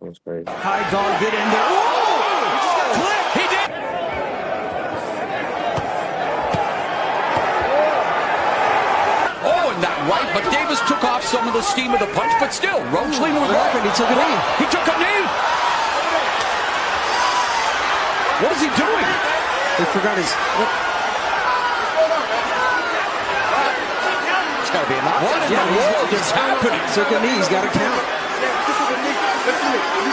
That's crazy. High guard, get in there. Whoa! Click! He did! Oh, and that right, but Davis took off some of the steam of the punch, but still, Roachling was right. He took a knee. He took a knee! What is he doing? He forgot his... It's got to be a knockout. What in the world is happening? Took a knee, he's got to count. Listen to me.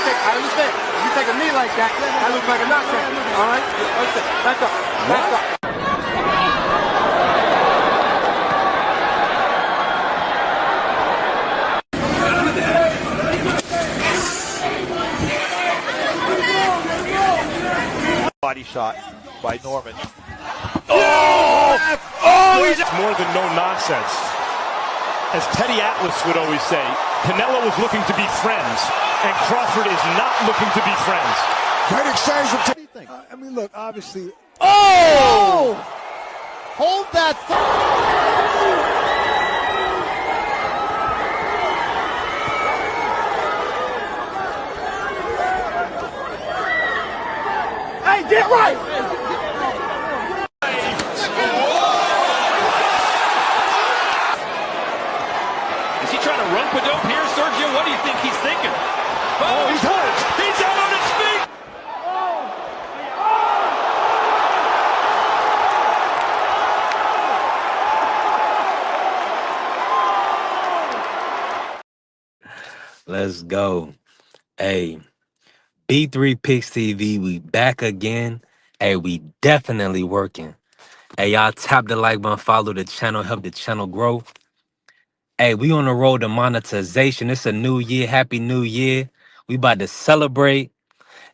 I understand. If you take a knee like that, that looks like a knockout. All right? Back up. Back up. Body shot by Norman. Oh! He's more than no nonsense. As Teddy Atlas would always say, Canelo is looking to be friends, and Crawford is not looking to be friends. Great exchange from Teddy. I mean, look, obviously. Oh! Hold that thought. Hey, get right! Is he trying to rump a dope here, Sergio? What do you think he's thinking? Oh, he's hurt! He's out on his feet! Let's go. Hey, B3 Picks TV, we back again. Hey, we definitely working. Hey, y'all tap the like button, follow the channel, help the channel grow. Hey, we on the road to monetization. It's a new year. Happy New Year. We about to celebrate.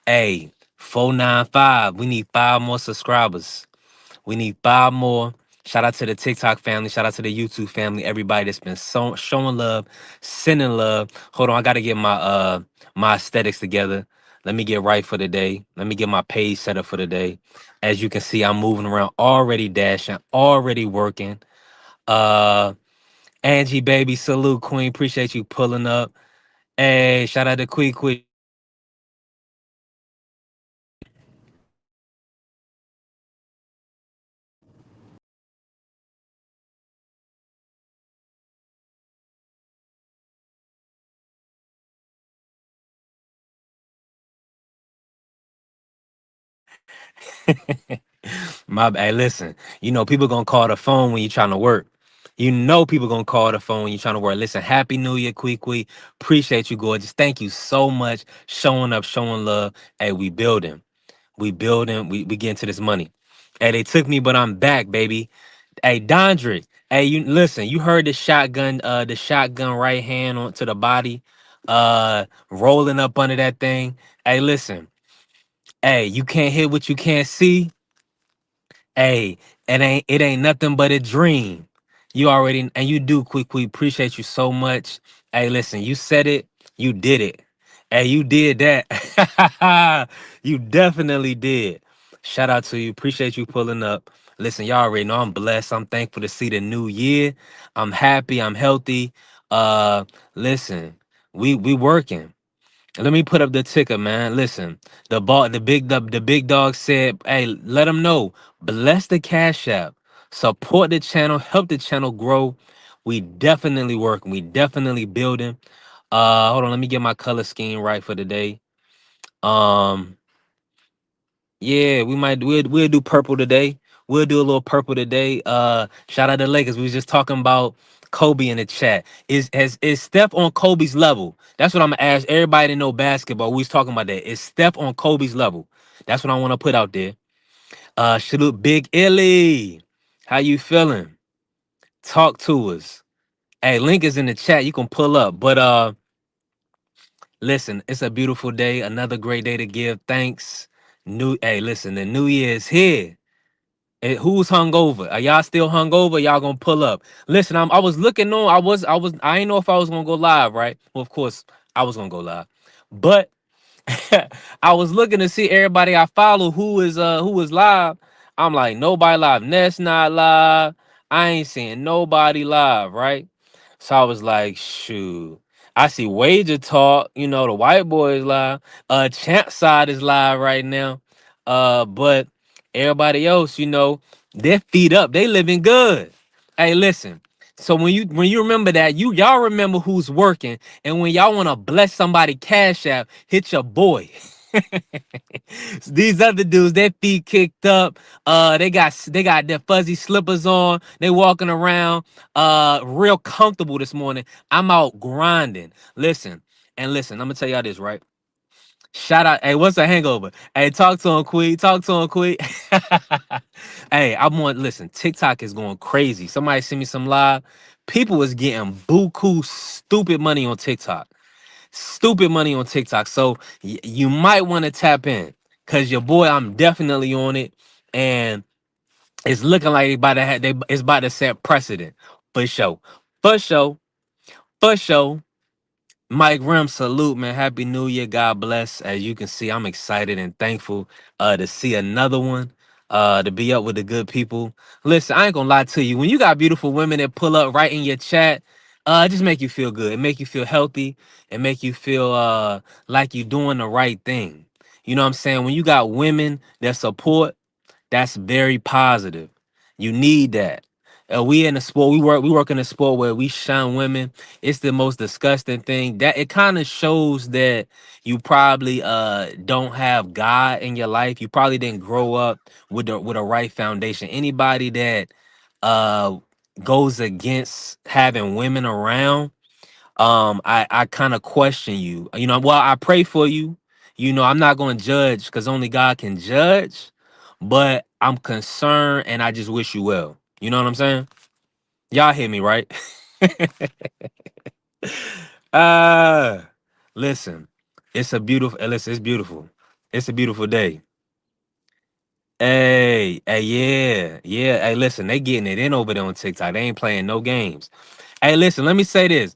Hey, 495. We need 5 more subscribers. We need 5 more. Shout out to the TikTok family. Shout out to the YouTube family. Everybody that's been showing love, sending love. Hold on, I gotta get my my aesthetics together. Let me get right for the day. Let me get my page set up for the day. As you can see, I'm moving around, already dashing, already working. Angie, baby, salute, queen. Appreciate you pulling up. Hey, shout out to Quick. Hey, listen, you know, people gonna call the phone when you're trying to work. You know people gonna call the phone when you're trying to work. Listen, Happy New Year, Quick. Appreciate you, gorgeous. Thank you so much. Showing up, showing love. Hey, we building. We get into this money. Hey, they took me, but I'm back, baby. Hey, Dondrick. Hey, you listen, you heard the shotgun right hand onto the body, rolling up under that thing. Hey, listen. Hey, you can't hit what you can't see. Hey, it ain't nothing but a dream. You already and you do, Quick. Appreciate you so much. Hey, listen, you said it, you did it. Hey, you did that. You definitely did. Shout out to you. Appreciate you pulling up. Listen, y'all already know I'm blessed. I'm thankful to see the new year. I'm happy. I'm healthy. Listen, we working. Let me put up the ticker, man. Listen, the big dog said, "Hey, let them know. Bless the Cash App, support the channel, help the channel grow. We definitely working. We definitely building. Hold on. Let me get my color scheme right for the day. Um, yeah, we'll do purple today. We'll do a little purple today. Shout out to Lakers. We was just talking about Kobe in the chat. Is Steph on Kobe's level? That's what I'm gonna ask everybody to know basketball. We was talking about that. Is Steph on Kobe's level? That's what I want to put out there. Salute Big Illy. How you feeling? Talk to us. Hey, link is in the chat. You can pull up. But listen, it's a beautiful day. Another great day to give thanks. Hey, listen, the new year is here. Who's hungover? Are y'all still hungover? Y'all gonna pull up? Listen, I was looking on. I didn't know if I was gonna go live, right? Well, of course, I was gonna go live, but I was looking to see everybody I follow who is live. I'm like, nobody live. Ness not live. I ain't seeing nobody live, right? So I was like, shoot. I see Wager Talk. You know, the white boy is live. Champ side is live right now. But everybody else, you know, their feet up. They living good. Hey, listen. So when you remember that, y'all remember who's working, and when y'all want to bless somebody, cash app, hit your boy. These other dudes, their feet kicked up. They got their fuzzy slippers on. They walking around real comfortable this morning. I'm out grinding. Listen, I'm gonna tell y'all this, right? Shout out, hey, what's a hangover? Hey, talk to him, Queen. Talk to him, Queen. Hey, listen, TikTok is going crazy. Somebody send me some live. People was getting buku stupid money on TikTok. Stupid money on TikTok. So you might want to tap in. Cause your boy, I'm definitely on it. And it's looking like it's about to set precedent. For sure. For sure. For sure. Mike Rim, salute, man. Happy New Year. God bless. As you can see, I'm excited and thankful to see another one. To be up with the good people. Listen, I ain't gonna lie to you. When you got beautiful women that pull up right in your chat, it just make you feel good. It make you feel healthy. It make you feel like you're doing the right thing. You know what I'm saying? When you got women that support, that's very positive. You need that. We in a sport. We work in a sport where we shun women. It's the most disgusting thing. That it kind of shows that you probably don't have God in your life. You probably didn't grow up with a right foundation. Anybody that uh goes against having women around, I kind of question you. You know, well, I pray for you. You know, I'm not going to judge because only God can judge, but I'm concerned and I just wish you well. You know what I'm saying? Y'all hear me, right? uh listen, it's beautiful. It's a beautiful day. Hey, yeah. Hey, listen, they getting it in over there on TikTok. They ain't playing no games. Hey, listen, let me say this.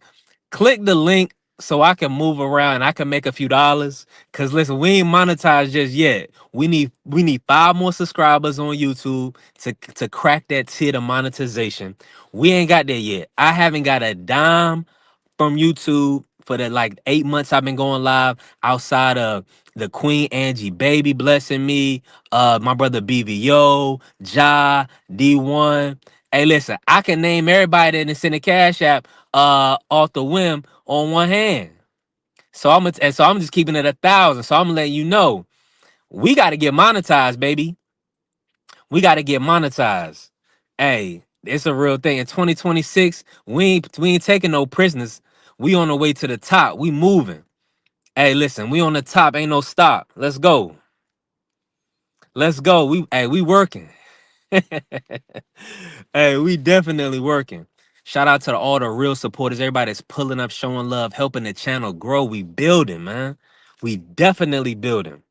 Click the link so I can move around and I can make a few dollars. Cause listen, we ain't monetized just yet. We need 5 more subscribers on YouTube to crack that tier to monetization. We ain't got there yet. I haven't got a dime from YouTube for the like 8 months I've been going live outside of the Queen Angie Baby blessing me, my brother BVO, Ja, D1. Hey, listen, I can name everybody that send a cash app off the whim on one hand. So I'm just keeping it 1,000. So I'm gonna let you know we got to get monetized, baby. We got to get monetized. Hey, it's a real thing. In 2026, we ain't taking no prisoners. We on the way to the top. We moving. Hey, listen, we on the top. Ain't no stop. Let's go. Let's go. We working. Hey, we definitely working. Shout out to all the real supporters, everybody that's pulling up, showing love, helping the channel grow. We building, man. We definitely building.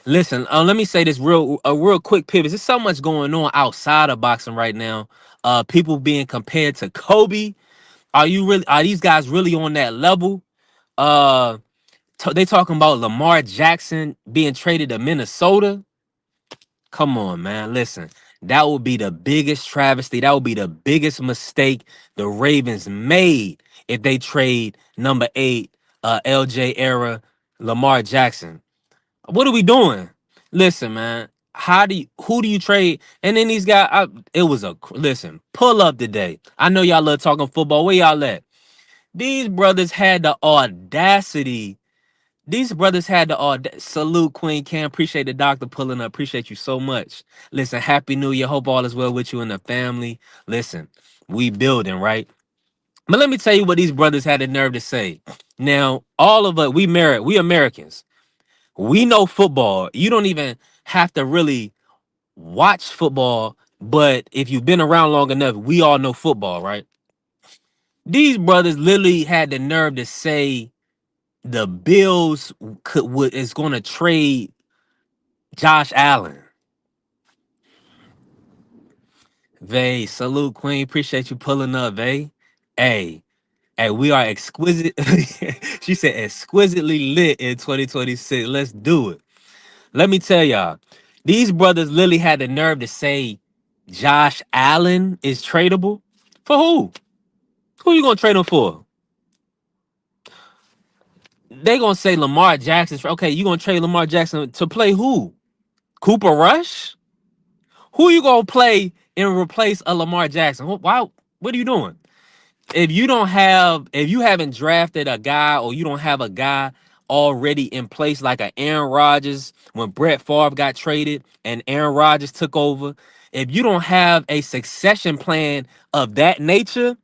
Listen, let me say this real quick pivot. There's so much going on outside of boxing right now. People being compared to Kobe. Are these guys really on that level? Uh, they talking about Lamar Jackson being traded to Minnesota. Come on, man. Listen, that would be the biggest travesty. That would be the biggest mistake the Ravens made if they trade number 8, LJ era Lamar Jackson. What are we doing? Listen, man. Who do you trade? And then these guys, listen, pull up today. I know y'all love talking football. Where y'all at? These brothers had the audacity. Salute, Queen Cam. Appreciate the doctor pulling up. Appreciate you so much. Listen, Happy New Year. Hope all is well with you and the family. Listen, we building, right? But let me tell you what these brothers had the nerve to say. Now, all of us, we Americans. We know football. You don't even have to really watch football, but if you've been around long enough, we all know football, right? These brothers literally had the nerve to say the Bills is going to trade Josh Allen. Vay, salute, Queen. Appreciate you pulling up, Vay. Hey, we are exquisite. She said exquisitely lit in 2026. Let's do it. Let me tell y'all, these brothers literally had the nerve to say Josh Allen is tradable. For who? Who you gonna trade him for? They gonna say Lamar Jackson. Okay, you gonna trade Lamar Jackson to play who? Cooper Rush? Who you gonna play and replace a Lamar Jackson? Why? What are you doing? If you haven't drafted a guy, or you don't have a guy already in place like an Aaron Rodgers when Brett Favre got traded and Aaron Rodgers took over, if you don't have a succession plan of that nature,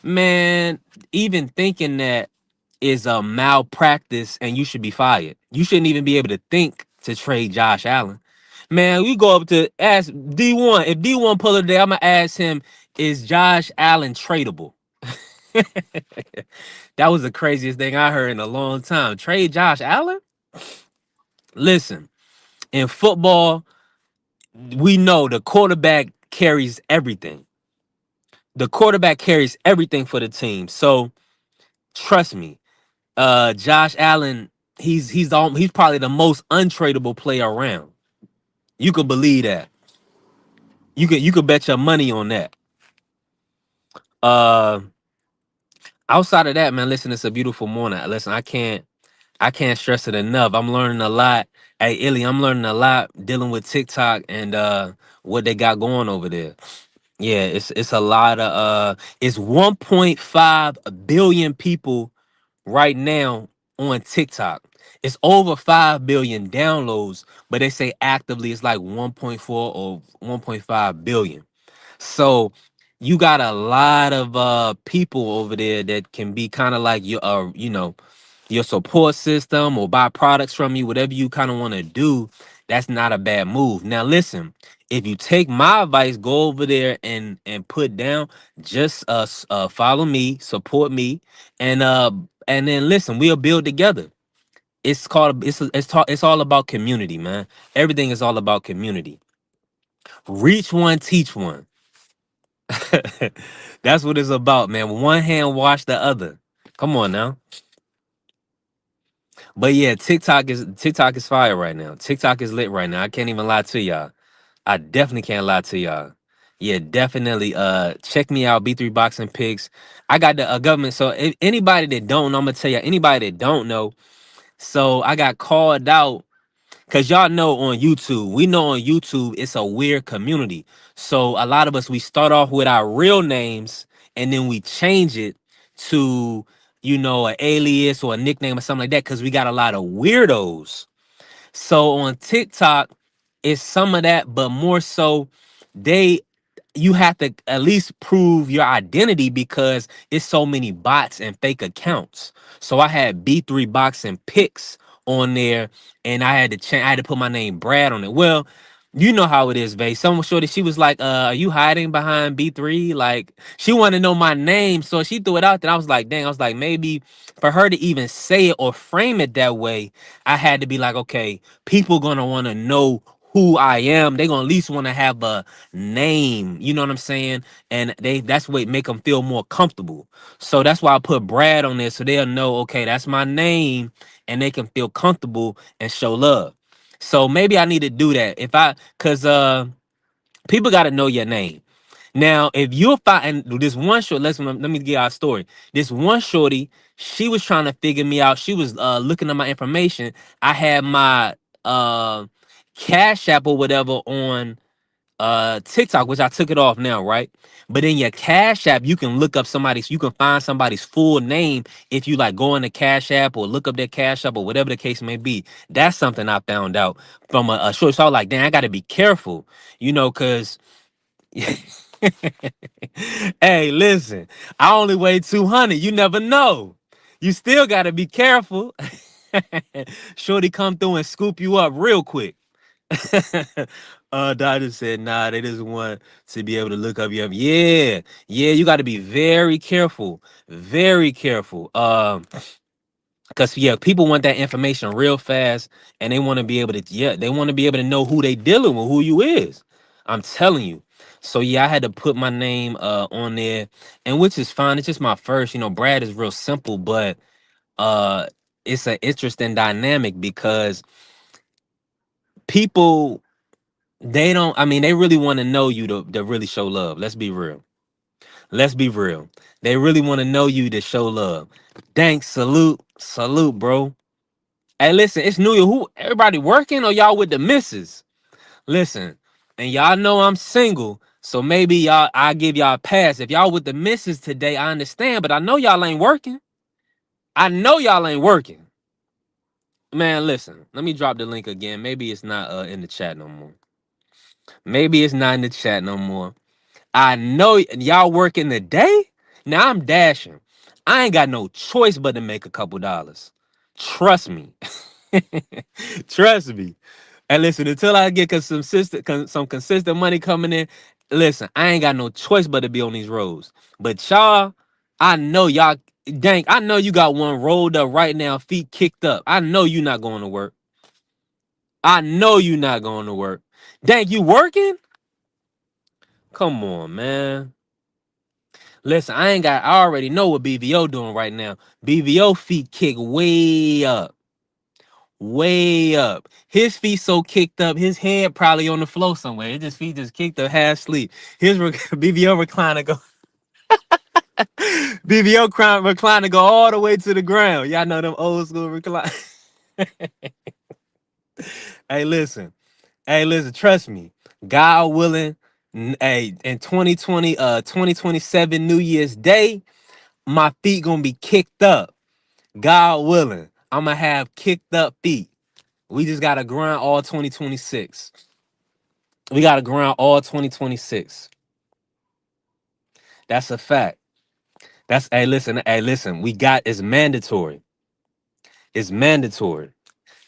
man, even thinking that is a malpractice and you should be fired. You shouldn't even be able to think to trade Josh Allen. Man, we go up to ask D1. If D1 pull it today, I'm gonna ask him, is Josh Allen tradable? That was the craziest thing I heard in a long time. Trade Josh Allen? Listen, in football, we know the quarterback carries everything. The quarterback carries everything for the team. So trust me, Josh Allen, he's probably the most untradeable player around. You could believe that. You could bet your money on that. Uh Outside of that, man, listen, it's a beautiful morning. Listen, I can't stress it enough. I'm learning a lot. Hey, Illy, I'm learning a lot dealing with TikTok and what they got going over there. Yeah, it's a lot of it's 1.5 billion people right now on TikTok. It's over 5 billion downloads, but they say actively it's like 1.4 or 1.5 billion. So you got a lot of people over there that can be kind of like your your support system or buy products from you, whatever you kind of want to do. That's not a bad move. Now listen, if you take my advice, go over there and put down, just follow me, support me, and then listen, we'll build together. It's all about community, man. Everything is all about community. Reach one, teach one. That's what it's about, man. One hand wash the other. Come on now. But yeah, TikTok is fire right now. TikTok is lit right now. I can't even lie to y'all. I definitely can't lie to y'all. Yeah, definitely. Check me out, B3 Boxing Picks. I got the government. So if anybody that don't know, I'm gonna tell you. Anybody that don't know, so I got called out. Cause y'all know on YouTube, we know on YouTube it's a weird community. So a lot of us, we start off with our real names and then we change it to, an alias or a nickname or something like that. Cause we got a lot of weirdos. So on TikTok, it's some of that, but more so they you have to at least prove your identity because it's so many bots and fake accounts. So I had B3 Boxing Picks on there, and I had to change. I had to put my name Brad on it. Well, you know how it is, babe. Someone showed it. She was like, "Are you hiding behind B3?" Like she wanted to know my name, so she threw it out there. I was like, "Dang!" I was like, maybe for her to even say it or frame it that way, I had to be like, "Okay, people gonna want to know." Who I am, they gonna at least want to have a name, you know what I'm saying? And that's what make them feel more comfortable. So that's why I put Brad on there so they'll know, okay, that's my name, and they can feel comfortable and show love. So maybe I need to do that. Cause people gotta know your name. Now, if you're fighting this one short, let me get our story. This one shorty, she was trying to figure me out. She was looking at my information. I had my Cash App or whatever on TikTok, which I took it off now, right? But in your Cash App, you can look up you can find somebody's full name if you like go in the Cash App or look up their Cash App or whatever the case may be. That's something I found out from a short. So I was like, dang, I gotta be careful, because hey, listen, I only weigh 200. You never know. You still gotta be careful. Shorty come through and scoop you up real quick. Doctor said, nah, they just want to be able to look up your yeah, you got to be very careful, very careful. Because people want that information real fast, and they want to be able to, they want to be able to know who they dealing with, who you is. I'm telling you. So I had to put my name on there, and which is fine. It's just my first. Brad is real simple, but it's an interesting dynamic because people, they don't, they really want to know you to really show love. Let's be real. Let's be real. They really want to know you to show love. Thanks, salute. Salute, bro. Hey, listen, it's New Year. Who everybody working or y'all with the misses? Listen, and y'all know I'm single, so maybe I give y'all a pass. If y'all with the misses today, I understand, but I know y'all ain't working. I know y'all ain't working. Man, listen, let me drop the link again. Maybe it's not in the chat no more. Maybe it's not in the chat no more. I know y'all working the day. Now I'm dashing. I ain't got no choice but to make a couple dollars. Trust me. Trust me. And listen, until I get some consistent money coming in, listen, I ain't got no choice but to be on these roads. But y'all, I know y'all, dang, I know you got one rolled up right now, feet kicked up. I know you not going to work. I know you not going to work. Dang, you working? Come on, man. Listen, I already know what BVO doing right now. BVO feet kick way up. Way up. His feet so kicked up, his head probably on the floor somewhere. His feet just kicked up half sleep. His BVO recliner go recliner go all the way to the ground. Y'all know them old school recliner. Hey, listen. Hey, listen, trust me. God willing, hey, in 2027 New Year's Day, my feet gonna be kicked up. God willing, I'm gonna have kicked up feet. We just gotta grind all 2026. We gotta grind all 2026. That's a fact. Hey, listen, we got it's mandatory. It's mandatory.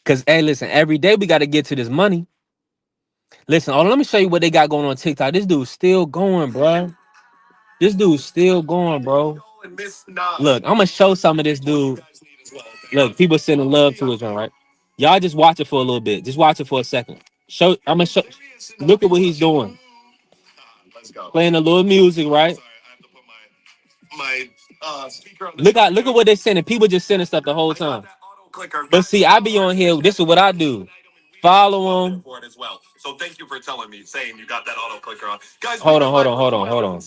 Cause hey, listen, every day we gotta get to this money. Listen, let me show you what they got going on TikTok. This dude's still going, bro. This dude's still going, bro. Look, I'm gonna show some of this dude. Look, people sending love to his one, right? Y'all just watch it for a little bit. Just watch it for a second. I'm gonna show. Look at what he's doing. Playing a little music, right? Look at what they're sending. People just sending stuff the whole time. But see, I be on here. This is what I do. Follow them. So thank you for telling me, saying you got that auto clicker on. Guys, hold on.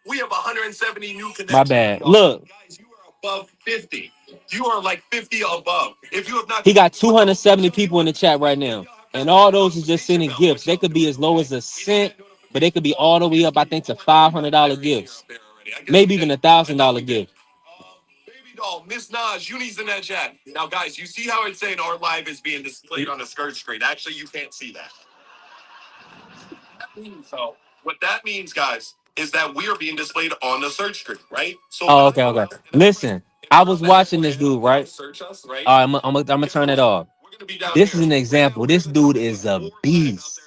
We have 170 new connections. My bad. Look. Guys, you are above 50. You are like 50 above. If you have not, he got 270 people in the chat right now. And all those is just sending gifts. They could be as low as a cent, but they could be all the way up, I think, to $500 gifts. Maybe even $1,000 gift. Baby doll, Miss Naj, Uni's in that chat. Now, guys, you see how it's saying our live is being displayed on a skirt screen. Actually, you can't see that. So what that means, guys, is that we are being displayed on the search screen, right? So okay. Listen, I was watching this dude, right? Search us, right? I'm gonna turn it off. This is an example. This dude is a beast.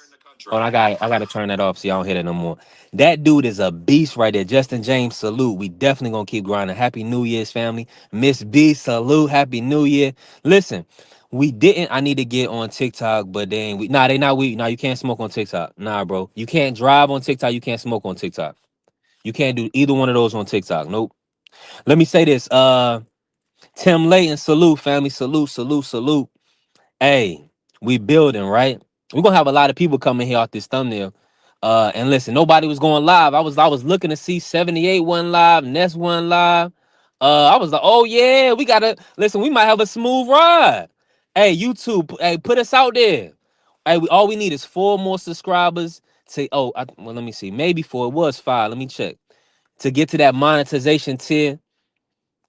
Oh, I gotta turn that off so y'all don't hear that no more. That dude is a beast right there. Justin James, salute. We definitely gonna keep grinding. Happy New Year's, family. Miss B, salute. Happy New Year. Listen, I need to get on TikTok, but then they not we. Nah, you can't smoke on TikTok. Nah, bro. You can't drive on TikTok. You can't smoke on TikTok. You can't do either one of those on TikTok. Nope. Let me say this. Tim Layton, salute, family. Salute. Hey, we building, right? We're gonna have a lot of people coming here off this thumbnail. And listen, nobody was going live. I was looking to see 78 one live, Ness one live. I was like, oh yeah, we gotta listen, we might have a smooth ride. Hey, YouTube, hey, put us out there. Hey, all we need is 4 more subscribers to well, let me see. Maybe 4. It was 5. Let me check. To get to that monetization tier.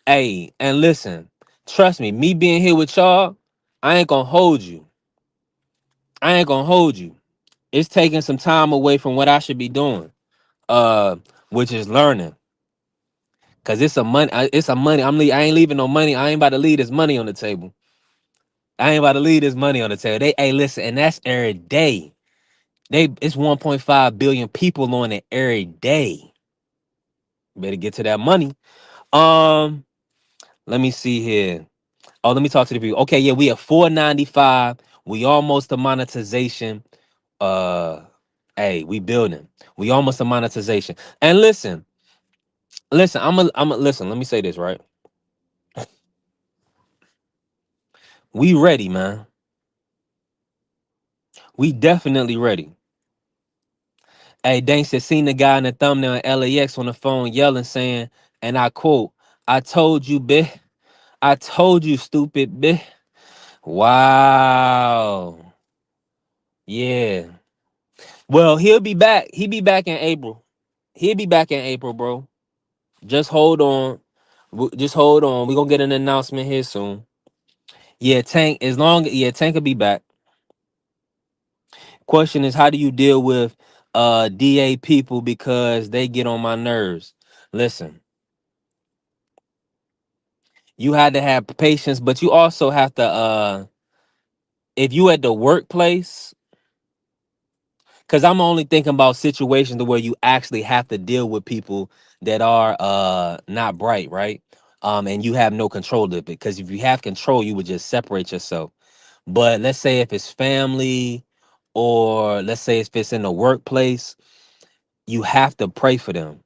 Hey, and listen, trust me being here with y'all, I ain't gonna hold you. It's taking some time away from what I should be doing, which is learning. Cause it's a money. I ain't leaving no money. I ain't about to leave this money on the table. Hey, listen, and that's every day. It's 1.5 billion people on it every day. Better get to that money. Let me see here. Oh, let me talk to the people. Okay, yeah, we at 495. We almost to monetization. Hey, we building. We almost to monetization. And listen. I'm a listen. Let me say this, right? We ready, man. We definitely ready. Hey, Dane said, seen the guy in the thumbnail in LAX on the phone yelling, saying, and I quote, I told you, bitch. I told you, stupid bitch. Wow. Yeah. Well, he'll be back. He'll be back in April. He'll be back in April, bro. Just hold on. Just hold on. We're gonna get an announcement here soon. Yeah, Tank will be back. Question is, how do you deal with DA people because they get on my nerves? Listen, you had to have patience, but you also have to if you at the workplace, because I'm only thinking about situations where you actually have to deal with people that are not bright, right? And you have no control of it. Because if you have control, you would just separate yourself. But let's say if it's family, or let's say if it's in the workplace, you have to pray for them.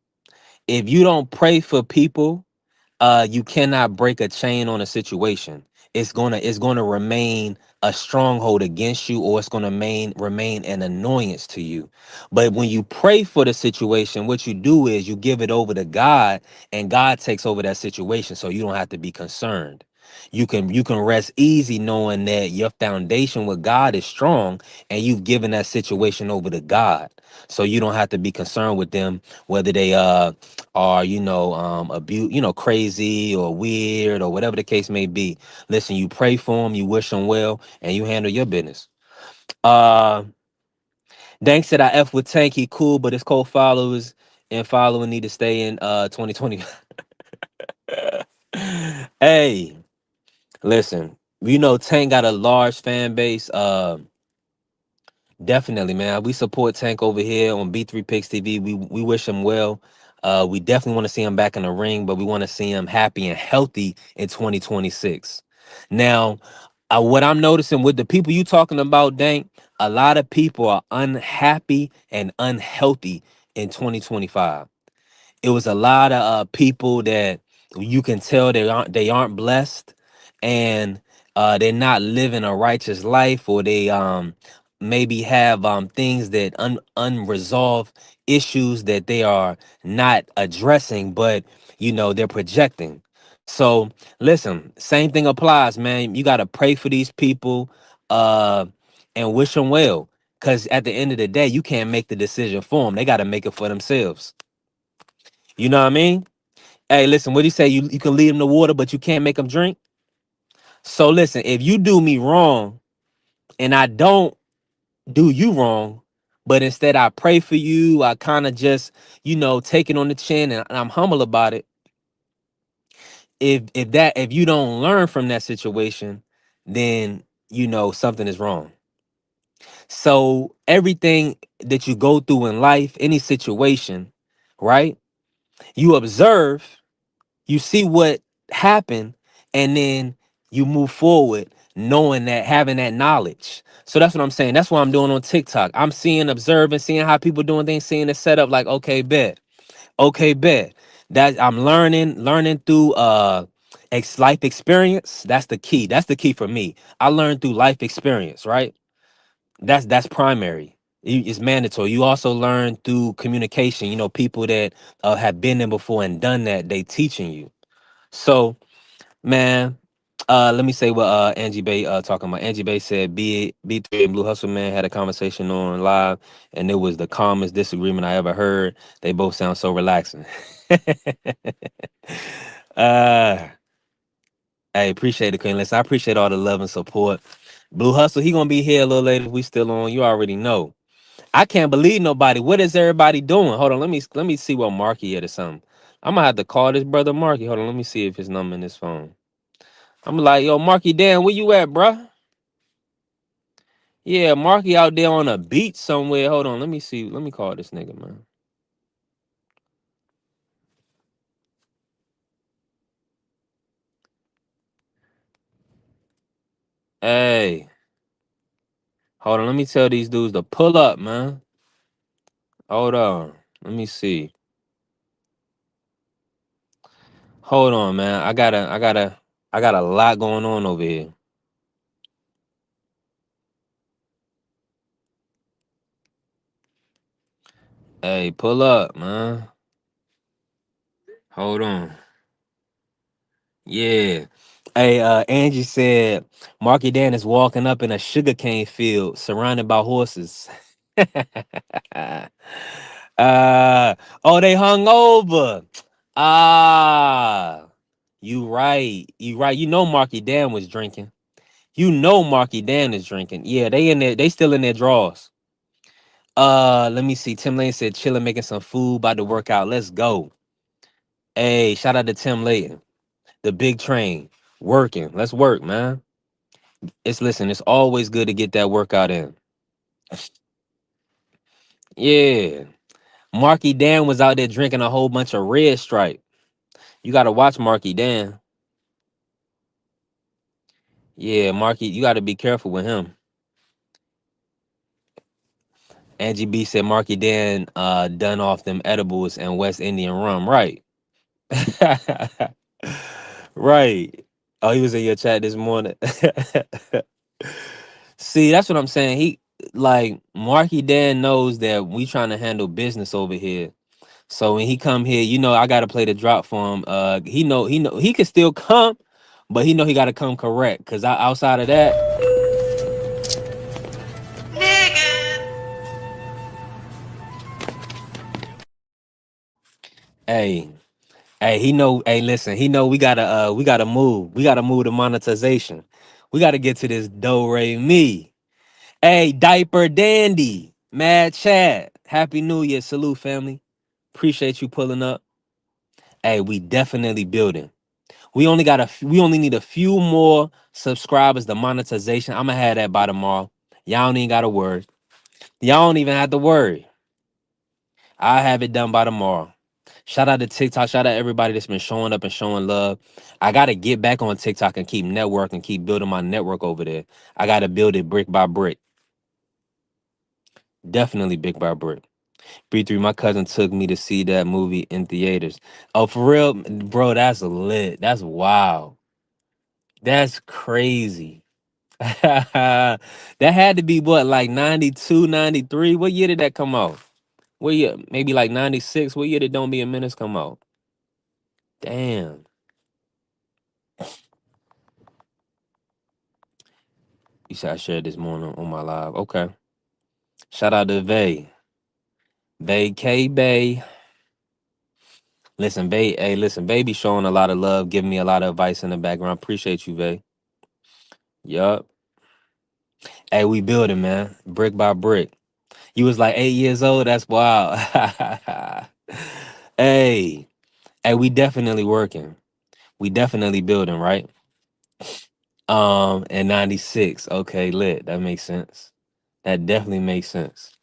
If you don't pray for people, you cannot break a chain on a situation. It's gonna remain a stronghold against you, or it's gonna remain an annoyance to you. But when you pray for the situation, what you do is you give it over to God, and God takes over that situation, so you don't have to be concerned. You can rest easy knowing that your foundation with God is strong, and you've given that situation over to God, so you don't have to be concerned with them, whether they are abuse, crazy or weird or whatever the case may be. Listen, you pray for them, you wish them well, and you handle your business. uh Dank said, I F with Tank, he cool, but his co-followers and following need to stay in 2020. Hey, listen, Tank got a large fan base. Definitely, man. We support Tank over here on B3 Picks TV. We wish him well. We definitely want to see him back in the ring, but we want to see him happy and healthy in 2026. Now, what I'm noticing with the people you talking about, Dank, a lot of people are unhappy and unhealthy in 2025. It was a lot of people that you can tell they aren't blessed, and they're not living a righteous life, or they maybe have things that unresolved issues that they are not addressing, but they're projecting. So listen, same thing applies, man. You got to pray for these people, uh and wish them well, because at the end of the day, you can't make the decision for them. They got to make it for themselves. You know what I mean? Hey, listen, what do you say? You can lead them to water, but you can't make them drink. So listen, if you do me wrong and I don't do you wrong, but instead I pray for you, I kind of just, take it on the chin, and I'm humble about it. If you don't learn from that situation, then something is wrong. So everything that you go through in life, any situation, right? You observe, you see what happened, and then you move forward knowing that, having that knowledge. So that's what I'm saying. That's what I'm doing on TikTok. I'm seeing, observing, seeing how people doing things, seeing the setup, like, okay, bet that I'm learning through life experience. That's the key for me. I learned through life experience, right? That's primary. It's mandatory. You also learn through communication. People that have been there before and done that, they teaching you. So, man, let me say what Angie Bay talking about. Angie Bay said B3 and Blue Hustle Man had a conversation on live, and it was the calmest disagreement I ever heard. They both sound so relaxing. uh I appreciate it, Queen. Listen, I appreciate all the love and support. Blue Hustle, he gonna be here a little later. If we still on, you already know. I can't believe nobody. What is everybody doing? Hold on, let me see what Marky at or something. I'm gonna have to call this brother Marky. Hold on, let me see if his number in his phone. I'm like, yo, Marky, damn, where you at, bruh? Yeah, Marky out there on a beach somewhere. Hold on, let me see. Let me call this nigga, man. Hey, hold on, let me tell these dudes to pull up, man. Hold on, let me see. Hold on, man. I got a lot going on over here. Hey, pull up, man. Hold on. Yeah. Hey, Angie said Marky Dan is walking up in a sugarcane field surrounded by horses. Oh, they hung over. Ah, you right. You right. You know Marky Dan was drinking. You know Marky Dan is drinking. Yeah, they in there, they still in their drawers. Let me see. Tim Lane said chilling, making some food, about to work out. Let's go. Hey, shout out to Tim Layton. The big train. Working. Let's work, man. It's always good to get that workout in. Yeah. Marky Dan was out there drinking a whole bunch of Red Stripe. You gotta watch Marky Dan. Yeah, Marky, you gotta be careful with him. Angie B said Marky Dan done off them edibles and West Indian rum. Right. Right. Oh, he was in your chat this morning. See, that's what I'm saying. He like Marky Dan knows that we trying to handle business over here. So when he come here, I gotta play the drop for him. He know he could still come, but he know he gotta come correct. Cause outside of that, hey, he know, hey, listen, he know we gotta move. We gotta move to monetization. We gotta get to this do re mi. Hey, diaper dandy, mad chat. Happy New Year, salute family. Appreciate you pulling up. Hey, we definitely building. We only need a few more subscribers. The monetization, I'm gonna have that by tomorrow. Y'all don't even gotta worry. Y'all don't even have to worry. I'll have it done by tomorrow. Shout out to TikTok. Shout out everybody that's been showing up and showing love. I gotta get back on TikTok and keep networking, keep building my network over there. I gotta build it brick by brick. Definitely brick by brick. B3, my cousin took me to see that movie in theaters. Oh, for real, bro, that's lit. That's wild. That's crazy. That had to be what, like 92, 93? What year did that come out? What year? Maybe like 96. What year did Don't Be a Menace come out? Damn. You said I shared this morning on my live. Okay. Shout out to Vay. Vay K Bay. Listen, Vay, hey, listen, Vay be showing a lot of love, giving me a lot of advice in the background. Appreciate you, Vay. Yup. Hey, we building, man. Brick by brick. You was like 8 years old. That's wild. Hey, we definitely working. We definitely building, right? And 96. Okay, lit. That makes sense. That definitely makes sense.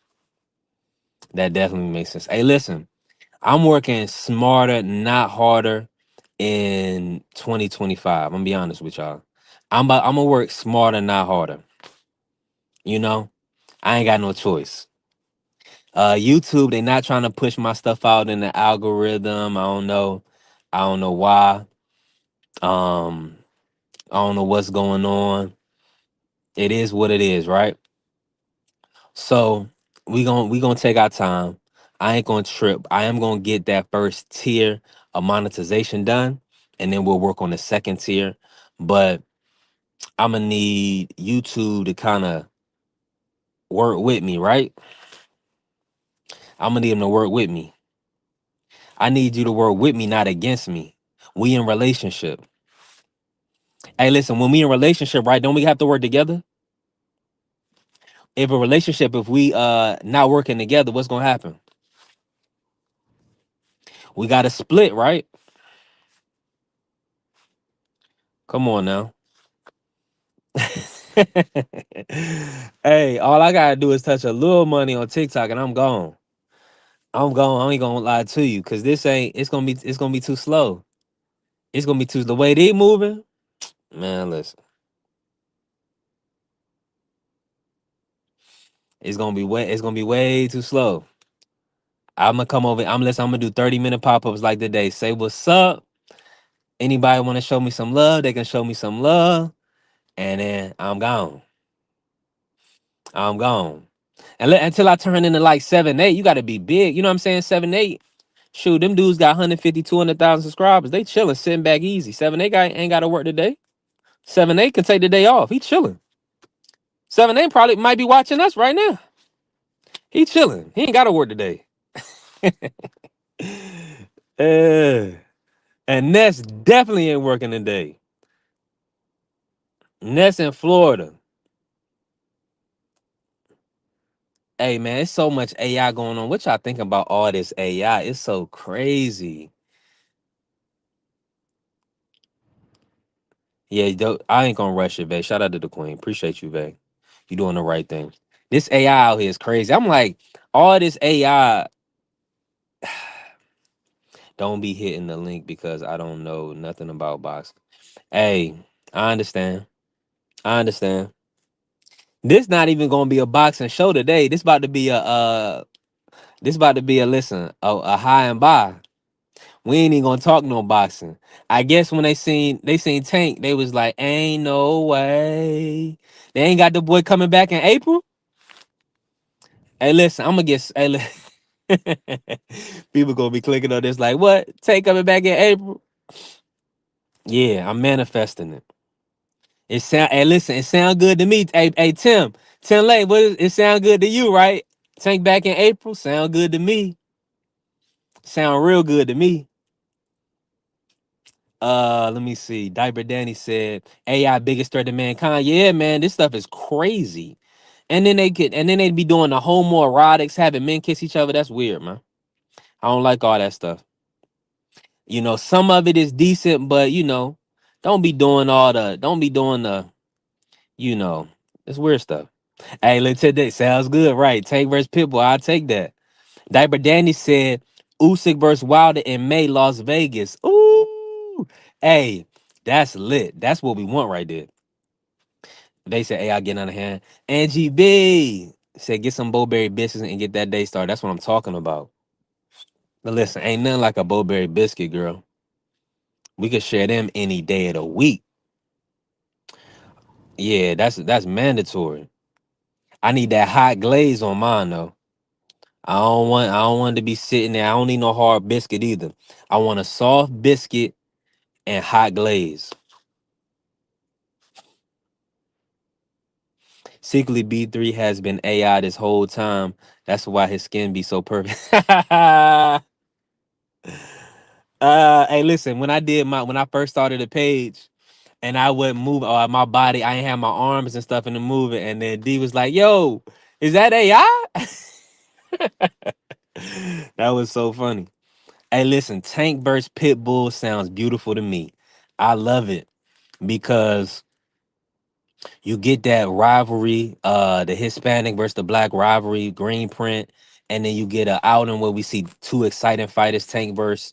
That definitely makes sense. Hey, listen, I'm working smarter, not harder in 2025. I'm gonna be honest with y'all. I'm gonna work smarter, not harder. I ain't got no choice. YouTube, they not trying to push my stuff out in the algorithm. I don't know. I don't know why. Um, I don't know what's going on. It is what it is, right? So we gonna take our time. I ain't gonna trip. I am gonna get that first tier of monetization done, and then we'll work on the second tier. But I'm gonna need YouTube to kind of work with me, right? I'm gonna need them to work with me. I need you to work with me, not against me. We in relationship. Hey, listen, when we in relationship, right? Don't we have to work together? If we not working together, what's gonna happen? We gotta split, right? Come on now. Hey, all I gotta do is touch a little money on TikTok and I'm gone. I'm gone. I ain't gonna lie to you, cause it's gonna be too slow. It's gonna be too the way they moving. Man, listen. It's gonna be way too slow. I'm gonna come over. I'm gonna do 30-minute pop-ups like today. Say what's up. Anybody wanna show me some love, they can show me some love. And then I'm gone. I'm gone. Until I turn into like 7-8, you gotta be big. You know what I'm saying? 7-8. Shoot, them dudes got 150, 200,000 subscribers. They chilling, sitting back easy. 7-8 guy ain't gotta work today. 7A can take the day off. He chilling. 7A probably might be watching us right now. He chilling. He ain't got to work today. And Ness definitely ain't working today. Ness in Florida. Hey man, it's so much AI going on. What y'all think about all this AI? It's so crazy. Yeah, I ain't gonna rush it, Vay. Shout out to the queen. Appreciate you, Vay. You doing the right thing. This AI out here is crazy. I'm like, all this AI. Don't be hitting the link because I don't know nothing about boxing. Hey, I understand. I understand. This not even gonna be a boxing show today. This about to be a listen, a high and by. We ain't even gonna talk no boxing. I guess when they seen Tank, they was like, ain't no way. They ain't got the boy coming back in April. Hey, listen, I'm gonna get people gonna be clicking on this like, what? Tank coming back in April? Yeah, I'm manifesting it. Hey, listen, it sound good to me. Hey, Tim Lane, it sound good to you, right? Tank back in April, sound good to me. Sound real good to me. Let me see. Diaper Danny said AI biggest threat to mankind. Yeah, man, this stuff is crazy. And then they'd be doing the homoerotics, having men kiss each other. That's weird, man. I don't like all that stuff. Some of it is decent, but don't be doing the, you know, it's weird stuff. Hey, let's take that. Sounds good, right? Tank versus Pitbull. I'll take that. Diaper Danny said Usyk versus Wilder in May, Las Vegas. Ooh, hey, that's lit. That's what we want right there. They said AI getting out of hand. Angie B said get some Bowberry biscuits and get that day started. That's what I'm talking about. But listen, ain't nothing like a Bowberry biscuit, girl. We could share them any day of the week. Yeah, that's mandatory. I need that hot glaze on mine though. I don't want it to be sitting there. I don't need no hard biscuit either. I want a soft biscuit and hot glaze. Secretly B3 has been AI this whole time. That's why his skin be so perfect. Hey, listen, when I first started the page and I would move my body, I ain't have my arms and stuff in the moving, and then D was like, yo, is that AI? That was so funny. Hey, listen, Tank versus Pitbull sounds beautiful to me. I love it because you get that rivalry, the Hispanic versus the black rivalry, green print, and then you get an outing where we see two exciting fighters, Tank versus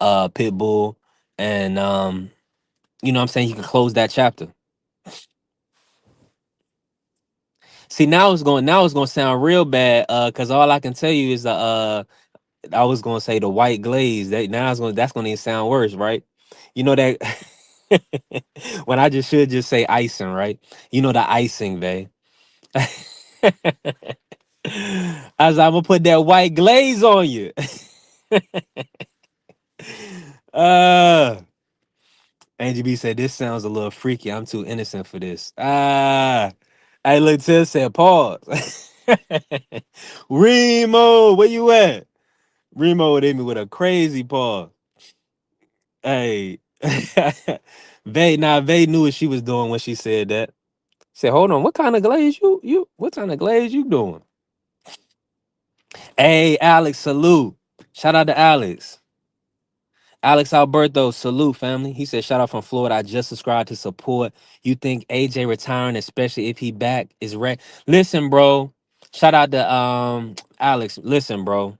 Pitbull, and you know what I'm saying, you can close that chapter. See, now it's gonna sound real bad, cause all I can tell you is I was gonna say the white glaze. That's gonna even sound worse, right? You know that when I should just say icing, right? You know the icing, babe. As I'm gonna put that white glaze on you. uh Angie B said this sounds a little freaky. I'm too innocent for this. I look to said pause. Remo, where you at? Remo would hit me with a crazy pause. Hey. Vay knew what she was doing when she said that. Said, hold on, what kind of glaze you what kind of glaze you doing? Hey, Alex, salute. Shout out to Alex. Alex Alberto, salute, family. He said, shout out from Florida. I just subscribed to support. You think AJ retiring, especially if he back, is right? Listen, bro. Shout out to Alex. Listen, bro.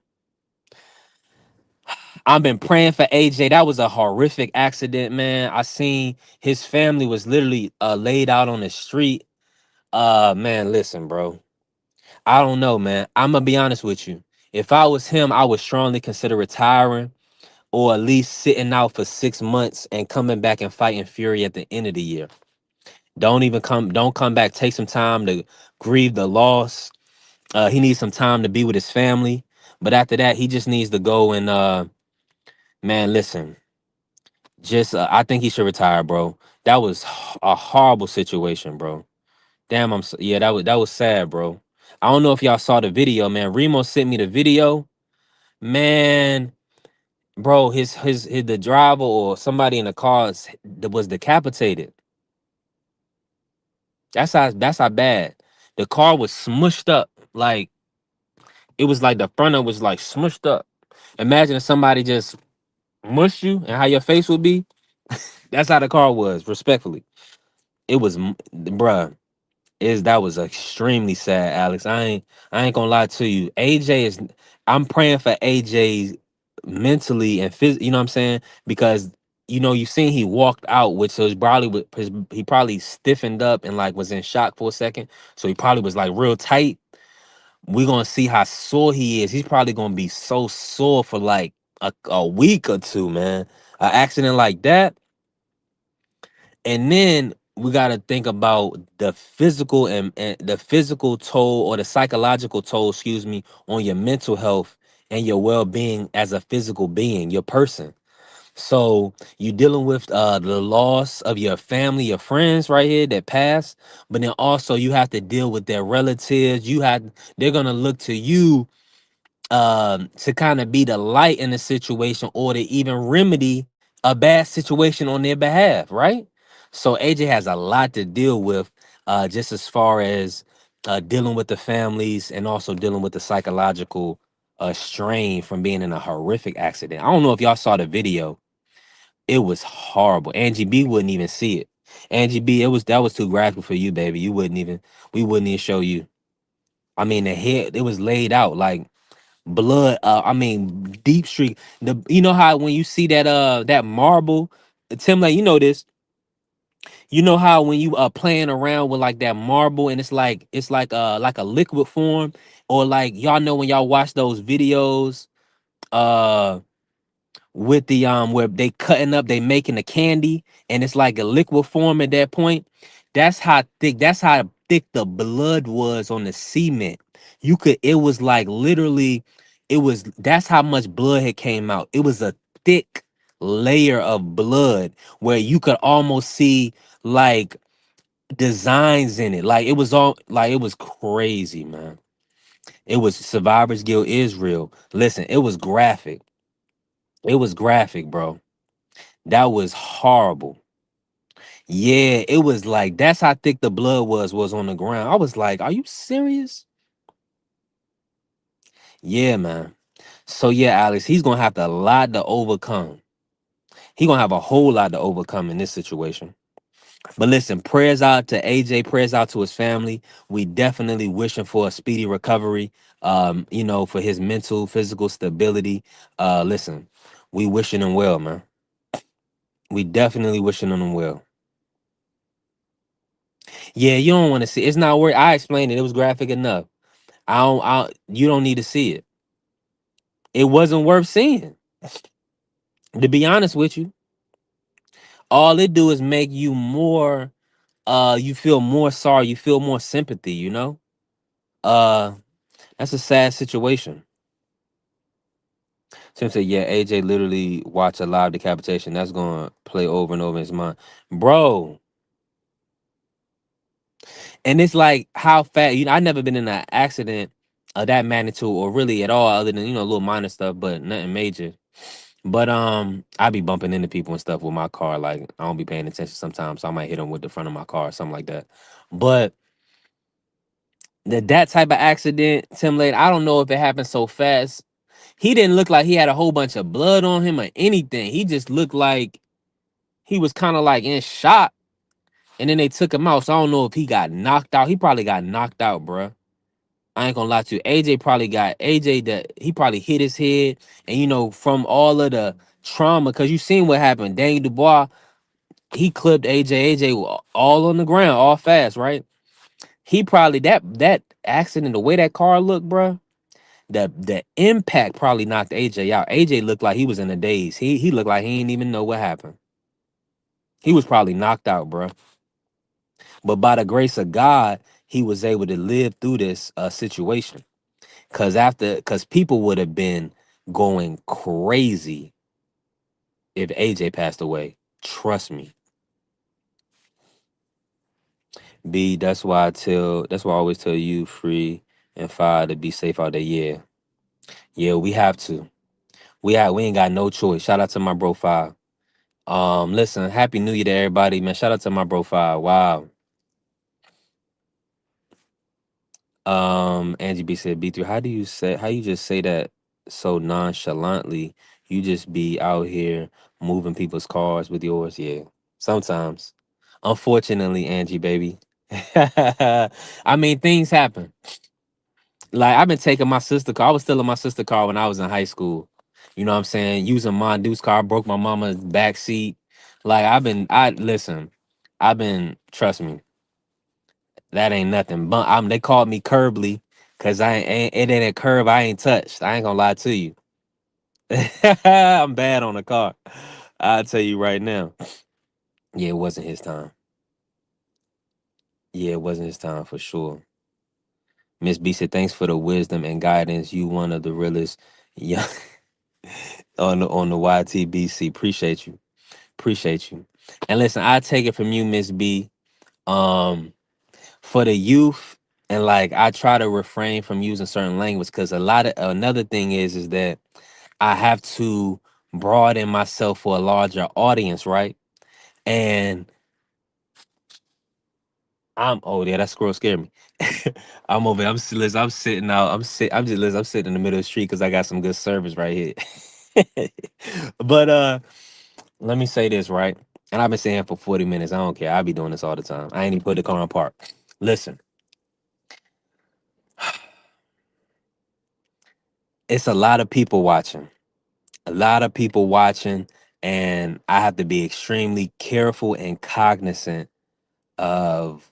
I've been praying for AJ. That was a horrific accident, man. I seen his family was literally laid out on the street. Man, listen, bro. I don't know, man. I'm gonna be honest with you. If I was him, I would strongly consider retiring or at least sitting out for 6 months and coming back and fighting Fury at the end of the year. Don't come back. Take some time to grieve the loss. He needs some time to be with his family. But after that, he just needs to go and man, listen. Just I think he should retire, bro. That was a horrible situation, bro. Damn, yeah, that was sad, bro. I don't know if y'all saw the video, man. Remo sent me the video, man. Bro, his the driver or somebody in the car that was decapitated. That's how bad. The car was smushed up. Like it was like the front of it was like smushed up. Imagine if somebody just mushed you and how your face would be. That's how the car was, respectfully. It was bruh. That was extremely sad, Alex. I ain't gonna lie to you. AJ is I'm praying for AJ mentally and physically, you know what I'm saying? Because you seen he walked out, which was probably he probably stiffened up and like was in shock for a second. So he probably was like real tight. We're gonna see how sore he is. He's probably gonna be so sore for like a week or two, man. An accident like that. And then we got to think about the physical and the physical toll or the psychological toll, excuse me, on your mental health and your well-being as a physical being, your person. So you're dealing with the loss of your family, your friends right here that passed, but then also you have to deal with their relatives. They're gonna look to you to kind of be the light in the situation or to even remedy a bad situation on their behalf, right? So AJ has a lot to deal with, just as far as dealing with the families and also dealing with the psychological strain from being in a horrific accident. I don't know if y'all saw the video. It was horrible. Angie B wouldn't even see it. Angie B, that was too graphic for you, baby. We wouldn't even show you. I mean, the head, it was laid out like blood, I mean deep streak. You know how when you see that marble, Tim, like, this, you know how when you are playing around with like that marble and it's like a liquid form, or like y'all know when y'all watch those videos uh with the where they cutting up, they making the candy, and it's like a liquid form at that point. That's how thick the blood was on the cement. It was like literally, that's how much blood had came out. It was a thick layer of blood where you could almost see like designs in it. Like it was crazy, man. It was Survivors Guild Israel. Listen, it was graphic. It was graphic, bro. That was horrible. Yeah, it was like that's how thick the blood was on the ground. I was like, "Are you serious?" Yeah, man. So yeah, Alex, he's gonna have a lot to overcome. He gonna have a whole lot to overcome in this situation. But listen, prayers out to AJ, prayers out to his family. We definitely wishing for a speedy recovery. For his mental, physical stability. Listen, we wishing him well, man. We definitely wishing him well. Yeah, you don't want to see. It's not worth. I explained it. It was graphic enough. You don't need to see it. It wasn't worth seeing. To be honest with you, all it do is make you more. You feel more sorry. You feel more sympathy. Uh, that's a sad situation. Tim said, "Yeah, AJ literally watched a live decapitation. That's gonna play over and over in his mind, bro." And it's like how fast. I never been in an accident of that magnitude, or really at all, other than little minor stuff, but nothing major. But I be bumping into people and stuff with my car. Like I don't be paying attention sometimes, so I might hit them with the front of my car or something like that. But that type of accident, Tim Lade, I don't know if it happened so fast. He didn't look like he had a whole bunch of blood on him or anything. He just looked like he was kind of like in shock. And then they took him out. So I don't know if he got knocked out. He probably got knocked out, bruh. I ain't gonna lie to you. AJ that he probably hit his head. And from all of the trauma, because you seen what happened. Daniel Dubois, he clipped AJ. AJ all on the ground, all fast, right? He probably that accident, the way that car looked, bruh, the impact probably knocked AJ out. AJ looked like he was in a daze. He looked like he didn't even know what happened. He was probably knocked out, bruh. But by the grace of God, he was able to live through this situation. Cause people would have been going crazy if AJ passed away. Trust me. B, that's why I always tell you, Free and Five, to be safe out there. Yeah. Yeah, we have to. We ain't got no choice. Shout out to my bro Five. Listen, happy new year to everybody, man. Shout out to my bro Five. Wow. Angie B said, B3, how you just say that so nonchalantly? You just be out here moving people's cars with yours. Yeah. Sometimes. Unfortunately, Angie, baby. I mean, things happen. Like I've been taking my sister car. I was still in my sister car when I was in high school. You know what I'm saying? Using Mondu's car, broke my mama's back seat. Like I listen, trust me, that ain't nothing. But they called me Curbly because I ain't it ain't a curb I ain't touched. I ain't gonna lie to you. I'm bad on the car. I'll tell you right now. Yeah, it wasn't his time. Yeah, it wasn't his time for sure. Miss B said, thanks for the wisdom and guidance. You one of the realest young on the YTBC. Appreciate you. Appreciate you. And listen, I take it from you, Miss B. Um, for the youth, and like I try to refrain from using certain language because a lot of another thing is that I have to broaden myself for a larger audience, right? And yeah, that squirrel scared me. I'm over. Listen, I'm sitting out. I'm just listen. I'm sitting in the middle of the street because I got some good service right here. But let me say this right, and I've been saying for 40 minutes. I don't care. I be doing this all the time. I ain't even put the car in park. Listen, it's a lot of people watching. A lot of people watching, and I have to be extremely careful and cognizant of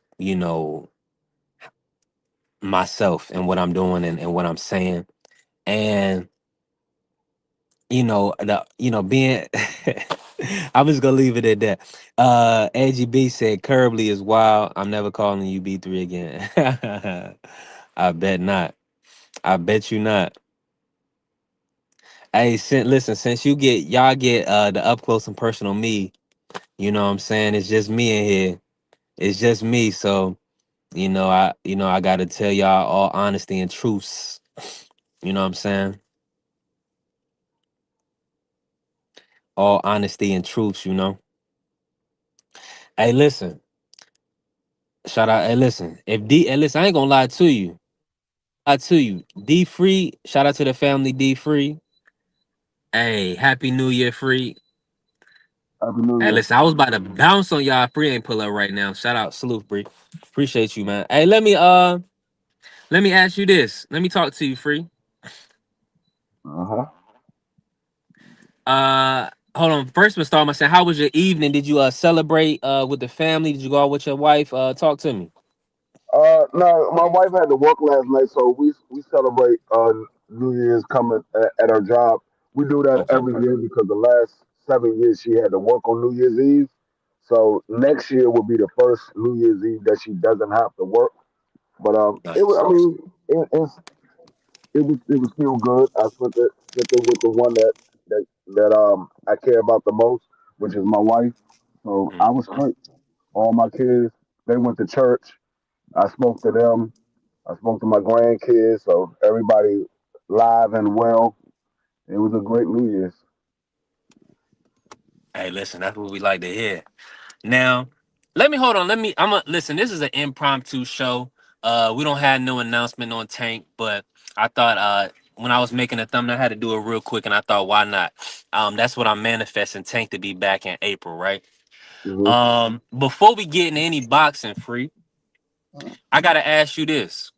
myself and what I'm doing and what I'm saying. And being I'm just gonna leave it at that. AGB said Curbly is wild. I'm never calling you B3 again. I bet not. I bet you not. Hey, since y'all get the up close and personal me, you know what I'm saying? It's just me in here. It's just me. So, I gotta tell y'all all honesty and truths. You know what I'm saying? All honesty and truths. Hey, listen. Shout out. Hey, listen. Hey, listen, I ain't gonna lie to you. Lie to you. D Free. Shout out to the family, D Free. Hey, Happy New Year, Free. Happy New Hey, Year. listen, I was about to bounce on y'all. Free ain't pull up right now. Shout out, salute, Free. Appreciate you, man. Hey, let me ask you this. Let me talk to you, Free. Uh-huh. Hold on. First, we'll start by saying, how was your evening? Did you celebrate with the family? Did you go out with your wife? Talk to me. No, my wife had to work last night, so we celebrate New Year's coming at her job. We do that Okay. every year because the last 7 years she had to work on New Year's Eve. So next year will be the first New Year's Eve that she doesn't have to work. But it was, Nice. I mean, it was still good. I spent it with the one that I care about the most, which is my wife. So I Mm. was great. All my kids, they went to church. I spoke to them. I spoke to my grandkids. So everybody live and well. It was a great New Year's. Hey, listen, that's what we like to hear. Now, let me hold on. I'm gonna listen. This is an impromptu show. We don't have no announcement on Tank, but I thought when I was making a thumbnail, I had to do it real quick, and I thought, why not? That's what I'm manifesting Tank to be back in April, right? Hmm. Before we get into any boxing, Free, I gotta ask you this: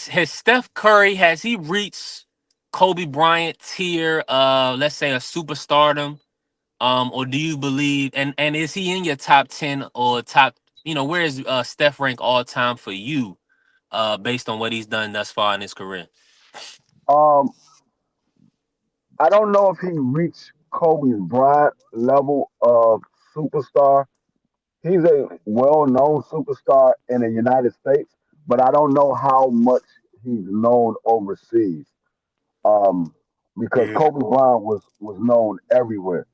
has Steph Curry reached Kobe Bryant tier? Let's say a superstardom. Or do you believe and is he in your top 10 or top, where is Steph rank all time for you, based on what he's done thus far in his career? Um, I don't know if he reached Kobe Bryant level of superstar. He's a well-known superstar in the United States, but I don't know how much he's known overseas. Um, because Yeah. Kobe Bryant was known everywhere.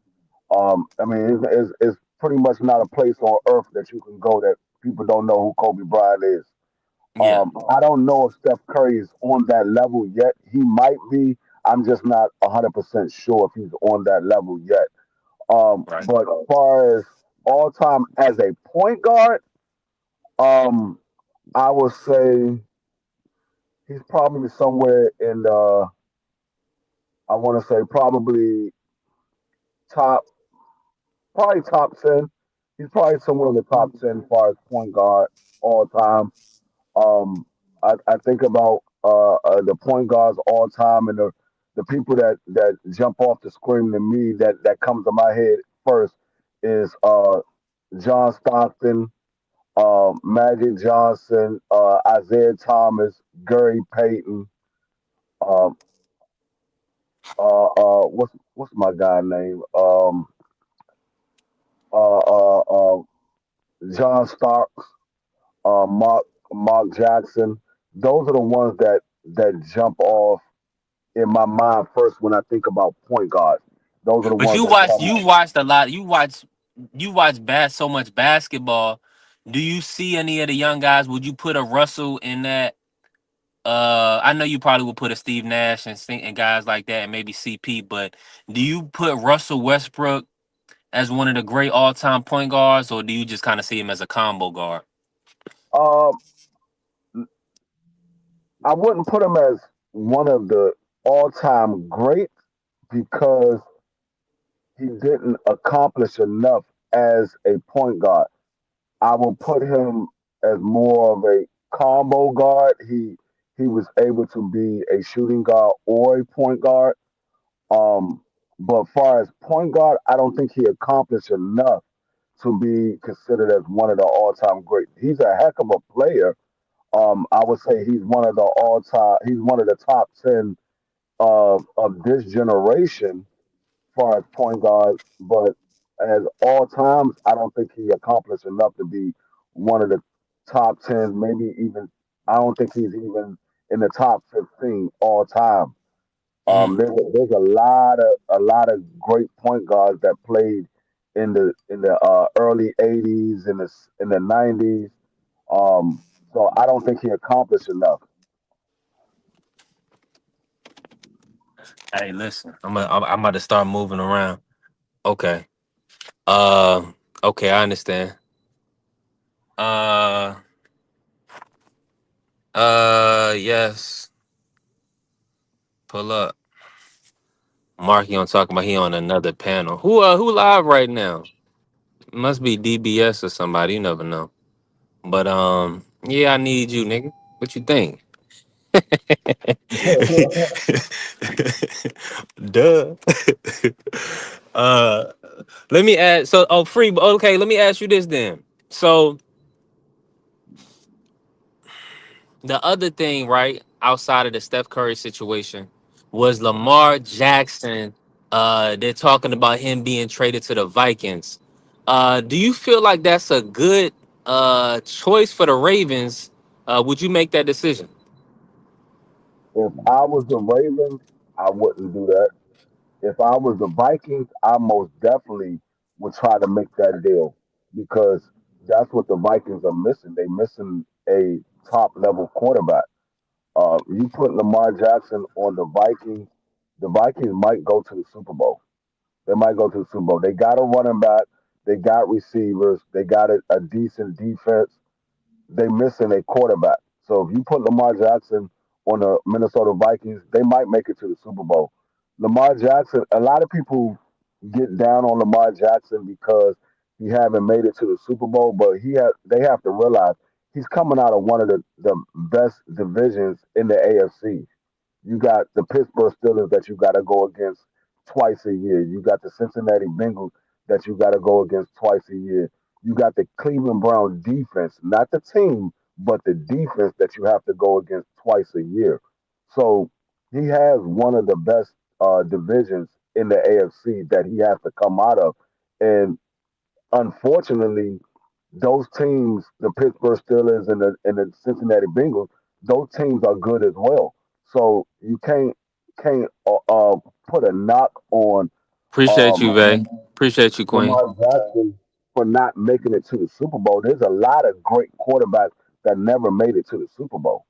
I mean, it's pretty much not a place on earth that you can go that people don't know who Kobe Bryant is. Yeah. I don't know if Steph Curry is on that level yet. He might be. I'm just not 100% sure if he's on that level yet. Right. But as far as all time as a point guard, um, I would say he's probably somewhere in the, I want to say probably top, probably top 10. He's probably somewhere in the top 10 as far as point guard all time. Um, I think about the point guards all time and the people that jump off the screen to me that comes to my head first is John Stockton, Magic Johnson, Isaiah Thomas, Gary Payton. Um, what's my guy name? Uh, uh, uh, John Starks, Mark Jackson. Those are the ones that jump off in my mind first when I think about point guards. Those are the But ones you that watch, come you up. watched a lot. You watch so much basketball. Do you see any of the young guys? Would you put a Russell in that? I know you probably would put a Steve Nash and guys like that, and maybe CP. But do you put Russell Westbrook as one of the great all time point guards, or do you just kind of see him as a combo guard? Um, I wouldn't put him as one of the all-time greats because he didn't accomplish enough as a point guard. I will put him as more of a combo guard. He was able to be a shooting guard or a point guard. Um, but far as point guard, I don't think he accomplished enough to be considered as one of the all-time greats. He's a heck of a player. I would say he's one of the all-time. He's one of the top 10 of this generation, far as point guards. But as all times, I don't think he accomplished enough to be one of the top 10. Maybe even I don't think he's even in the top 15 all time. Mm. There's a lot of great point guards that played in the early '80s in the '90s. Um, so I don't think he accomplished enough. Hey, listen, I'm about to start moving around. Okay. Uh, okay, I understand. Uh, yes. Pull up. Marky on talking about he on another panel. Who live right now? Must be DBS or somebody. You never know. But yeah, I need you, nigga. What you think? Duh. uh, let me ask. So, free. Okay, let me ask you this then. So the other thing, right, outside of the Steph Curry situation, was Lamar Jackson. They're talking about him being traded to the Vikings. Do you feel like that's a good choice for the Ravens? Would you make that decision? If I was the Ravens, I wouldn't do that. If I was the Vikings, I most definitely would try to make that deal because that's what the Vikings are missing. They're missing a top level quarterback. You put Lamar Jackson on the Vikings might go to the Super Bowl. They might go to the Super Bowl. They got a running back. They got receivers. They got a decent defense. They missing a quarterback. So if you put Lamar Jackson on the Minnesota Vikings, they might make it to the Super Bowl. Lamar Jackson, a lot of people get down on Lamar Jackson because he haven't made it to the Super Bowl, but they have to realize he's coming out of one of the best divisions in the AFC. You got the Pittsburgh Steelers that you got to go against twice a year. You got the Cincinnati Bengals that you got to go against twice a year. You got the Cleveland Brown defense, not the team, but the defense that you have to go against twice a year. So he has one of the best divisions in the AFC that he has to come out of. And unfortunately, those teams, the Pittsburgh Steelers and the Cincinnati Bengals, those teams are good as well. So you can't put a knock on Appreciate um, you, Vay. Appreciate you, Queen. Lamar Jackson for not making it to the Super Bowl. There's a lot of great quarterbacks that never made it to the Super Bowl.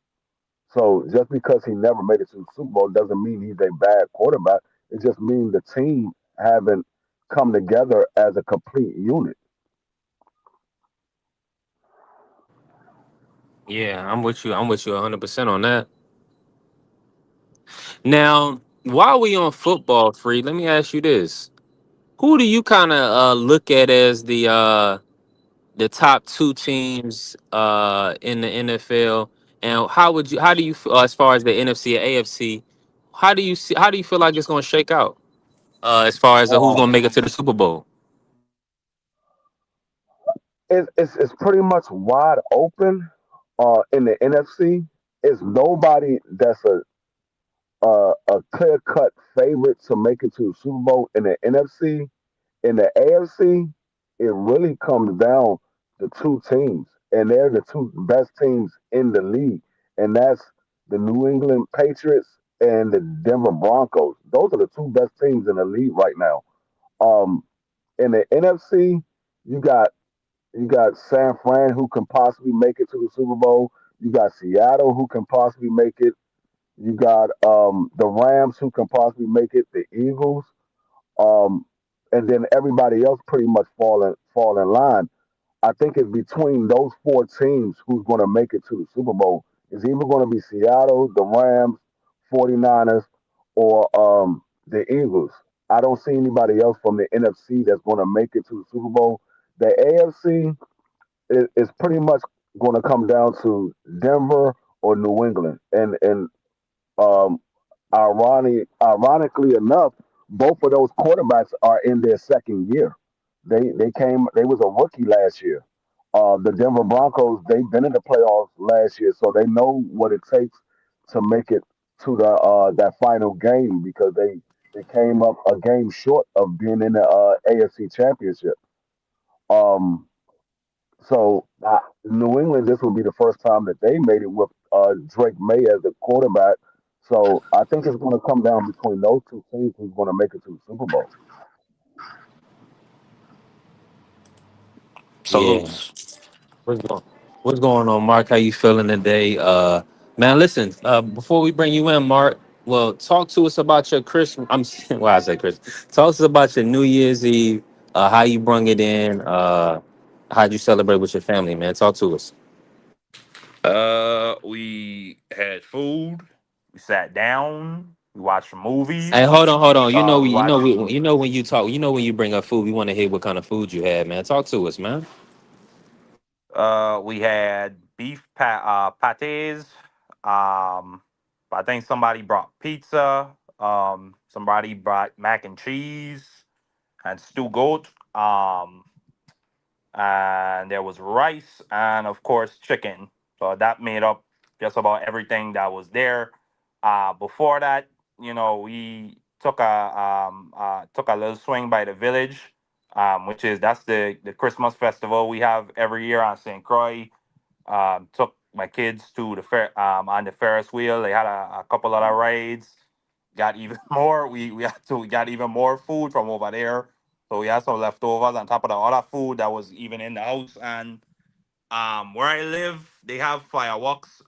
So just because he never made it to the Super Bowl doesn't mean he's a bad quarterback. It just means the team haven't come together as a complete unit. Yeah, I'm with you. I'm with you 100% on that. Now, while we on football, free, let me ask you this: who do you kind of look at as the top two teams in the NFL, and how do you as far as the NFC and AFC, how do you feel like it's going to shake out as far as who's Uh, going to make it to the Super Bowl? it's pretty much wide open in the NFC. It's nobody that's a clear cut favorite to make it to the Super Bowl in the NFC. In the AFC, it really comes down to two teams, and they're the two best teams in the league, and that's the New England Patriots and the Denver Broncos. Those are the two best teams in the league right now. Um, in the NFC, you got you got San Fran who can possibly make it to the Super Bowl. You got Seattle who can possibly make it. You got the Rams who can possibly make it. The Eagles, um, and then everybody else pretty much fall in line. I think it's between those four teams who's going to make it to the Super Bowl. It's either going to be Seattle, the Rams, 49ers, or the Eagles. I don't see anybody else from the NFC that's going to make it to the Super Bowl. The AFC is pretty much going to come down to Denver or New England. And um, ironically enough, both of those quarterbacks are in their second year. They was a rookie last year. The Denver Broncos, they've been in the playoffs last year, so they know what it takes to make it to the that final game because they came up a game short of being in the AFC Championship. Um, so New England, this will be the first time that they made it with Drake May as the quarterback. So I think it's going to come down between those two teams who's going to make it to the Super Bowl. Yeah. Salutes. What's going What's going on, Mark? How you feeling today? Man, listen. Before we bring you in, Mark, well, talk to us about your Christmas. Well, I say Christmas. Talk to us about your New Year's Eve. How you brung it in. How'd you celebrate with your family, man? Talk to us. We had food. We sat down. We watched some movies. Hey, hold on. We watched. When you talk, when you bring up food, we want to hear what kind of food you had, man. Talk to us, man. We had pates. Um, I think somebody brought pizza. Somebody brought mac and cheese and stew goat. And there was rice and of course chicken. So that made up just about everything that was there. Before that, we took a little swing by the village, which is that's the Christmas festival we have every year on St. Croix. Took my kids to the fair on the Ferris wheel. They had a couple other rides. Got even more. We got even more food from over there. So we had some leftovers on top of the other food that was even in the house. And where I live, they have fireworks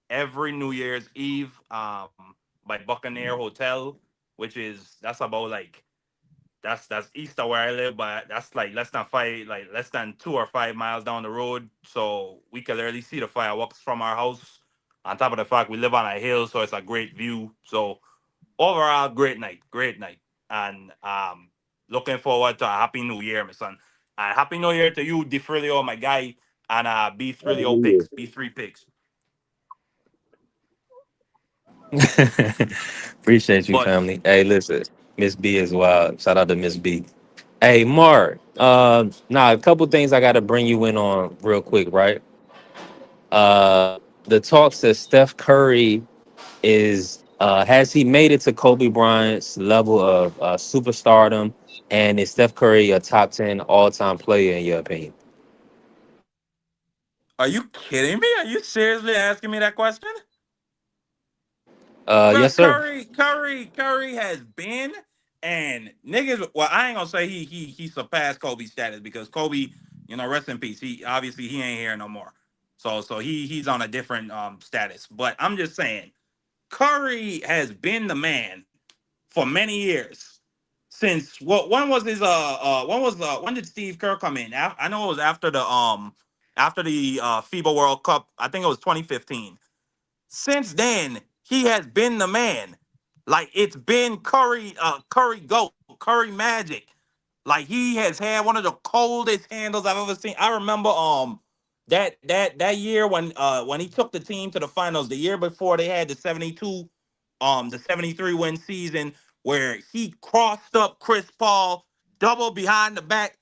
every New Year's Eve by Buccaneer Hotel, which is that's about like that's east of where I live, but that's like less than 2 or 5 miles down the road. So we can literally see the fireworks from our house. On top of the fact we live on a hill, so it's a great view. So overall, great night, and looking forward to a happy new year, my son. And happy new year to you, DeFrilio, my guy, and B3O Hallelujah. picks, B3 picks. Appreciate you, But family. Hey, listen, Miss B as well. Shout out to Miss B. Hey, Mark. Now a couple things I got to bring you in on real quick, right? The talk says Steph Curry is has he made it to Kobe Bryant's level of superstardom, and is Steph Curry a top 10 all time player in your opinion? are you kidding me? Are you seriously asking me that question? Bro, Yes, sir. Curry has been And niggas, well, I ain't gonna say he surpassed Kobe's status because Kobe, rest in peace. He obviously he ain't here no more. So he's on a different status. But I'm just saying, Curry has been the man for many years. Since what when was his when did Steve Kerr come in? I know it was after the FIBA World Cup. I think it was 2015. Since then, he has been the man. Like it's been Curry, Curry GOAT, Curry Magic. Like he has had one of the coldest handles I've ever seen. I remember that year when he took the team to the finals, the year before they had the 72, the 73 win season, where he crossed up Chris Paul, double behind the back,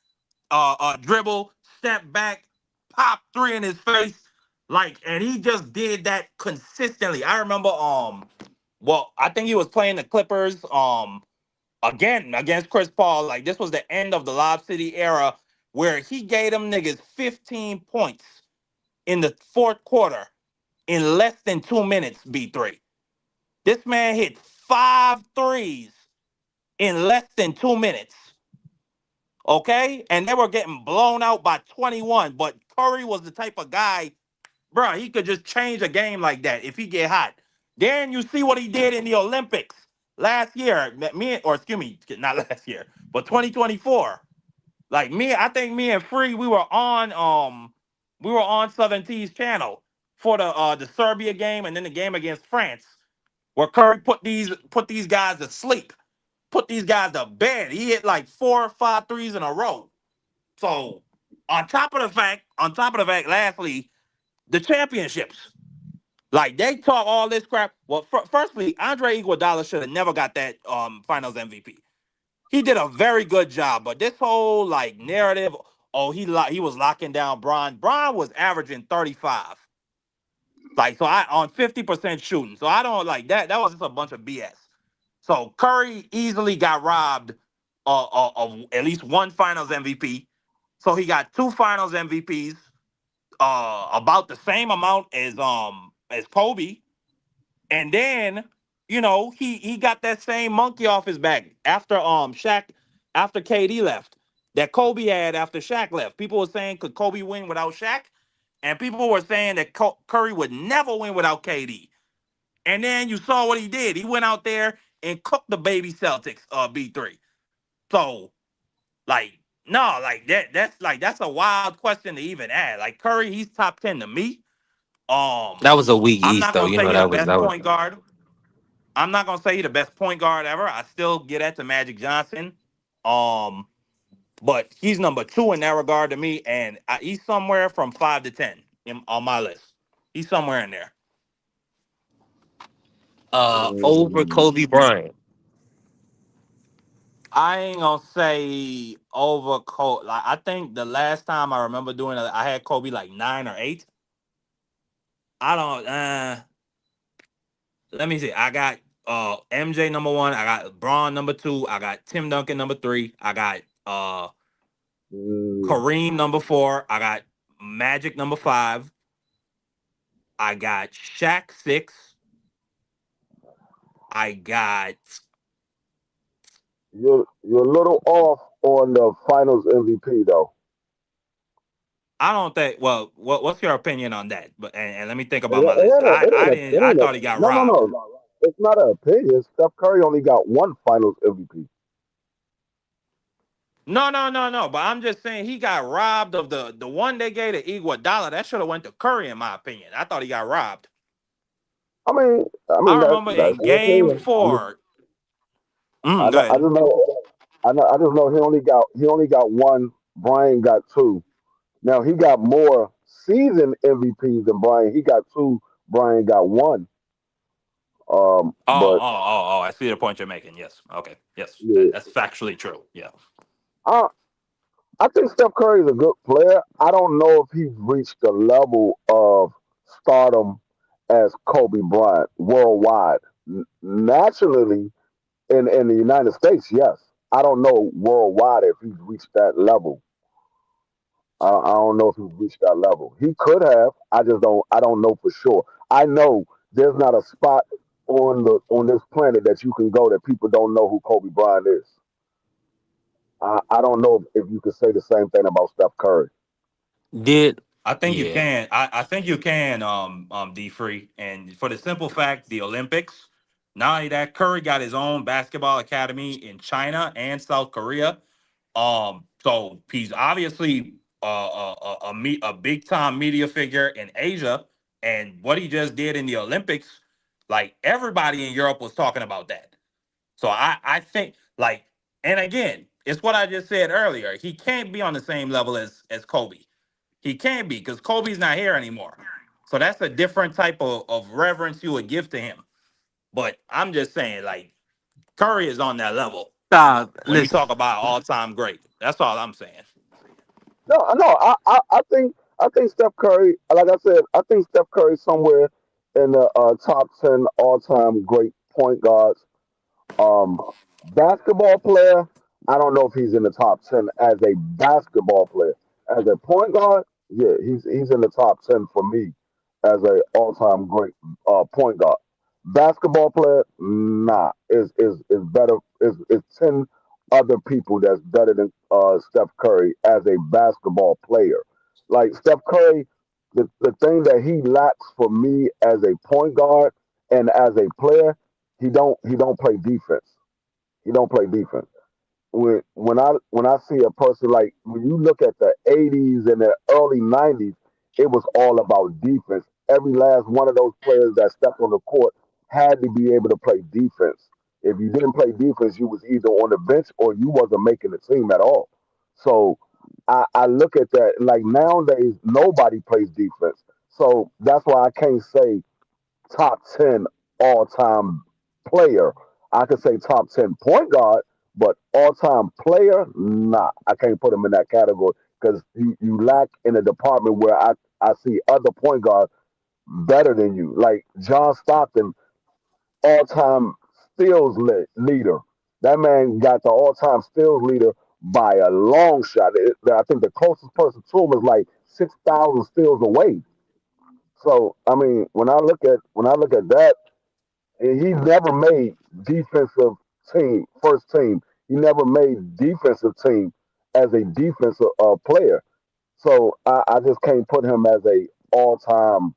dribble, step back, pop three in his face. Like, and he just did that consistently. I remember, well, I think he was playing the Clippers, again against Chris Paul. Like, this was the end of the Lob City era where he gave them niggas 15 points in the fourth quarter in less than 2 minutes. B3. This man hit 5 threes in less than 2 minutes. Okay, and they were getting blown out by 21. But Curry was the type of guy, bro, he could just change a game like that if he get hot. Then you see what he did in the Olympics last year. Or excuse me, not last year, but 2024. Like me and Free, we were on Southern T's channel for the Serbia game and then the game against France, where Curry put these guys to sleep, put these guys to bed. He hit like 4 or 5 threes in a row. So on top of the fact, lastly, the championships. Like they talk all this crap. Well, firstly, Andre Iguodala should have never got that Finals MVP. He did a very good job, but this whole like narrative, oh he was locking down Bron. Bron was averaging 35, like so I on 50% shooting. So I don't like that. That was just a bunch of BS. So Curry easily got robbed of at least one Finals MVP. So he got two Finals MVPs, about the same amount as Kobe. And then, he got that same monkey off his back after KD left, that Kobe had after Shaq left. People were saying, could Kobe win without Shaq? And people were saying that Curry would never win without KD. And then you saw what he did. He went out there and cooked the baby Celtics, B3. So, like, no, like that's a wild question to even add. Like Curry, he's top 10 to me. That was a weak I'm East, not though. gonna You say know he's the that best was. point guard. I'm not gonna say he's the best point guard ever. I still get that to Magic Johnson. Um, but he's number two in that regard to me, and he's somewhere from 5 to 10 on my list. He's somewhere in there. Over Mm, Kobe Bryant. I ain't gonna say over Kobe. Like I think the last time I remember doing it, I had Kobe like 9 or 8. I don't. Let me see. I got MJ number one. I got Braun number two. I got Tim Duncan number three. I got mm. Kareem number four. I got Magic number five. I got Shaq six. I got. You're a little off on the Finals MVP though. I don't think. Well, what's your opinion on that? But and let me think It, about my it list. ain't a, I it I ain't a, didn't. it I ain't a, thought he got no, no, robbed. no. It's not an opinion. Steph Curry only got one Finals MVP. No, no, no, no. But I'm just saying he got robbed of the one they gave to Iguodala. That should have went to Curry, in my opinion. I thought he got robbed. I mean I remember that's in your Game opinion. Four. I Go ahead. just know, I just know he only got one. Brian got two. Now he got more season MVPs than Brian. He got two. Brian got one. Oh, But oh, oh, oh! I see the point you're making. Yes. Okay. Yes. yeah, That's factually true. Yeah. I I think Steph Curry is a good player. I don't know if he's reached the level of stardom as Kobe Bryant worldwide. Nationally, in the United States, yes. I don't know worldwide if he's reached that level. I don't know if he's reached that level. He could have. I just don't. I don't know for sure. I know there's not a spot. on this planet that you can go that people don't know who Kobe Bryant is. I don't know if you could say the same thing about Steph Curry. Did I think you yeah. can. I think you can, D free. And for the simple fact, the Olympics, not only that, Curry got his own basketball academy in China and South Korea. So he's obviously a big time media figure in Asia. And what he just did in the Olympics, like everybody in Europe was talking about that. So I think like, and again, it's what I just said earlier. He can't be on the same level as Kobe. He can be because Kobe's not here anymore. So that's a different type of reverence you would give to him. But I'm just saying, like, Curry is on that level when you Listen, talk about all time great. That's all I'm saying. No. I think Steph Curry. Like I said, I think Steph Curry somewhere in the top 10 all time great point guards. Um, Basketball player, I don't know if he's in the top 10 as a basketball player. As a point guard, yeah, he's in the top 10 for me as a all time great point guard. Basketball player, nah, is better. Is 10 other people that's better than Steph Curry as a basketball player. Like Steph Curry, the thing that he lacks for me as a point guard and as a player, he don't play defense. He don't play defense. When I see a person like when you look at the '80s and the early '90s, it was all about defense. Every last one of those players that stepped on the court had to be able to play defense. If you didn't play defense, you was either on the bench or you wasn't making the team at all. So I look at that like nowadays nobody plays defense. So that's why I can't say top 10 all time player. I could say top 10 point guard, but all time player, nah, I can't put him in that category because you lack in a department where I see other point guards better than you. Like John Stockton, all time leader. That man got the all time steals leader by a long shot. I think the closest person to him is like 6,000 steals away. So I mean, when I look at that, and he never made defensive team first team. He never made defensive team as a defensive player. So I just can't put him as a all time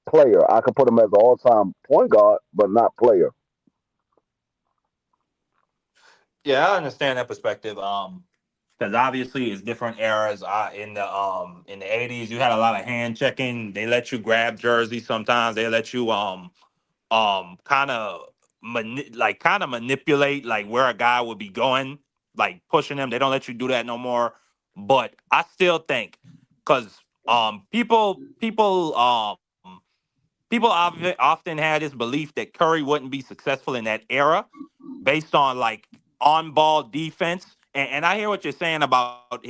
player. I could put him as an all time point guard, but not player. Yeah, I understand that perspective. Because obviously it's different eras. In the '80s, you had a lot of hand checking. They let you grab jerseys sometimes. They let you kind of kind of manipulate like where a guy would be going, like pushing him. They don't let you do that no more. But I still think because people often had this belief that Curry wouldn't be successful in that era based on like on ball defense. And I hear what you're saying about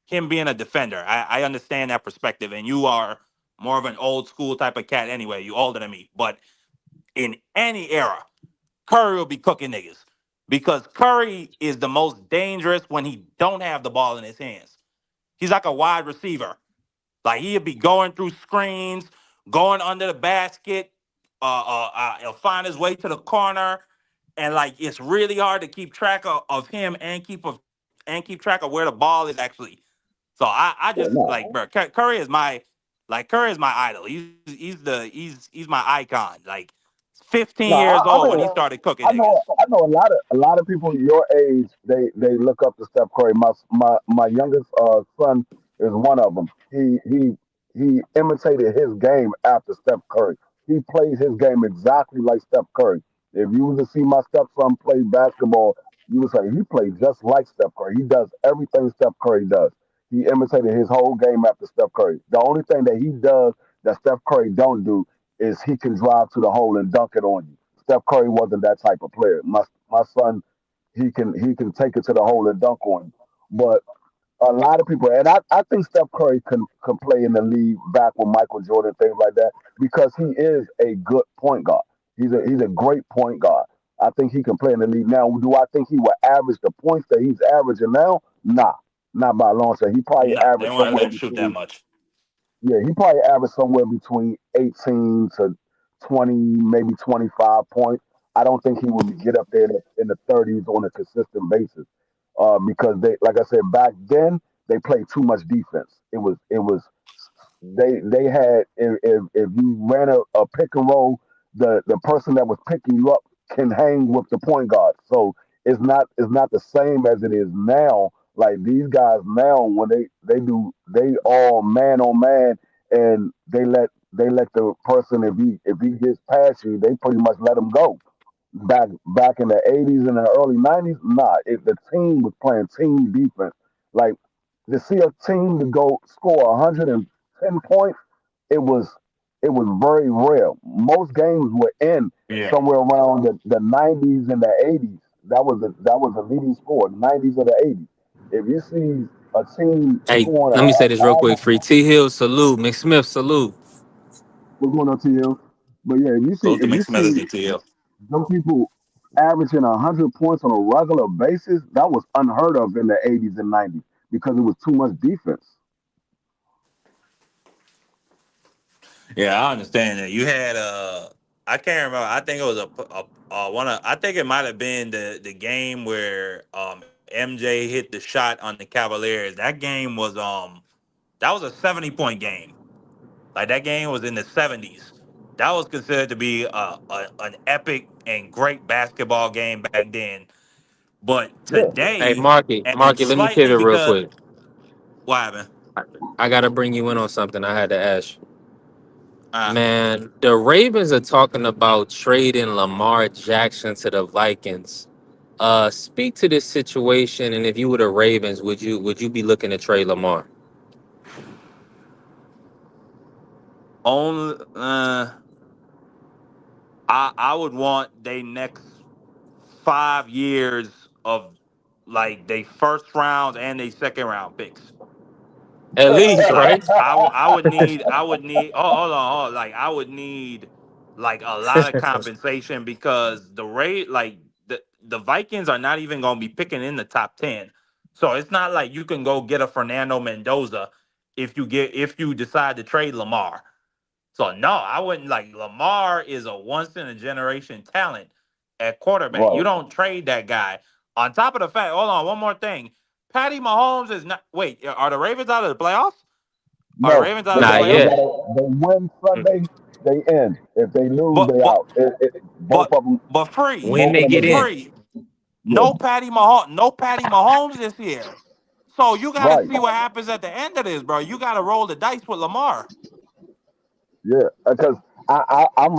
him being a defender. I understand that perspective. And you are more of an old school type of cat anyway. You older than me. But in any era, Curry will be cooking niggas because Curry is the most dangerous when he don't have the ball in his hands. He's like a wide receiver. Like he'll be going through screens, going under the basket. He'll find his way to the corner, and like it's really hard to keep track of him and keep track of where the ball is actually. So I Yeah, just like no, bro, Curry is my idol. He's my icon. Like no. 15 years I old when mean, he started cooking I know, niggas. I know a lot of people your age. They look up to Steph Curry. My youngest son is one of them. He imitated his game after Steph Curry. He plays his game exactly like Steph Curry. If you was to see my stepson play basketball, you would say he plays just like Steph Curry. He does everything Steph Curry does. He imitated his whole game after Steph Curry. The only thing that he does that Steph Curry don't do is he can drive to the hole and dunk it on you. Steph Curry wasn't that type of player. My son, he can take it to the hole and dunk on you. But a lot of people, and I think Steph Curry can play in the league back with Michael Jordan, things like that, because he is a good point guard. He's a great point guard. I think he can play in the league now. Do I think he will average the points that he's averaging now? Nah, not by a long shot. He probably No, they averaged won't somewhere let him shoot that between much. yeah, he probably averaged somewhere between 18 to 20, maybe 25 points. I don't think he would get up there in the 30s on a consistent basis. Because they, like I said, back then they played too much defense. It was they had if you ran a pick and roll, the person that was picking you up can hang with the point guard. So it's not the same as it is now. Like these guys now, when they all man on man, and they let the person, if he gets past you, they pretty much let him go. Back in the 80s and the early 90s, nah, if the team was playing team defense, like to see a team to go score 110 points, it was it was very rare. Most games were in Yeah. somewhere around the 90s and the 80s. That was a leading score, 90s or the 80s. If you see a team Hey, scoring let me say this real quick. almost Free T Hill salute, McSmith salute. what's going on to you, but yeah, if you see Goes to if you McSmithers see ETL. some people averaging 100 points on a regular basis, that was unheard of in the 80s and 90s because it was too much defense. Yeah, I understand that. You had I can't remember. I think it was one of. I think it might have been the game where MJ hit the shot on the Cavaliers. That game was that was a 70 point game. Like that game was in the 70s. That was considered to be an epic and great basketball game back then. But Yeah, Hey, today, and Marky, let me slightly pivot real because quick. what happened? I gotta bring you in on something. I had to ask you. Uh, Man, the Ravens are talking about trading Lamar Jackson to the Vikings. Speak to this situation, and if you were the Ravens, would you be looking to trade Lamar? on I would want they next 5 years of like they first round and they second round picks. At least, Like right? I would need oh hold on, like I would need like a lot of compensation because the rate like the Vikings are not even gonna be picking in the top 10. So it's not like you can go get a Fernando Mendoza if you decide to trade Lamar. So no, I wouldn't like Lamar is a once in a generation talent at quarterback. You right. don't trade that guy. On top of the fact, hold on, one more thing. Patty Mahomes is not wait, are the Ravens out of the playoffs? Are the No, Ravens out they of the Not got they playoffs? yet. got they win Sunday, they in. If they lose, But they but out. Both but of them, but free. When both of they them get are done. in, Free. Yeah, No Patty Mahomes this year. So you gotta right. see what happens at the end of this, bro. You gotta roll the dice with Lamar. Yeah, because I'm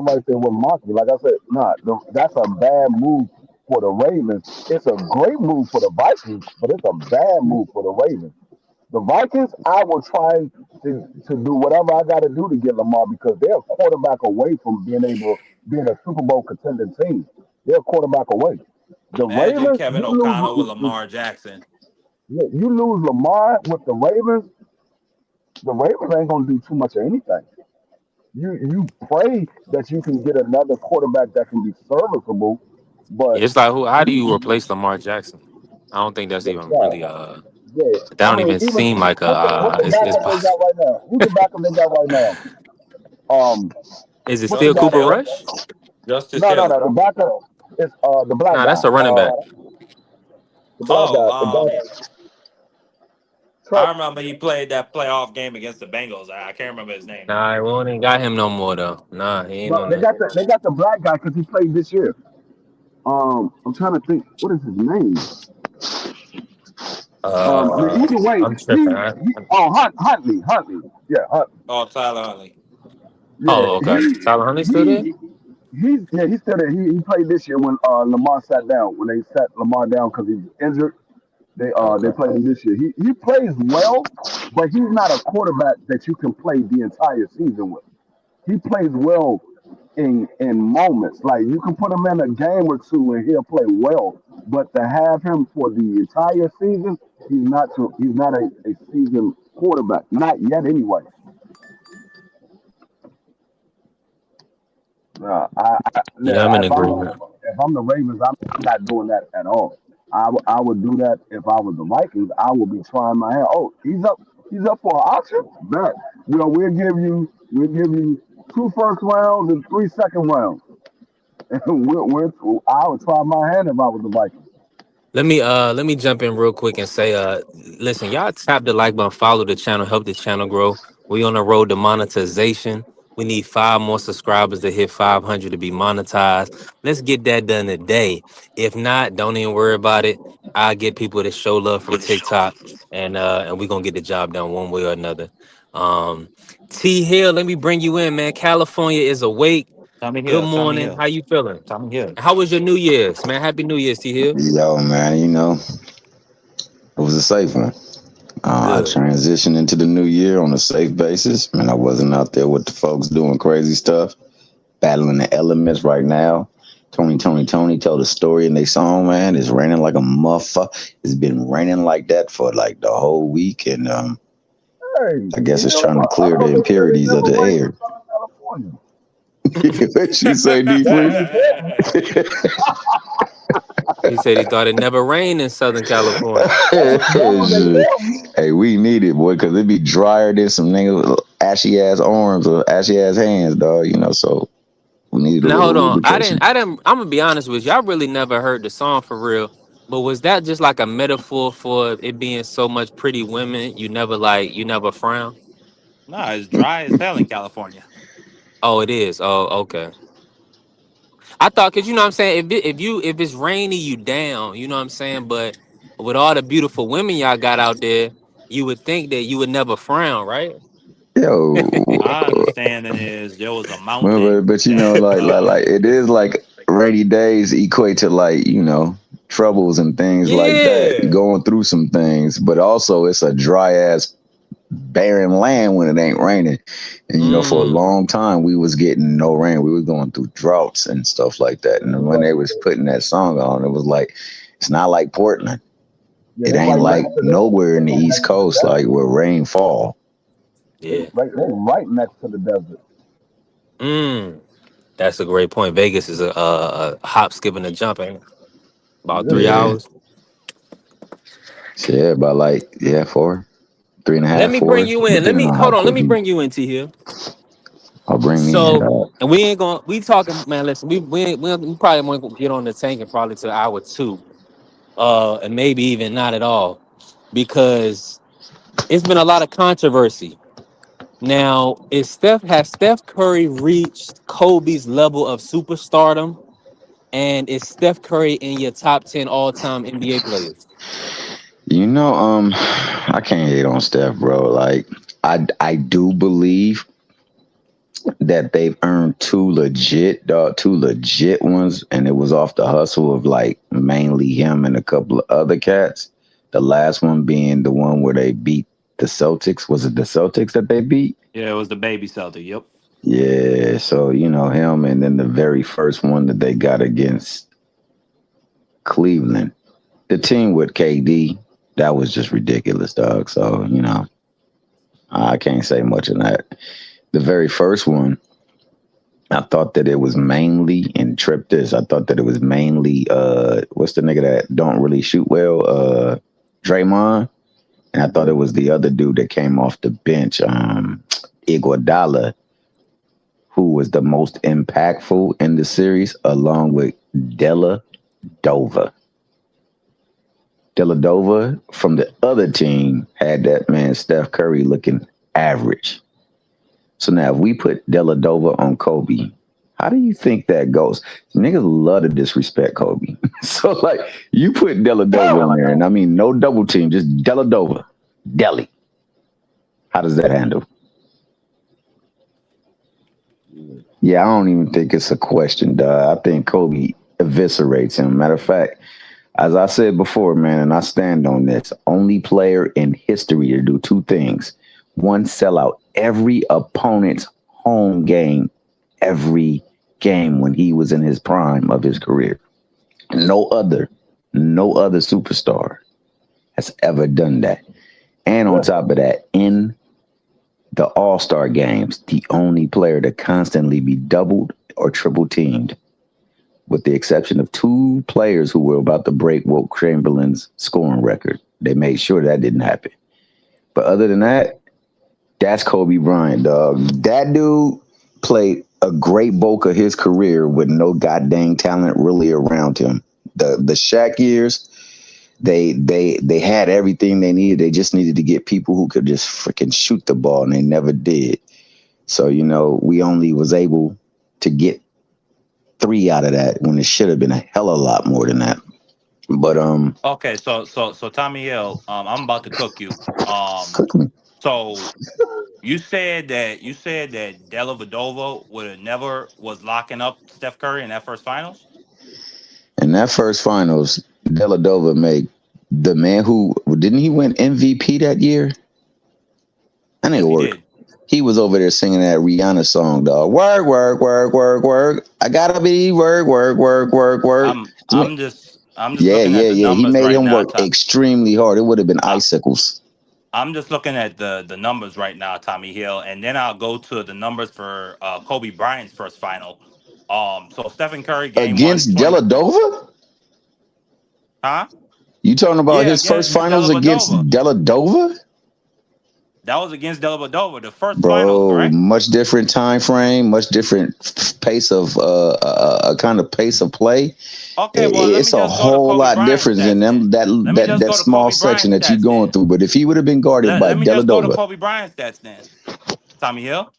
right there with Marky. Like I said, nah, that's a bad move for the Ravens. It's a great move for the Vikings, but it's a bad move for the Ravens. The Vikings, I will try to do whatever I got to do to get Lamar because they're a quarterback away from being a Super Bowl contending team. They're a quarterback away. The Imagine Ravens, Kevin O'Connell with Lamar Jackson. you lose Lamar with the Ravens ain't gonna do too much of anything. You pray that you can get another quarterback that can be serviceable, but it's like who? How do you, you replace Lamar Jackson? I don't think that's even yeah, really yeah. that I don't mean, even even seem like what's the it's backup they got possible. right now? Who's the backup they got right now? Um, Is it what's the still guy? Justice Cooper Hill. Rush? Justice No, no, Hill. no. The backup is the black Nah, guy. that's a running back. The black Oh, guy. The black I Trent. remember he played that playoff game against the Bengals. I can't remember his name though. Nah, we ain't got him no more though. Nah, he ain't But on that. they got the black guy because he played this year. I'm trying to think. What is his name? Either way, I'm tripping. Huntley. Yeah, Huntley. Oh, Tyler Huntley. Yeah, Oh, okay. Tyler Huntley still there? he's still there. He played this year when Lamar sat down. When they sat Lamar down because he's injured, they Okay. played him this year. He plays well, but he's not a quarterback that you can play the entire season with. He plays well in moments. Like you can put him in a game or two and he'll play well. But to have him for the entire season, he's not a seasoned quarterback. Not yet anyway. Yeah, I'm in agreement. If I'm the Ravens, I'm not doing that at all. I would do that if I was the Vikings. I would be trying my hand. Oh, he's up for an auction. Bet. We'll give you 2 first rounds and 3 second rounds. I would try my hand if I was the Vikings. Let me jump in real quick and say listen, y'all tap the like button, follow the channel, help the channel grow. We on the road to monetization. We need 5 more subscribers to hit 500 to be monetized. Let's get that done today. If not, don't even worry about it. I'll get people to show love from TikTok, and we're gonna get the job done one way or another. Um T Hill, let me bring you in, man. California is awake. Tommy Good Hill. Tommy morning. Hill. How you feeling? Tommy Hill. How was your New Year's, man? Happy New Year's, T Hill. Yo, man, it was a safe one. I Good. transitioned into the new year on a safe basis. Man, I wasn't out there with the folks doing crazy stuff, battling the elements right now. Tony told a story in their song, man. It's raining like a motherfucker. It's been raining like that for like the whole week. And Hey, I guess it's Hill, trying to I clear the thought they said it impurities of never the rained in air. Southern California. What you say, D That's Free? what he said. He said he thought it never rained in Southern California. That's what they tell me. Hey, we need it, boy, because it'd be drier than some nigga ashy ass arms or ashy ass hands, dog. So we need a Now little hold on. lubrication. I didn't I'm gonna be honest with you. I really never heard the song for real. But was that just like a metaphor for it being so much pretty women? You never frown? No, it's dry as hell in California. Oh, it is. Oh, okay. I thought, cause you know what I'm saying, if it's rainy, you down, you know what I'm saying? But with all the beautiful women y'all got out there, you would think that you would never frown, right? Yo, My understanding is there was a but, mountain but that like it is like rainy days equate to like troubles and things like that, Yeah. going through some things. But also, it's a dry ass barren land when it ain't raining. And for a Mm, long time we was getting no rain. We were going through droughts and stuff like that. And when they was putting that song on, it was like it's not like Portland. Yeah, It they ain't right like next to nowhere in the East the Coast like desert. where rain fall. yeah. They right next to the desert. Mm. That's a great point. Vegas is a hop, skip, and a jump, ain't it? About It three is. Yeah. hours. So yeah, about like 4, 3.5, Let me bring 4, you in. Let depending me on how hold on. Let quick me you. bring you into here. I'll bring me in, So, dog. and we ain't gonna we talking, man. Listen, we probably won't get on the tank and probably to hour 2, and maybe even not at all, because it's been a lot of controversy. Now, has Steph Curry reached Kobe's level of superstardom? And is Steph Curry in your top 10 all-time NBA players? I can't hate on Steph, bro. Like I do believe that they've earned two legit ones, and it was off the hustle of like mainly him and a couple of other cats. The last one being the one where they beat the Celtics. Was it the Celtics that they beat? yeah, it was the baby Celtic. Yep. Yeah, so him, and then the very first one that they got against Cleveland, the team with KD, that was just ridiculous, dog. So I can't say much of that. The very first one, I thought that it was mainly, and trip this, I thought that it was mainly what's the nigga that don't really shoot well? Draymond. And I thought it was the other dude that came off the bench, Iguodala, who was the most impactful in the series, along with Della Dova. Deladova from the other team had that man Steph Curry looking average. So now if we put Deladova on Kobe, how do you think that goes? Niggas love to disrespect Kobe. So like you put Deladova on there, and I mean no double team, just Deladova, Deli. How does that handle? Yeah, I don't even think it's a question, dog. I think Kobe eviscerates him. Matter of fact, as I said before, man, and I stand on this, only player in history to do 2 things. One, sell out every opponent's home game, every game when he was in his prime of his career. No other superstar has ever done that. And on top of that, in the All-Star games, the only player to constantly be doubled or triple teamed, with the exception of 2 players who were about to break Wilt Chamberlain's scoring record. They made sure that didn't happen. But other than that, that's Kobe Bryant, dog. That dude, played a great bulk of his career with no goddamn talent really around him. The Shaq years, they had everything they needed. They just needed to get people who could just freaking shoot the ball, and they never did. So, we only was able to get 3 out of that when it should have been a hell of a lot more than that. But Okay, so Tommy Hill, I'm about to cook you. cook me. So you said that Dellavedova would have never was locking up Steph Curry in that first finals. In that first finals, Dellavedova made the man who didn't he win MVP that year? I think Yes, it he worked. did. He was over there singing that Rihanna song, dog. Work, work, work, work, work. I gotta be work, work, work, work, work. I'm just Yeah, looking at the yeah. He numbers made right him now. work extremely hard. It would have been Uh, icicles. I'm just looking at the numbers right now, Tommy Hill, and then I'll go to the numbers for Kobe Bryant's first final. So Stephen Curry game Against 1, 20, Dellavedova? huh? You talking about Yeah, his first against finals against Dellavedova. Dellavedova? That was against Dellavedova, the first finals, Bro, correct? much different time frame, much different pace of kind of pace of play. Okay, well, let me It's just a go to whole Kobe lot Bryant's different than stats them then. Let me just that go to small Kobe section Bryant's that you stats going then. through. But if he would have been guarded by Let me just go to Dellavedova, Kobe Bryant's stats then, Tommy Hill.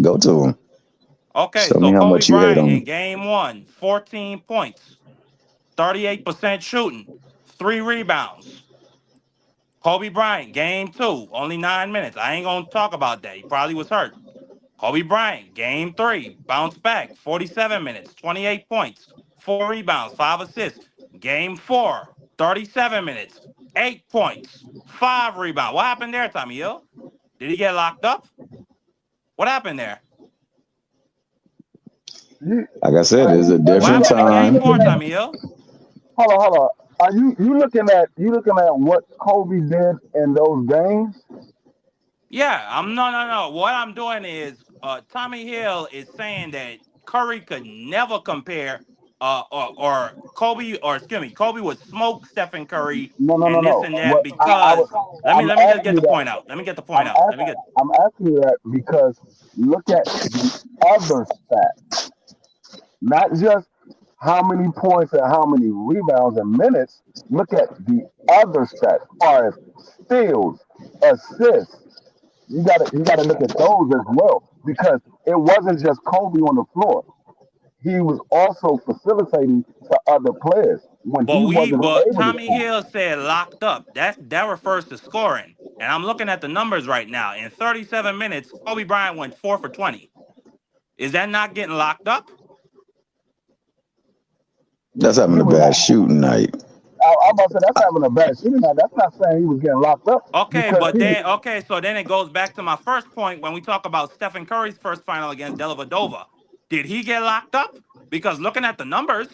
go to him. Okay, Show me so how Kobe much you hate Bryant on in him. game 1, 14 points, 38% shooting, 3 rebounds. Kobe Bryant, game 2, only 9 minutes. I ain't gonna talk about that. He probably was hurt. Kobe Bryant, game 3, bounce back, 47 minutes, 28 points, 4 rebounds, 5 assists. Game 4, 37 minutes, 8 points, 5 rebounds. What happened there, Tommy Hill? Did he get locked up? What happened there? Like I said, it's a What different happened in game time. 4, Tommy Hill? Hold on. Are you looking at what Kobe did in those games? Yeah, no. What I'm doing is Tommy Hill is saying that Curry could never compare or Kobe or excuse me, Kobe would smoke Stephen Curry and this No. and that What I because was let I'm me just asking get you the that. point out. Let me get the point I'm out. Let me asking get I'm asking you that because look at the other stats, not just how many points and how many rebounds and minutes. Look at the other stats, as far as steals, assists. You gotta look at those as well because it wasn't just Kobe on the floor. He was also facilitating to other players when he wasn't but able to Tommy shoot. Hill said locked up. That refers to scoring. And I'm looking at the numbers right now. In 37 minutes, Kobe Bryant went 4 for 20. Is that not getting locked up? That's having He a was bad not. shooting night. I'm about to say that's having a bad shooting night. That's not saying he was getting locked up Okay, because but he was. then so then it goes back to my first point when we talk about Stephen Curry's first final against Dellavedova. Did he get locked up? Because looking at the numbers,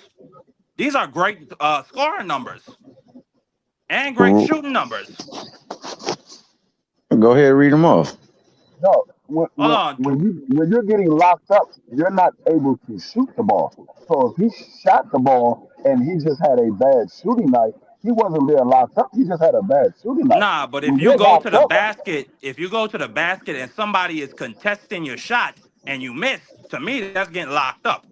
these are great scoring numbers and great shooting numbers. Go ahead, read them off. No, when, Hold when, on. when you're getting locked up, you're not able to shoot the ball. So if he shot the ball and he just had a bad shooting night, he wasn't being locked up. He just had a bad shooting night. Nah, but When you're locked up, if you go to the basket and somebody is contesting your shot and you miss, to me that's getting locked up,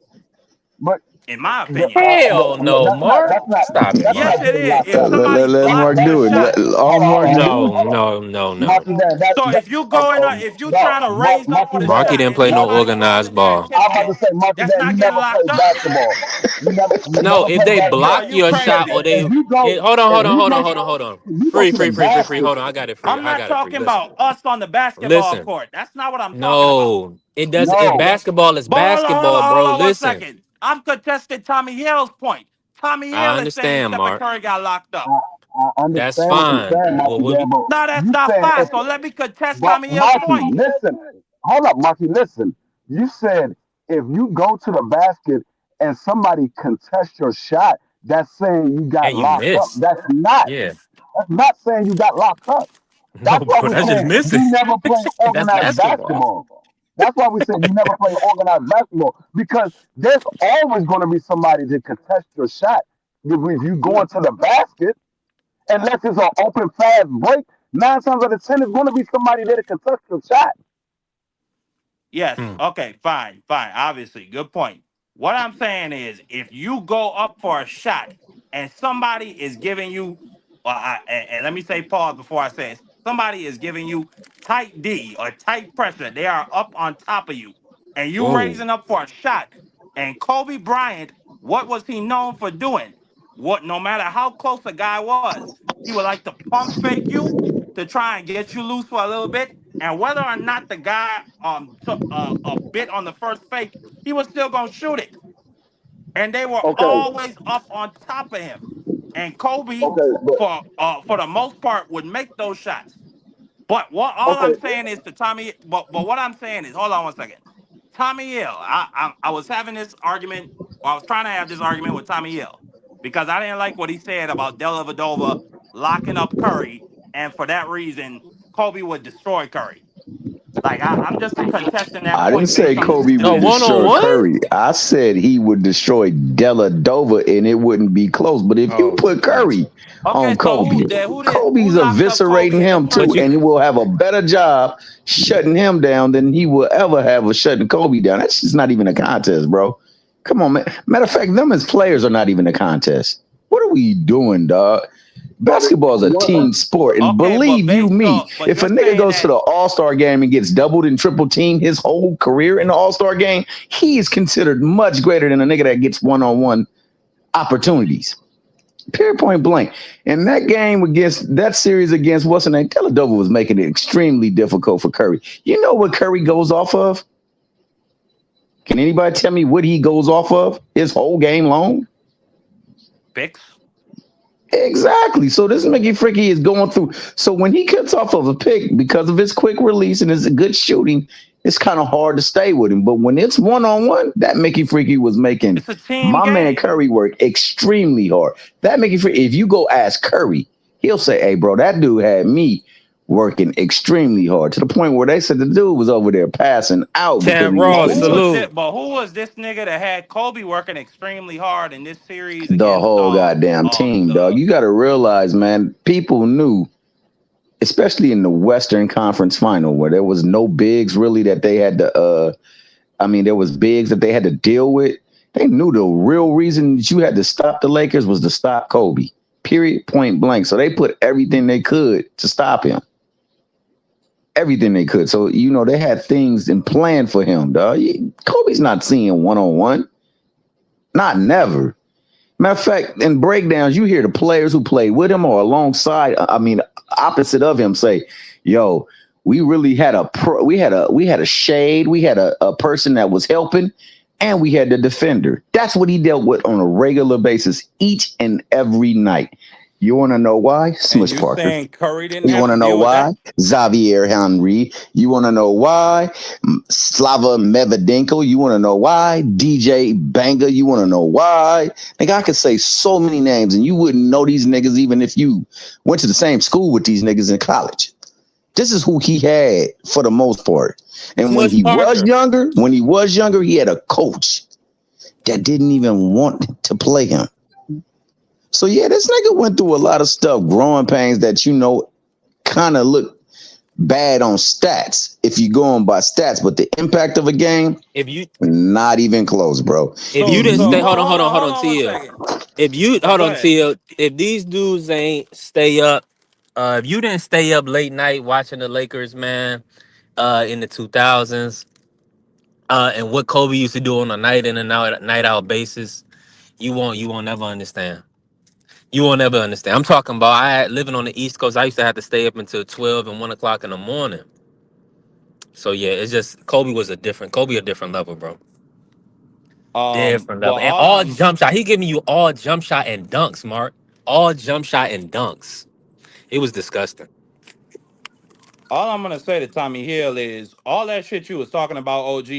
but in my opinion. Hell no, that's not Mark. Stop it, that's Yes, not Mark. it getting is. locked If up. somebody's Let Mark blocking your do it. shot. All Mark do. No. Marky, So if you going up, if you trying to raise up for the Marky shot didn't and play no somebody falls organized in there and ball. I'm catching about to it, say, Marky that's Dan, you not getting never locked played up. basketball. You No, never if played they Bro, basketball. block you your shot crazy. or they If you go, hold if you go, hold on. if you go Free. to the basket, Hold on, I got it free. I'm I not got it free. talking Listen. about us on the basketball Listen. court. That's not what I'm talking about. No. It doesn't if no. basketball is But basketball, hold bro. on one Listen. second. I'm contesting Tommy Hill's point. Tommy I Hill is saying understand, Stephen Mark. Curry got locked up. I That's understand what you're fine. saying, Well, Marky what Dan, we but No, that's you not saying fine. if, So let me contest but Tommy Hill's Marky, point. listen, hold up, Marky, listen. You said if you go to the basket and somebody contests your shot, that's saying you got and you locked up. miss. Yeah. That's not saying you got locked up. No, That's why bro, we're that's just saying missing. you never play That's organized basketball. basketball. That's why we said you never play organized basketball because there's always going to be somebody to contest your shot. If you go into the basket, unless it's an open fast break, 9 times out of 10 it's going to be somebody there to contest your shot. Yes. Hmm. Okay. Fine. Fine. Obviously, good point. What I'm saying is, if you go up for a shot and somebody is giving you, and let me say pause before I say it. Somebody is giving you tight D or tight pressure. They are up on top of you, and you Whoa. raising up for a shot. And Kobe Bryant, what was he known for doing? What, no matter how close a guy was, he would like to pump fake you to try and get you loose for a little bit. And whether or not the guy took a bit on the first fake, he was still gonna shoot it. And they were Okay, always up on top of him. And Kobe, okay, but for the most part, would make those shots. But what all I'm okay, saying is to Tommy. But what I'm saying is, hold on one second. Tommy Hill. I was having this argument, or I was trying to have this argument with Tommy Hill because I didn't like what he said about Della Vadova locking up Curry, and for that reason, Kobe would destroy Curry. Like I'm just contesting that I didn't point say based on the Kobe A would one statistics. on destroy one? Curry. I said he would destroy Della Dova and it wouldn't be close. But if you Oh, put gotcha. Curry Okay, on so Kobe, who Kobe's knocked up eviscerating Kobe in the him first But too, you, and he series? will have a better job shutting him down than he will ever have of shutting Kobe down. That's just not even a contest, bro. Come on, man. Matter of fact, them as players are not even a contest. What are we doing, dog? Basketball is a what? team sport, and Okay, but believe you based me, off, but if a you're nigga saying goes to that the All Star game and gets doubled and triple teamed his whole career in the All Star game, he is considered much greater than a nigga that gets one on one opportunities. Period, point blank. And that game against that series against what's the name, Dellavedova was making it extremely difficult for Curry. You know what Curry goes off of? Can anybody tell me what he goes off of his whole game long? picks. Exactly. So this Mickey Fricky is going through. So when he cuts off of a pick because of his quick release and his good shooting, it's kind of hard to stay with him. But when it's one on one, that Mickey Freaky was making It's a team my man game. Curry work extremely hard. That Mickey Freaky, if you go ask Curry, he'll say, "Hey, bro, that dude had me working extremely hard to the point where they said the dude was over there passing out because Tam he was But Ross, who putting was this? salute. But who was this nigga that had Kobe working extremely hard in this series the against whole goddamn team, dog. the You got to realize, man, people knew, especially in the Western Conference Final, where there was no bigs really that they had to. I mean, there was bigs that they had to deal with. They knew the real reason that you had to stop the Lakers was to stop Kobe. Period. Point blank. So they put everything they could to stop him. Everything they could. So they had things in plan for him, dog. Kobe's not seeing one on one. Not never. Matter of fact, in breakdowns, you hear the players who played with him or alongside, I mean, opposite of him say, yo, we really had we had a shade, we had a person that was helping, and we had the defender. That's what he dealt with on a regular basis each and every night. You want to know why? and Smush you Parker. saying Curry didn't You have want to to know deal with why? that? Xavier Henry. You want to know why? Slava Medvedenko. You want to know why? DJ Banga. You want to know why? Like I could say so many names, and you wouldn't know these niggas even if you went to the same school with these niggas in college. This is who he had for the most part. And Smush Parker. when he was younger, he had a coach that didn't even want to play him. So yeah, this nigga went through a lot of stuff, growing pains that kind of look bad on stats if you go on by stats, but the impact of a game, If you not even close, bro. if you So didn't so stay, hold, hold on, hold hold on, on hold hold on, on one Tia. second. If you Oh, hold go on, ahead. Tia. If these dudes ain't stay up, if you didn't stay up late night watching the Lakers, man, in the 2000s, and what Kobe used to do on a night in and out, night out basis, you won't never understand. You won't ever understand. I'm talking about living on the East Coast. I used to have to stay up until 12 and 1 o'clock in the morning. So yeah, it's just Kobe a different level, bro. Different But level. And all jump shot. He giving you all jump shot and dunks, Mark. All jump shot and dunks. It was disgusting. all I'm gonna say to Tommy Hill is all that shit you was talking about, OG.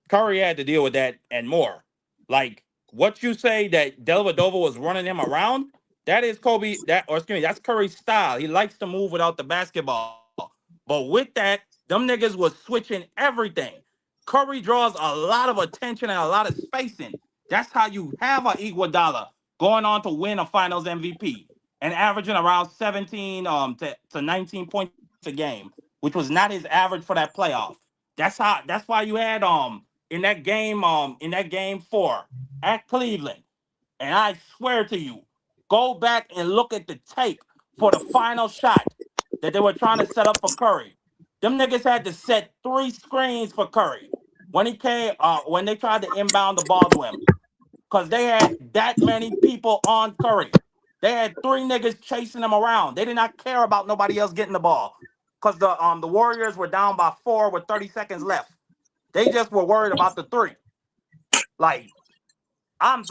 Curry had to deal with that and more. Like what you say that Dellavedova was running him around. That is Kobe. That's Curry's style. He likes to move without the basketball. But with that, them niggas was switching everything. Curry draws a lot of attention and a lot of spacing. That's how you have a Iguodala going on to win a Finals MVP and averaging around 17 to 19 points a game, which was not his average for that playoff. That's why you had in that game 4 at Cleveland. And I swear to you, go back and look at the tape for the final shot that they were trying to set up for Curry. Them niggas had to set 3 screens for Curry when when they tried to inbound the ball to him. Because they had that many people on Curry. They had 3 niggas chasing him around. They did not care about nobody else getting the ball. Because the Warriors were down by 4 with 30 seconds left. They just were worried about the 3. Like, I don't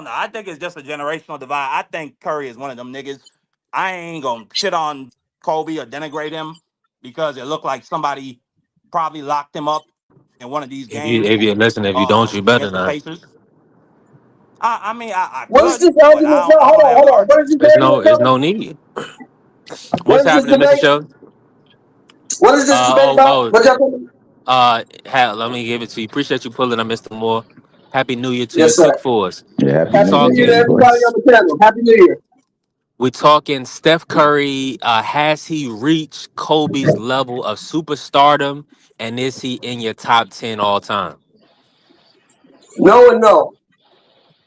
know. I think it's just a generational divide. I think Curry is one of them niggas. I ain't gonna shit on Kobe or denigrate him because it looked like somebody probably locked him up in one of these games If you listen, if you don't, you better against the not. Pacers. I mean, I What is could, this but argument? No, I hold don't on, have hold the on. What is argument. this argument, It's brother? no need. What What's is this happening, Mr. debate? Show? What is this debate about? What y'all talking about? Let me give it to you. Appreciate you pulling up, Mr. Moore. Happy New Year to you. Yes, sir. Quick for us. Yeah, happy We Happy New Year New Year to to you, talking. boy. everybody on the panel. Happy New Year. We talking Steph Curry. Has he reached Kobe's level of superstardom, and is he in your top 10 all time? No and no.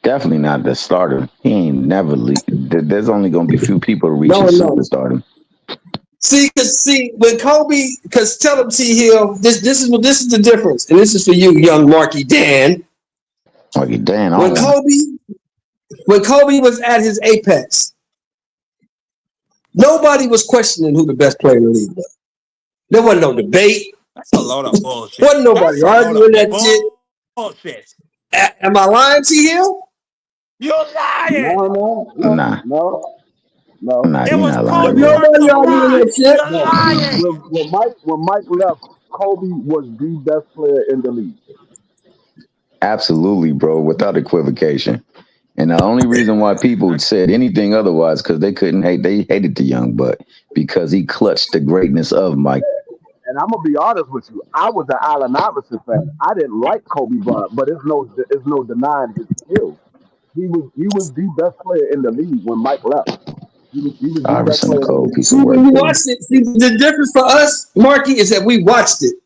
Definitely not the starter. He ain't never. There's only gonna be few people reaching No and no. superstardom. See, when Kobe, because tell him T Hill, this is the difference, and this is for you, young Marky Dan. Like, damn, I When don't want. Kobe was at his apex, nobody was questioning who the best player in the league was. There wasn't no debate. That's a load of bullshit. Wasn't nobody That's a load arguing of that shit. bullshit. Am I lying, T Hill? You're lying. No. Nah, It you're was not Was lying, Kobe bro. nobody versus arguing LeBron. that shit? You're lying. When Mike left, Kobe was the best player in the league. Absolutely, bro, without equivocation. And the only reason why people said anything otherwise because they couldn't hate. They hated the young buck because he clutched the greatness of Mike. And I'm gonna be honest with you. I was an Allen Iverson fan. I didn't like Kobe Bryant, but it's no denying his skills. He was the best player in the league when Mike left. He was the best Iverson, a player in the cold league. piece See, of work, when you too. watched it, see, the difference for us, Marky, is that we watched it.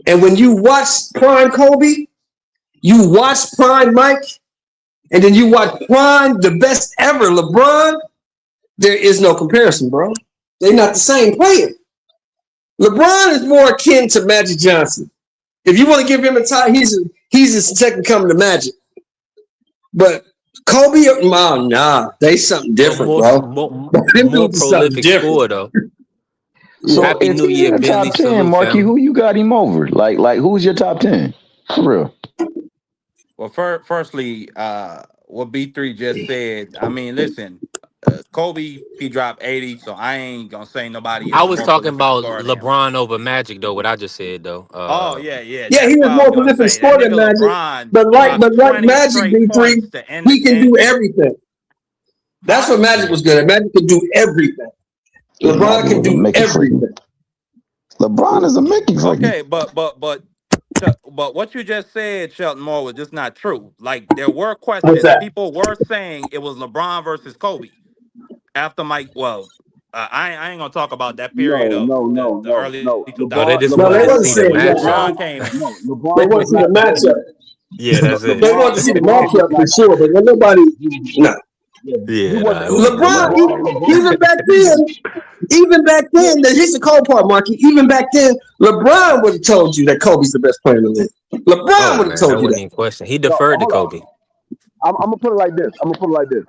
And when you watch Prime Kobe, you watch Prime Mike, and then you watch Prime, the best ever, LeBron, there is no comparison, bro. They're not the same player. LeBron is more akin to Magic Johnson. If you want to give him a tie, he's a second coming to Magic. But Kobe, nah, they something different, bro. More Them dudes is something prolific different. score though. So Happy if New he's Year, in the Billy. top 10, Salute, Marky, family. who you got him over? Like who's your top 10? For real. Well, firstly, what B3 just said. I mean, listen, Kobe he dropped 80, so I ain't gonna say nobody I is a was more talking prolific about scorer than him. LeBron over Magic though. What I just said though. Oh yeah. Yeah, That's he what was I was more gonna prolific say. That scorer than nigga Magic. LeBron But like dropped 20 Magic straight B3, points to end the he can game. do everything. That's what Magic was good at. Magic could do everything. LeBron Magic can was a do Mickey freak. everything. LeBron is a Mickey freak. Okay, but what you just said, Shelton Moore, was just not true. Like there were What's questions. that? People were saying it was LeBron versus Kobe after Mike. Well, I ain't gonna talk about that period of the early Oh, they 2000s. just No, they wanted to wasn't see the saying that. matchup. LeBron came in. They want to see the matchup. Yeah, that's it. They want to see the LeBron matchup was for like sure, but when nobody, no. Yeah, he nah, it wasn't. wasn't no LeBron, matchup. even back then, here's the cold part, Marky. Even back then, LeBron would have told you that Kobe's the best player in the league. LeBron Oh would have man, that told you wasn't that. even a question. He deferred to Hold on. Kobe. I'm gonna put it like this.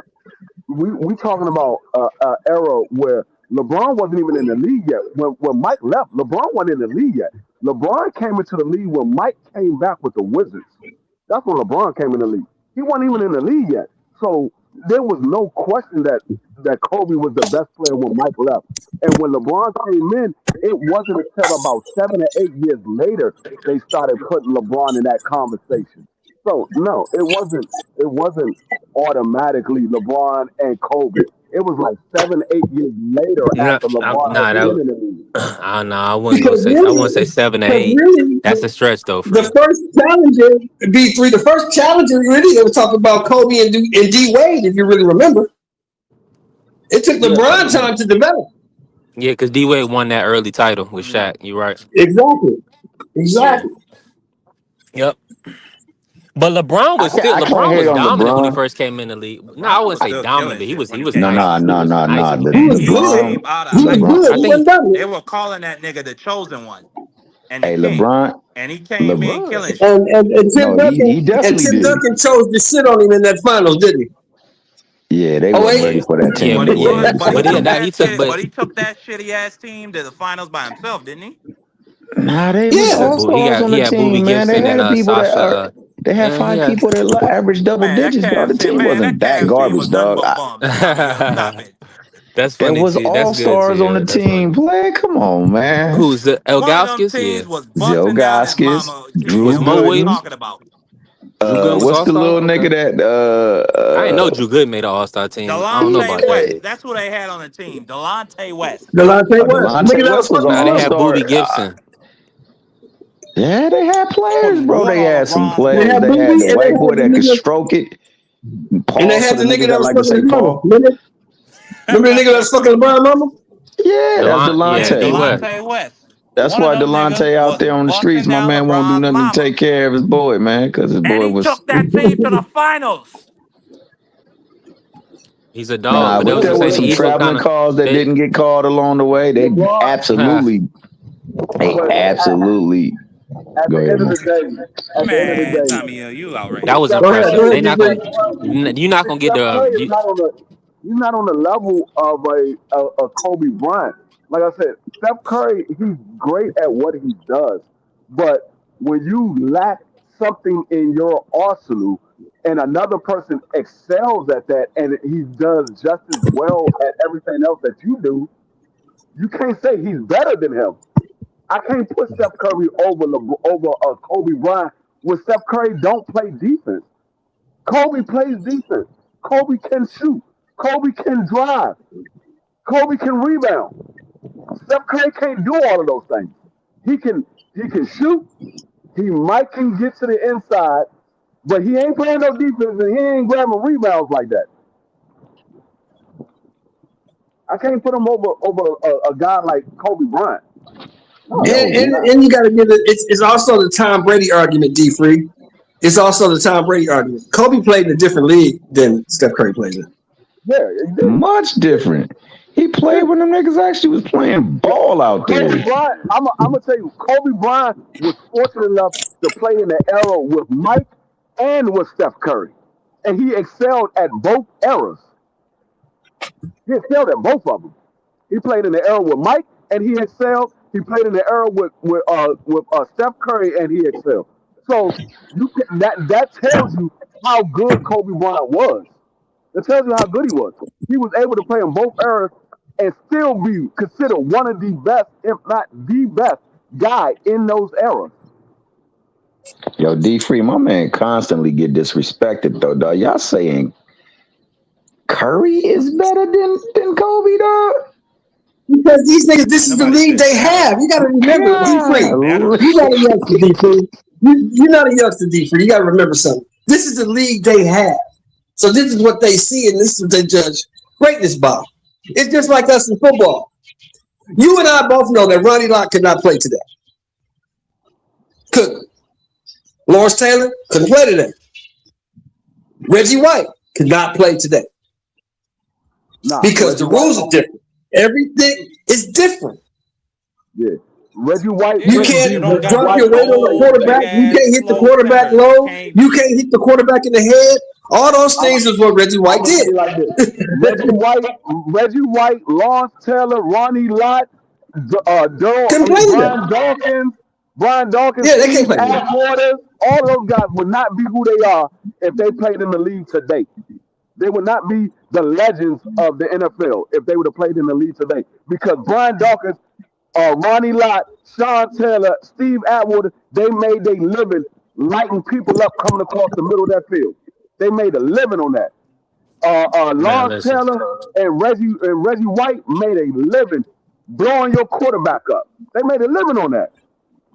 We talking about era where LeBron wasn't even in the league yet. When Mike left, LeBron wasn't in the league yet. LeBron came into the league when Mike came back with the Wizards. That's when LeBron came in the league. He wasn't even in the league yet. So there was no question that Kobe was the best player when Mike left. And when LeBron came in, it wasn't until about 7 or 8 years later they started putting LeBron in that conversation. So no, it wasn't automatically LeBron and Kobe. It was like 7, 8 years later Nah, after LeBron nah, had been in the league. I wouldn't go Because say. I wouldn't say 7 or 8. really, That's a stretch though, the Free. first challenger, B3, the first challenger really, they were talking about Kobe and D Wade, if you really remember. It took LeBron time to develop. Yeah, because D Wade won that early title with Shaq. You right. Exactly. Exactly. Yep. But LeBron was I can't LeBron hate was on dominant when he LeBron. first came in the league. No, I LeBron wouldn't was say still dominant, killing but shit when he he was came No, in. nice. He was nice when he He came was in. He good. came out of He was high LeBron. good. I He school. think wasn't dominant. They were calling that nigga the chosen one and the Hey, king. LeBron. And he came in LeBron. killing shit. And Tim No, Duncan he definitely did. chose to sit on him in that finals, didn't he? Yeah, they Oh wasn't wait, ready Yeah. for that yeah, team. But They he wasn't yeah. took ready but for he But that he took team. he that took shit but but he took that shitty ass team to the finals by himself, didn't he? Nah, they he was yeah. had all stars on he the had Boobie team, man. They Gibson had and the people that Sasha. they had He 5 had people that average double Man, that digits, dog. Cavs The team, team man, that wasn't that Cavs team garbage, was nothing dog. but bums. Tamia, stop it. That's There funny was too. That's all good stars on the too. That's funny. team. Play, come on, man. Who's the One of them Elgauskas? Yeah. teams was busting down his Zilgaskis, mama team. Was Drew Yo, what Mo are you Williams? Gooden. talking about? Drew Gooden was What's All the Star. little nigga Okay. that I didn't know Drew Gooden made an All Star team. I don't know Delonte about that. West. That's who they had on the team. Delonte West. Delonte West, the nigga Delonte that was West was fucking Nah, they all had Plum. star. Boobie Gibson. Yeah, they had players, Putting bro. water They on had some LeBron's They players. had balls. They had Boobie, the and they white boy had the that could nigga, stroke it. and they Pause for had the the nigga niggas that that was like to fucking say his mama. Paul. Remember the nigga that was fucking LeBron mama? Yeah, that's Yeah, Yeah, D Delonte. West. Delonte West. That's One of why them niggas Delonte out was there on the streets. busting My down man won't do LeBron's nothing to mama. take care of his boy, man, because his And boy he was. took that team to the finals. He's a dog, Nah, but they but was there just saying was the some Eagles kind traveling of calls that they. didn't get called along the way. They LeBron, absolutely, they but absolutely. at Go the ahead, end of man. the day, Man, Tommy, you That was outrageous. Go ahead, impressive. go They ahead, not D-Free. gonna. You're not gonna get Steph the. Curry is not on the he's not on the level of a Kobe Bryant. Like I said, Steph Curry, he's great at what he does, but when you lack something in your arsenal and another person excels at that and he does just as well at everything else that you do, you can't say he's better than him. I can't put Steph Curry over Kobe Bryant when Steph Curry don't play defense. Kobe plays defense. Kobe can shoot. Kobe can drive. Kobe can rebound. Steph Curry can't do all of those things. He can shoot. He might can get to the inside, but he ain't playing no defense and he ain't grabbing rebounds like that. I can't put him over a guy like Kobe Bryant. No, Yo, And you got to give it. It's also the Tom Brady argument, D-Free. It's also the Tom Brady argument. Kobe played in a different league than Steph Curry played in. yeah, he did. much different. He played when them niggas actually was playing ball out Kobe there. Bryant, I'm gonna tell you, Kobe Bryant was fortunate enough to play in the era with Mike and with Steph Curry, and he excelled at both eras. He excelled at both of them. He played in the era with Mike, and he excelled. He played in the era with Steph Curry, and he excelled. So that tells you how good Kobe Bryant was. It tells you how good he was. He was able to play in both eras and still be considered one of the best, if not the best, guy in those eras. Yo, D Free, my man constantly get disrespected though, dog. Y'all saying Curry is better than Kobe, dog? Because these niggas, this is the Nobody league said they better. have. You got to remember, Nobody D-Free. said better. Golly. You're not a youngster, D-Free. You're not a youngster, D-Free. You got to remember something. This is the league they have. So this is what they see, and this is what they judge greatness by. It's just like us in football. You and I both know that Ronnie Lott could not play today. Couldn't. Lawrence Taylor couldn't play today. Reggie White could not play today. Nah, Because the rules are different. Everything is different. Yeah, Reggie White. You Yeah, can't you don't got drop no your weight on the old, quarterback. You big-ass, can't hit the slow quarterback center. low. Can't- You can't hit the quarterback in the head. All those things is what Reggie White I'ma say did. it like this: Reggie White, Lawrence Taylor, Ronnie Lott, Couldn't play today. Brian Dawkins, Yeah, they can't Steve play today. Atwater. All those guys would not be who they are if they played in the league today. They would not be the legends of the NFL if they would have played in the league today. Because Brian Dawkins, Ronnie Lott, Sean Taylor, Steve Atwater, they made their living lighting people up coming across the middle of that field. They made a living on that. Man, Lawrence listen. Taylor and Reggie White made a living blowing your quarterback up. They made a living on that.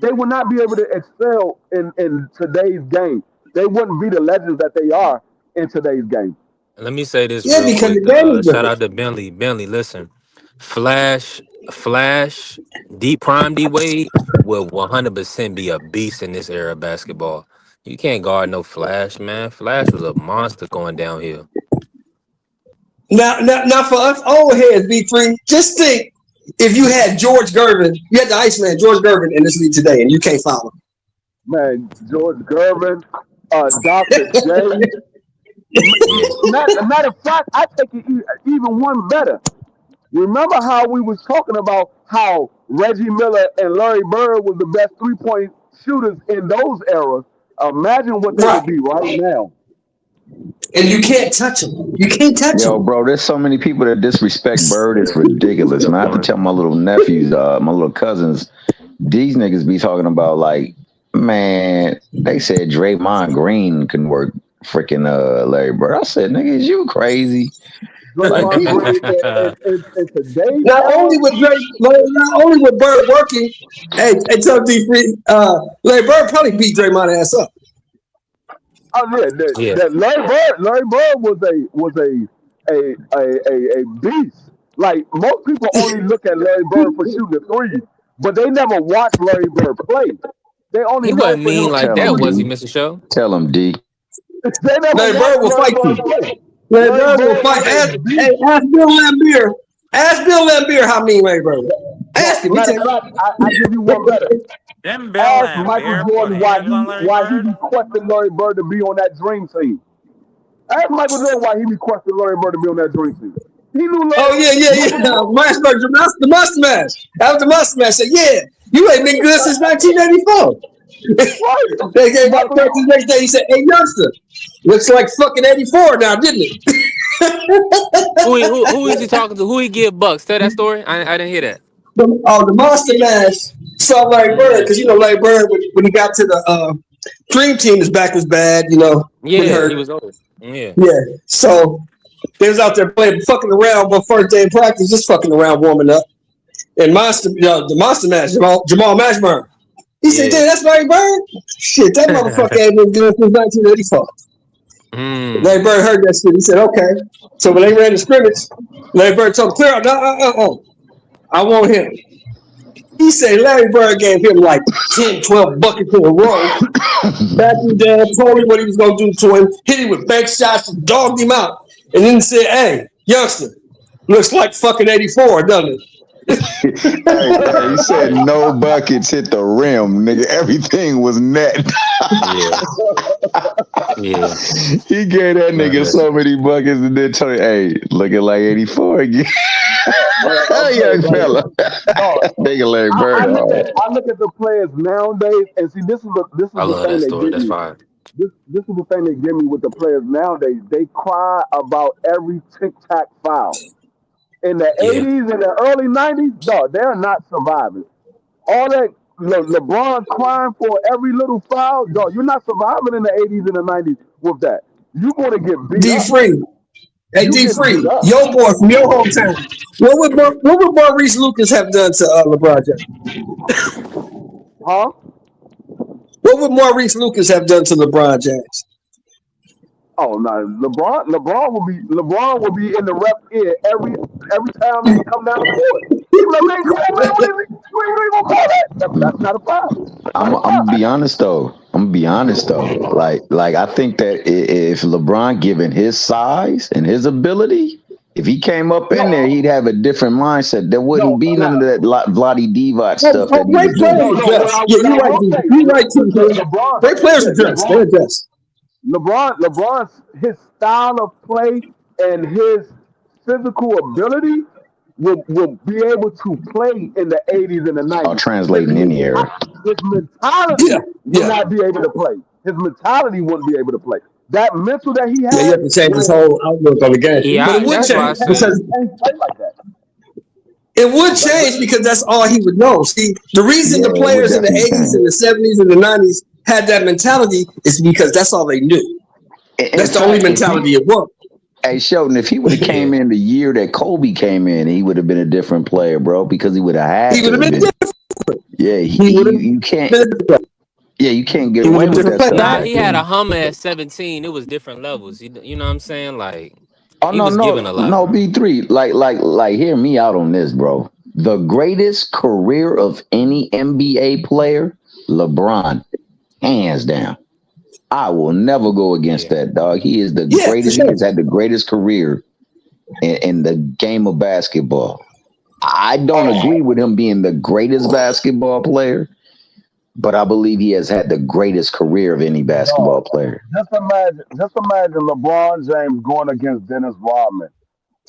They would not be able to excel in today's game. They wouldn't be the legends that they are in today's game. Let me say this Yeah, real because quick. the game is Shout out different. to Bentley. Bentley, listen. Flash Flash, Prime D Wade will 100% be a beast in this era of basketball. You can't guard no Flash, man. Flash was a monster going downhill. Now for us old heads, B3, just think if you had George Gervin, you had the Iceman, George Gervin in this league today, and you can't follow him. Man, George Gervin, Dr. J. Matter of fact, I take it even one better. Remember how we was talking about how Reggie Miller and Larry Bird was the best 3-point shooters in those eras? Imagine what they would be right now. And you can't touch them. You can't touch Yo, them. bro, there's so many people that disrespect Bird. It's ridiculous. And I have to tell my little nephews, my little cousins, these niggas be talking about like, man, they said Draymond Green can work freaking Larry Bird. I said, nigga, is you crazy? Draymond Green and today, Not only with Bird working, hey, tell D3, Larry Bird probably beat Draymond ass up. oh yeah, that Larry Bird was a beast. Like most people only look at Larry Bird for shooting the three, but they never watched Larry Bird play. They only He know wasn't for him mean to like Tell that, him, was he, D. Mr. Show? Tell him, D. They never Larry watched Bird will Larry fight Bird you. play. Larry Larry Bird will Bird fight. was a beast. Ask Bill Lambier. Ask Bill Lambier how mean Larry Bird was. Ask him. He Matter tell of you. fact, I give you one better. Them Bill Ask Michael Lambier Jordan put hands on Larry why he Bird. requested Larry Bird to be on that dream team. Ask Michael Jordan why he requested Larry Bird to be on that dream team. He knew Oh, Larry. yeah. Marsberg, the Monster Mash. That was the Monster Mash. Said, yeah, you ain't been good since 1984. They gave out practice the next day. He said, hey, youngster, looks like fucking 84 now, didn't it? Who is he talking to? Who he give bucks? Tell that story. I didn't hear that. The Monster Mash saw Larry Bird, because you know Larry Bird, when he got to the Dream Team, his back was bad, you know. Yeah, he was old. Yeah. Yeah, so they was out there playing, fucking around one first day in practice, just fucking around, warming up. And the Monster Mash, Jamal Mashburn. He said, Yeah. "Damn, that's Larry Bird? Shit, that motherfucker ain't been good since 1984." Larry Bird heard that shit. He said, "Okay." So when they ran the scrimmage, Larry Bird told him, "Clear out, no, I want him." He said Larry Bird gave him like 10, 12 buckets in a row. Back him down, told him what he was going to do to him, hit him with bank shots, dogged him out, and then said, "Hey, youngster, looks like fucking 84, doesn't it?" Hey, he said no buckets hit the rim, nigga. Everything was net. Yeah. He gave that nigga so many buckets and then told him, hey, looking like 84 again. Young fella. Nigga Larry Bird. I look at the players nowadays and see this is I the love thing that they story. give That's me. fine. This is the thing they give me with the players nowadays. They cry about every tic-tac foul. In the Yeah. 80s and the early 90s, dog, they're not surviving. All that LeBron crying for every little foul, dog, you're not surviving in the 80s and the 90s with that. You're going to get beat up. D-Free. Hey, You get D-Free, beat up. your boy from your hometown. What would Maurice Lucas have done to LeBron James? Huh? What would Maurice Lucas have done to LeBron James? Oh no, LeBron will be in the ref ear every time he come down the court. He's like, man, come on, man, what are you gonna call that? That's not a foul. I'm gonna be honest though. Like I think that if LeBron, given his size and his ability, if he came up in there, he'd have a different mindset. There wouldn't be none of that Vlade Divac stuff that he was doing. You're right, too. Great players are dressed. They're dressed. LeBron's his style of play and his physical ability will be able to play in the 80s and the 90s. I'll translate in any era. His mentality will not be able to play. His mentality wouldn't be able to play. That mental that he has. Yeah, you have to change his whole outlook on the game. Yeah, but it would that's why I change said- it would change because that's all he would know. See, the reason the players in the 80s and the 70s and the 90s had that mentality is because that's all they knew. That's the only mentality it was. Hey, Sheldon, if he would have came in the year that Kobe came in, he would have been a different player, bro, because he would have had He would have been different. Yeah, you can't. Yeah, you can't get away with that stuff. Nah, he had a Hummer at 17. It was different levels. You know what I'm saying? Like, he was given a lot. No, B3. Like, hear me out on this, bro. The greatest career of any NBA player, LeBron, hands down. I will never go against Yeah. that, dog. He is the Yeah, for greatest. He sure. has had the greatest career in the game of basketball. I don't agree with him being the greatest basketball player, but I believe he has had the greatest career of any basketball No, player. just imagine LeBron James going against Dennis Rodman.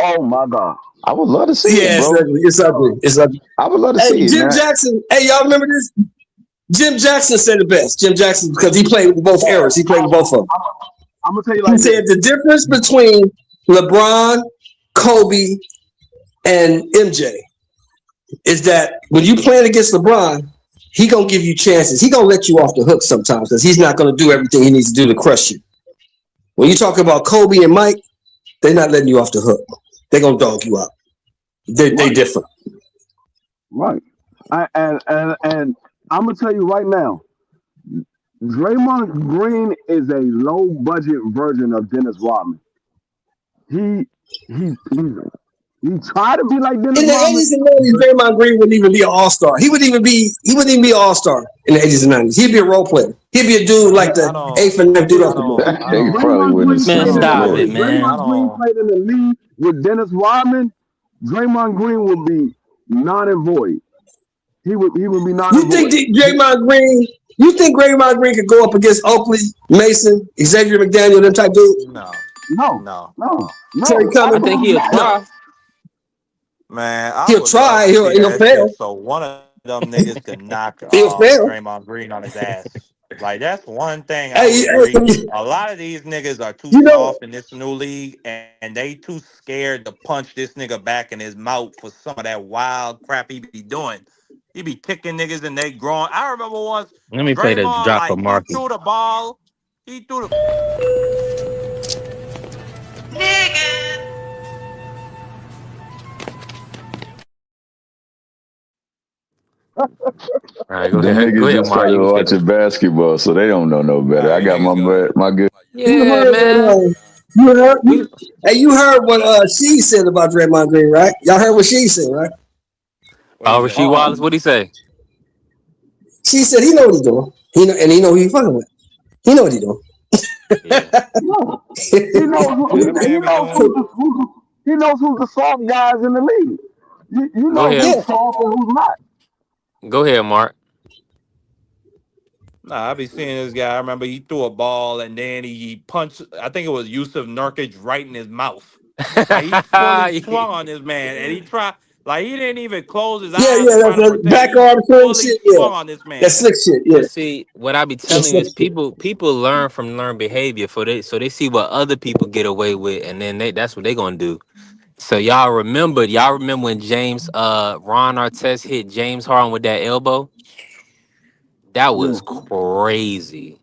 Oh my God. I would love to see it, Yeah, it's bro. ugly. It's ugly. It's ugly. I would love to Hey, see it, Jim man. Jackson. Hey, y'all remember this? Jim Jackson said it best. Jim Jackson, because he played with both eras. He played with both of them. I'm gonna tell you He like said this. the difference between LeBron, Kobe, and MJ is that when you playing against LeBron, he gonna give you chances. He gonna let you off the hook sometimes because he's not gonna do everything he needs to do to crush you. When you talk about Kobe and Mike, they're not letting you off the hook. They're gonna dog you out. They different. Right. And I'm gonna tell you right now, Draymond Green is a low budget version of Dennis Rodman. He he tried to be like Dennis In the Rodman. 80s and 90s, Draymond Green wouldn't even be an all-star. He wouldn't even be an all-star in the 80s and 90s. He'd be a role player. He'd be a dude like the eighth and ninth dude off the bench. He probably wouldn't have Man, seen the stop floor. it, man. Draymond Green played in the league with Dennis Rodman. Draymond Green would be non and void. He would be non You and think void. Draymond Green? You think Draymond Green could go up against Oakley, Mason, Xavier McDaniel, them type dudes? No, No, no, no, Terry no. Cunningham? I think he'll try. man. I He'll would try. love to see He'll that fail. shit. So one of them niggas could knock He'll fail. Draymond Green on his ass. Like that's one thing I Hey, would agree. A lot of these niggas are too you know, soft in this new league, and they too scared to punch this nigga back in his mouth for some of that wild crap he be doing. He be kicking niggas and they growing. I remember once Let me play the Draymond, drop of like he Marky. threw the ball, he threw the All right, go Them ahead. Go niggas ahead, just Mark. started You can watching basketball, so they don't know no better. Nah, I you got niggas go ahead. my good. you Yeah, heard man. what you heard what she said about Draymond Green, right? Y'all heard what she said, right? What Oh, he say? Rasheed Wallace, what'd he say? She said he know what he's doing. He know who he fucking with. He know what he's doing. Yeah. No. He knows What that man be doing? he knows who's the soft guys in the league. You Go know ahead. Yeah. who's soft and who's not. Go ahead, Mark. Nah, I be seeing this guy. I remember he threw a ball and then he punched. I think it was Yusuf Nurkic right in his mouth. Like he fully swung on this man, and he tried. Like he didn't even close his eyes Yeah, to try that's to the protect. back He arm swing fully shit. Yeah, swung on this man. that slick shit. Yeah, But see, what I be that telling you slick is shit. people learn from learned behavior so they see what other people get away with, and then that's what they gonna do. So y'all remember when James Ron Artest hit James Harden with that elbow? That Yeah. was crazy.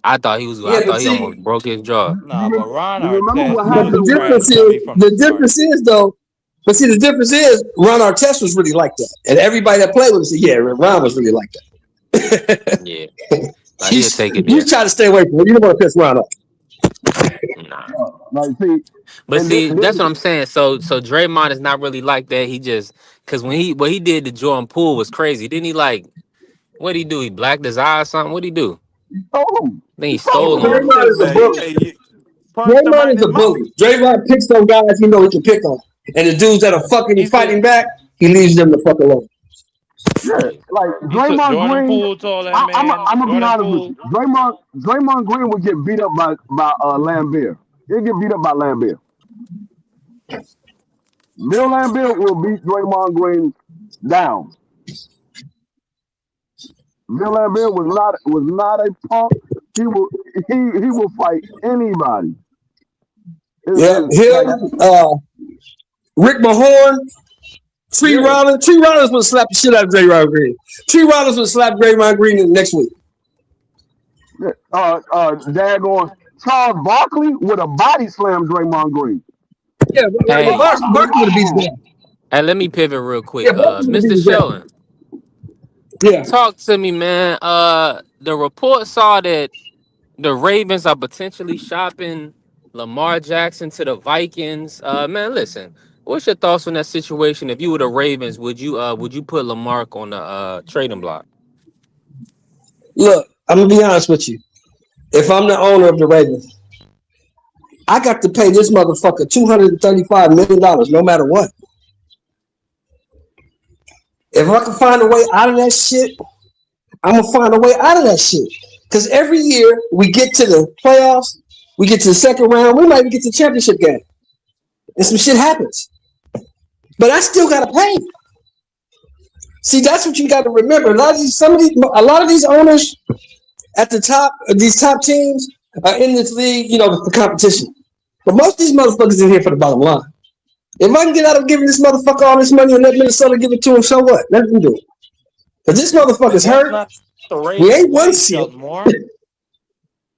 I thought Yeah, but he see, almost broke his jaw. Nah, but Ron You remember Artest, what he but was the happened with trash difference dummy is from the start. though. But see, the difference is Ron Artest was really like that, and everybody that played with him said, "Yeah, Ron was really like that." Yeah. Like, he'll take it You there. try to stay away from him. You don't want to piss Ron off. Nah. like see But and see, that's what this I'm saying. So Draymond is not really like that. He just because what he did to Jordan Poole was crazy. Didn't he like what'd he do? He blacked his eye or something? What'd he do? stole him. Then he He stole He stole him. on him. punched Draymond him, is a man. He bully. said he punched him right Draymond in is his a mouth. bully. Draymond picks on guys he know he can pick on, and the dudes that are fucking He fighting said back, he leaves them the fuck alone. Yeah, Yeah. like he took Draymond Jordan Green. Poole told that I'm man. gonna be Jordan honest with Poole. you. Draymond Green would get beat up by Lambert. He'll get beat up by Lambert. Bill Lambert will beat Draymond Green down. Bill Lambert was not a punk. He will fight anybody. Yeah, Like him, Rick Mahorn, Tree yeah, Rollins. Tree Rollins would slap the shit out of Draymond Green. Tree Rollins would slap Draymond Green in the next week. yeah. Daggone Charles Barkley would have body slammed Draymond Green. Yeah, Hey, Barkley would have beat his ass. hey, let me pivot real Yeah, quick. Barkley would have beat Mr. his ass. Sheldon, Yeah. talk to me, man. The report saw that the Ravens are potentially shopping Lamar Jackson to the Vikings. Man, listen, What's your thoughts on that situation? If you were the Ravens, would you put Lamar on the trading block? Look, I'm gonna be honest with you. If I'm the owner of the Ravens, I got to pay this motherfucker $235 million no matter what. If I can find a way out of that shit, I'm gonna find a way out of that shit. Because every year we get to the playoffs, we get to the second round, we might even get to the championship game, and some shit happens. But I still gotta pay. See, that's what you got to remember. A lot of these owners at the top of these top teams are in this league, for competition. But most of these motherfuckers in here for the bottom line. If I can get out of giving this motherfucker all this money and let Minnesota give it to him, so what? Let them do it. Because this motherfucker's hurt. We ain't won shit.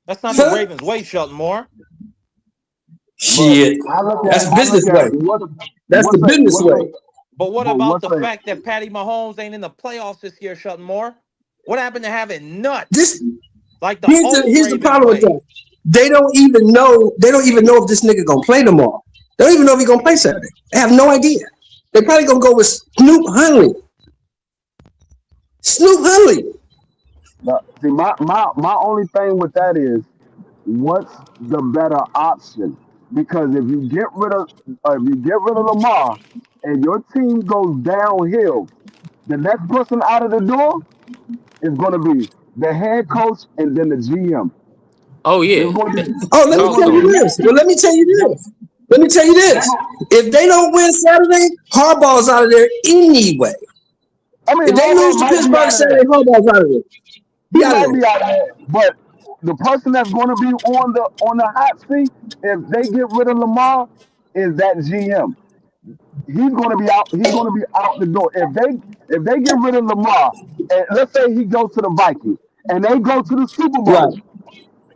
That's not the Ravens' way, Shelton Moore. Shit. That's business way. That's the business way. But what about the fact that Patty Mahomes ain't in the playoffs this year, Shelton Moore? What happened to having nuts? Like the here's the problem with that. They don't even know if this nigga gonna play tomorrow. They don't even know if he gonna play Saturday. They have no idea. They probably gonna go with Snoop Huntley. Snoop Huntley. Now, see, my only thing with that is, what's the better option? Because if you get rid of Lamar and your team goes downhill, the next person out of the door is going to be the head coach and then the GM. Oh yeah. Let me tell you this. If they don't win Saturday, Harbaugh's out of there anyway. I mean, if they lose to Pittsburgh Saturday, Harbaugh's out of there. He might be out of there, but the person that's going to be on the hot seat, if they get rid of Lamar, is that GM. He's going to be out. He's going to be out the door. If they get rid of Lamar, and let's say he goes to the Vikings and they go to the Super Bowl,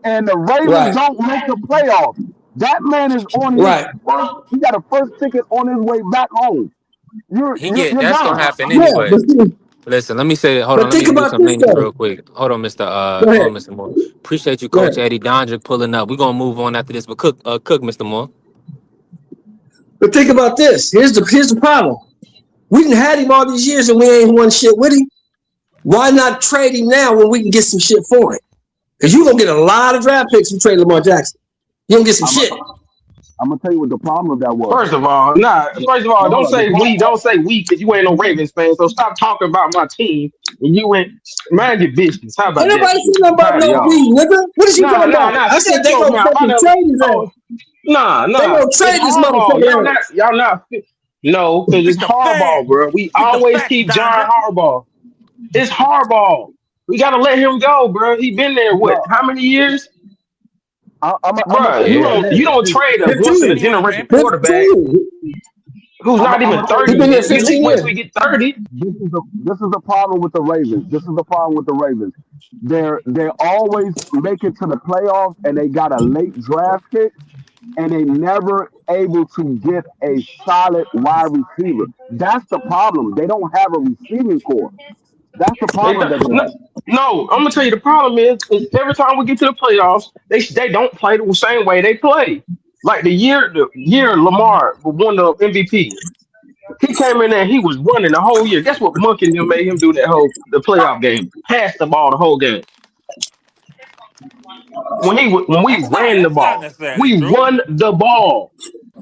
and the Ravens don't make the playoffs, that man is on his first. He got a first ticket on his way back home. That's gonna happen anyway. Listen, let me say. Hold on, let me do some things real quick. Hold on, Mr. Moore. Appreciate you, Coach Eddie Dondrick, pulling up. We're gonna move on after this, but cook, Mr. Moore. But think about this. Here's the problem. We done had him all these years and we ain't won shit with him. Why not trade him now when we can get some shit for him? Because you're gonna get a lot of draft picks from trading Lamar Jackson. You're gonna get some shit. I'm gonna tell you what the problem with that was. First of all, don't say we because you ain't no Ravens fan. So stop talking about my team and you ain't mind your business. How about that? Nobody said nothing about no we, nigga. What is you talking about? I said they gonna fucking trade his ass. Nah. They gonna trade this motherfucker. Y'all not. No, because it's Harbaugh, bro. We always keep John Harbaugh. It's Harbaugh. We gotta let him go, bro. He been there how many years? You don't trade a once in a generation quarterback who's not even 30. He's been here 15 years. We get 30. This is the problem with the Ravens. They always make it to the playoffs and they got a late draft pick and they never able to get a solid wide receiver. That's the problem. They don't have a receiving core. That's the problem. No, I'm gonna tell you the problem is every time we get to the playoffs, they don't play the same way they play. Like the year Lamar won the MVP, he came in there, he was running the whole year. Guess what? Monkey and them made him do the playoff game, pass the ball the whole game. When we ran the ball, we won the ball.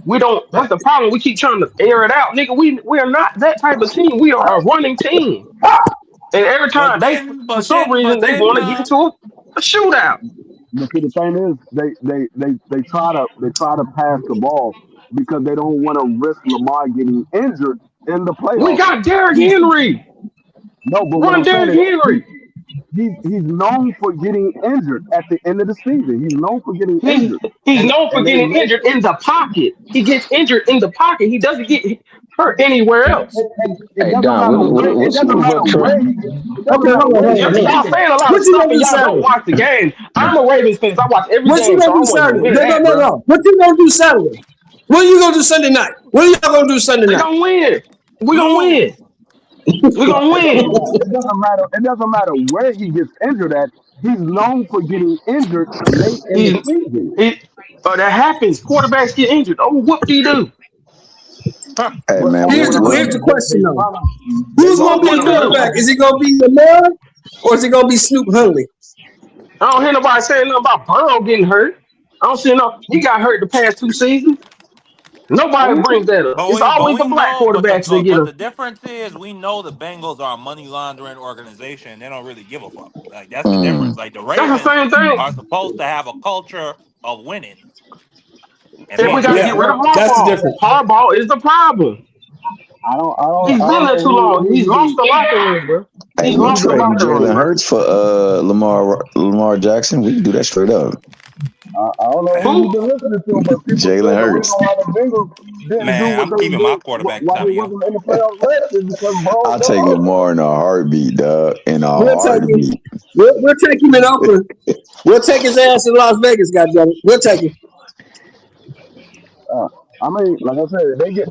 We don't. That's the problem. We keep trying to air it out, nigga. We are not that type of team. We are a running team. And every time for some reason they want to get into a shootout. But see, the thing is, they try to pass the ball because they don't want to risk Lamar getting injured in the playoffs. We got Derrick Henry. No, but run Derrick Henry. He's known for getting injured at the end of the season. He's known for getting injured. He's known for getting injured in the pocket. He gets injured in the pocket. He doesn't get hurt anywhere else. Hey, Don, what's up, Trey? Y'all saying a lot of stuff and y'all don't watch the game. I'm a Ravens fan. I watch every game. What you gonna do Saturday? No. What you gonna do Saturday? What are you gonna do Sunday night? What are y'all gonna do Sunday night? We're gonna win. We're gonna win. It doesn't matter where he gets injured at. He's known for getting injured late in the season. That happens. Quarterbacks get injured. Oh, what do you do? Hey But man, I mean, Here's the question though: they who's gonna be the quarterback? Is it gonna be Lamar or is it gonna be Snoop Huntley? I don't hear nobody saying nothing about Burrow getting hurt. I don't see no. He got hurt the past 2 seasons. Nobody brings that up. But It's we always the black know, but quarterbacks that get but him. the difference is we know the Bengals are a money laundering organization. They don't really give a fuck. Like that's the difference. Like the That's the Ravens same thing. are supposed to have a culture of winning, and And they we got to do. get Yeah, rid of that's the Harbaugh. difference. Harbaugh is the problem. He's been there too long. He's lost the locker room, bro. hey, He's we lost the trading locker room, Jalen bro. Hurts for Lamar Jackson. We can do that straight up. I don't know who you've Who? been listening to, but people Jalen said the reason Hurts. why the Bengals didn't do Man, what I'm they keeping my did, quarterback why they Tavia. wasn't in the playoffs last is because Burrow I'll got take hurt. Lamar in a heartbeat, dog. In a We'll take him. heartbeat. We'll take him in Oakland. We'll take his ass to Las Vegas, goddammit. We'll take him. I mean, like I said, they get.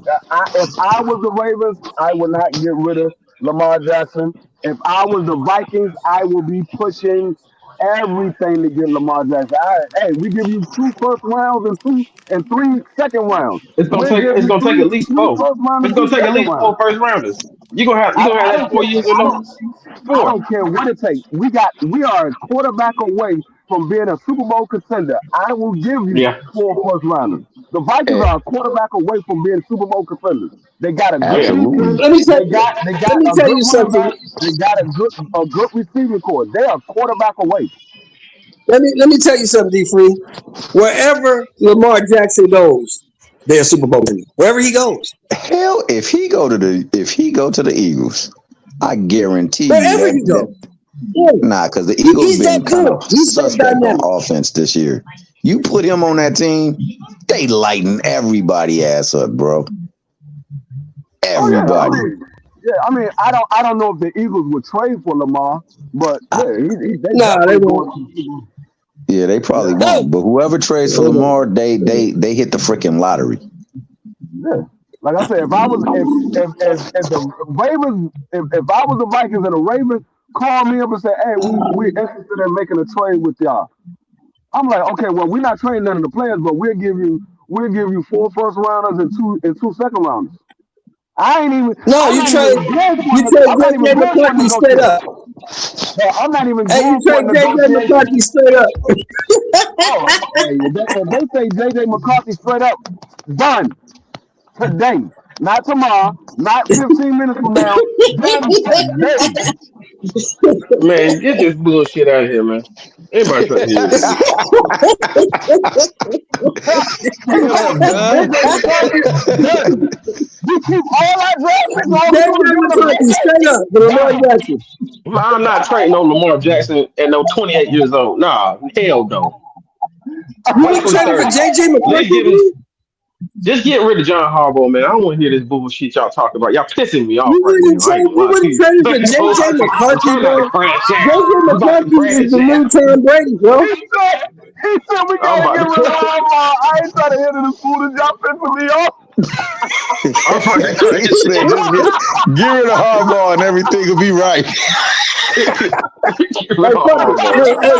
If I was the Ravens, I would not get rid of Lamar Jackson. If I was the Vikings, I would be pushing everything to get Lamar Jackson. Hey, we give you 2 first rounds and 3 second rounds. It's gonna We'll take. give It's you gonna take three at least three 4. first rounds It's and gonna 2 take at second least 4 rounds. first rounders. You gonna have. You gonna have I that don't care. 4 years in them. I 4. don't care what it takes. We are a quarterback away from being a Super Bowl contender. I will give you Yeah. 4 first rounders. The Vikings Eh, are a quarterback away from being Super Bowl contenders. They got a good Yeah. absolutely. defense. Let me tell They got they let got me a tell good you running something. back. They got a good receiving core. They are a quarterback away. Let me tell you something, D Free. Wherever Lamar Jackson goes, they're a Super Bowl winner. Wherever he goes. Hell, if he go to the Eagles, I guarantee you Wherever he that goes. Yeah. nah, because the Eagles He's been that kind good. of He's that suspect on dynamic. offense this year. You put him on that team, they lighten everybody ass up, bro. Oh yeah, Everybody. I mean, I don't know if the Eagles would trade for Lamar, but I, yeah, they Nah, they definitely won't. going. yeah, they probably Yeah, No. won't. But whoever trades for They won't. Lamar, they hit the freaking lottery. yeah. Like I said, if I was if the Ravens if I was the Vikings and the Ravens called me up and said, "Hey, we interested in making a trade with y'all," I'm like, "Okay, well, we're not trading none of the players, but we'll give you 4 first rounders and two second rounders." I ain't even No, I'm you not trade even going for I'm not even JJ going for a McCarthy straight negotiation. up. Yeah, I'm not even Hey, you going for a trade JJ negotiation. McCarthy straight up. Oh, hey, if they say JJ McCarthy straight up, done today, not tomorrow, not 15 minutes from now, done today. Man, get this bullshit out of here, man. Everybody trying to hear this shit. Shut up, dog. JJ McCarthy, done. We keep all our draft picks, all we do JJ is give them a McCarthy paycheck. straight up for Lamar Done. Jackson. I'm not trading on Lamar Jackson at no 28 years old. Nah, hell no. You Wait ain't till he's trading for 30. JJ Let's McCarthy, get him. dude? Just get rid of John Harbaugh, man. I don't want to hear this bullshit y'all talking about. Y'all pissing me off You right wouldn't now. I trade. ain't gonna You lie to wouldn't you. trade for JJ I'm McCarthy, trying not to bro. crash out. JJ I'm about to McCarthy is crash the new out. Tom Brady, bro. He said we I'm gotta about get rid of to. Harbaugh. I ain't trying to hear this fool that y'all pissing me off. I'm about to He crash said, just get rid of Harbaugh and everything will be right. Get Hey, rid of fuck it. Harbaugh. Hey,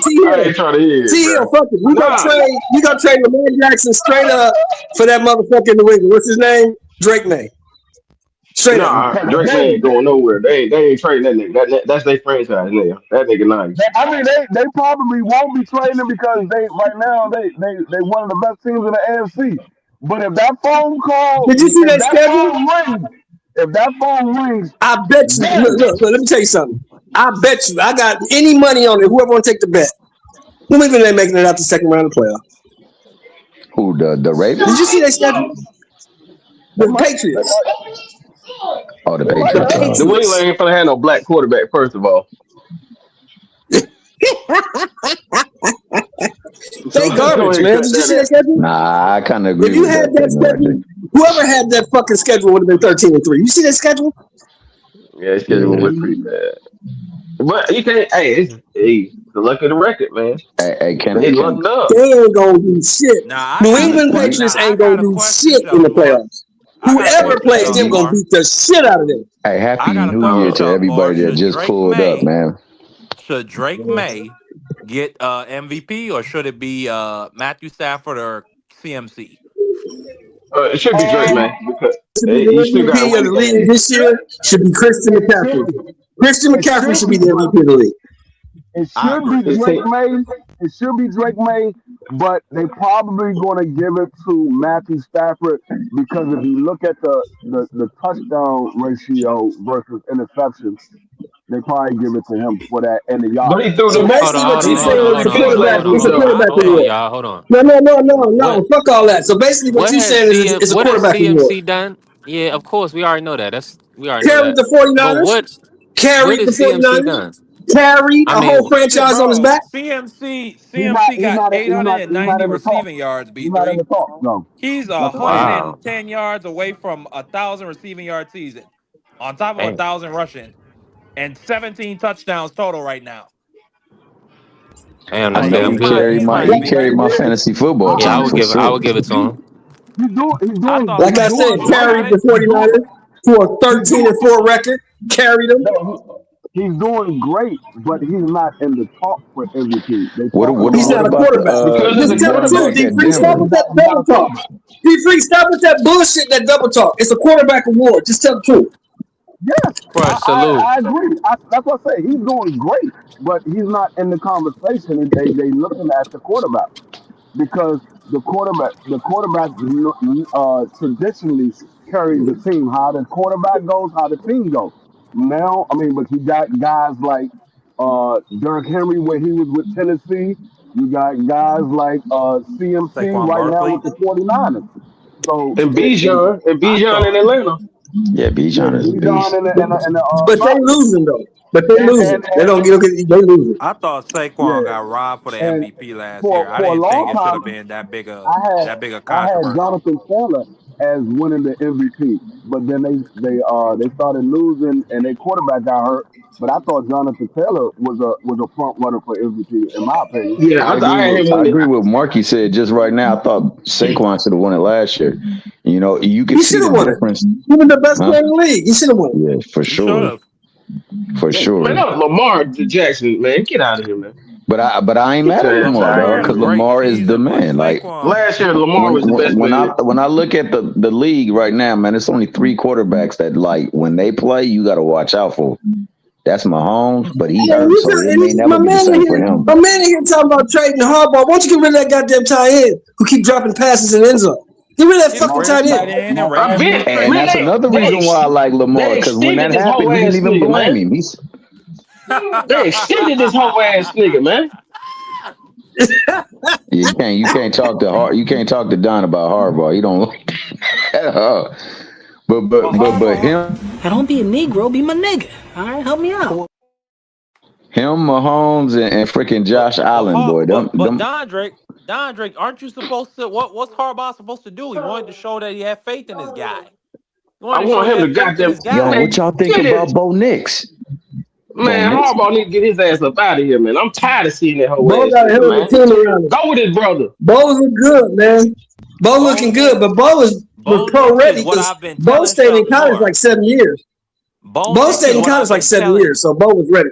T I Hill. ain't trying to hear T it, Hill, bro. fuck it. We Nah, gonna trade Lamar Jackson straight up for that motherfucker New England. What's his name? Drake May. Straight up. nah. Drake man ain't going nowhere. They ain't trading that nigga. That's their franchise nigga. That nigga nice. I mean, they probably won't be trading him because they right now they one of the best teams in the AFC. But if that phone call, Did you see if that that schedule? phone rings, if that phone rings, I bet you. then Look, let me tell you something. I bet you. I got any money on it. Whoever want to take the bet. New England ain't making it out the second round of the playoff. Who, the Ravens? Did you see that schedule? they The might, Patriots. Oh, the they might The Patriots. have. The Patriots. Wingland ain't finna have no black quarterback. First of all, so They let's go garbage, ahead and man. cut Did you that see that out. schedule? Nah, I kind of agree If you with had that that statement right schedule, whoever had that fucking schedule would have been 13-3. You see that schedule? Yeah, his there. schedule Yeah. was pretty bad. But you can't. Hey, the luck of the record, man. Hey, They lucked up. They ain't gonna do shit. Now New England can we, Patriots I ain't gonna got a do question, shit in the Sheldon Moore. playoffs. I got a Whoever question, plays them Sheldon hey, gonna Moore. beat the shit out of them. hey, I happy got a New question, Year to Sheldon Moore. everybody that just pulled up, man. Should Drake May get MVP or should it be Matthew Stafford or CMC? It should be Drake, man, because To be you still the got to MVP of win the the league game. this year should be Christian It McCaffrey. should. Christian It McCaffrey should should be. be the MVP of the league. It I should be agree. His Drake team. May. It should be Drake May, but they probably going to give it to Matthew Stafford because if you look at the touchdown ratio versus interceptions, they probably give it to him for that and the But he yardage. threw So them. Hold basically, on, what hold He you're on, hold saying on, threw is them hold it's a on, hold defensive on, quarterback. hold on, It's a players hold on. though. quarterback Hold on, award. y'all. Hold on. No. What Fuck all that. So basically, what what you're has saying is it's a quarterback award. CMC done? Yeah, of course we already know that. We already know Carried that. the But 49ers. what Carried the has CMC 49ers. done? Carried I a whole mean, Shit, franchise on his bro. back. CMC He's got not. He's not. He's not 890 in the talk. receiving yards. He's not in B3. the talk. No, He's that's what I'm saying. wow. 110 yards away from 1,000 receiving yard season, on top of Damn, 1,000 rushing, and 17 touchdowns total right now. damn, No, that's Like no, damn he's he not. good. He's not He MVP. carried my is. fantasy football Yeah, I I team would for give it. I would sure. give it to him. He's doing. He's I doing. thought Like I He's said, doing Saquon great. carried got the it. He's doing. 49ers to a He's doing. 13-4 record. Carried them. No, he's doing great, but he's not in the talk for MVP. They What talking He's about not a about quarterback. Because the he's Just a tell the running truth, back quarterback. D at Free. Stop Denver? with that he's not double a talk. quarterback. D Free, stop with that bullshit, that double talk. It's a quarterback award. Just tell the truth. Yes, Crush, salute. I agree. That's what I say. He's doing great, but he's not in the conversation. And they looking at the quarterback because the quarterback traditionally carries the team. How the quarterback goes, how the team goes. Now, I mean, but you got guys like Derrick Henry where he was with Tennessee. You got guys like CMC Saquon right now Barkley. with the 49ers. So And it I Bijan in thought. Atlanta. Yeah, yeah, Bijan is a Bijan beast. and the But they Falcons. losing though. But they losing. And They don't get they losing. I thought Saquon yeah, got robbed for the and MVP last year. for I for a didn't think long it should have time, been I had that big a I had controversy. Jonathan Taylor as winning the MVP, but then they started losing and their quarterback got hurt. But I thought Jonathan Taylor was a front runner for MVP in my opinion. Yeah, I had him I winning. agree with Marky said just right now. I thought Saquon should have won it last year. You know, you could He see should the have won it. difference. He was the best Huh? player in the league. He should have won it. Yeah, for He should sure, have. for sure. Man, that was Lamar Jackson, man. Get out of here, man. But I ain't Get mad at your ass Lamar, out of dog, Lamar here, had a because man. great Lamar is the season, but man. Like Saquon. Last year, Lamar was the best player. when I look at the league right now, man, it's only three quarterbacks that like when they play, you got to watch out for. That's Mahomes, but he And hurt, so it may my never be the man in same for here, him. my man in here talking about trading Harbaugh. Why don't you get rid of that goddamn tight end who keep dropping passes in the end zone? Get rid of that Get a fucking fresh tight tight end. end and I ran bet, through the And man, that's trenches. another reason why I like Lamar, they because when extended that this whole happened, he didn't ass even nigga, blame man. him. He's They extended this whole ass nigga, man. you can't talk to you can't talk to Don about Harbaugh. He don't like that at all. But But him Now don't be a Negro, be my nigga. All right, help me out. Mahomes and freaking Josh Allen, boy, them Don Drake, aren't you supposed to? What's Harbaugh supposed to do? He wanted to show that he had faith in his guy. He I wanted to show want he him to had faith in goddamn his yo, guy. what y'all think get about it. Bo Nix? Man, Bo Nix? Harbaugh need to get his ass up out of here, man. I'm tired of seeing that whole Bo ass got a hell nigga, of a man. team around him. Go with his brother. Bo's look good, man. Bo Bo looking Nix, good, but Bo was Bo pro Nix is ready what because I've been Bo telling stayed in Shelton college Moore. like 7 years. Bo Bo Nix stayed is in what college I've like been 7 telling. years, so Bo was ready.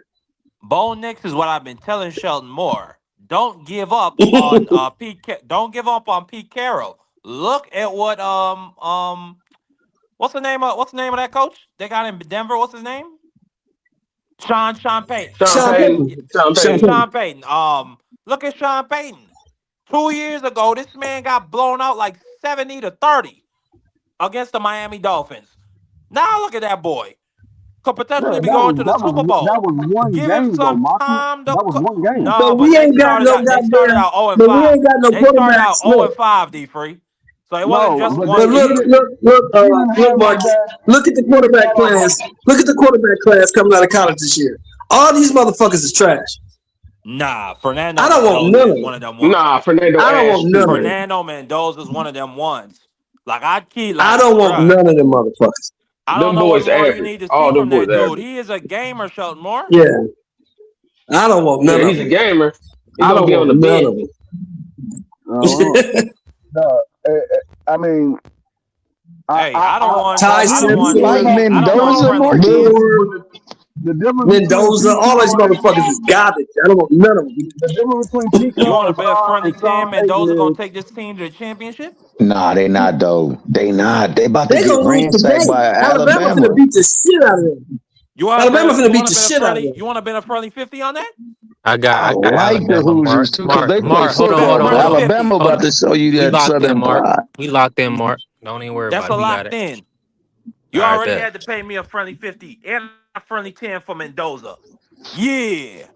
Bo Nix is what I've been telling Shelton Moore. Don't give up on don't give up on Pete Carroll. Look at what what's the name of that coach they got in Denver? What's his name? Sean Payton. Sean Sean Payton. Payton. Sean Sean Payton. Payton. Sean Payton. Look at Sean Payton. 2 years ago, this man got blown out like 70-30 against the Miami Dolphins. Now look at that boy. Could potentially Yeah, be going to the that Super was Bowl. one Give him game though, some Marky. time to That was one game. So No, but we ain't got no they started goddamn, out 0 and but we 5. ain't got no They started out quarterbacks. 0 Look, and 5, D Free. So it wasn't No, just but but one look, game. didn't look, have Mark. that. Look at the quarterback class. Look at the quarterback class coming out of college this year. All these motherfuckers is trash. Nah, Fernando I don't want Mendoza none of is them. one of them ones. Nah, Fernando I don't ass want too, none of them. man. Fernando Mendoza is one of them ones. Like I I don't want bruh, none of them motherfuckers. I don't Them know what boys more you average. need to see All them from boys that dude. average. He is a gamer, Shelton Moore. Yeah, I don't want none Yeah, of he's a them. gamer. He's I gonna don't be on the want none bench. of them. I mean, Hey, I don't want Ty I don't want you like Simpson, I don't want Mendoza, friendly Marky? beef. Moore, the difference Mendoza, between all these Peacock motherfuckers is garbage. I don't want none of them. the difference between You want to Peacock bet friendly and Sean 10 Mendoza Payton gonna is take this team to the championship? Nah, they not though. They not. They about to They get gonna lose ransacked today. by Alabama Alabama. finna beat the shit out of them. You want Alabama finna to beat the bet a shit out of friendly? them. You want to bet a friendly 50 on that? I I got like the Alabama. Hoosiers too because they play Mark. Hold on, Bet a hold football. on, But hold friendly on. 50. Alabama Hold about on. to show you We that locked in, Southern Mark. pride. We locked in, Mark. Don't even worry That's about a it. We got locked it. in. You All right, already bet. had to pay me a friendly 50 and a friendly 10 for Mendoza. Yeah.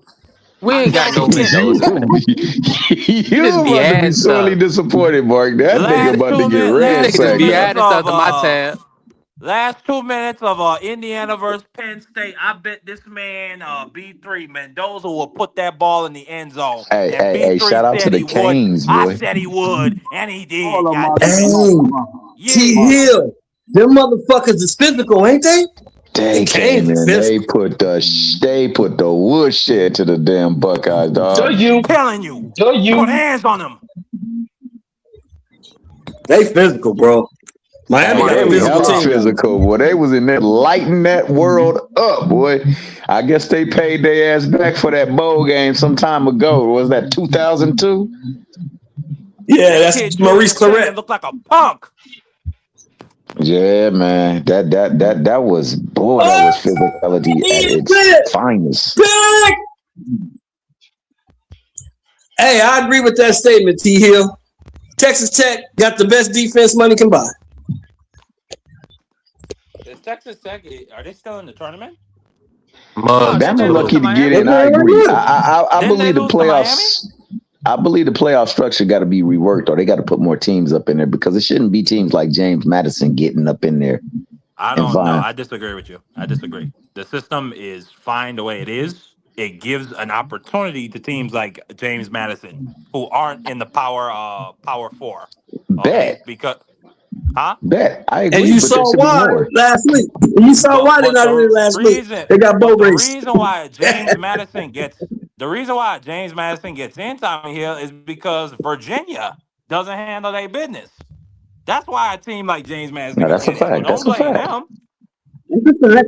We I ain't got never no forget that. You Mendoza, man. You you just be about to be adding sorely stuff. disappointed, Mark. That nigga Last about to two get minutes. You Last niggas two just ransacked, be dog. minutes adding of stuff to my tab. last 2 minutes of Indiana versus Penn State. I bet this man B3 Mendoza will put that ball in the end zone. Hey, And hey, hey! B3 Shout out to said the he would. Canes, I boy. said he would, and he did. all of God my damn it. T Yeah. Hill, them motherfuckers is physical, ain't they? They The came Canes is in. They physical. put the woodshed to the damn Buckeyes, dog. Telling you. Do Put you? hands on him. They physical, bro. Miami got a Hey, Miami they a physical hella team. problem. physical, boy. They was in there lighting that world up, boy. I guess they paid their ass back for that bowl game some time ago. Was that 2002? Yeah, That that's kid Maurice Julius Sanders Claret. looked like a punk. Yeah, man. That was boy. That Oh, was physicality at its defense! finest. Pick! Hey, I agree with that statement, T Hill. Texas Tech got the best defense money can buy. Is Texas Tech, are they still in the tournament? Mug Didn't Bama they lose still. to lucky to get They're Miami? in. I playing agree. right now. I Didn't they believe the lose to Miami? playoffs. I believe the playoff structure got to be reworked, or they got to put more teams up in there because it shouldn't be teams like James Madison getting up in there I and don't know. vying. I disagree with you. I disagree. The system is fine the way it is. It gives an opportunity to teams like James Madison who aren't in the power four. Okay, Bet, because huh? bet. I And agree, you but there saw should be why more. last week. You saw why they But not in it last week. They got boat the race. reason why James Madison gets in Tommy Hill is because Virginia doesn't handle their business. That's why a team like James Madison No, gets that's a in there. So fact. don't That's a blame fact. them.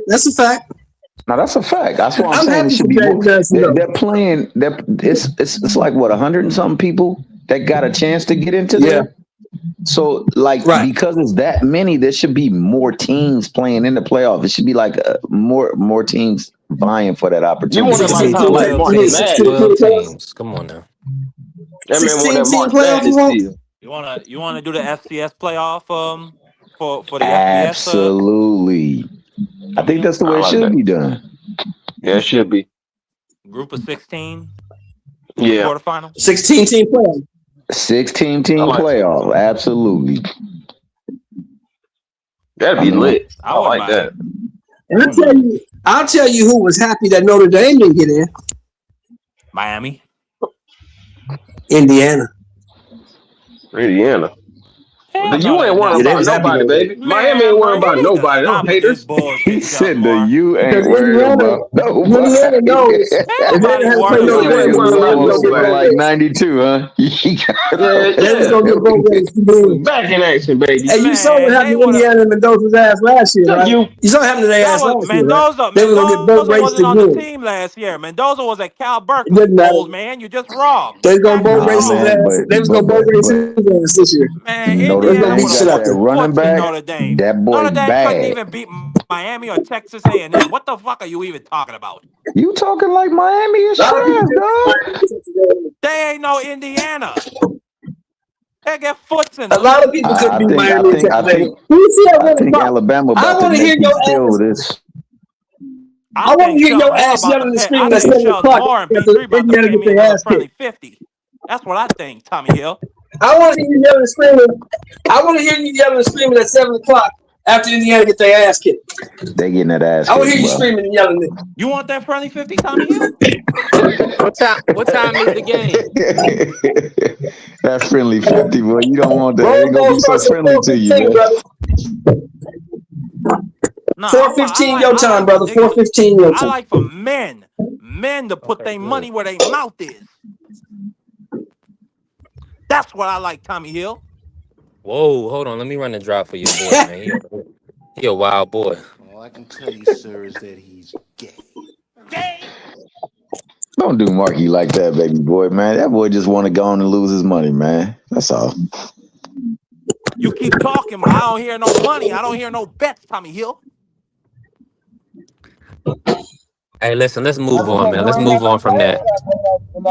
That's a fact. No, that's a fact. That's what I'm I'm saying. It happy for should be more. James Madison, though. They're playing. It's like what 100 and something people that got a chance to get into Yeah, there. So like right. because it's that many, there should be more teams playing in the playoff. It should be like more teams vying for that You opportunity. want it like 16 how team like playoffs. You March need 12 teams. 16 Madness. team 12 playoffs. teams. Come on now. That man want 16 that team March playoffs, you Madness want? still. You wanna do the FCS playoff for the FBS Absolutely. I think that's the I way it like should that. be done. Yeah, it should be. group of 16 in the Yeah, quarterfinals? 16 team playoffs. 16 I team like that. playoff. Absolutely. That'd I be mean, lit. I I wouldn't like mind that. it. And I'll tell you who was happy that Notre Dame didn't get in. Miami. Indiana. Indiana. Hell You no, ain't they worrying Yeah, they about was never. happy nobody, about that. baby. Miami ain't Man, bro, worrying you about need to nobody. Them stop with this haters. he bullshit, said that Junmar. you Because ain't worried Indiana about nobody. knows if they Everybody didn't have to play worried That Notre about Dame, nigga was they was almost gonna get feeling boat like race. 92, huh? He Yeah, They was yeah. gonna get boat race. We back in action, baby. Hey, you saw what Man, they happened to would have. Indiana and Mendoza's ass last year, Thank right? you. You saw what happened to their That ass was last year, right? Mendoza. They were gonna get boat Mendoza raced wasn't on the again. team last year. Mendoza was at Cal It Berkeley. doesn't matter. Old man, you just wrong. They was gonna boat Factually race his Nah, wrong. man, ass. They was gonna boat race his ass this year. Man, They was Notre gonna Indiana beat Dame the would have shit got out put that there. running foot in back. Notre Dame. That boy Notre Dame couldn't bad. even beat Miami or Texas A&M. What the fuck are you even talking about? You talking like Miami is A lot of people trash, dog? They ain't no Indiana. They get foots in A them. lot of people could I beat think I Miami and think I Texas A&M. think Who said I 1 think o'clock? Alabama I about to want to hear make you your feel ass. this. I I want to think hear Sheldon your Moore ass about to yelling and pay. I screaming at think 7 Sheldon o'clock Moore and after B3 about to Indiana pay get me their another ass kicked. friendly 50. That's what I think, Tommy Hill. I want to hear you yelling and screaming. I want to hear you yelling and screaming at 7 o'clock after Indiana get their ass kicked. They getting that ass I want to kicked, hear you bro. screaming and yelling. It. You want that friendly 50, Tommy Hill? What time is the game? That friendly 50, boy. You don't want that. It Rose ain't gonna Bowl be so starts at friendly to you, 4:15, man. brother. No, 4:15 your time, brother. the niggas. 4:15 your I time. like for men to put Okay, their good. money where their mouth is. That's what I like, Tommy Hill. Whoa, hold on. Let me run the drop for your boy, man. He a wild boy. All I can tell you, sir, is that he's gay. Don't do Marky like that, baby boy, man. That boy just want to go on and lose his money, man. That's all. You keep talking, but I don't hear no money. I don't hear no bets, Tommy Hill. Hey, listen, let's move on, man. Let's move on from that.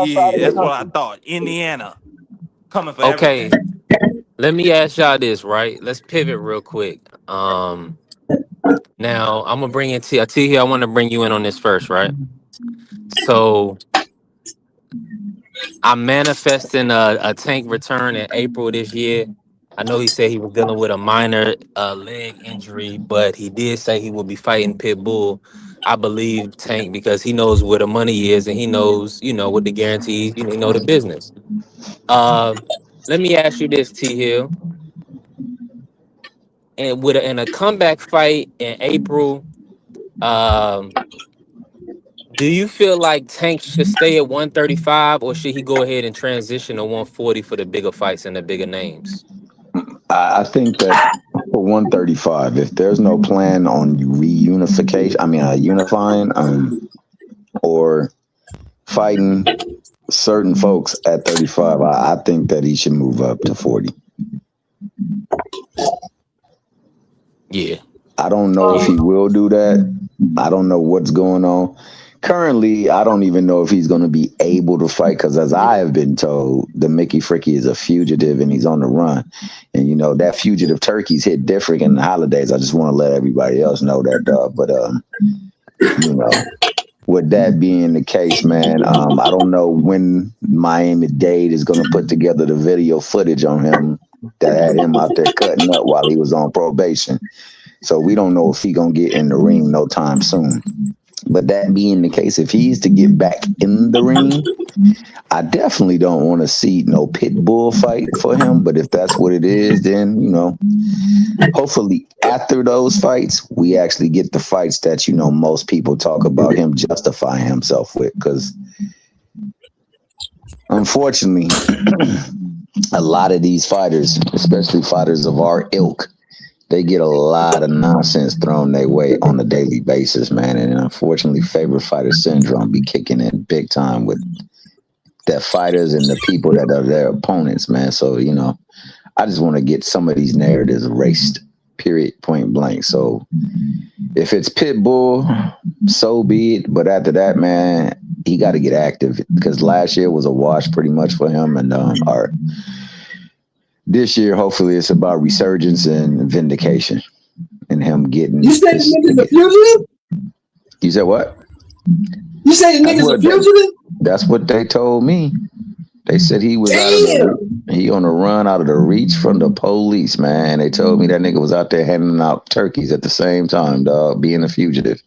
Yeah, that's what I thought. Indiana coming for Okay, everything. let me ask y'all this, right? Let's pivot real quick. Now I'm gonna bring in T here. I want to bring you in on this first, right? So I'm manifesting a Tank return in April this year. I know he said he was dealing with a minor leg injury, but he did say he will be fighting Pitbull. I believe Tank because he knows where the money is and he knows, what the guarantees, he know the business. Let me ask you this, T Hill. And in a comeback fight in April, do you feel like Tank should stay at 135 or should he go ahead and transition to 140 for the bigger fights and the bigger names? I think that for 135, if there's no plan on unifying or fighting certain folks at 35, I think that he should move up to 40. Yeah. I don't know if he will do that. I don't know what's going on. Currently, I don't even know if he's going to be able to fight because, as I have been told, the Mickey Fricky is a fugitive and he's on the run. And, that fugitive turkeys hit different in the holidays. I just want to let everybody else know that, dog. But, with that being the case, man, I don't know when Miami-Dade is going to put together the video footage on him that had him out there cutting up while he was on probation. So we don't know if he's going to get in the ring no time soon. But that being the case, if he's to get back in the ring, I definitely don't want to see no Pitbull fight for him. But if that's what it is, then, hopefully after those fights, we actually get the fights that, most people talk about him justifying himself with. Because unfortunately, a lot of these fighters, especially fighters of our ilk, they get a lot of nonsense thrown their way on a daily basis, man. And unfortunately, favorite fighter syndrome be kicking in big time with their fighters and the people that are their opponents, man. So, I just want to get some of these narratives erased, period, point blank. So if it's Pitbull, so be it. But after that, man, he got to get active because last year was a wash pretty much for him. And this year, hopefully, it's about resurgence and vindication and him getting. You said the nigga's a fugitive? You said what? You said the nigga's a fugitive? That's what they told me. They said he was he on the run out of the reach from the police, man. They told me that nigga was out there handing out turkeys at the same time, dog, being a fugitive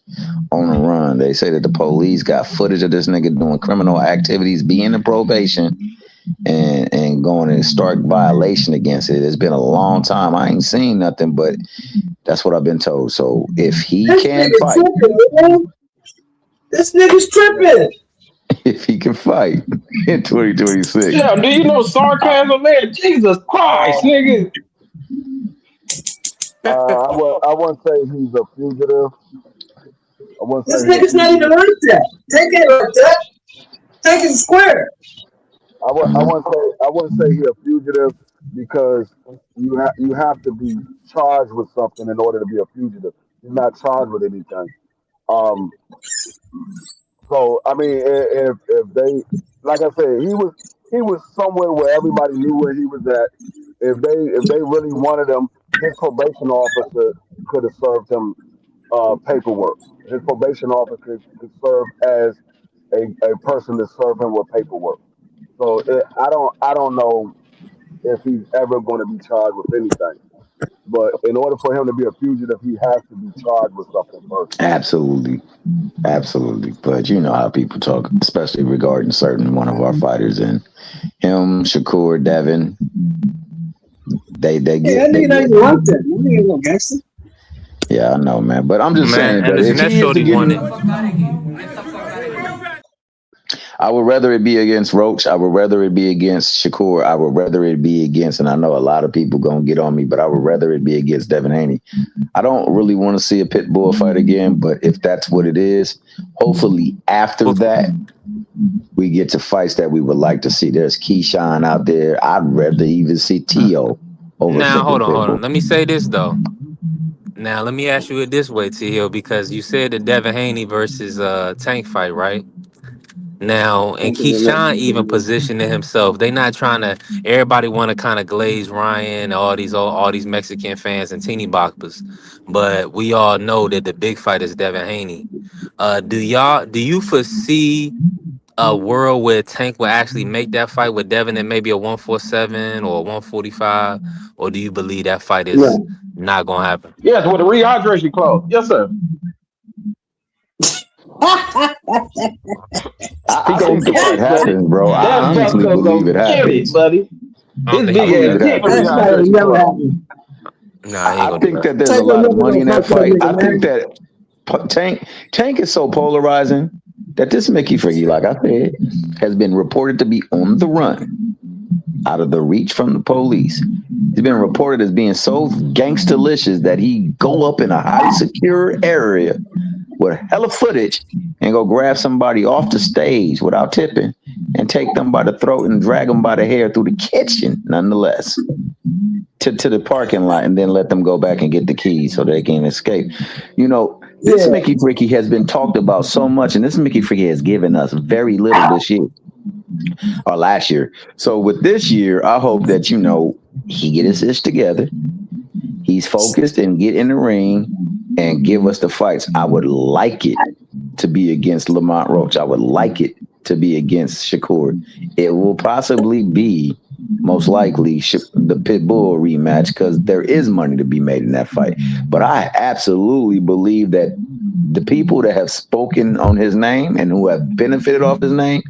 on the run. They say that the police got footage of this nigga doing criminal activities, being in probation, and going in stark violation against it. It's been a long time. I ain't seen nothing, but that's what I've been told. So if he can fight, this nigga's tripping. If he can fight in 2026. Yeah, do you know sarcasm, man? Jesus Christ, nigga. I wouldn't say he's a fugitive. This nigga's not even like that. Take it like that. Take it square. I wouldn't say he's a fugitive because you have to be charged with something in order to be a fugitive. He's not charged with anything. So I mean, if they, like I said, he was somewhere where everybody knew where he was at. If they really wanted him, his probation officer could have served him paperwork. His probation officer could serve as a person to serve him with paperwork. So I don't know if he's ever going to be charged with anything. But in order for him to be a fugitive, he has to be charged with something first. Absolutely. But you know how people talk, especially regarding certain one of our fighters, and him, Shakur, Devin. They get. That nigga don't even want that. That nigga no gangster. Yeah, I know, man. But I'm just saying that if he is to get, I would rather it be against Roach. I would rather it be against Shakur. I would rather it be against, and I know a lot of people gonna get on me, but I would rather it be against Devin Haney. I don't really want to see a Pitbull fight again, but if that's what it is, hopefully after that, we get to fights that we would like to see. There's Keyshawn out there. I'd rather even see T.O. over Now, hold on. Pitbull. Let me say this though. Now, let me ask you it this way, T Hill, because you said the Devin Haney versus Tank fight, right? Now, and Keyshawn even positioning himself. They not trying to. Everybody want to kind of glaze Ryan, all these Mexican fans and teeny boppers, but we all know that the big fight is Devin Haney. Do you foresee a world where Tank will actually make that fight with Devin in maybe a 147 or a 145, or do you believe that fight is not gonna happen? Yes, with a rehydration clause. Yes, sir. I think the fight happens, bro. I That honestly fucker believe it gonna kill it, happens. buddy. I don't His think big he believe ass it dick with happens. That's probably rehydration never clause. happened. Nah, he ain't I gonna do think that. that there's a Tank lot will of never money in gonna that touch that fight. nigga, I think man. that Tank is so polarizing that this Mickey Friggy, like I said, has been reported to be on the run, out of the reach from the police. He's been reported as being so gangsterlicious that he go up in a highly secure area with hella footage and go grab somebody off the stage without tipping and take them by the throat and drag them by the hair through the kitchen, nonetheless, to the parking lot, and then let them go back and get the keys so they can escape. You know, this Yeah. Mickey Fricky has been talked about so much, and this Mickey Fricky has given us very little this year or last year. So with this year, I hope that, you know, he get his ish together. He's focused and get in the ring and give us the fights. I would like it to be against Lamont Roach. I would like it to be against Shakur. It will possibly be, most likely, the Pitbull rematch, because there is money to be made in that fight. But I absolutely believe that the people that have spoken on his name and who have benefited off his name,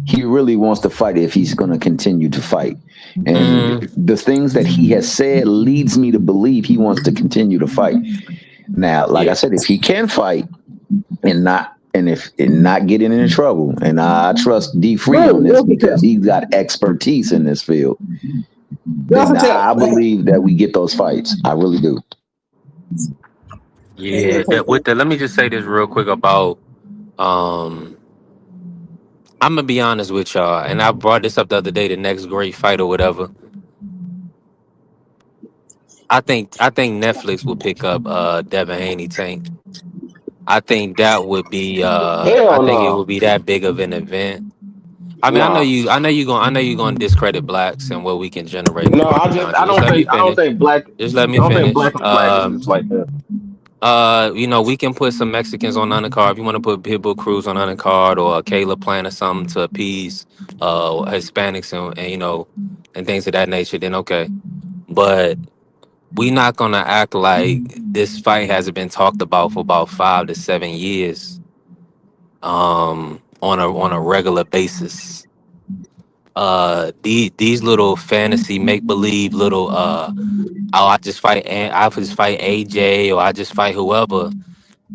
he really wants to fight if he's going to continue to fight. And the things that he has said leads me to believe he wants to continue to fight. Now, like I said, if he can fight and not getting into trouble, and I trust D Free on this because he's got expertise in this field, then I believe that we get those fights. I really do. Yeah, let me just say this real quick about I'm gonna be honest with y'all, and I brought this up the other day, the next great fight or whatever. I think Netflix will pick up Devin Haney Tank. I think that would be I Hell think it no. would be that big of an event. I mean, No. I know you're gonna discredit blacks and what we can generate in the No, market behind it. Just let me I don't finish. think black Just let I me don't think finish. black on black is like that. You know, we can put some Mexicans on undercard. If you want to put Pitbull Cruz on undercard or a Caleb Plant or something to appease Hispanics and you know, and things of that nature, then okay. But we not gonna act like this fight hasn't been talked about for about 5 to 7 years on a regular basis. These little fantasy make believe little I just fight AJ, or I just fight whoever.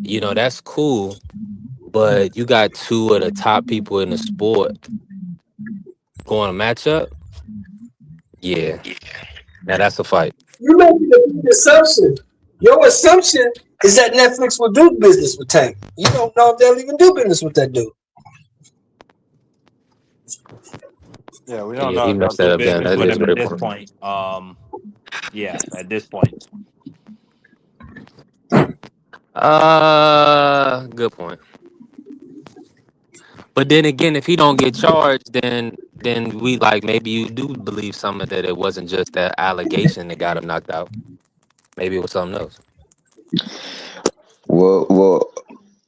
You know, that's cool, but you got two of the top people in the sport going to match up. Yeah, now that's a fight. You making the assumption. Your assumption is that Netflix will do business with Tank. You don't know if they'll even do business with that dude. Yeah, we don't Yeah, know he if they'll messed that do up. Down. business That with is him at very this important. point. Yeah, at this point. Good point. But then again, if he don't get charged, then we like maybe you do believe something that it wasn't just that allegation that got him knocked out. Maybe it was something else. Well,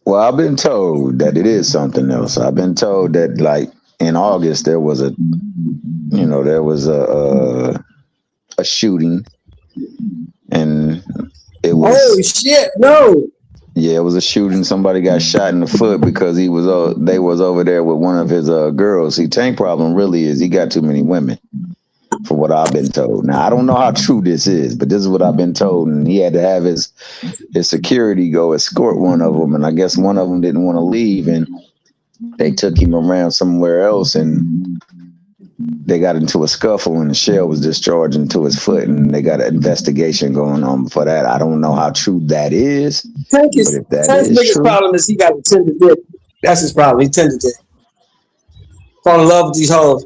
I've been told that it is something else. I've been told that, like, in August there was a shooting, and it was. Oh shit! No. Yeah, it was a shooting. Somebody got shot in the foot because they was over there with one of his girls. See, Tank problem really is he got too many women, from what I've been told. Now, I don't know how true this is, but this is what I've been told. And he had to have his security go escort one of them. And I guess one of them didn't want to leave, and they took him around somewhere else, and they got into a scuffle, and the shell was discharged into his foot, and they got an investigation going on for that. I don't know how True that is. Tank's biggest problem is he got a tender dick. That's his problem. He tender dick. fall in love with these hoes.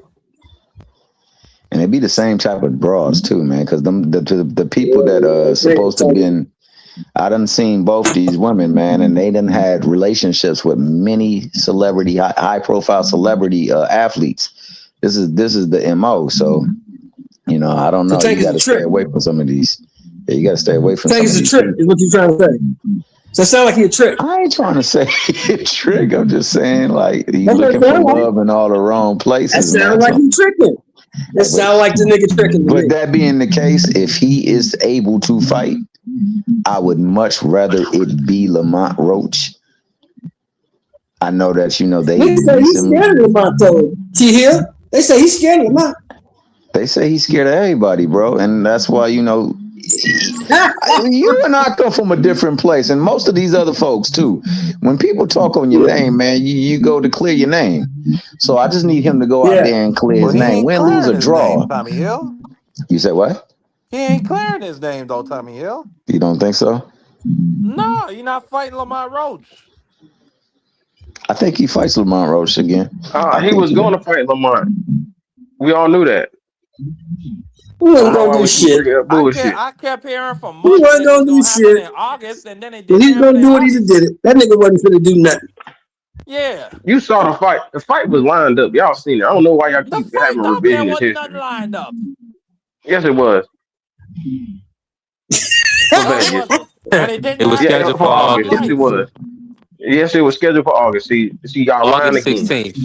And it be the same type of broads too, man. Because the people that supposed to been, I done seen both these women, man, and they done had relationships with many celebrity, high profile celebrity athletes. This is the MO. So, you know, I don't know. So You got to stay away from some of these. Yeah, you got to stay away from. Tank is a trick. Is what you trying to say? So it sound like he a trick. I ain't trying to say a trick. I'm just saying like he's looking for love in all the wrong places. That sounds like he's tricking. It sounds like the nigga tricking. But that being the case, if he is able to fight, I would much rather it be Lamont Roach. I know that they say he's scared of Lamont though. T Hill. They say he's scared of Lamont. They say he's scared of everybody, bro, and that's why you and I come from a different place, and most of these other folks too. When people talk on your name, man, you go to clear your name. So I just need him to go out there and clear his name. Win, lose, or draw. Name, Tommy Hill. You said what? He ain't clearing his name though, Tommy Hill. You don't think so? No, you're not fighting Lamont Roach. I think he fights Lamont Roach again. He was going to fight Lamont. We all knew that. We wasn't gonna do shit. I kept hearing from months. We wasn't gonna do shit. In August, and then it did. He's gonna do it. He just did it. That nigga wasn't gonna do nothing. Yeah. You saw the fight. The fight was lined up. Y'all seen it. I don't know why y'all keep having revisionist history. There wasn't nothing lined up. Yes, it was. It was scheduled for August. Yes, it was. Yes, it was scheduled for August. See, y'all lying August 16th.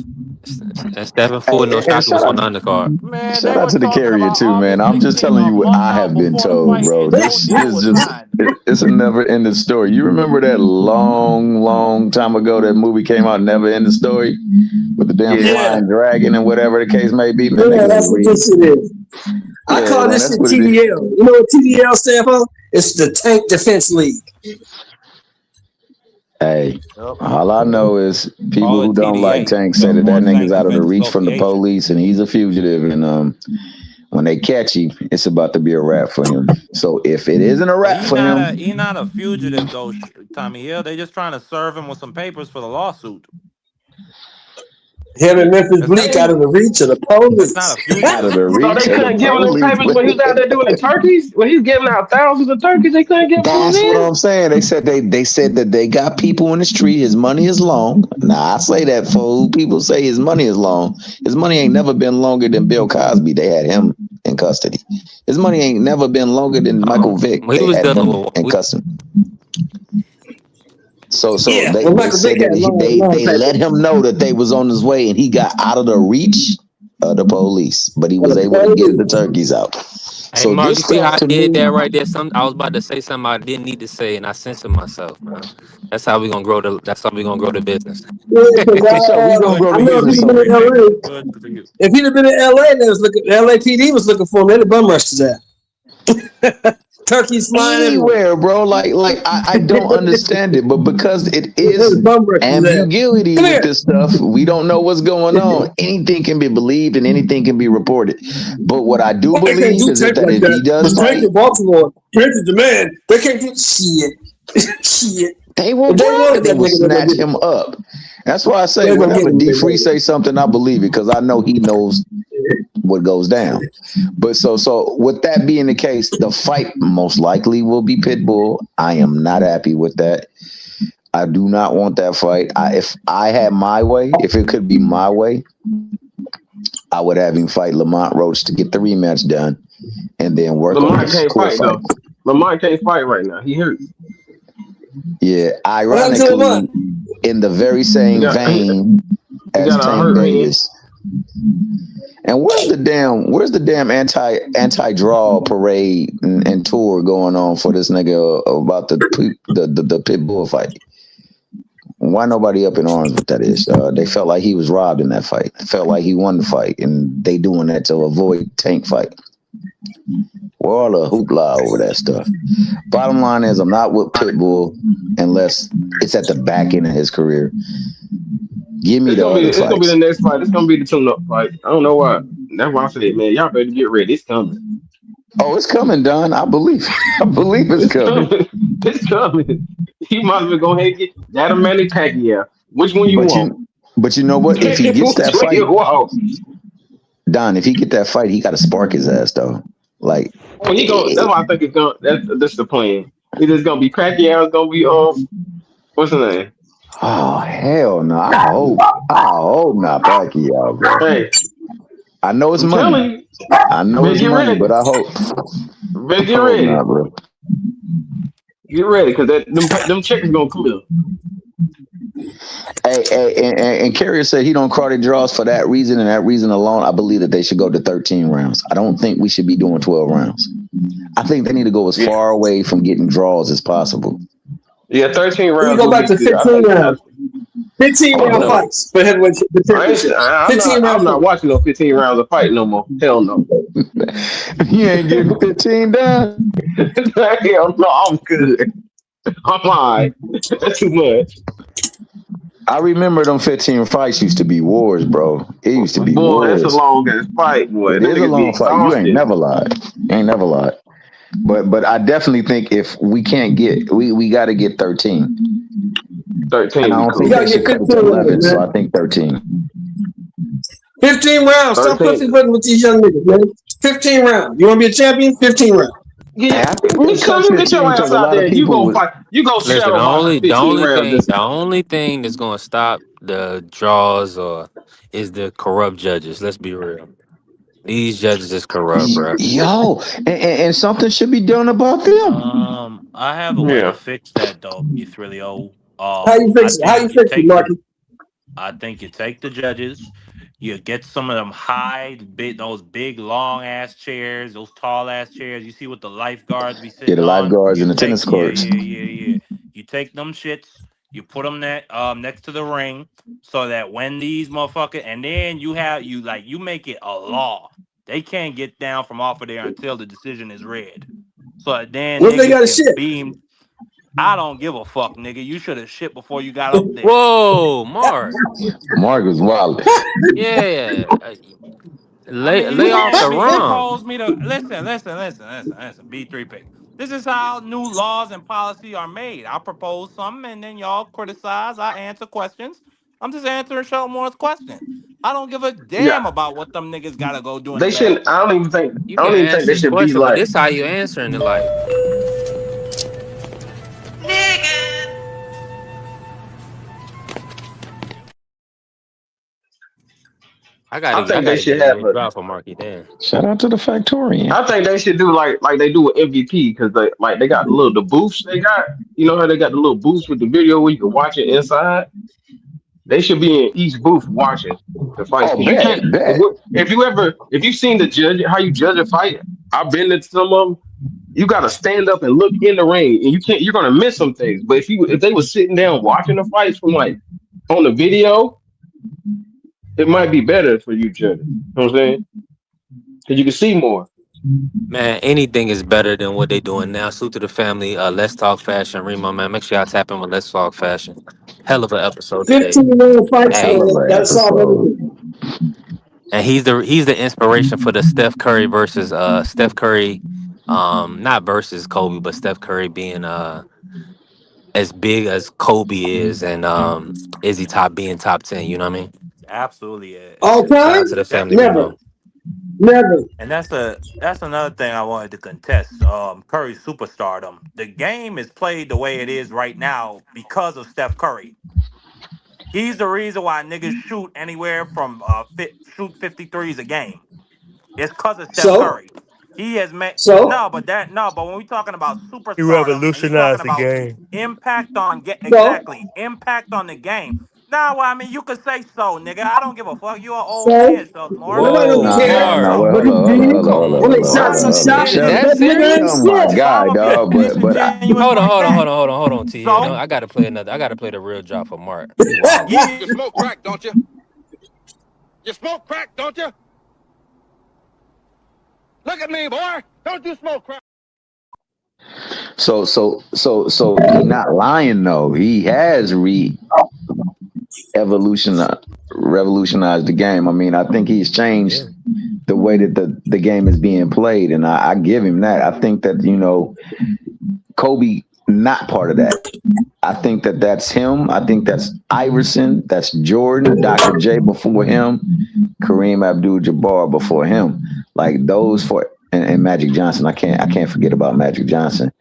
That's Stephen Ford. No Shocker was on the undercard. Man, shout out to the carrier too, man. I'm just telling you what I have been told, bro. This is just—it's a never-ending story. You remember that long time ago that movie came out, Never Ending Story, with the damn flying dragon and whatever the case may be. Man, that's what this shit is. I call this shit TDL. You know what TDL stands for? It's the Tank Defense League. Hey, all I know is people who don't like Tank say that nigga's out of the reach from the police and he's a fugitive. And when they catch him, it's about to be a wrap for him. So if it isn't a wrap for him, he's not a fugitive though, Tommy Hill. They just trying to serve him with some papers for the lawsuit. Him and Memphis Bleak out of the reach of the police. Out of the reach. So they couldn't give him those papers when he was out there doing the turkeys. When he's giving out thousands of turkeys, they couldn't give him. That's what I'm saying. They said that they got people in the street. His money is long. Now I say that for people say his money is long. His money ain't never been longer than Bill Cosby. They had him in custody. His money ain't never been longer than Michael Vick. They had him in custody. So they let him know that they was on his way, and he got out of the reach of the police, but he was able to get the turkeys out. Hey, so Mark, you see how I did that right there? I was about to say something I didn't need to say, and I censored myself, bro. That's how we gonna grow the. That's how we gonna grow the business. If he'd have been in LA, LAPD was looking for him. They'd have bum rushed his ass. Turkeys flying anywhere, bro. Like I don't understand it, but because it is ambiguity with this stuff, we don't know what's going on. Anything can be believed and anything can be reported. But what I do believe is that if he does fight, Baltimore, Prince's demand, they can't do shit. They will snatch him up. That's why I say whenever D-Free say something, I believe it because I know he knows what goes down. But so with that being the case, the fight most likely will be Pitbull. I am not happy with that. I do not want that fight. If I had my way, if it could be my way, I would have him fight Lamont Roach to get the rematch done and then work on his core fight. Though. Lamont can't fight right now. He hurt. Yeah, ironically, in the very same vein as Tank Davis. And where's the damn anti-draw parade and tour going on for this nigga about the Pitbull fight? Why nobody up in arms with that is? They felt like he was robbed in that fight. They felt like he won the fight, and they doing that to avoid Tank fight. We're all a hoopla over that stuff. Bottom line is, I'm not with Pitbull unless it's at the back end of his career. Give me it's gonna be the next fight. It's gonna be the tune-up fight. I don't know why. That's why I said, man, y'all better get ready. It's coming. Oh, it's coming, Don. I believe it's coming. It's coming. He might as well go ahead and get that Manny Pacquiao. Which one you want? But you know what? If he gets that fight, Wow. Don, if he get that fight, he got to spark his ass though. Like, Well, he go. That's why I think it's going. That's the plan. It is gonna be Pacquiao. It's gonna be what's the name? oh hell no! I hope not Pacquiao, bro. Hey, I know it's I'm money. telling you, I know better it's get money, ready. but I hope. Better get I hope ready. not, bro. Get ready, cause them checks gonna clear. Hey, and Carrier said he don't call the draws for that reason and that reason alone. I believe that they should go to 13 rounds. I don't think we should be doing 12 rounds. I think they need to go as far away from getting draws as possible. Yeah, 13 We rounds. go would back be to good. I 15 think rounds. 15 round no. fights for heavyweight championship. 15 I'm rounds. not watching no 15 rounds of fight no more. Hell no. You ain't getting 15 done. Hell no, I'm good. I'm all right. That's too much. I remember them 15 fights used to be wars, bro. It used to be Boy, wars. that's a long ass fight, boy. It Them is a niggas be long fight. You ain't exhausted. never lied. You ain't never lied. But I definitely think if we can't get, we got to get 13. 13 And I be don't cool. think You gotta they get should cut it 15 to 11, rounds, so man. I think 13. 15 rounds. Stop 13. pussyfooting with these young niggas, man. 15 rounds. You want to be a champion? 15 rounds. Hey, Yeah, I think me they so cut you get your 15 ass because a out lot there. of You people go would. fight. You go Listen, shadow box for 15 rounds. the only thing that's gonna stop the draws or is the corrupt judges. Let's be real. These judges is corrupt, bro. Yo, and something should be done about them. I have a way to Yeah. fix that though, Mithril. How you I fix it? How you think you fix it, take the Marky? I think you take the judges, you get some of them those big long ass chairs, those tall ass chairs. You see what the lifeguards be Yeah, the sitting on. lifeguards You and the take tennis courts. You take them shits, you put them next to the ring, so that when these motherfuckers, and then you make it a law. They can't get down from off of there until the decision is read. So that then What if they niggas got a can shit? beam. I don't give a fuck, nigga. You should have shit before you got up there. Whoa, Mark. Mark was wild. Yeah. I mean, Lay off the you rum. propose me to listen. B3 pick. This is how new laws and policy are made. I propose something, and then y'all criticize. I answer questions. I'm just answering Shelmore's question. I don't give a Yeah. damn about what them niggas gotta go do in the They shouldn't. bathroom. You I can don't even think answer they his should be question, but like. this how you answering it like. I I gotta think they get should a have real a. drop for Marky Dan. Shout out to the Factorian. I think they should do like they do with MVP because they got the booths they got. You know how they got the little booths with the video where you can watch it inside. They should be in each booth watching the fights. Oh, Cause you can't. bet. If you've seen the judge, how you judge a fight, I've been to some of them. You got to stand up and look in the ring, and you can't. You're gonna miss some things. But if they were sitting down watching the fights from like on the video, it might be better for you judges. You know what I'm saying? Because you can see more. Man, anything is better than what they doing now. Salute to the family. Let's talk fashion, Remo, man. Make sure y'all tap in with Let's Talk Fashion. Hell of an episode today. 15 round fights, Hey, man. Hell of an That's all episode. everything. and he's the inspiration for the Steph Curry versus Steph Curry, not versus Kobe, but Steph Curry being as big as Kobe is, and Izzy being top 10. You know what I mean? Absolutely. All Shout time? out to the That family, Never. Remo. Never. And that's another thing I wanted to contest. Curry's superstardom. The game is played the way it is right now because of Steph Curry. He's the reason why niggas shoot anywhere from shoot 53s a game. It's because of Steph So? Curry. He has made So? but when we're talking about He superstardom and you're talking revolutionized the about game. impact on So? impact on the game. Nah, well, I mean you could say so, nigga. I don't give a fuck. You an old So? man, so more. Nobody Whoa, don't You can care. say Nah. Mark. Well, so. But he did. Come When they I'm shot gonna some be on. shots, Is Shut that up. that nigga ain't serious? Oh my shit. God, I'm gonna dog. be But disingenuous Hold on, like that. hold on, T. You know, So I gotta play another. I gotta play the real drop for Mark. He wildin'. yeah, You smoke crack, don't you? You smoke crack, don't you? Look at me, boy. Don't you smoke crack? so he not lying though. He has revolutionized the game. I mean, I think he's changed Yeah. the way that the game is being played, and I give him that. I think that Kobe not part of that. I think that's him. I think that's Iverson. That's Jordan, Dr. J before him, Kareem Abdul-Jabbar before him. Like those four, and Magic Johnson. I can't forget about Magic Johnson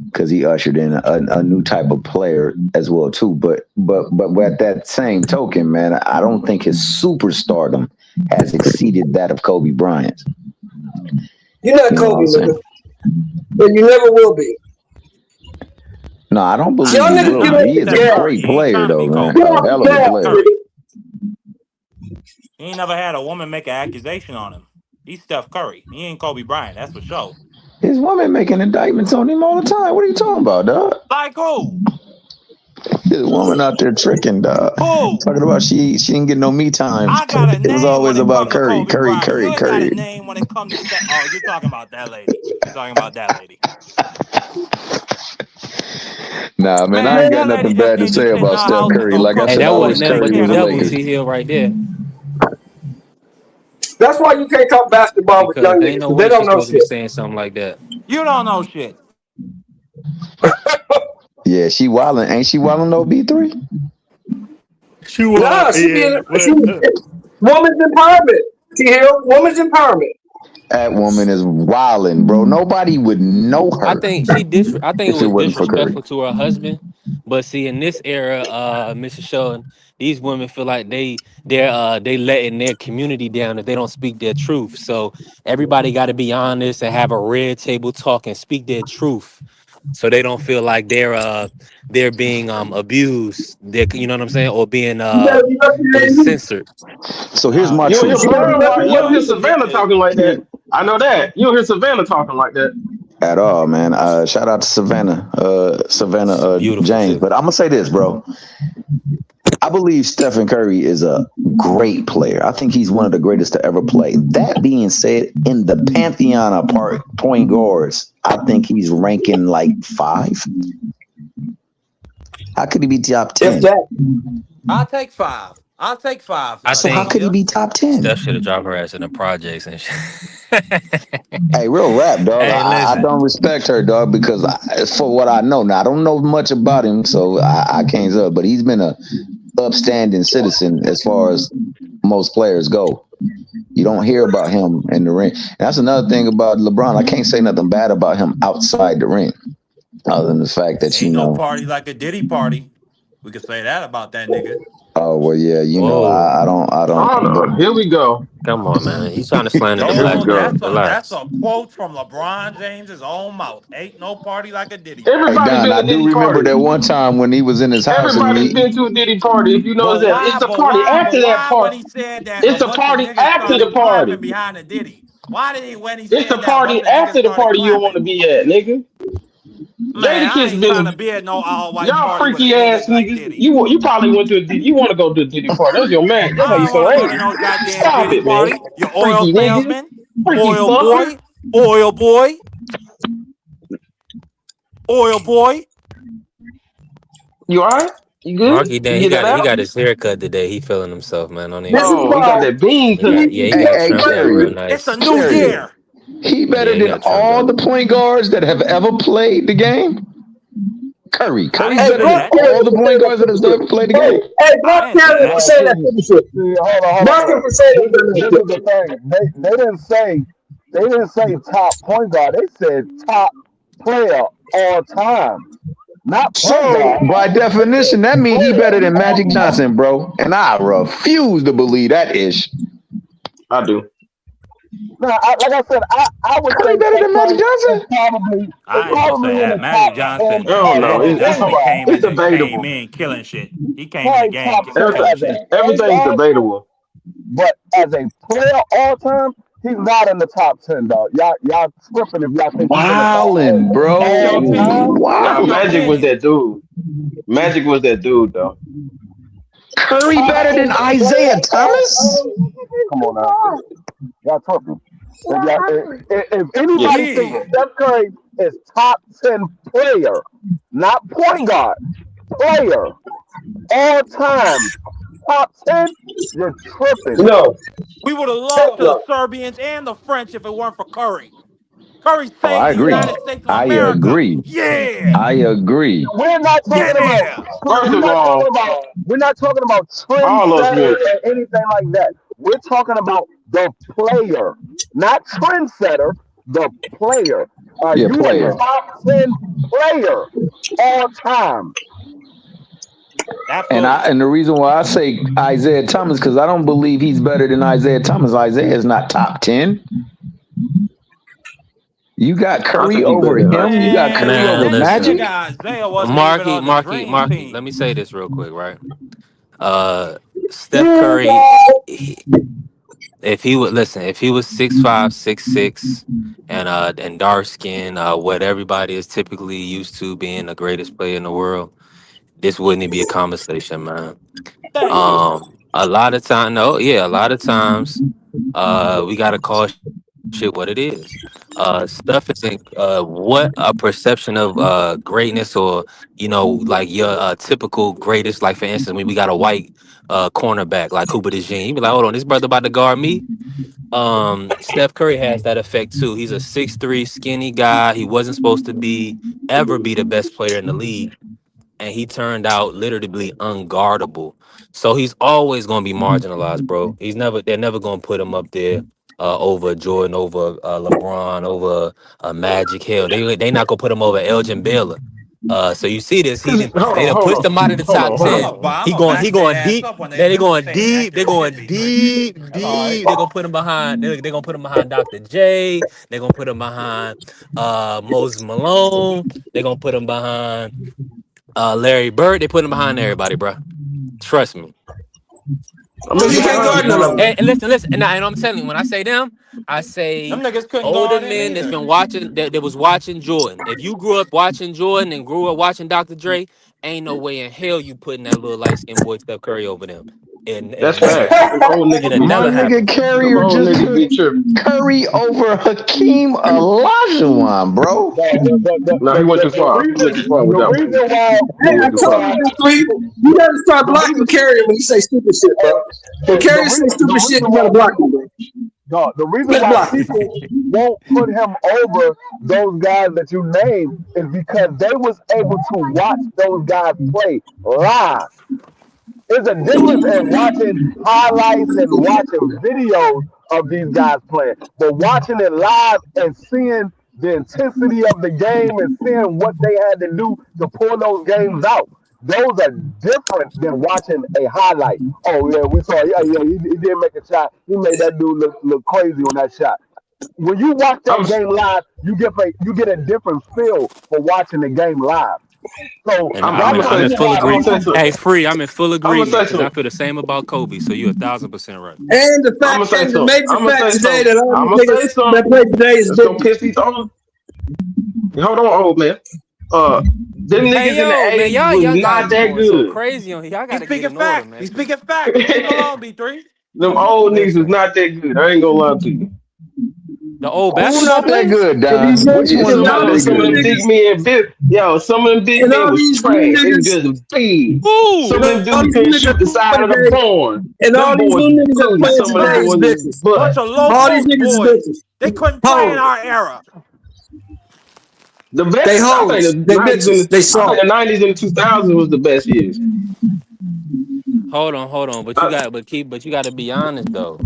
because he ushered in a new type of player as well too. But at that same token, man, I don't think his superstardom has exceeded that of Kobe Bryant. You're not Kobe, nigga. And you never will be. No, I don't believe Y'all he niggas will. get He is a great player, though, man. A hell of a player. He ain't never had a woman make an accusation on him. He's Steph Curry. He ain't Kobe Bryant. That's for sure. His woman making indictments on him all the time. What are you talking about, dog? Like who? His woman out there tricking, dog. Who? Talking about she didn't get no me time. I got a name. It was always about Curry. You got a name when it comes to Steph. Oh, you're talking about that lady. Nah, man, I ain't got nothing bad to say about Steph Curry. Like I Hey, said, that always wasn't nothing but Curry the was a devil, Laker. T-Hill, right there. That's why you can't talk basketball with Because young there ain't niggas. no 'Cause way they don't she's know supposed to be shit. saying something like that. You don't know shit. Yeah, she wildin'. Ain't she wildin' though, B3? Nah, she woman's empowerment. T-Hill, woman's empowerment. That woman is wildin', bro. Nobody would know her. I think it if it was wasn't for Curry. disrespectful to her husband. But see, in this era, Mr. Sheldon, these women feel like they letting their community down if they don't speak their truth. So everybody got to be honest and have a red table talk and speak their truth, so they don't feel like they're being abused. You know what I'm saying, or being censored. So here's my You don't hear truth. Brown, you don't hear Savannah talking like that. I know that. You don't hear Savannah talking like that. At all, man. Shout out to Savannah, Beautiful James. too. But I'm gonna say this, bro. I believe Stephen Curry is a great player. I think he's one of the greatest to ever play. That being said, in the pantheon of point guards, I think he's ranking like 5. How could he be top 10? I'll take 5. So how could he be top 10? Steph should have dropped her ass in the projects and shit. Hey, real rap, dog. Hey, I don't respect her, dog, because for what I know, now I don't know much about him, so I can't say. But he's been a upstanding citizen as far as most players go. You don't hear about him in the ring. And that's another thing about LeBron. I can't say nothing bad about him outside the ring, other than the fact that Ain't no party like a Diddy party. We could say that about that nigga. Oh well, yeah, you know, I don't. Here we go. Come on, man. He's trying to slander the black That's man. that's a quote from LeBron James's own mouth. Ain't no party like a Diddy. Everybody's Don, been to I a do Diddy remember party. that one time when he was in his house. Everybody's been to a Diddy party. If you know that, it's a party after that party. When he said that, It's a party after the party. Behind the Diddy. Why did he when he said It's a that? party after the party you don't want to be at, nigga. Man, I ain't trying to be at no all-white y'all party freaky with a ass nigga like niggas. Diddy. You probably went to a Diddy. You want to go to a Diddy party? That was your man. That's why you so angry. No goddamn Stop Diddy it, man. party. You oil Freaky salesman, Freaky oil fucker. boy. You alright? You good? Marky, Dan, he You get got out? his haircut today. He feeling himself, man. On Oh, he got that bean to me. he got trimmed down real nice. It's a new year. He better than all the point guards that have ever played the game. Curry's better than all the point guards that have ever played the game. Hey, Mark Cannon for saying that shit. Mark him for saying This is the thing. They didn't say top point guard. They said top player all time. Not point guard. So by definition, that means he better than Magic Johnson, bro. And I refuse to believe that ish. I do. No, like I said, I would say better than Magic Johnson. Probably in the Magic top Johnson. 10. Oh no, it's Came debatable. in killing shit. He came in the game Top killing shit. Everything's debatable. But as a player all time, he's not in the top 10, dog. Y'all tripping if y'all think Wildin', bro. Wow. Magic was that dude. Magic was that dude, though. Curry better than Isaiah Thomas? Come on now. Y'all tripping. If anybody thinks Steph Curry is top 10 player, not point guard, player, all time, top 10, you're tripping. No. We would have lost to the Serbians and the French if it weren't for Curry. Curry Oh, saved I the agree. United States of I America. agree. Yeah. I agree. We're not talking Yeah. about. First We're of not talking all, about. We're not talking about all us trendsetter would. or anything like that. We're talking about the player, not trendsetter. The player. Are Yeah, you player. a top 10 player all time? Absolutely. And the reason why I say Isaiah Thomas, because I don't believe he's better than Isaiah Thomas. Isaiah is not top 10. You got I Curry think he over better than him. You got Man, Curry that over Man, nigga listen. Magic. Isaiah wasn't even on the dream Marky, let team. me say this real quick, right? Steph Curry, if he would listen, if he was 6'5", 6'6", and dark skin, what everybody is typically used to being the greatest player in the world, this wouldn't be a conversation, man. Thank you. A lot of times, we gotta call shit what it is. Stuff isn't what a perception of greatness, or like your typical greatest. Like for instance, when we got a white cornerback like Cooper DeJean, you be like, hold on, this brother about to guard me. Steph Curry has that effect too. He's a 6'3" skinny guy. He wasn't supposed to ever be the best player in the league, and he turned out literally unguardable. So he's always gonna be marginalized, bro. They're never gonna put him up there over Jordan, over LeBron, over Magic. Hell, they not gonna put him over Elgin Baylor. So you see this, Hold they done on, pushed him out of the top I'm 10. a, but I'm He gonna going he back that going ass deep. up when They're they going say deep. They're active going shit, D3. deep, That's all right. deep. They're gonna put him behind. They're gonna put him behind Dr. J. They're gonna put him behind Moses Malone. They're gonna put him behind Larry Bird. They put him behind everybody, bro. Trust me. I mean, You you can't got guard none of them. And listen, and I'm telling you, when I say them, I Them say niggas couldn't older guard him men that's either. been watching, that was watching Jordan. If you grew up watching Jordan and grew up watching Dr. Dre, ain't no way in hell you putting that little light skinned boy Steph Curry over them. that's It'll never facts. happen. Them old niggas It'll be My never tripping. nigga happen. Them Carrier old just niggas be put tripping. Curry over Hakeem Olajuwon, bro. Nah, he went too far. He went too far with The that one. reason why He Hey, I went too told far. you, D3, you gotta start blocking Carrier when you say stupid shit, bro. When Carrier say stupid shit, you gotta block him, bro. the reason You gotta why block him. people won't put him over those guys that you named is because they was able to watch those guys play live. There's a difference in watching highlights and watching videos of these guys playing, but watching it live and seeing the intensity of the game and seeing what they had to do to pull those games out. Those are different than watching a highlight. Oh yeah, we saw. Yeah, he did make a shot. He made that dude look crazy on that shot. When you watch I'm that game live, you get a different feel for watching the game live. So And I'm that's gonna the I'm say in reason full why I'm gonna say agreement. people. something. Hey, free, I'm in full I'm gonna say agreement because I something. feel the same about Kobe. So you 1,000% right. And the I'm gonna fact, say and the something. major I'm gonna fact say today something. that all I'm these gonna say niggas that something. play today is That's gonna bitches. piss these off. Hold on, old man. Them Hey niggas in the yo, man, 80s y'all was y'all not guys be that going so good. crazy on here. Y'all He's gotta get speaking in order, facts. man. He's speaking facts. Leave him alone, D3. Them old niggas was Listen, not that good. I ain't gonna lie to you. the old Who basketball not that players. good, And these Don? young, Which one and not all that these Some of new good? them big niggas, men, some of them big and men all was these new trash. They was niggas, just big. Some and of Woo! them all dudes these couldn't new niggas shoot the that side play of the today, barn. and Them all these boys new was niggas that ugly. play That's Some of them today is boys facts. was bitches. Bunch butt. of low All these post niggas is boys. bitches. They couldn't play in Hoes. our era. The They best, I think hoes. the They 90s bitches. and They I think soft. the 90s and the 2000s was the best years. Hold on. But you got to be honest though.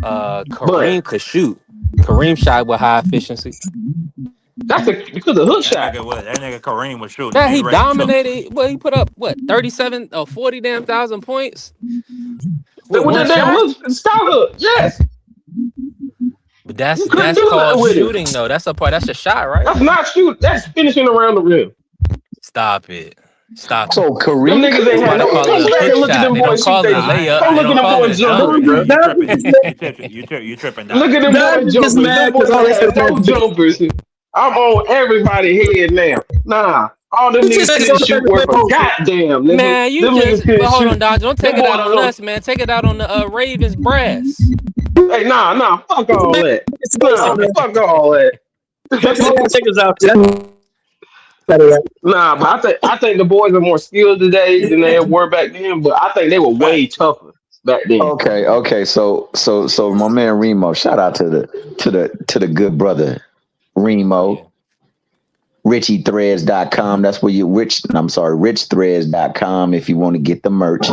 But Kareem could shoot. Kareem shot with high efficiency. that's because of hook shot. That nigga Kareem was shooting. Yeah, He he already took it. dominated. Well, he put up what 37 or 40 damn thousand points with With one the damn shot. hook, sky hook. Yes, But you couldn't that's do nothing called with it. shooting though. That's a part. That's a shot, right? That's not shoot. That's finishing around the rim. Stop it. Stop it. So Them Kareem niggas could ain't That's had why they no. call it Go a back hook and look at shot. them They don't boys shoot. call it They a layup. go They look at don't them call it boys a dunk. jumpers, Don, bro. Don gets mad. You tripping, Look Dodge. at them Don boys gets jumpers. Them mad because boys all they ain't say had no is bitches. jumpers. I'm on everybody's head now. Nah, all them He just niggas said couldn't all they shoot say is worth a hoes. goddamn, nigga. Man, you Them niggas just couldn't but hold on, shoot. Dodge. Don't take Them it out boys on on. us, man. Take it out on the Ravens brass. Hey, nah, fuck all that. It's Nah, fuck all that. bunch of ass niggas out there. Nah, but I think the boys are more skilled today than they were back then. But I think they were way Facts. tougher back then. Okay. So my man Remo, shout out to the good brother Remo. Yeah. RichieThreads.com. That's where you RichThreads.com if you want to get the merch.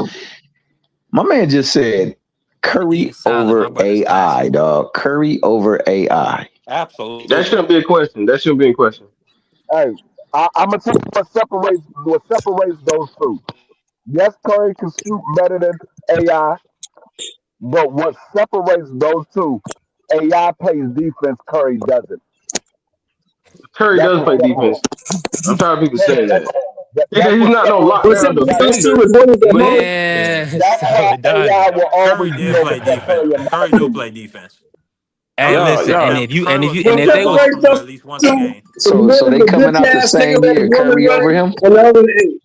My man just said Curry Eating salad. My over brother's AI, classy. dog. Curry over AI. That Absolutely. shouldn't be a question. That shouldn't be a question. Hey, I'm gonna tell you what separates those two. Yes, Curry can shoot better than AI, but what separates those two, AI plays defense, Curry doesn't. Curry That's does what play separates. defense. I'm tired of people Yes, saying that. that's He's what not no separates What lockdown Curry. separates those two defender. is one of the most. Yeah. Man, That's why solid AI dog. will Curry always be did able play to play defense. Curry, in my Curry do opinion. play defense. Hey, Curry was listen, giving and Yeah. them. if you Curry and if was you giving and What if them they ball was separates from those at least once a two game. is So one is they a coming bitch out the ass nigga same let a year. woman Curry run over it, him. and the other ain't.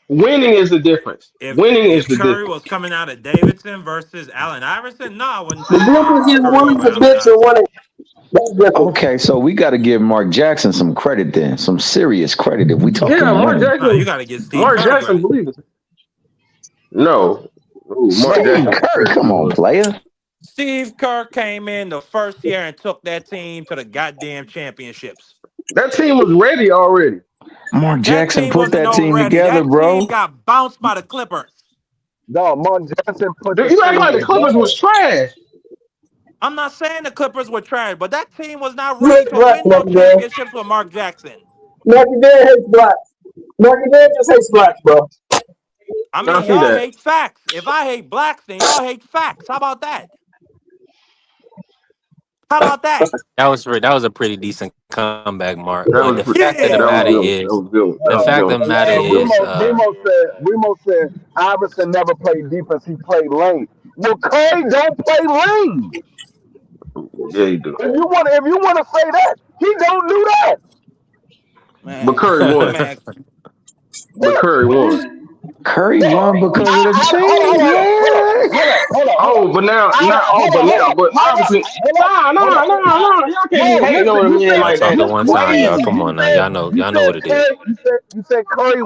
Winning is the difference. If Winning is if the Curry was difference. coming out of Davidson versus Allen Iverson, no, I wouldn't The take difference is Curry one over is a Allen bitch and Iverson. one ain't. That's different. Okay, so we got to give Mark Jackson some credit then, some serious credit if we talking Yeah, Mark winning. No, you Jackson. got to give Steve Mark Kerr Jackson credit. believes it. No. Ooh, Mark No, Steve Jackson Curry, crazy. come on, player. Steve Kerr came in the first year and took that team to the goddamn championships. That team was ready already. Mark That Jackson team put wasn't that no team ready. together, That team bro. got bounced by the Clippers. no, Mark Jackson put the You act team like the Clippers together. was trash. I'm not saying the Clippers were trash, but that team was not You ready hate to blacks, win no Marky Dad. championships with Mark Jackson. Marky Dad hates blacks. Marky Dad just hates blacks, bro. I I mean, see y'all that. hate facts. If I hate blacks, then y'all hate facts. How about that? How about that? That was a pretty decent comeback, Mark. That But was the pretty. fact of the That Yeah. was matter good. That is, was good. That the was fact good. of the matter And is, Remo said Iverson never played defense. He played lane. Well, Curry don't play lane. Yeah, you do. If you wanna say that, he don't do that. But Man, Curry won. man, But Curry won. Curry No, won because of the team, man. Oh, but now, not oh, but now, but obviously, y'all can't be No, hating listen, on a you man said y'all like that talking that's one time, playing. y'all. Come on now, you y'all know what said it is. you said Curry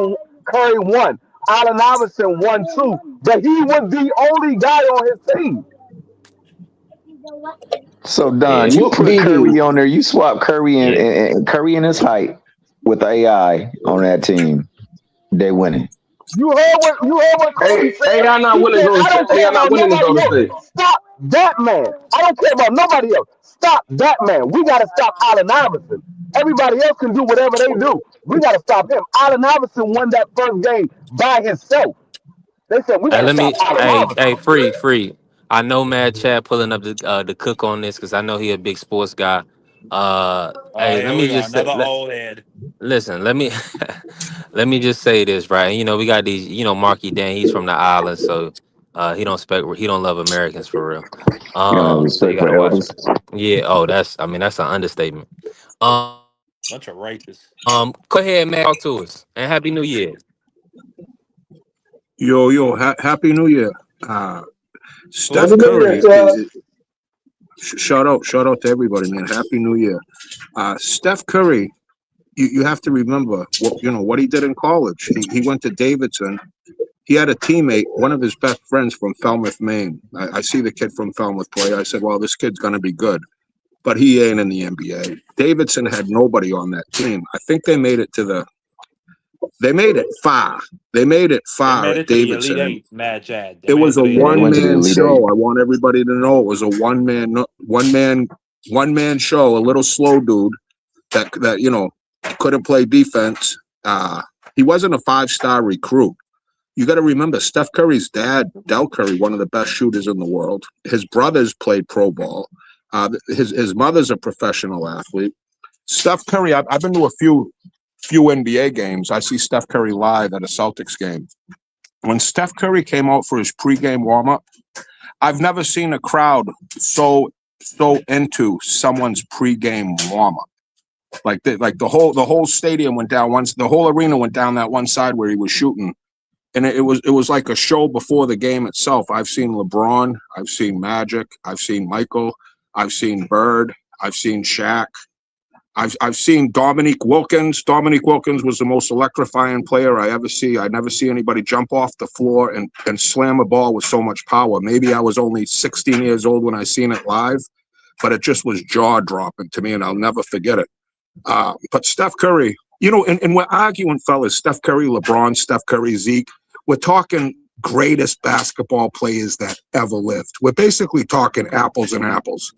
won. Allen Iverson won too, but he was the only guy on his team. So Yeah, Don, you Whoop put dee Curry doo. on there. You swap Curry yeah. and Curry and his height with AI on that team. They winning. You heard what Kobe Hey, said. y'all not He winning said, Golden "I State. don't Hey, care y'all not about winning in nobody Golden State. else. Stop that man. I don't care about nobody else. Stop that man. We got to stop Allen Iverson. Everybody else can do whatever they do. We got to stop him. Allen Iverson won that first game by himself. They said we got Hey, to stop Allen Iverson. free. I know Mad Chad pulling up the cook on this because I know he a big sports guy. oh, Hey, let here me we go. just say, Another old head. listen, let me let me just say this, right? You know, we got these, Marky Dan, he's from the island, so he don't love Americans for real. You don't have So you respect gotta for watch it. elders. Yeah, that's an understatement. Um, Bunch of racists. go ahead, man, talk to us. And Happy New Year. Happy New Year. Who's Happy Steph New Year, Curry speaking? Chad. shout out to everybody, man. Happy New Year. Steph Curry, you have to remember what he did in college. He went to Davidson. He had a teammate, one of his best friends from Falmouth, Maine. I see the kid from Falmouth play. I said, well, this kid's gonna be good, but he ain't in the NBA. Davidson had nobody on that team. I think they made it far. They made it They far made at it to the Elite Davidson. And Eight, Mad Chad. They it made it was to a the Yeah, they Elite one went Eight. to the man Elite Eight. show. I want everybody to know it was a one man show. A little slow dude that couldn't play defense. He wasn't a 5-star recruit. You got to remember Steph Curry's dad, Del Curry, one of the best shooters in the world. His brothers played pro ball. His mother's a professional athlete. Steph Curry, I've been to a few NBA games. I see Steph Curry live at a Celtics game. When Steph Curry came out for his pregame warm-up, I've never seen a crowd so into someone's pregame warm-up. Like the whole stadium went down once. The whole arena went down that one side where he was shooting, and it was like a show before the game itself. I've seen LeBron, I've seen Magic, I've seen Michael, I've seen Bird, I've seen Shaq. I've seen Dominique Wilkins. Dominique Wilkins was the most electrifying player I ever see. I never see anybody jump off the floor and slam a ball with so much power. Maybe I was only 16 years old when I seen it live, but it just was jaw dropping to me, and I'll never forget it. But Steph Curry, and we're arguing, fellas, Steph Curry, LeBron, Steph Curry, Zeke. We're talking greatest basketball players that ever lived. We're basically talking apples and apples.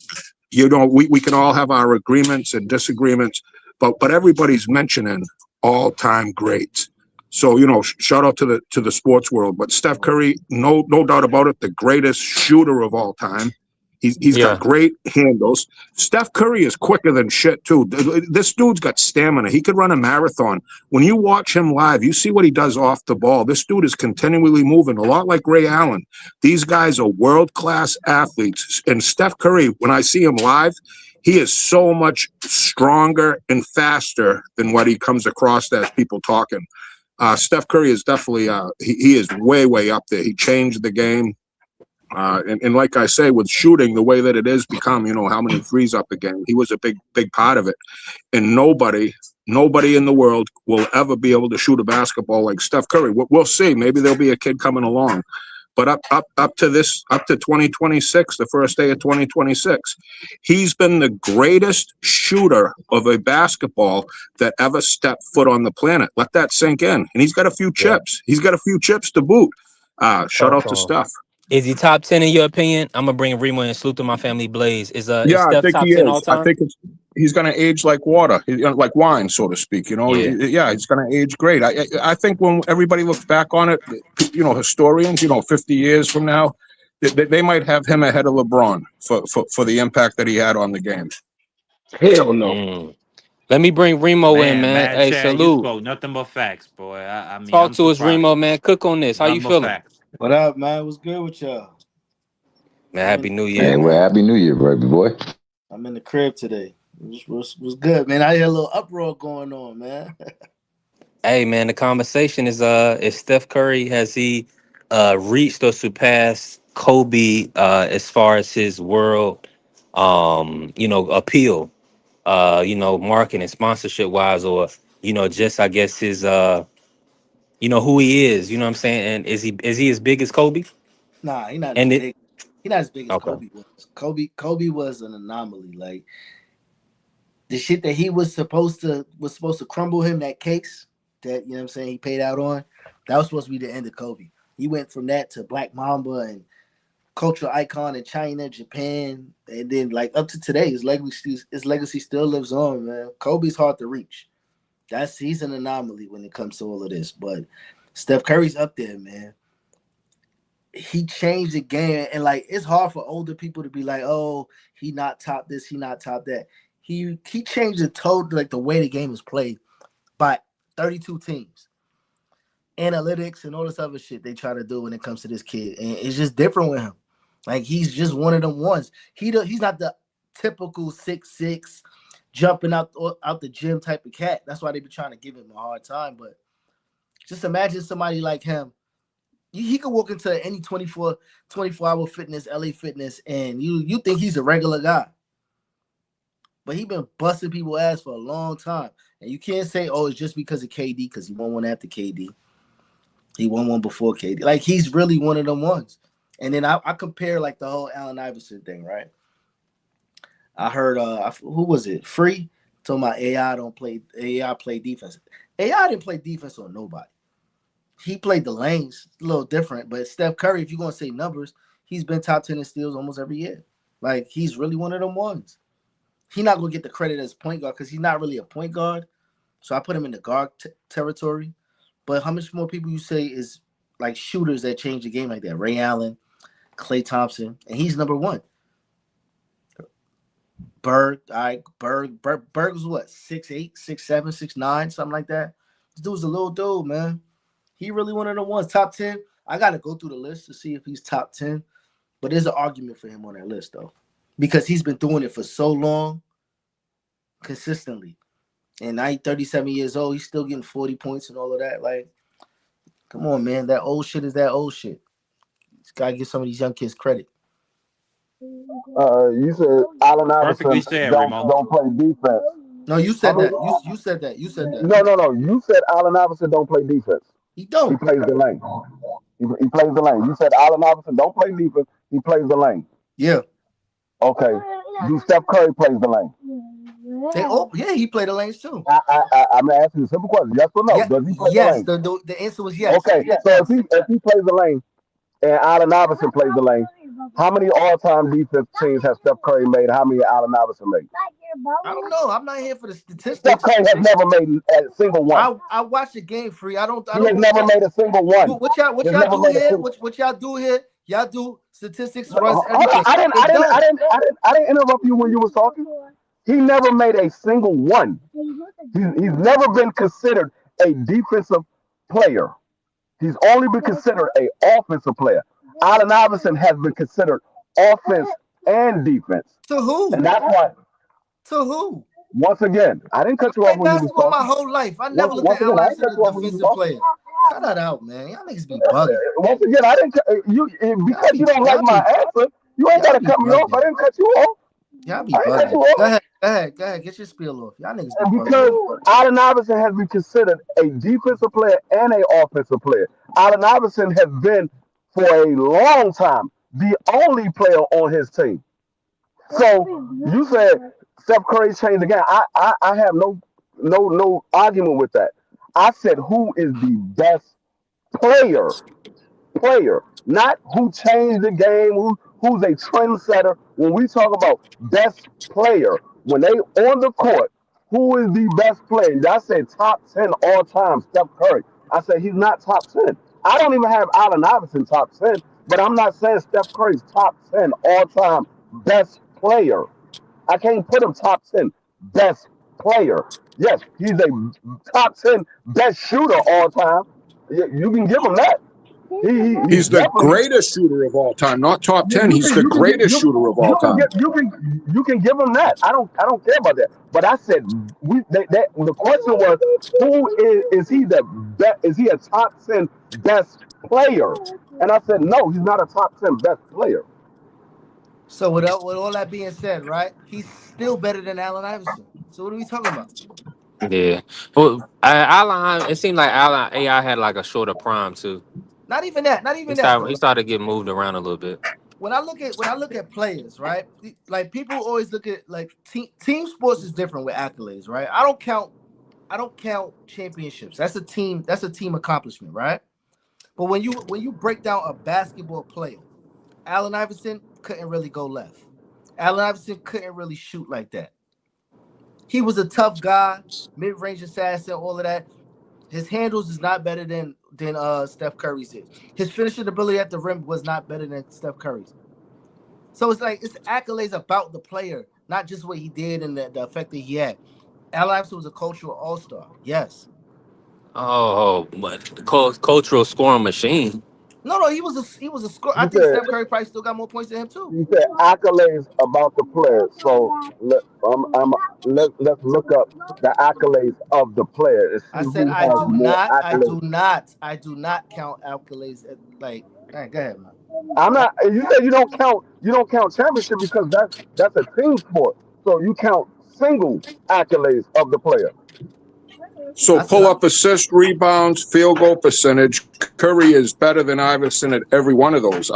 We can all have our agreements and disagreements, but everybody's mentioning all-time greats. So, shout out to the sports world. But Steph Curry, no doubt about it, the greatest shooter of all time. He's got great handles. Steph Curry is quicker than shit, too. This dude's got stamina. He could run a marathon. When you watch him live, you see what he does off the ball. This dude is continually moving, a lot like Ray Allen. These guys are world-class athletes. And Steph Curry, when I see him live, he is so much stronger and faster than what he comes across as people talking. Steph Curry is definitely, he is way, way up there. He changed the game. And like I say, with shooting the way that it is become, how many threes up the game, he was a big part of it. And nobody in the world will ever be able to shoot a basketball like Steph Curry. We'll see. Maybe there'll be a kid coming along. But up to 2026, the first day of 2026, he's been the greatest shooter of a basketball that ever stepped foot on the planet. Let that sink in. And he's got a few chips. He's got a few chips to boot. Shout out to Steph. Is he top 10 in your opinion? I'm gonna bring Remo and salute to my family Blaze. Is I Steph think top he 10 is. all time? I think he's going to age like water, like wine, so to speak. Yeah. He's going to age great. I think when everybody looks back on it, historians, 50 years from now, they might have him ahead of LeBron for the impact that he had on the game. Hell no. Let me bring Remo in, man. Hey, Chad, you salute. spoke nothing but facts, boy. I mean, Talk I'm to us, surprised. Remo, man. Cook on this. How Nothing you but feeling? facts. What up, man? What's good with y'all? Man, happy New Hey, Year. well, happy New Year, baby boy. I'm in the crib today. Was good, man. I hear a little uproar going on, man. Hey, man, the conversation is Steph Curry, has he reached or surpassed Kobe as far as his world appeal, marketing, sponsorship wise, or just I guess his who he is, you know what I'm saying? And is he as big as Kobe? Nah, he not And as it big. He not as big as okay. Kobe was. Kobe was an anomaly. Like the shit that he was supposed to crumble him, that case that he paid out on, that was supposed to be the end of Kobe. He went from that to Black Mamba and cultural icon in China, Japan, and then like up to today, his legacy still lives on, man. Kobe's hard to reach. He's an anomaly when it comes to all of this. But Steph Curry's up there, man. He changed the game, and like it's hard for older people to be like, oh, he not top this, he not top that. He changed the way the game is played by 32 teams. Analytics and all this other shit they try to do when it comes to this kid. And it's just different with him. Like he's just one of them ones. He's not the typical 6'6", jumping out the gym type of cat. That's why they be trying to give him a hard time. But just imagine somebody like him. He could walk into any 24-hour fitness, LA Fitness, and you think he's a regular guy. But he been busting people's ass for a long time. And you can't say, oh, it's just because of KD, because he won one after KD. He won one before KD. Like, he's really one of them ones. And then I compare, like, the whole Allen Iverson thing, right? I heard, who was it? Free? Talking about AI play defense. AI didn't play defense on nobody. He played the lanes, a little different. But Steph Curry, if you're going to say numbers, he's been top 10 in steals almost every year. Like, he's really one of them ones. He's not going to get the credit as point guard because he's not really a point guard. So I put him in the guard territory. But how much more people you say is like shooters that change the game like that? Ray Allen, Klay Thompson, and he's number one. Berg was what, 6'8", 6'7", 6'9", something like that. This dude's a little dude, man. He really one of the ones. Top 10. I got to go through the list to see if he's top 10. But there's an argument for him on that list, though. Because he's been doing it for so long, consistently. And now he's 37 years old. He's still getting 40 points and all of that. Like, come on, man. That old shit is that old shit. Just got to give some of these young kids credit. You said Allen Perfectly Iverson said, don't play defense. No, you said that. You said that. You said that. No. You said Allen Iverson don't play defense. He don't. He plays the lane. He plays the lane. You said Allen Iverson don't play defense. He plays the lane. Yeah. Okay. Do Steph Curry plays the lane? Yeah, he played the lanes too. I'm asking you a simple question. Yes or no? Yeah, Does he play yes. the lane? The answer was yes. Okay, Yes. so if he plays the lane and Allen Iverson plays the lane, how many all-time defense teams has Steph Curry made? How many Allen Iverson made? I don't know. I'm not here for the Steph statistics. Curry has never made a single one. I watch the game free. I don't. He has never made a single one. What y'all He's do never made a here? single- What y'all do here? Y'all do statistics, Hold runs, on, everything. I didn't interrupt you when you was talking. He never made a single one. He's never been considered a defensive player. He's only been considered an offensive player. Allen Iverson has been considered offense and defense. To who? And that's why. To who? Once again, I didn't cut you off when you was Basketball my talking. whole life. I never looked Once at again, Allen I Iverson didn't as cut you a off when you was defensive talking. player. Cut that out, man. Y'all niggas be bugging. Once again, I didn't you because you don't like my answer. You ain't gotta cut me off. I didn't cut you off. Y'all be I ain't cut you bugging. off. Go ahead. Get your spiel off. Y'all niggas be And because bugging. Allen Iverson has been considered a defensive player and an offensive player. Allen Iverson has been for a long time the only player on his team. So you said Steph Curry changed the game. I have no argument with that. I said who is the best player, not who changed the game, who's a trendsetter. When we talk about best player, when they on the court, who is the best player? I said top 10 all time, Steph Curry. I said he's not top 10. I don't even have Allen Iverson top 10, but I'm not saying Steph Curry's top 10 all time best player. I can't put him top 10 best player. Yes, he's a top 10 best shooter all time. You can give him that. He's the greatest shooter of all time, not top 10. He's the greatest shooter of all time. You can give him that. I don't care about that. But I said the question was who is he the best? Is he a top 10 best player? And I said no, he's not a top 10 best player. So with all that being said, right? He's still better than Allen Iverson. So what are we talking about? Yeah. Well, Allen, it seemed like Allen AI had like a shorter prime too. Not even that. He started getting moved around a little bit. When I look at players, right? Like people always look at like team sports is different with accolades, right? I don't count championships. That's a team accomplishment, right? But when you break down a basketball player, Allen Iverson couldn't really go left. Allen Iverson couldn't really shoot like that. He was a tough guy, mid-range assassin, all of that. His handles is not better than Steph Curry's is. His finishing ability at the rim was not better than Steph Curry's. So it's like it's accolades about the player, not just what he did and the effect that he had. Allen Iverson was a cultural all-star. Yes. Oh, but cultural scoring machine. No, he was a scorer. I think Steph Curry probably still got more points than him too. You said accolades about the player, so let's look up the accolades of the player. I said I do not count accolades at, like. All right, go ahead, man. I'm not. You said you don't count championship because that's a team sport. So you count single accolades of the player. So pull up assists, rebounds, field goal percentage. Curry is better than Iverson at every one of those.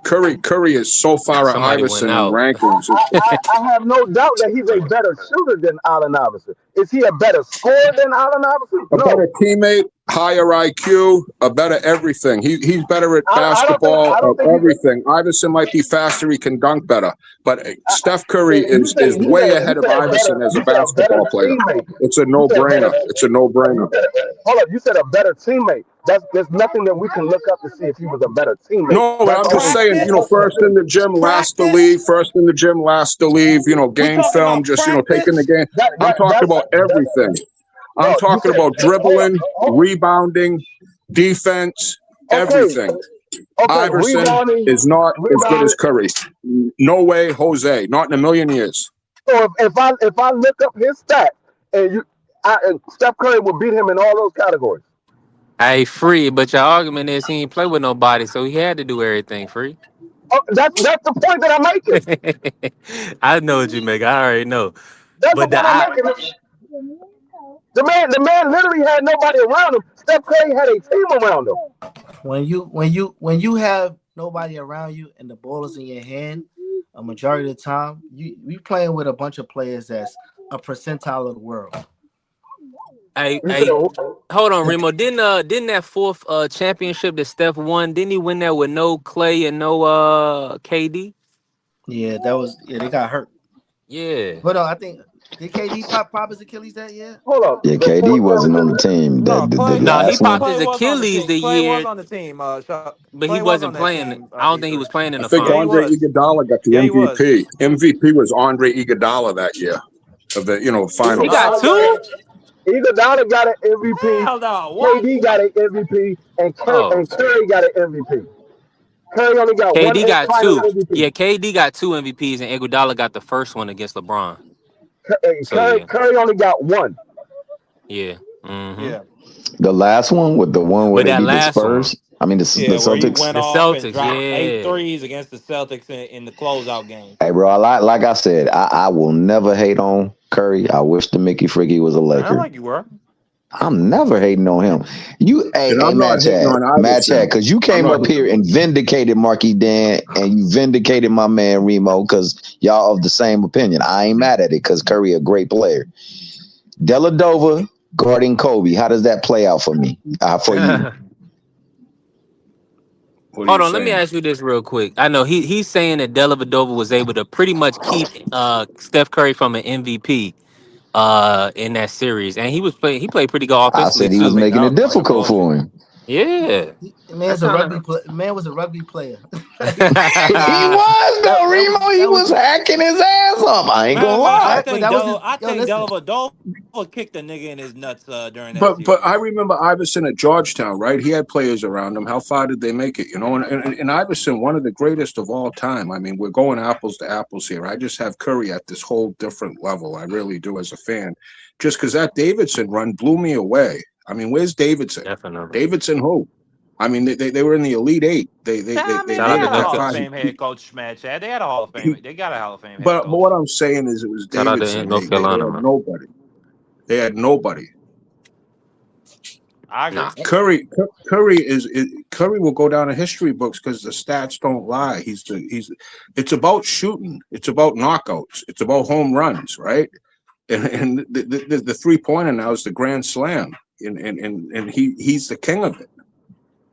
Curry is so far at Iverson in rankings. I have no doubt that he's a better shooter than Allen Iverson. Is he a better scorer than Allen Iverson? A better teammate, higher IQ, a better everything. He's better at basketball, everything. Iverson might be faster, he can dunk better. But Steph Curry is way ahead of Iverson as a basketball player. It's a no-brainer. It's a no-brainer. Hold up, you said a better teammate. There's nothing that we can look up to see if he was a better teammate. No, but I'm just saying, first in the gym, last to leave. First in the gym, last to leave. Game film, just, taking the game. I'm talking about everything. I'm talking about dribbling, rebounding, defense, everything. Iverson is not as good as Curry. No way, Jose. Not in a million years. So if I look up his stats, and Steph Curry will beat him in all those categories. Hey, Free, but your argument is he ain't play with nobody, so he had to do everything, Free. Oh, that's the point that I'm making. I know what you make. I already know. That's the point I'm making. The man literally had nobody around him. Steph Curry had a team around him. When you have nobody around you and the ball is in your hand, a majority of the time, we playing with a bunch of players that's a percentile of the world. Hey, hold on, Remo. Didn't that fourth championship that Steph won? Didn't he win that with no Clay and no KD? Yeah, they got hurt. Yeah. But I think did KD pop his Achilles that year? Hold up. Yeah, KD wasn't on the team. No, The Clay, he last one. popped his Clay was on the Achilles the team. Clay was year, on the team. but he Clay was on wasn't that playing. team. I don't think he B3. was playing in I the think Yeah, he finals. Andre was. Iguodala got the Yeah, he was. MVP. MVP was Andre Iguodala that year of the finals. He got two? Iguodala got an MVP. Hell no. What? KD got an MVP, and Oh, Curry got an MVP. Curry only got one KD got Finals two. MVP. Yeah, KD got two MVPs, and Iguodala got the first one against LeBron. So yeah, Curry only got one. yeah. Mm-hmm. Yeah. The last one with the one where But they that beat the last one, Spurs. I mean the Yeah, where he Celtics. went the off and Celtics, dropped 8 yeah. threes against the Celtics in the closeout game. Hey, bro, like I said, I will never hate on Curry. I wish the Mickey Fricky was a Sound Laker. like you were. I'm never hating on him. And I'm not Matt hating on Iverson. because you came up here and vindicated Marky Dan and you vindicated my man Remo because y'all of the same opinion. I ain't mad at it because Curry a great player. Dellavedova guarding Kobe. How does that play out for me? For you? Hold on, let me ask you this real quick. I know he's saying that Dellavedova was able to pretty much keep Steph Curry from an MVP in that series, and he played pretty good I offensively said he too. was making it difficult bullshit. for him. Yeah. Man was a rugby player. He was though, Remo. He was hacking his ass off. I ain't gonna lie. I think Dellavedova kicked a nigga in his nuts during that series. But I remember Iverson at Georgetown, right? He had players around him. How far did they make it? And Iverson, one of the greatest of all time. I mean, we're going apples to apples here. I just have Curry at this whole different level. I really do as a fan. Just because that Davidson run blew me away. I mean, where's Davidson? Definitely. Davidson who? I mean, they were in the Elite Eight. They had a Hall of Fame head coach, man. Chad. They had a Hall of Fame. They got a Hall of Fame head coach. But what I'm saying is, it was Davidson. They had nobody. They had nobody. I agree. Curry will go down in history books because the stats don't lie. It's about shooting. It's about knockouts. It's about home runs, right? And the 3-pointer now is the grand slam, and he's the king of it.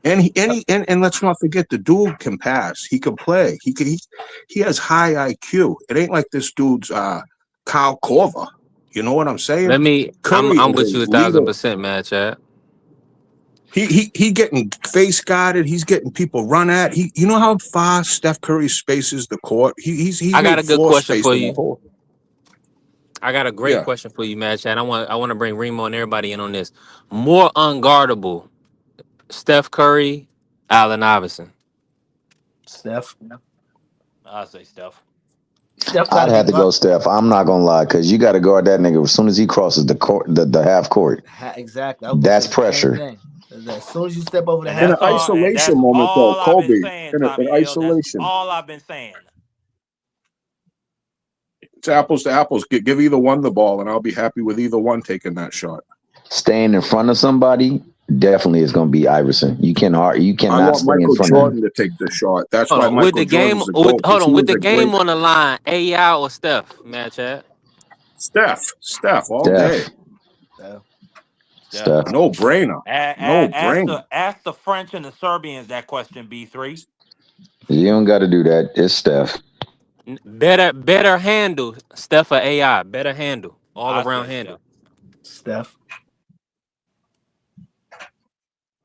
And let's not forget, the dude can pass. He can play. He has high IQ. It ain't like this dude's Kyle Korver. You know what I'm saying? I'm with you 1,000%, man, Chad. He getting face guarded. He's getting people run at. You know how far Steph Curry spaces the court. I got a good question for you. I got a great question for you, man, Chad. I want to bring Remo and everybody in on this. More unguardable, Steph Curry, Allen Iverson. Steph. I'll say Steph. I'd have to go Steph. I'm not gonna lie, because you got to guard that nigga as soon as he crosses the court, the half court. Exactly. That's pressure. As soon as you step over the in half an court, isolation moment, though, Kobe. In isolation. That's all I've been saying. It's apples to apples. Give either one the ball, and I'll be happy with either one taking that shot. Staying in front of somebody definitely is going to be Iverson. You cannot I want stay Michael in front Jordan of him. to take the shot. That's why Michael With the game, Jordan's the GOAT, with the game on the line, AI or Steph, man, Chad? Steph, all day. Steph. No brainer. Ask the French and the Serbians that question, B3. You don't got to do that. It's Steph. Better handle, Steph or AI. Better handle. All around handle. Steph.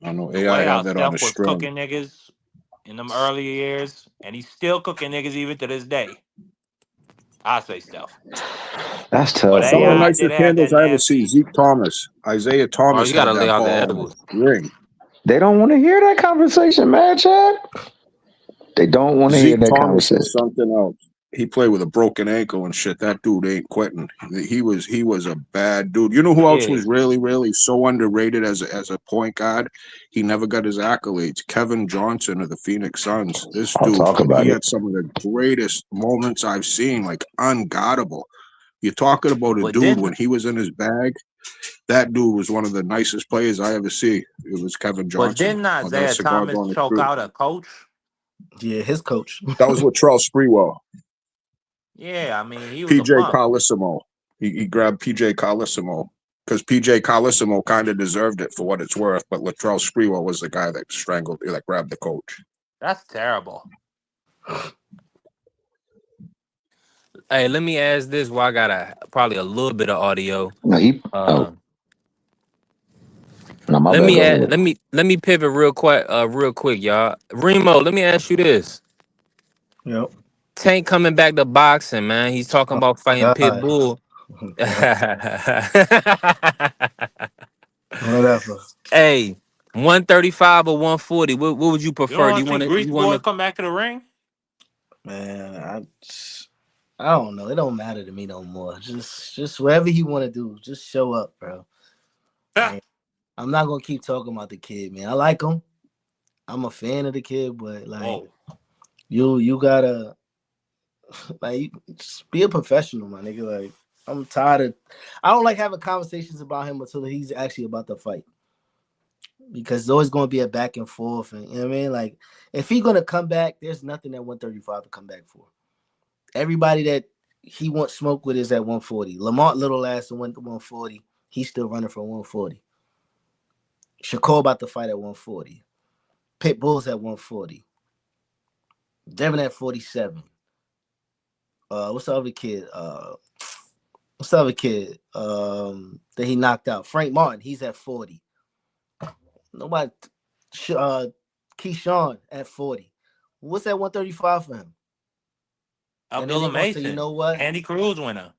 I know AI had that on the Steph was string. cooking niggas in them earlier years, and he's still cooking niggas even to this day. I say Steph. That's tough. Some of the nicest handles I ever see. Zeke Thomas, Isaiah Thomas. You gotta had lay that out the ball edibles. ring. They don't want to hear that conversation, man, Chad. They don't want to hear that Thomas conversation. is something else. He played with a broken ankle and shit. That dude ain't quitting. He was a bad dude. You know who else was really, really so underrated as a point guard? He never got his accolades. Kevin Johnson of the Phoenix Suns. This dude, he had some of the greatest moments I've seen, like unguardable. You're talking about a dude when he was in his bag. That dude was one of the nicest players I ever see. It was Kevin Johnson. But didn't Isaiah Thomas choke out a coach? Yeah, his coach. That was with Charles Sprewell. Yeah, I mean, he was a PJ bum. Carlissimo. He grabbed PJ Carlissimo because PJ Carlissimo kind of deserved it for what it's worth, but Latrell Sprewell was the guy that strangled, that grabbed the coach. That's terrible. Hey, let me ask this. Well, I got probably a little bit of audio. No, no, my Let bad. me Go add, ahead. let me pivot real quick, y'all. Remo, let me ask you this. Yep. Tank coming back to boxing, man. He's talking about fighting God. Pitbull. Whatever. Hey, 135 or 140. What would you You prefer? don't Do want you to see want to? Grease You want Boy to? come back to the ring? Man, I don't know. It don't matter to me no more. Just whatever he want to do, just show up, bro. Like, I'm not gonna keep talking about the kid, man. I like him. I'm a fan of the kid, but like, you gotta like just be a professional, my nigga. Like, I'm tired of. I don't like having conversations about him until he's actually about to fight, because there's always gonna be a back and forth, and you know what I mean. Like, if he's gonna come back, there's nothing at 135 to come back for. Everybody that he wants smoke with is at 140. Lamont Little ass went to 140. He's still running for 140. Shakur about to fight at 140. Pitbull's at 140. Devin at 47. What's the other kid? What's the other kid? That he knocked out? Frank Martin. He's at 40. Nobody. Keyshawn at 40. What's that 135 for him? Abdullah Mason. Say, you know what? Andy Cruz winner.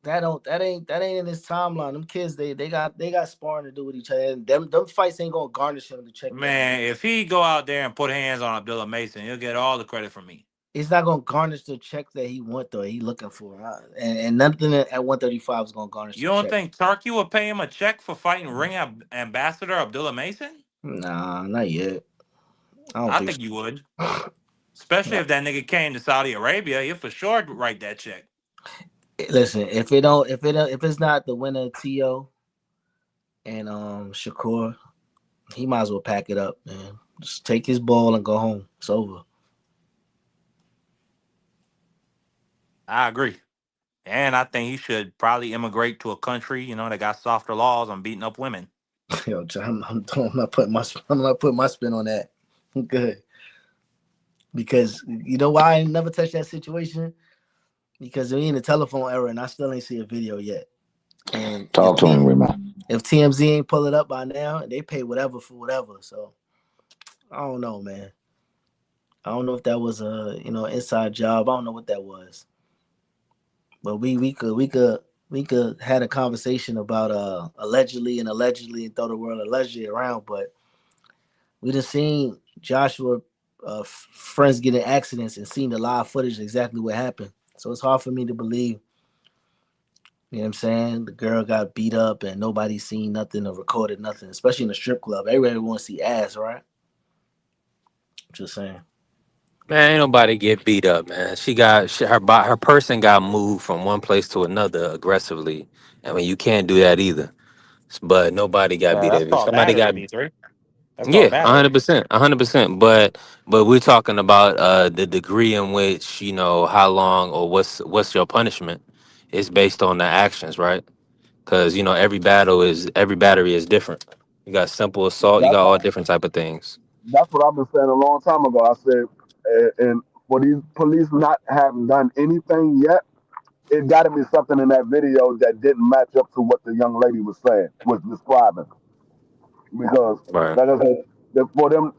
That ain't in his timeline. Them kids, they got sparring to do with each other. And them fights ain't gonna garnish him to check. Man, if he go out there and put hands on Abdullah Mason, he'll get all the credit from me. It's not gonna garnish the check that he want though. He looking for, and nothing at 135 is gonna garnish. You don't think Turkey would pay him a check for fighting ring ambassador Abdullah Mason? Nah, not yet. I think you would, especially if that nigga came to Saudi Arabia. He'll for sure write that check. Listen, if it's not the winner T.O. and Shakur, he might as well pack it up, man. Just take his ball and go home. It's over. I agree. And I think he should probably immigrate to a country, that got softer laws on beating up women. Yo, I'm not putting my spin on that. I'm good. Because you know why I never touched that situation? Because we in the telephone era and I still ain't see a video yet. And talk to him, Remo. If TMZ ain't pull it up by now, they pay whatever for whatever. So I don't know, man. I don't know if that was a inside job. I don't know what that was. But we could had a conversation about allegedly and throw the word allegedly around, but we just seen Joshua friends get in accidents and seen the live footage exactly what happened. So it's hard for me to believe. You know what I'm saying? The girl got beat up and nobody seen nothing or recorded nothing, especially in the strip club. Everybody wants to see ass, right? Just saying. Man, ain't nobody get beat up, man. Her person got moved from one place to another aggressively. I mean, you can't do that either. But nobody got beat That's up. If called somebody battery, got, B3. That's yeah, called battery. 100%. But we're talking about the degree in which how long or what's your punishment is based on the actions, right? Because every battery is different. You got simple assault. You That's got all why, different type of things. that's what I've been saying a long time ago. I said, and for these police not having done anything yet, it got to be something in that video that didn't match up to what the young lady was describing. Because, Right. like I said, for them,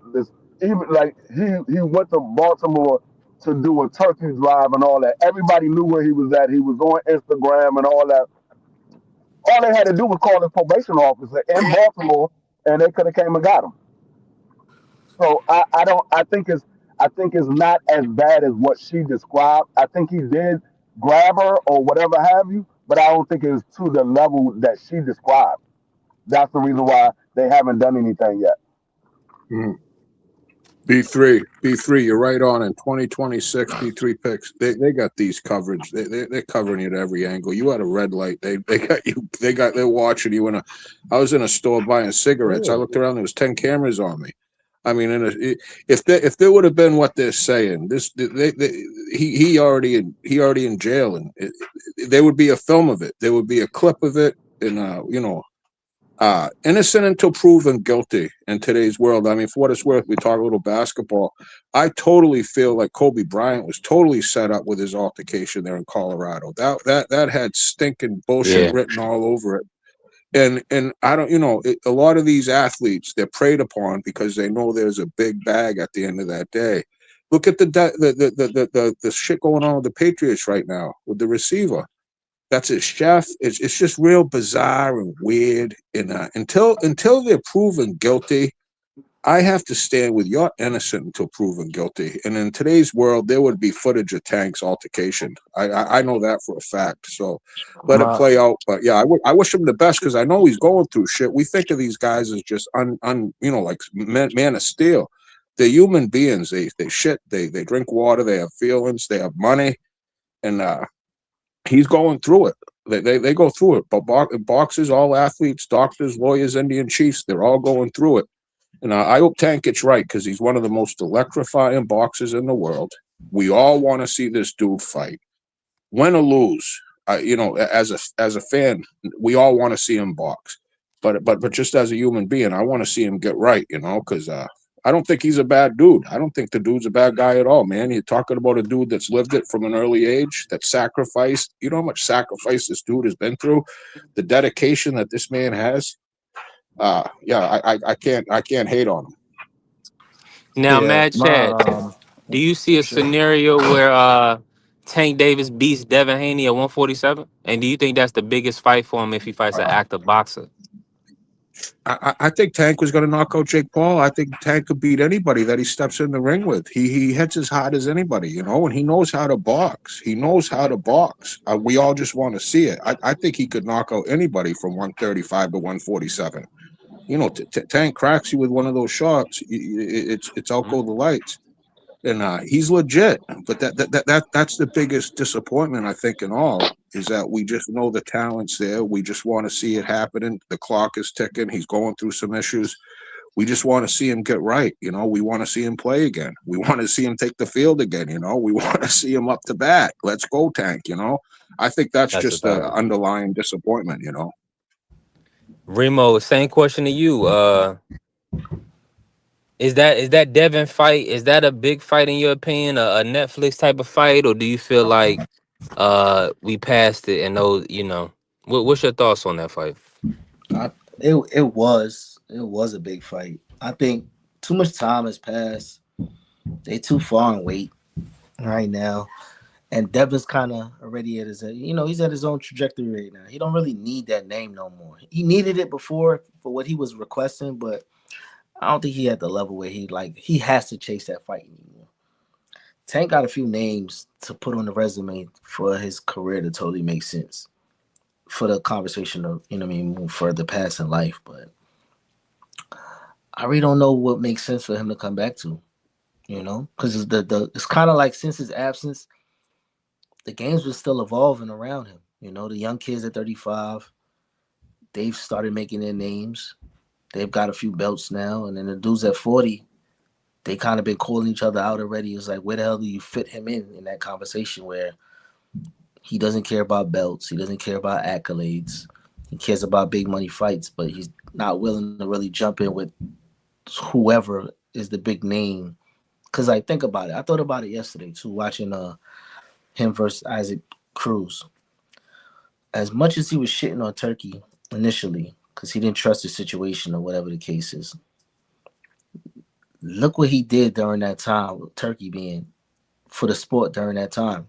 even like he went to Baltimore to do a turkey drive and all that. Everybody knew where he was at. He was on Instagram and all that. All they had to do was call the probation officer in Baltimore, and they could have came and got him. So I think it's not as bad as what she described. I think he did grab her or whatever have you, but I don't think it was to the level that she described. That's the reason why they haven't done anything yet. B3, you're right on. In 2026, B3 picks. They got these coverage. They're covering you at every angle. You had a red light. They got you. They're watching you. I was in a store buying cigarettes. I looked around. There was 10 cameras on me. I mean, if there would have been what they're saying, he already in jail, and there would be a film of it. There would be a clip of it, and innocent until proven guilty in today's world. I mean, for what it's worth, we talk a little basketball. I totally feel like Kobe Bryant was totally set up with his altercation there in Colorado. That had stinking bullshit written all over it. And I don't, a lot of these athletes, they're preyed upon because they know there's a big bag at the end of that day. Look at the shit going on with the Patriots right now with the receiver. That's his chef. It's just real bizarre and weird. And until they're proven guilty, I have to stand with you're innocent until proven guilty. And in today's world, there would be footage of Tank's altercation. I know that for a fact. So let it play out. But yeah, I wish him the best because I know he's going through shit. We think of these guys as just like man of steel. They're human beings. They shit. They drink water. They have feelings. They have money. And he's going through it. They go through it. But boxers, all athletes, doctors, lawyers, Indian chiefs, they're all going through it. And I hope Tank gets right because he's one of the most electrifying boxers in the world. We all want to see this dude fight, win or lose. As a fan, we all want to see him box. But just as a human being, I want to see him get right. Because I don't think he's a bad dude. I don't think the dude's a bad guy at all, man. You're talking about a dude that's lived it from an early age, that sacrificed. You know how much sacrifice this dude has been through, the dedication that this man has. I can't hate on him. Now, Mad Chad, do you see a scenario where Tank Davis beats Devin Haney at 147? And do you think that's the biggest fight for him if he fights an active boxer? I think Tank was going to knock out Jake Paul. I think Tank could beat anybody that he steps in the ring with. He hits as hard as anybody, and he knows how to box. He knows how to box. We all just want to see it. I think he could knock out anybody from 135 to 147. Tank cracks you with one of those shots. It's out go the lights, and he's legit. But that's the biggest disappointment I think in all is that we just know the talent's there. We just want to see it happening. The clock is ticking. He's going through some issues. We just want to see him get right. We want to see him play again. We want to see him take the field again. We want to see him up to bat. Let's go, Tank. I think that's just the underlying disappointment. Remo, same question to you. Is that Devin fight? Is that a big fight in your opinion? A Netflix type of fight, or do you feel like we passed it and those? What's your thoughts on that fight? It was a big fight. I think too much time has passed. They too far in weight right now. And Devin's kind of already at his, he's at his own trajectory right now. He don't really need that name no more. He needed it before for what he was requesting, but I don't think he had the level where he has to chase that fight anymore. Tank got a few names to put on the resume for his career to totally make sense for the conversation of, move further past in life. But I really don't know what makes sense for him to come back to, because it's kind of like since his absence, the games were still evolving around him. The young kids at 35, they've started making their names. They've got a few belts now. And then the dudes at 40, they kind of been calling each other out already. It's like, where the hell do you fit him in that conversation where he doesn't care about belts. He doesn't care about accolades. He cares about big money fights, but he's not willing to really jump in with whoever is the big name. Because I think about it. I thought about it yesterday, too, watching him versus Isaac Cruz. As much as he was shitting on Turkey initially, because he didn't trust the situation or whatever the case is, look what he did during that time with Turkey being for the sport during that time.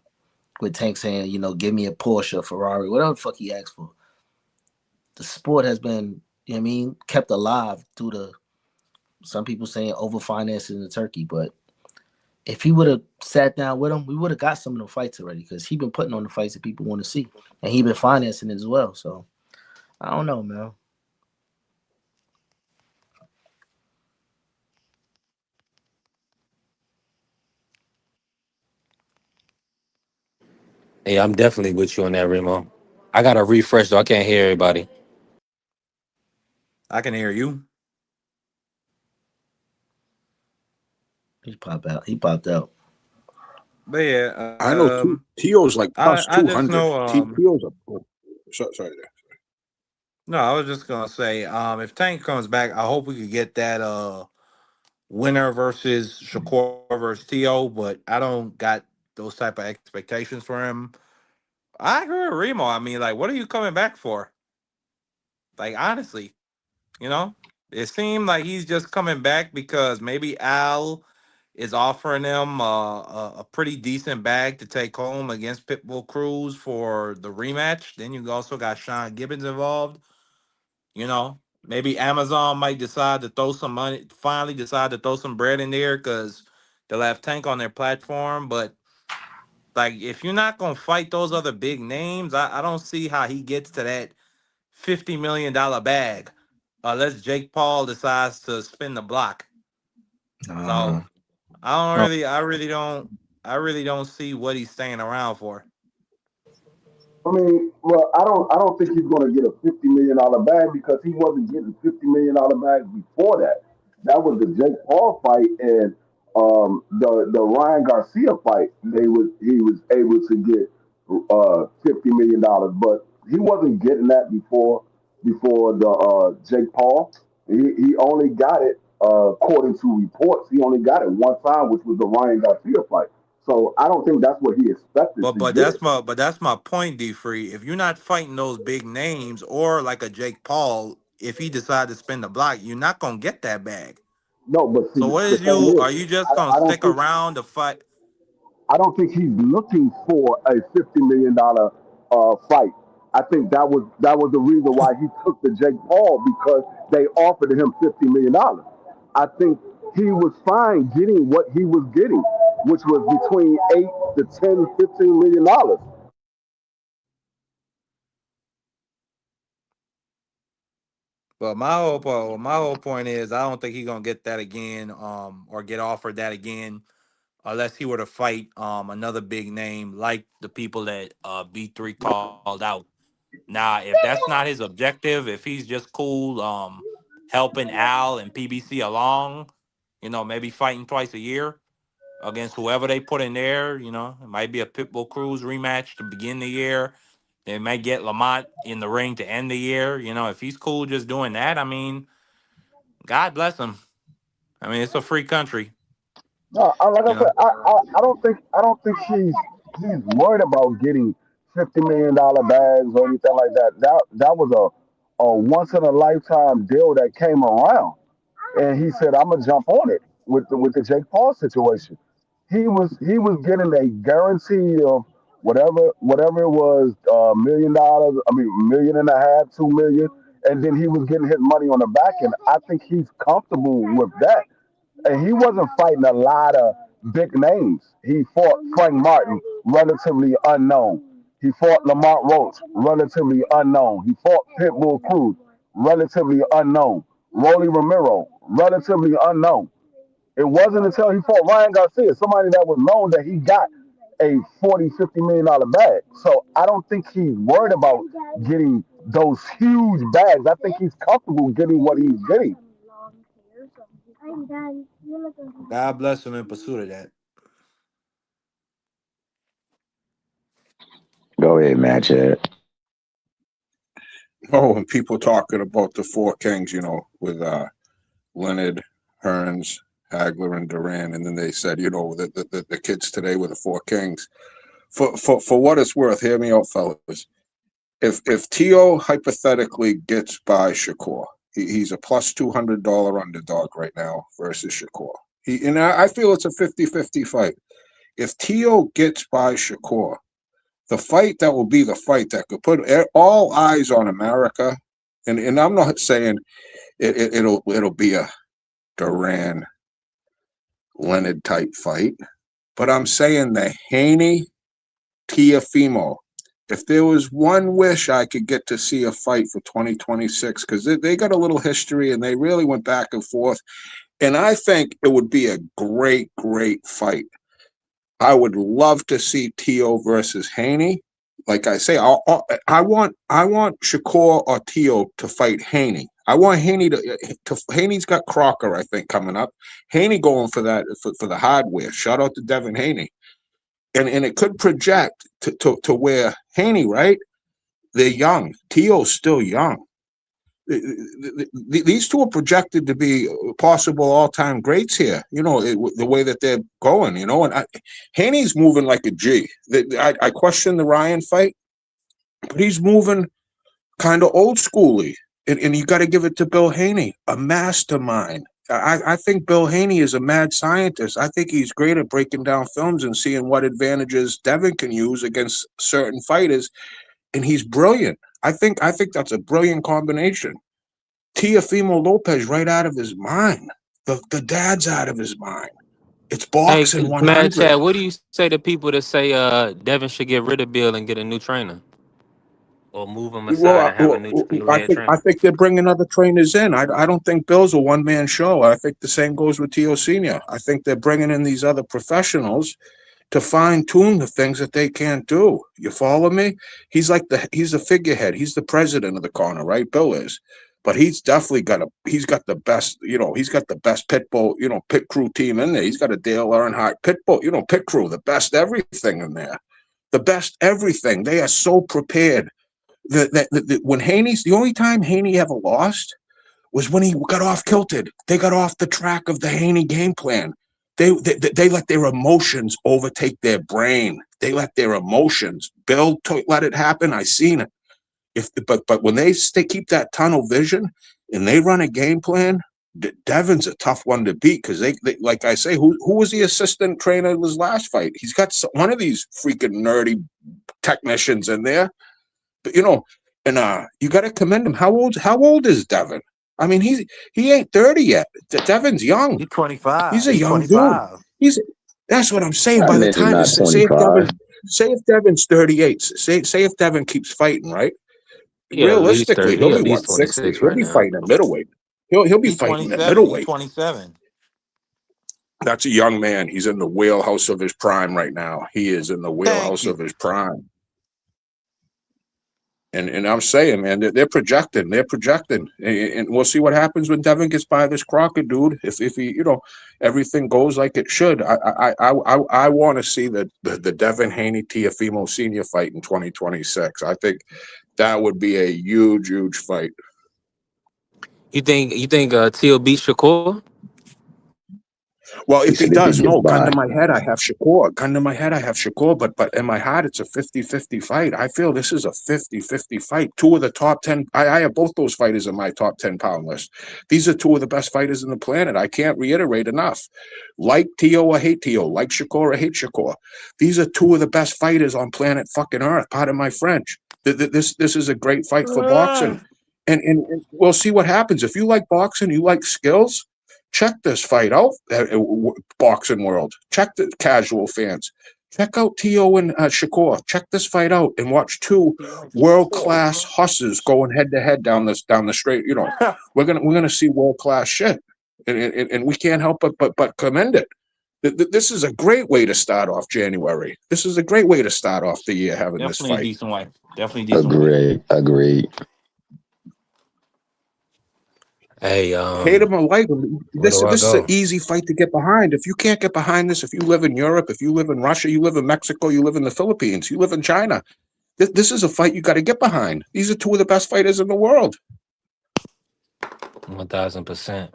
With Tank saying, give me a Porsche, Ferrari, whatever the fuck he asked for. The sport has been, kept alive due to some people saying over-financing in Turkey, but if he would have sat down with him, we would have got some of the fights already because he been putting on the fights that people want to see. And he been financing it as well. So, I don't know, man. Yeah, I'm definitely with you on that, Remo. I got to refresh, though. I can't hear everybody. I can hear you. He popped out. He popped out. But yeah, I know Tio's like plus I just 200. know Tio's sorry there. no, I was just gonna say, if Tank comes back, I hope we could get that winner versus Shakur versus Tio, but I don't got those type of expectations for him. I agree with Remo. I mean, like, what are you coming back for? Like, honestly, you know, it seemed like he's just coming back because maybe Al is offering him a pretty decent bag to take home against Pitbull Cruz for the rematch. Then you also got Sean Gibbons involved. You know, maybe Amazon might decide to throw some money, finally decide to throw some bread in there because they'll have Tank on their platform. But like, if you're not gonna fight those other big names, I don't see how he gets to that $50 million bag unless Jake Paul decides to spin the block. So I really don't see what he's staying around for. I mean, well, I don't think he's going to get a $50 million bag because he wasn't getting $50 million bags before that. That was the Jake Paul fight and the Ryan Garcia fight. He was able to get $50 million, but he wasn't getting that before the Jake Paul. He only got it according to reports. He only got it one time, which was the Ryan Garcia fight. So I don't think that's what he expected to But get. that's my point, D Free. If you're not fighting those big names or like a Jake Paul, if he decides to spin the block, you're not gonna get that bag. No, but see, So what the is thing you? is, Are you just gonna I don't stick think around to fight? I don't think he's looking for a $50 million fight. I think that was the reason why he took the Jake Paul because they offered him $50 million. I think he was fine getting what he was getting, which was between 8 to 10, $15 million. But my whole point is, I don't think he's gonna get that again, or get offered that again, unless he were to fight another big name like the people that B3 called out. Now, if that's not his objective, if he's just cool helping Al and PBC along, maybe fighting twice a year against whoever they put in there, it might be a Pitbull Cruz rematch to begin the year. They might get Lamont in the ring to end the year. If he's cool just doing that, I mean, God bless him. I mean, it's a free country, No, like I you said, know. I don't think he's worried about getting $50 million bags or anything like that. That was a once in a lifetime deal that came around, and he said, "I'm gonna jump on it with the Jake Paul situation." He was getting a guarantee of whatever it was, $1 million. I mean, 1.5 million, 2 million, and then he was getting his money on the back end. I think he's comfortable with that. And he wasn't fighting a lot of big names. He fought Frank Martin, relatively unknown. He fought Lamont Roach, relatively unknown. He fought Pitbull Cruz, relatively unknown. Rolly Romero, relatively unknown. It wasn't until he fought Ryan Garcia, somebody that was known, that he got a $40, $50 million bag. So I don't think he's worried about getting those huge bags. I think he's comfortable getting what he's getting. God bless him in pursuit of that. Go ahead, man, Chad. Oh, and people talking about the four kings, with Leonard, Hearns, Hagler, and Duran, and then they said, the kids today were the four kings. For what it's worth, hear me out, fellas. If Tio hypothetically gets by Shakur, he's a plus $200 underdog right now versus Shakur. And I feel it's a 50-50 fight. If Tio gets by Shakur, the fight that will be the fight that could put all eyes on America, and I'm not saying it'll be a Duran Leonard type fight, but I'm saying the Haney Teofimo. If there was one wish I could get to see a fight for 2026, because they got a little history and they really went back and forth, and I think it would be a great, great fight. I would love to see Tio versus Haney. Like I say, I want Shakur or Tio to fight Haney. I want Haney to Haney's got Crocker, I think, coming up. Haney going for that for the hardware. Shout out to Devin Haney. And it could project to where Haney, right? They're young. T.O.'s still young. These two are projected to be possible all-time greats here. You know, the way that they're going. You know, and Haney's moving like a G. I question the Ryan fight, but he's moving kind of old schooly. And you got to give it to Bill Haney, a mastermind. I think Bill Haney is a mad scientist. I think he's great at breaking down films and seeing what advantages Devin can use against certain fighters, and he's brilliant. I think that's a brilliant combination. Teofimo Lopez right out of his mind. The dad's out of his mind. It's Hey, boxing Mad 100. Chad, what do you say to people that say Devin should get rid of Bill and get a new trainer, or move him aside and have a new I head think trainer? they're bringing other trainers in. I don't think Bill's a one-man show. I think the same goes with Tio Senior. I think they're bringing in these other professionals to fine-tune the things that they can't do. You follow me? He's the figurehead. He's the president of the corner, right? Bill is. But he's definitely got the best, he's got the best pit crew team in there. He's got a Dale Earnhardt pit crew, the best everything in there. The best everything. They are so prepared. When Haney's, the only time Haney ever lost was when he got off kilted. They got off the track of the Haney game plan. They let their emotions overtake their brain. They let their emotions. Bill let it happen. I seen it. But when they keep that tunnel vision and they run a game plan, Devin's a tough one to beat because they like I say, who was the assistant trainer of his last fight? He's got one of these freaking nerdy technicians in there. But and you got to commend him. How old is Devin? I mean, he ain't 30 yet. Devin's young. He's 25. He's a He's young 25. dude. That's what I'm saying. That By the nigga time not say if 25. Devin's 38, say if Devin keeps fighting, right? He at least Realistically, 30. he'll He be at least 160. 26 He'll right be now. fighting at middleweight. He'll be He's fighting at 27. He's middleweight. 27. That's a young man. He's in the wheelhouse of his prime right now. He is in the Thank wheelhouse you. of his prime. And I'm saying, man, they're projecting. And we'll see what happens when Devin gets by this Crocker dude. If he, everything goes like it should. I want to see the Devin Haney Teofimo Senior fight in 2026. I think that would be a huge fight. You think Teal beat Shakur? Well, He if he said if he does, gets no, gun to by. my head, I have Shakur. But in my heart, it's a 50-50 fight. I feel this is a 50-50 fight. Two of the top 10. I have both those fighters in my top 10 pound list. These are two of the best fighters in the planet. I can't reiterate enough. Like Tio or hate Tio, like Shakur or hate Shakur. These are two of the best fighters on planet fucking Earth. Pardon my French. This is a great fight for boxing. And we'll see what happens. If you like boxing, you like skills, check this fight out, boxing world. Check the casual fans. Check out Tio and Shakur. Check this fight out and watch two world-class hustlers going head-to-head down the straight. We're gonna see world-class shit, and we can't help but commend it. This is a great way to start off January. This is a great way to start off the year having this Definitely a fight. decent way. Definitely a decent way. Agreed. Hey, Hate him or like him, where this do I is an go? easy fight to get behind. If you can't get behind this, if you live in Europe, if you live in Russia, you live in Mexico, you live in the Philippines, you live in China, this is a fight you got to get behind. These are two of the best fighters in the world. 1000%.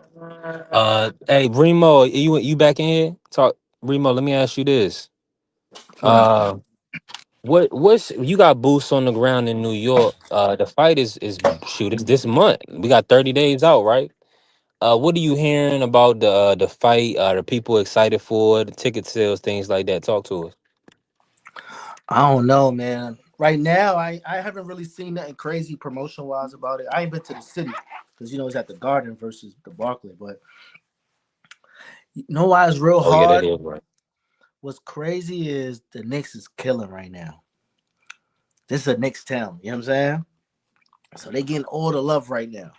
Hey, Remo, you back in here? Talk, Remo. Let me ask you this. What? What's you got boots on the ground in New York? The fight is it's this month. We got 30 days out, right? What are you hearing about the fight? The people excited for it, the ticket sales, things like that? Talk to us. I don't know, man. Right now, I haven't really seen nothing crazy promotion wise about it. I ain't been to the city because it's at the Garden versus the Barclay. But you know why it's real Oh yeah, that hard? is right. What's crazy is the Knicks is killing right now. This is a Knicks town. You know what I'm saying? So they getting all the love right now.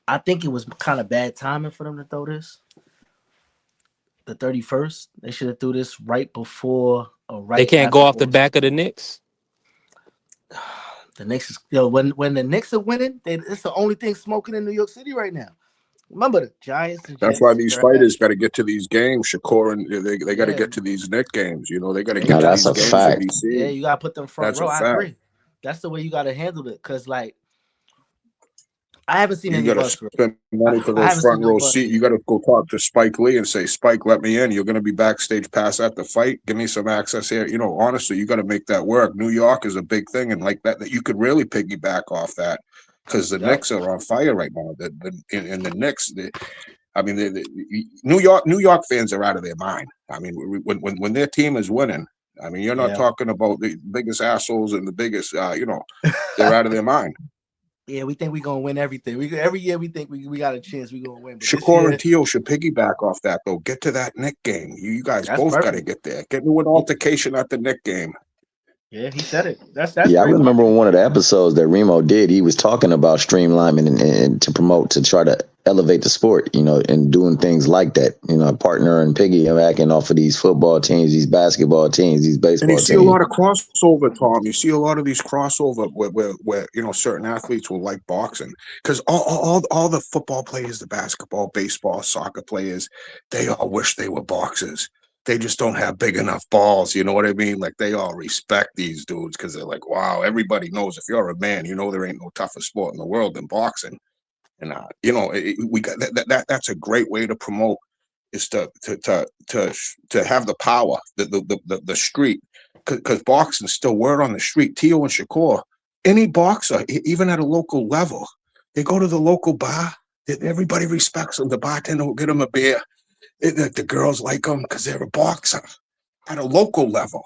I think it was kind of bad timing for them to throw this. The 31st, they should have threw this right before or right They can't after go off the All-Star. back of the Knicks. The Knicks is when the Knicks are winning, it's the only thing smoking in New York City right now. Remember the Giants and That's why Jets. these they're at- fighters got to get to these games, Shakur, and they got to Yeah, get to these Knick games. You know, they got to yeah, get you to No, got these that's a games to fact. be yeah, seen. you gotta put them front That's row. a I fact. agree. That's the way you gotta handle it. Cause like I haven't seen You any got to bucks for it. spend money for I those haven't seen front no row bucks seats. You yet. got to go talk to Spike Lee and say, Spike, let me in. You're going to be backstage pass at the fight. Give me some access here. You know, honestly, you got to make that work. New York is a big thing, and like that you could really piggyback off that because the Yep. Knicks are on fire right now. In the Knicks, New York fans are out of their mind. I mean, when their team is winning, I mean, you're not Yeah. talking about the biggest assholes and the biggest, they're out of their mind. Yeah, we think we're gonna win everything. Every year we think we got a chance we're gonna win. But this Shakur year, and Teal should piggyback off that, though. Get to that Knick game. You guys that's both got to perfect. get there. Get into an altercation at the Knick game. Yeah, he said it. That's Yeah, I great remember marketing. one of the episodes that Remo did. He was talking about streamlining and to promote, to try to elevate the sport, and doing things like that. Partner and piggybacking off of these football teams, these basketball teams, these And you baseball see a teams. lot of crossover, Tom. You see a lot of these crossover where certain athletes will like boxing because all the football players, the basketball, baseball, soccer players, they all wish they were boxers. They just don't have big enough balls. You know what I mean? Like they all respect these dudes because they're like, wow, everybody knows if you're a man, there ain't no tougher sport in the world than boxing. And we got that's a great way to promote is to have the power, the street, because boxing's still word on the street. Tio and Shakur, any boxer, even at a local level, they go to the local bar. Everybody respects them. The bartender will get them a beer. The girls like them because they're a boxer at a local level.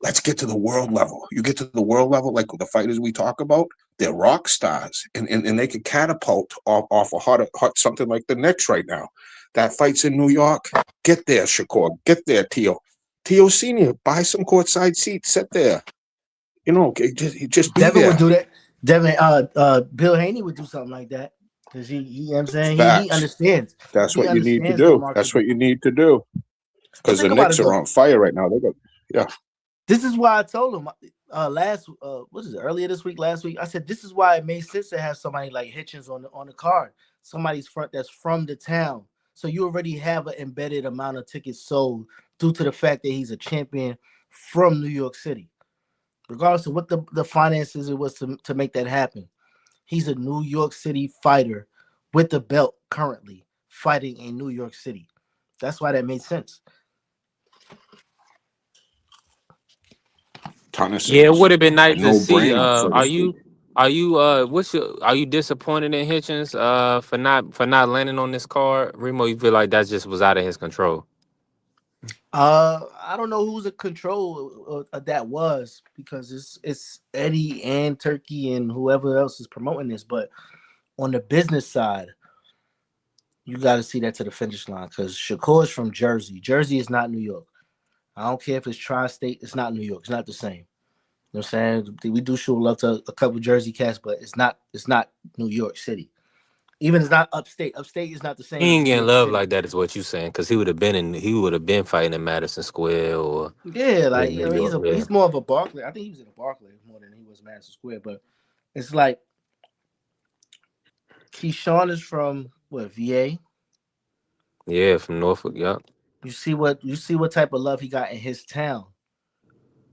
Let's get to the world level. You get to the world level, like the fighters we talk about, they're rock stars, and they can catapult off a hot something like the Knicks right now. That fight's in New York. Get there, Shakur. Get there, Tio. Tio Senior, buy some courtside seats. Sit there. Just be Devin there. would do that. Devin, Bill Haney would do something like that because he you know what I'm saying he Facts. understands. That's He what you need to understands the do. market. That's what you need to do. Because the Think about Knicks it are though. on fire right now. They got This is why I told him earlier this week, last week. I said this is why it made sense to have somebody like Hitchens on the card, somebody's front that's from the town. So you already have an embedded amount of tickets sold due to the fact that he's a champion from New York City. Regardless of what the finances it was to make that happen. He's a New York City fighter with the belt currently fighting in New York City. That's why that made sense. ton of Yeah, it sense. would have been nice to No see. brainer, so to Are speak. you disappointed in Hitchens for not landing on this card? Remo, you feel like that just was out of his control? I don't know who's in control of that was because it's Eddie and Turkey and whoever else is promoting this. But on the business side, you got to see that to the finish line because Shakur is from Jersey. Jersey is not New York. I don't care if it's tri-state. It's not New York. It's not the same. You know what I'm saying? We do show love to a couple Jersey cats, but it's not New York City. Even it's not upstate. Upstate is not the same He as ain't New getting York love City. like that, is what you saying? Because he would have been fighting in Madison Square or Yeah, like in you New know, York. Yeah. he's more of a Barclay. I think he was in a Barclay more than he was Madison Square. But it's like Keyshawn is from what, VA? Yeah, from Norfolk. Yup. You see what type of love he got in his town.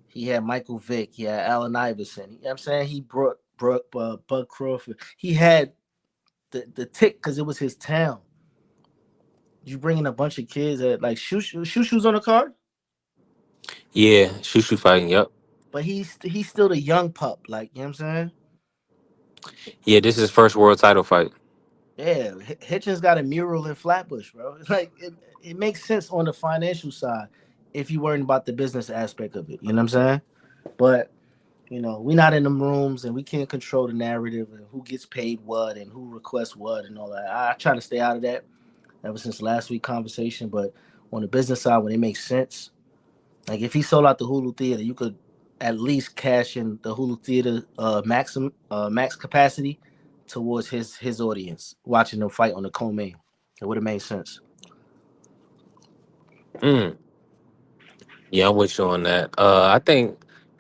He had Michael Vick. He had Allen Iverson. You know what I'm saying? He brought Bud Crawford. He had the tick because it was his town. You bringing a bunch of kids that like Shushu's on the card, Yeah, Shushu fighting. Yup. but he's still the young pup. Like, you know what I'm saying? Yeah, this is his first world title fight. Yeah, Hitchens got a mural in Flatbush, bro. Like it makes sense on the financial side if you worrying about the business aspect of it. You know what I'm saying? But we're not in them rooms and we can't control the narrative and who gets paid what and who requests what and all that. I try to stay out of that ever since last week's conversation. But on the business side, when it makes sense, like if he sold out the Hulu Theater, you could at least cash in the Hulu Theater max capacity towards his audience watching them fight on the co-main. It would have made sense. Mm. Yeah, I'm with you on that. I think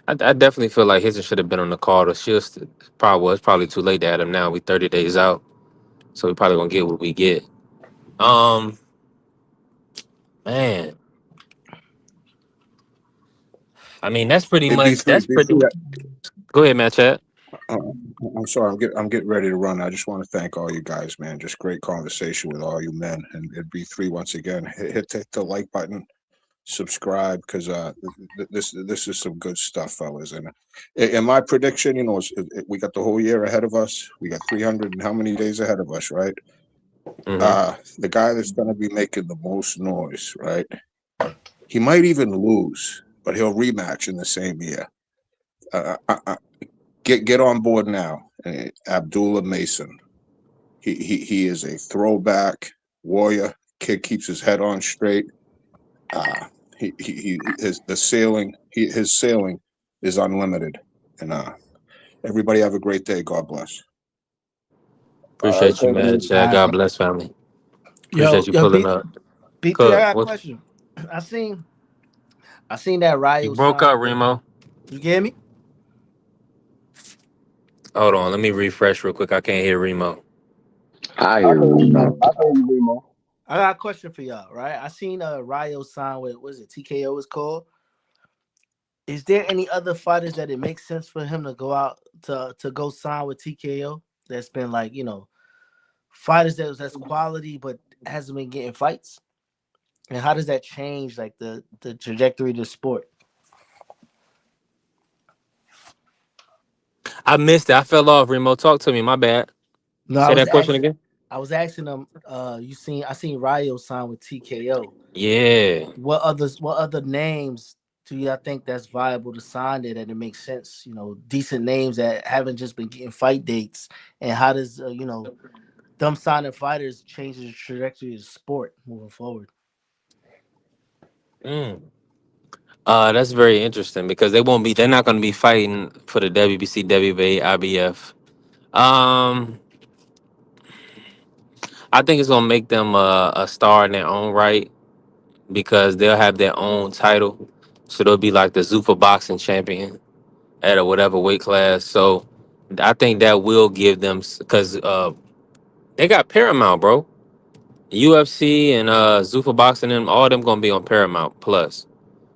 I definitely feel like his should have been on the card. Or it's probably too late to add him now. We 30 days out, so we probably gonna get what we get. Um, man, I mean that's pretty Hey, much B3, B3. Go ahead, man, Chad. Uh, I'm sorry. I'm getting ready to run. I just want to thank all you guys, man. Just great conversation with all you men. And B3, once again, hit the like button, subscribe, because this is some good stuff, fellas. And in my prediction, you know, we got the whole year ahead of us. We got 300 and how many days ahead of us, right? Mm-hmm. The guy that's going to be making the most noise, right? He might even lose, but he'll rematch in the same year. Get on board now. Abdullah Mason. He is a throwback warrior. Kid keeps his head on straight. His sailing is unlimited. And everybody have a great day. God bless. Appreciate you, man, Chad. God bless, family. Appreciate you pulling up. B3, I got a question. I seen that Ryo. You broke up, Remo. You get me? Hold on, let me refresh real quick. I can't hear Remo. I hear Remo. I got a question for y'all, right? I seen Ryo sign with, what is it, TKO is called. Is there any other fighters that it makes sense for him to go out to go sign with TKO? That's been like, you know, fighters that's quality but hasn't been getting fights. And how does that change like the trajectory of the sport? I missed it. I fell off, Remo. Talk to me. My bad. No, Say that question again. I was asking them. I seen Ryo sign with TKO. Yeah. What other names do you think that's viable to sign there that it makes sense? You know, decent names that haven't just been getting fight dates. And how does them signing fighters change the trajectory of the sport moving forward? That's very interesting because they're not going to be fighting for the WBC, WBA, IBF. I think it's going to make them a star in their own right because they'll have their own title. So they'll be like the Zuffa boxing champion at a whatever weight class. So I think that will give them, because they got Paramount, bro. UFC and Zuffa boxing, and all of them going to be on Paramount Plus.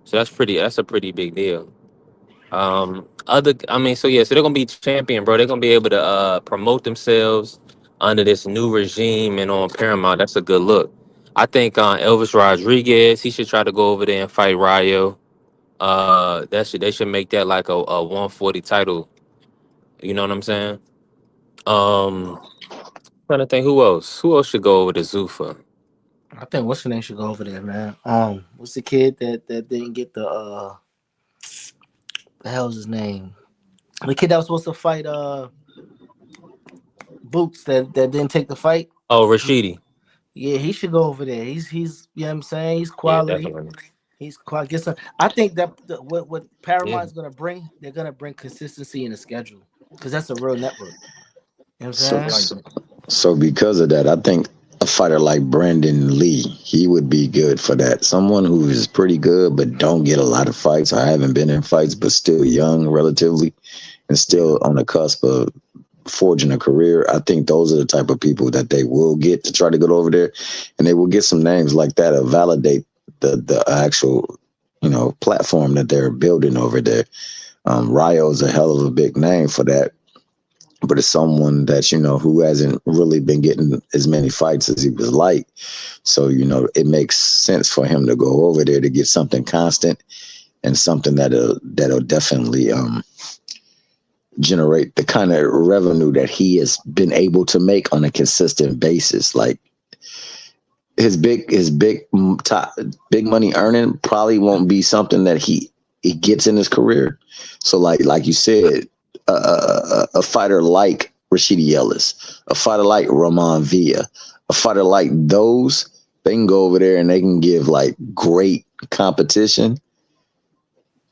So that's a pretty big deal. So they're gonna be champion, bro. They're gonna be able to promote themselves under this new regime and on Paramount. That's a good look. I think Elvis Rodriguez, he should try to go over there and fight Ryo. They should make that like a 140 title. You know what I'm saying? Trying to think who else should go over to Zuffa. I think what's the name should go over there, man. What's the kid that didn't get the hell's his name? The kid that was supposed to fight Boots that didn't take the fight. Oh, Rashidi. Yeah, he should go over there. He's you know what I'm saying? He's quality. Yeah, he's quality. I think that what Paramount is gonna bring, they're gonna bring consistency in the schedule because that's a real network. You know what I'm saying? So because of that, I think a fighter like Brandon Lee, he would be good for that. Someone who is pretty good but don't get a lot of fights. I haven't been in fights, but still young relatively and still on the cusp of forging a career. I think those are the type of people that they will get to try to go over there, and they will get some names like that to validate the actual, platform that they're building over there. Ryo is a hell of a big name for that, but it's someone that, who hasn't really been getting as many fights as he was like. So, it makes sense for him to go over there to get something constant and something that'll definitely generate the kind of revenue that he has been able to make on a consistent basis. Like his big money earning probably won't be something that he gets in his career. So like you said, a fighter like Rashidi Ellis, a fighter like Ramon Villa, a fighter like those, they can go over there and they can give like great competition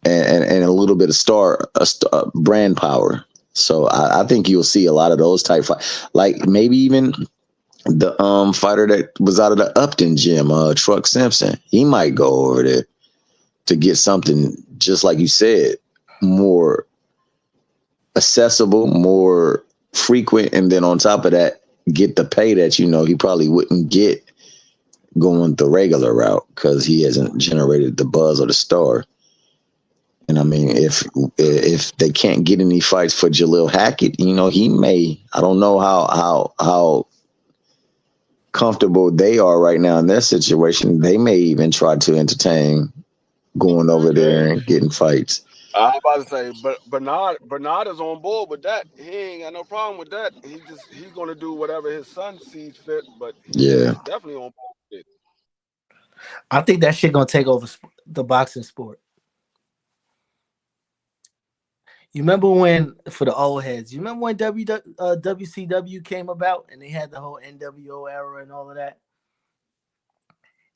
and a little bit of brand power. So I think you'll see a lot of those type fights, like maybe even the fighter that was out of the Upton gym, Truck Simpson. He might go over there to get something, just like you said, more accessible, more frequent, and then on top of that, get the pay that he probably wouldn't get going the regular route because he hasn't generated the buzz or the star. And I mean, if they can't get any fights for Jalil Hackett, he may. I don't know how comfortable they are right now in their situation. They may even try to entertain going over there and getting fights. I was about to say, but Bernard is on board with that. He ain't got no problem with that. He's gonna do whatever his son sees fit. But he's definitely on board with it. I think that shit gonna take over the boxing sport. You remember when, for the old heads, you remember when WCW came about and they had the whole NWO era and all of that?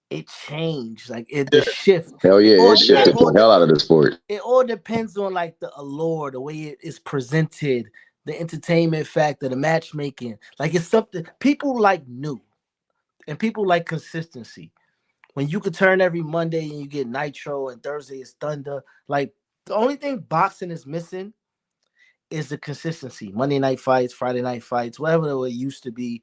It changed, the shift. Hell yeah, it shifted the hell out of the sport. It all depends on the allure, the way it is presented, the entertainment factor, the matchmaking. It's something people like new, and people like consistency. When you could turn every Monday and you get Nitro and Thursday is Thunder, the only thing boxing is missing is the consistency. Monday night fights, Friday night fights, whatever it used to be.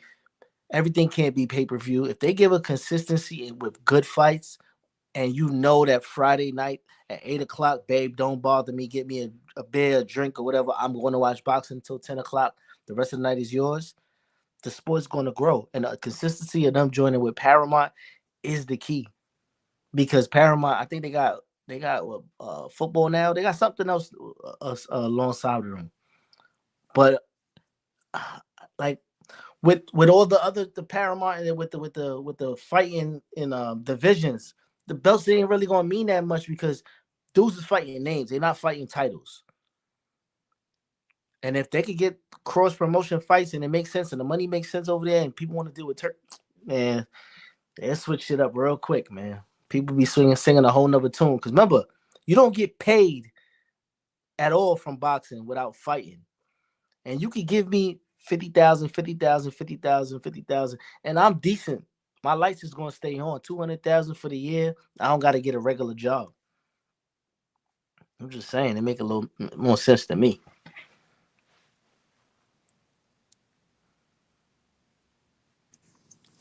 Everything can't be pay-per-view. If they give a consistency with good fights, and that Friday night at 8 o'clock, babe, don't bother me, get me a beer, a drink, or whatever, I'm going to watch boxing until 10 o'clock. The rest of the night is yours. The sport's going to grow. And the consistency of them joining with Paramount is the key. Because Paramount, I think they got football now. They got something else alongside of them. But with all the Paramount and with the fighting in divisions, the belts ain't really gonna mean that much because dudes is fighting names. They're not fighting titles. And if they could get cross promotion fights and it makes sense and the money makes sense over there and people want to do it, man, they'll switch it up real quick, man. People be singing a whole nother tune. Because remember, you don't get paid at all from boxing without fighting. And you could give me 50,000, 50,000, 50,000, 50,000, and I'm decent. My lights is going to stay on. 200,000 for the year. I don't got to get a regular job. I'm just saying, it make a little more sense to me.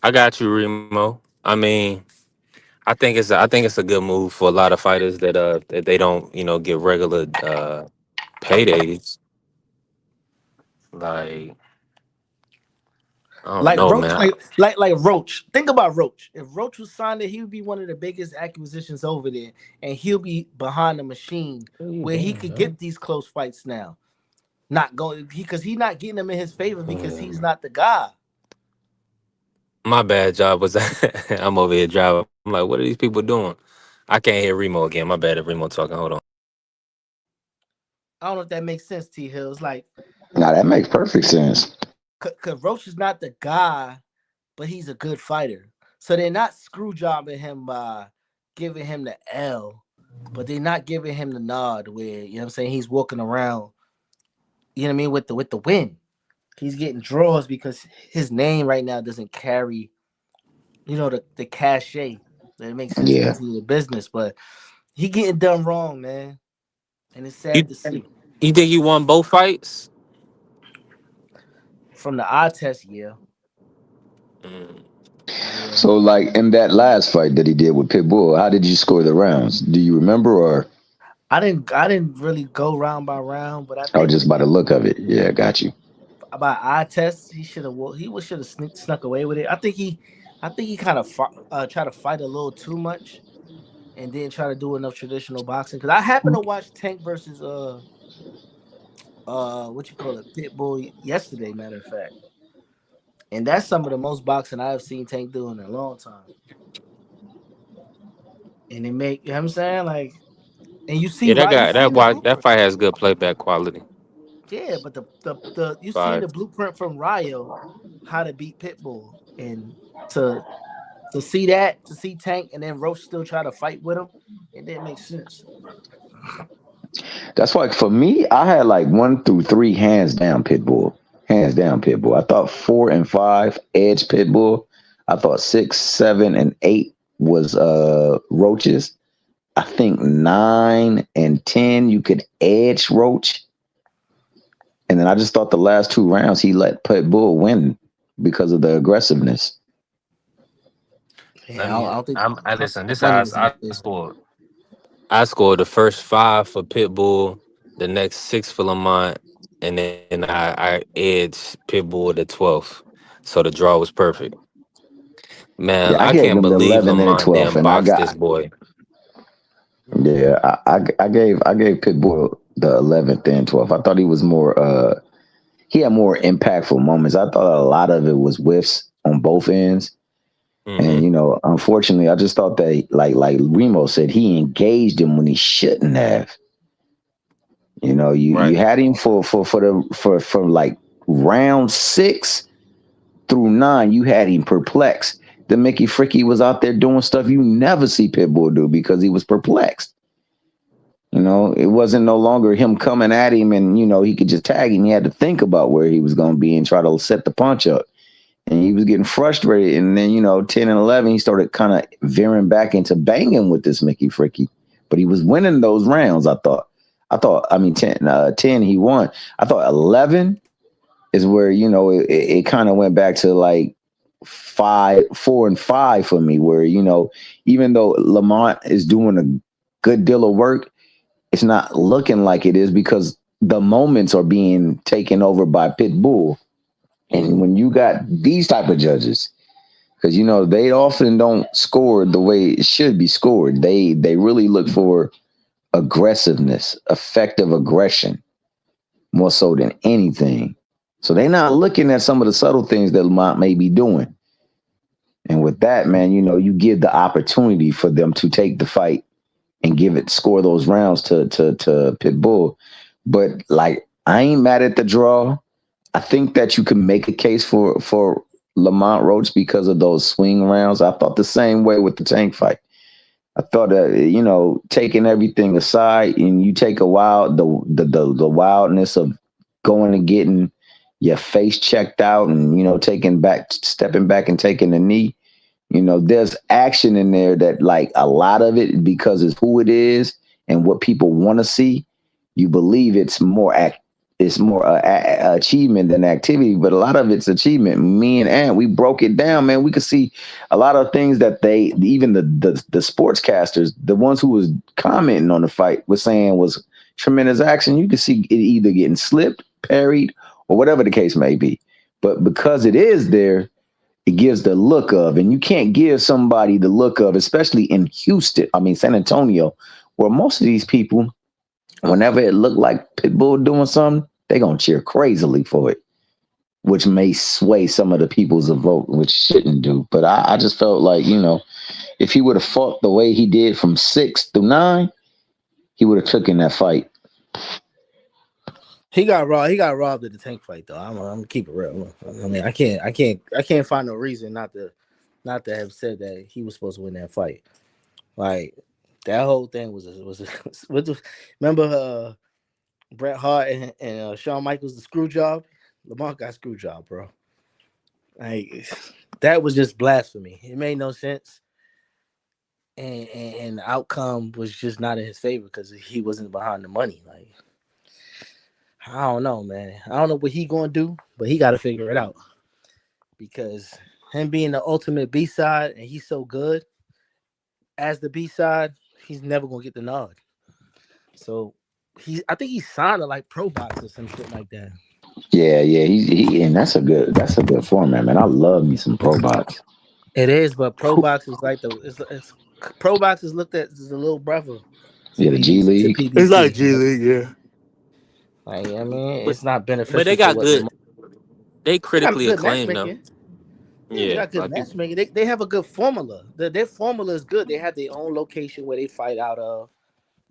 I got you, Remo. I mean, I think it's a good move for a lot of fighters that they don't get regular paydays. I don't know, Roach, man. like Roach. Think about Roach. If Roach was signed, he would be one of the biggest acquisitions over there, and he'll be behind the machine where he could get these close fights now. Not going because he's not getting them in his favor because he's not the guy. My bad, job was I'm over here driving. I'm like, what are these people doing? I can't hear Remo again. My bad if Remo talking. Hold on. I don't know if that makes sense, T Hill. It's like, nah, that makes perfect sense. Because Roach is not the guy, but he's a good fighter. So they're not screw jobbing him by giving him the L, but they're not giving him the nod where, you know what I'm saying, he's walking around, you know what I mean, with the win. He's getting draws because his name right now doesn't carry, the cachet that makes sense to the business. But he getting done wrong, man. And it's sad to see. You think he won both fights? From the eye test, yeah. So, in that last fight that he did with Pitbull, how did you score the rounds? Do you remember, or? I didn't really go round by round, but I think just by the look of it. Yeah, got you. By eye test, he should have snuck away with it. I think he kind of tried to fight a little too much, and didn't try to do enough traditional boxing. Because I happened to watch Tank versus Pitbull yesterday, matter of fact, and that's some of the most boxing I've seen Tank do in a long time. And they make, you know what I'm saying, and you see that fight has good playback quality. Yeah, but the you see the blueprint from Ryo, how to beat Pitbull, and to see Tank and then Roach still try to fight with him, it didn't make sense. That's for me, I had 1 through 3 hands down Pitbull. I thought 4 and 5 edge Pitbull. I thought 6, 7, and 8 was Roach's. I think 9 and 10, you could edge Roach. And then I just thought the last 2 rounds he let Pitbull win because of the aggressiveness. Let Yeah, I me. don't think I listen. This money how was in I it. scored. I scored the first 5 for Pitbull, the next 6 for Lamont, and then I edged Pitbull the 12th. So the draw was perfect. Man, Yeah, I I gave can't him the believe 11 and the Lamont 12th, damn and I boxed this got boy. yeah. I gave Pitbull the 11th and 12th. I thought he was more. He had more impactful moments. I thought a lot of it was whiffs on both ends. And Mm-hmm. unfortunately, I just thought that like Remo said, he engaged him when he shouldn't have. You Right. had him for like round 6 through 9, you had him perplexed. The Mickey Fricky was out there doing stuff you never see Pitbull do because he was perplexed. It wasn't no longer him coming at him and he could just tag him. He had to think about where he was going to be and try to set the punch up. And he was getting frustrated. And then 10 and 11, he started kind of veering back into banging with this Mickey Fricky. But he was winning those rounds, I thought. I mean, 10 he won. I thought 11 is where, it kind of went back to like 4 and 5 for me, where, even though Lamont is doing a good deal of work, it's not looking like it is because the moments are being taken over by Pitbull. And when you got these type of judges, because they often don't score the way it should be scored. They really look for aggressiveness, effective aggression, more so than anything. So they're not looking at some of the subtle things that Lamont may be doing. And with that, man, you give the opportunity for them to take the fight and score those rounds to Pitbull. But like, I ain't mad at the draw. I think that you can make a case for Lamont Roach because of those swing rounds. I thought the same way with the Tank fight. I thought that taking everything aside, and you take the wildness of going and getting your face checked out, and stepping back and taking a knee. There's action in there that, like, a lot of it, because it's who it is and what people want to see, you believe it's more achievement than activity, but a lot of it's achievement. Me and Ant, we broke it down, man. We could see a lot of things that even the sportscasters, the ones who was commenting on the fight, was saying was tremendous action. You could see it either getting slipped, parried, or whatever the case may be. But because it is there, it gives the look of, and you can't give somebody the look of, especially in San Antonio, where most of these people, whenever it looked like Pitbull doing something, they're going to cheer crazily for it, which may sway some of the people's vote, which shouldn't do. But I just felt like, if he would have fought the way he did from 6 through 9, he would have taken that fight. He got robbed at the Tank fight, though. I'm gonna keep it real. I mean, I can't find no reason not to have said that he was supposed to win that fight. Like, that whole thing was remember Bret Hart and Shawn Michaels, the screw job? Lamont got screw job, bro. Like, that was just blasphemy. It made no sense. And the outcome was just not in his favor because he wasn't behind the money. Like, I don't know, man. I don't know what he gonna do, but he got to figure it out, because him being the ultimate B-side, and he's so good as the B-side, he's never gonna get the nod. So I think he's signed to like Pro Box or some shit like that. Yeah, he and that's a good format, man. I love me some Pro Box. It is, but Pro Box is like it's Pro Box is looked at as a little brother. Yeah, the G League. It's like G League, yeah. Like, I mean, it's not beneficial. But they got good. They critically good acclaimed though. Yeah, they got good matchmaking. They have a good formula. Their formula is good. They have their own location where they fight out of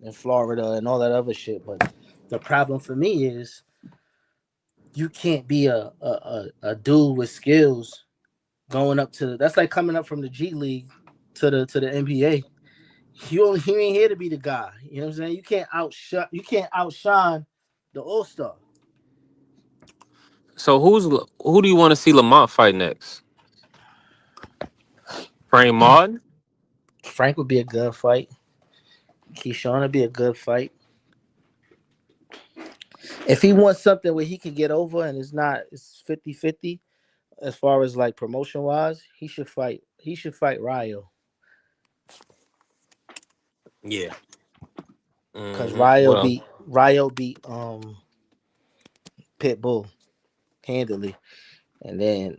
in Florida and all that other shit. But the problem for me is you can't be a dude with skills going up to that's like coming up from the G League to the NBA. You ain't here to be the guy. You know what I'm saying? You can't outshine the All-Star. So who do you want to see Lamont fight next? Frank Martin? Frank would be a good fight. Keyshawn would be a good fight. If he wants something where he can get over and it's 50-50 as far as like promotion wise, he should fight Ryo. Yeah. Because Well, Ryo beat Pitbull handily. And then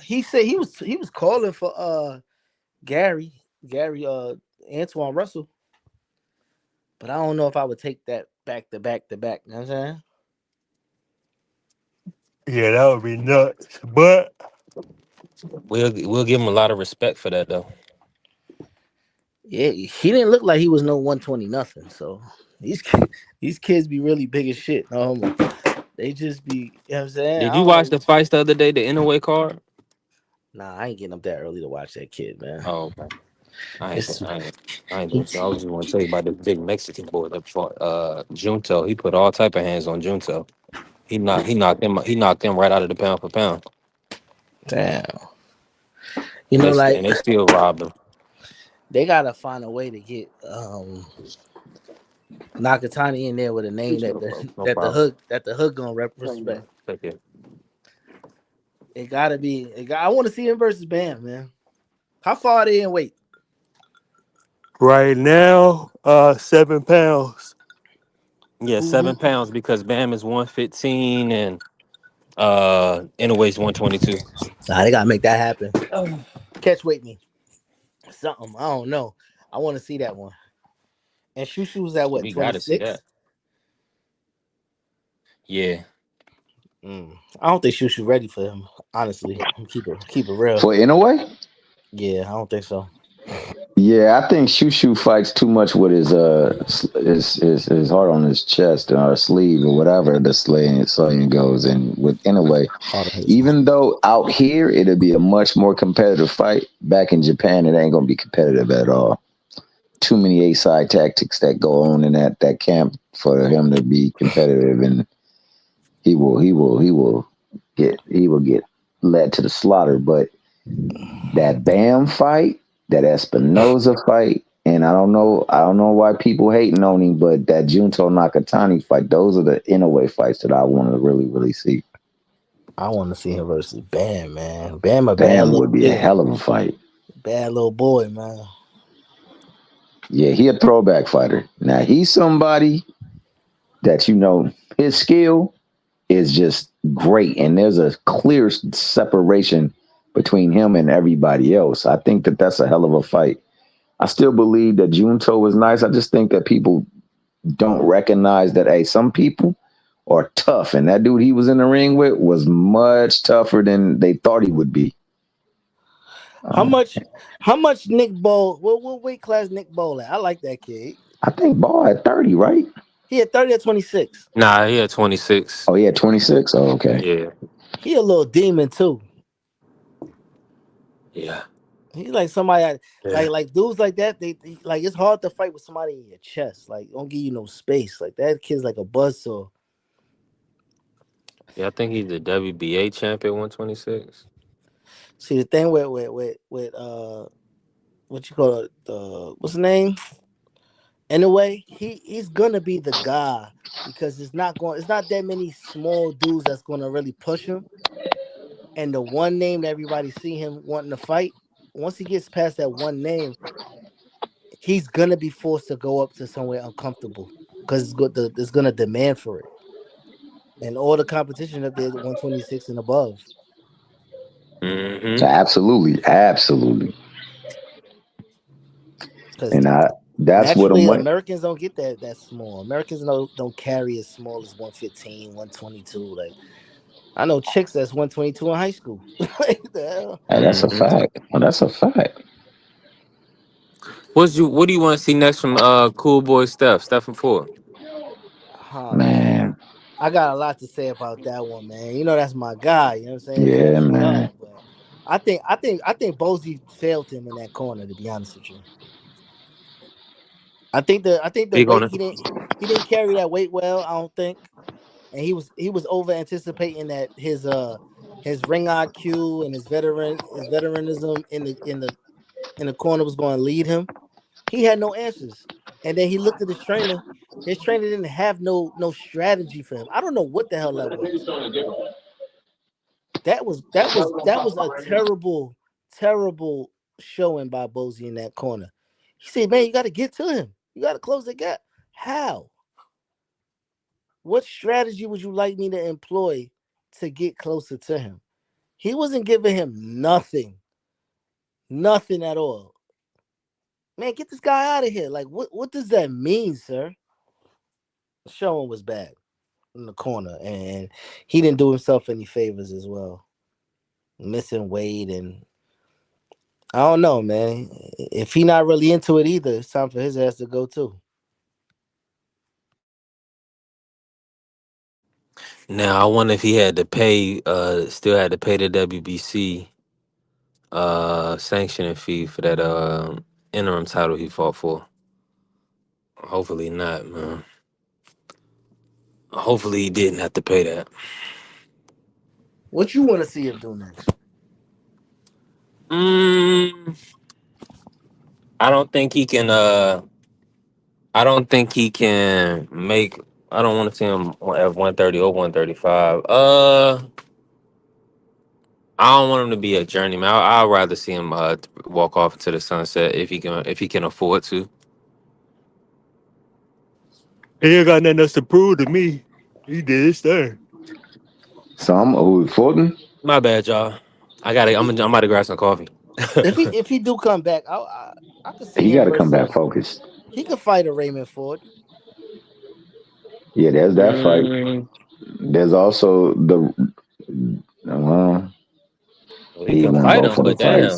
he said he was calling for Gary Antoine Russell. But I don't know if I would take that back to back. You know what I'm saying? yeah, that would be nuts. But we'll give him a lot of respect for that though. Yeah, he didn't look like he was no 120 nothing. So these kids be really big as shit. No homo. They just be, you know what I'm saying? Did you watch the fights the other day, the Inoue card? Nah, I ain't getting up that early to watch that kid, man. Oh, okay. I ain't doing so. I was just want to tell you about the big Mexican boy that fought Junto. He put all type of hands on Junto. He knocked him right out of the pound for pound. Damn. You know, and they still robbed him. They gotta find a way to get Nakatani in there with a name that the hood gonna respect. It gotta be. I want to see him versus Bam, man. How far are they in weight? Right now, 7 pounds. Yeah, 7 pounds because Bam is 115 and Inoue's 122. Nah, they gotta make that happen. Catch weight me. Something. I don't know. I want to see that one. And Shushu was at what? 26? Gotta see that. Yeah. I don't think Shushu ready for him. Honestly, keep it real. For Inoue? Yeah, I don't think so. Yeah, I think Shushu fights too much with his heart on his chest or sleeve or whatever the slaying goes. And with Inoue, even though out here it'll be a much more competitive fight, back in Japan it ain't gonna be competitive at all. Too many A-side tactics that go on in that camp for him to be competitive, and he will get led to the slaughter. But that Bam fight, that Espinoza fight, and I don't know why people hating on him, but that Junto Nakatani fight, those are the Inoue fights that I want to really, really see. I want to see him versus Bam, man. Bam would be a hell of a fight. Bad little boy, man. Yeah, he a throwback fighter. Now he's somebody that his skill is just great, and there's a clear separation between him and everybody else. I think that's a hell of a fight. I still believe that Junto was nice. I just think that people don't recognize that, hey, some people are tough, and that dude he was in the ring with was much tougher than they thought he would be. How much Nick Bol? What weight class Nick Bol at? I like that kid. I think Ball at 30, right? He had 30 or 26. Nah, he had 26. Oh, he had 26? Oh, okay. Yeah. He a little demon too. Yeah. He's like somebody like dudes like that. They like it's hard to fight with somebody in your chest. Like don't give you no space. Like that kid's like a buzzsaw. Yeah, I think he's the WBA champion, 126. See the thing with what you call it? What's the name? Anyway, he's gonna be the guy because it's not that many small dudes that's gonna really push him. And the one name that everybody see him wanting to fight, once he gets past that one name, he's gonna be forced to go up to somewhere uncomfortable because it's gonna demand for it. And all the competition up there is 126 and above. Mm-hmm. Absolutely. And that's what Americans don't get that small. Americans don't carry as small as 115, 122. Like I know chicks that's 122 in high school. Like the hell? That's a fact. Well, that's a fact. What do you want to see next from Cool Boy Stephen Ford? Man, I got a lot to say about that one, man. You know that's my guy. You know what I'm saying? Yeah, man. But I think Bozy failed him in that corner. To be honest with you, I think the weight, he didn't carry that weight well. I don't think, and he was over anticipating that his ring IQ and his veteranism in the corner was going to lead him. He had no answers. And then he looked at his trainer. His trainer didn't have no strategy for him. I don't know what the hell that was. That was a terrible showing by Bozy in that corner. He said, "Man, you got to get to him. You got to close the gap." How? What strategy would you like me to employ to get closer to him? He wasn't giving him nothing at all. Man, get this guy out of here. Like, what does that mean, sir? The showing was bad in the corner, and he didn't do himself any favors as well. Missing Wade, and I don't know, man. If he not really into it either, it's time for his ass to go too. Now I wonder if he had to pay, still had to pay the WBC sanctioning fee for that interim title he fought for. Hopefully not, man. Hopefully he didn't have to pay that. What you want to see him do next? I don't think he can. I don't think he can make. I don't want to see him at 130 or 135. I don't want him to be a journeyman. I'd rather see him walk off into the sunset if he can afford to. He ain't got nothing else to prove to me. He did his thing. So I'm Fulton. My bad, y'all. I'm about to grab some coffee. if he do come back, I could see he him got to come back versus- focused. He could fight a Raymond Ford. Yeah, there's that fight. There's also the. He can fight him, but damn.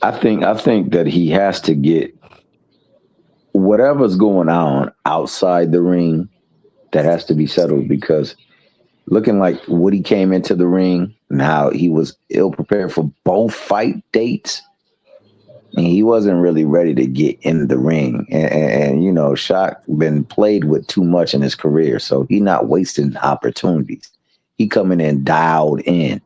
I think that he has to get whatever's going on outside the ring. That has to be settled, because looking like Woody came into the ring and how he was ill prepared for both fight dates. And he wasn't really ready to get in the ring. And you know, Shock been played with too much in his career. So he not wasting opportunities. He coming in dialed in.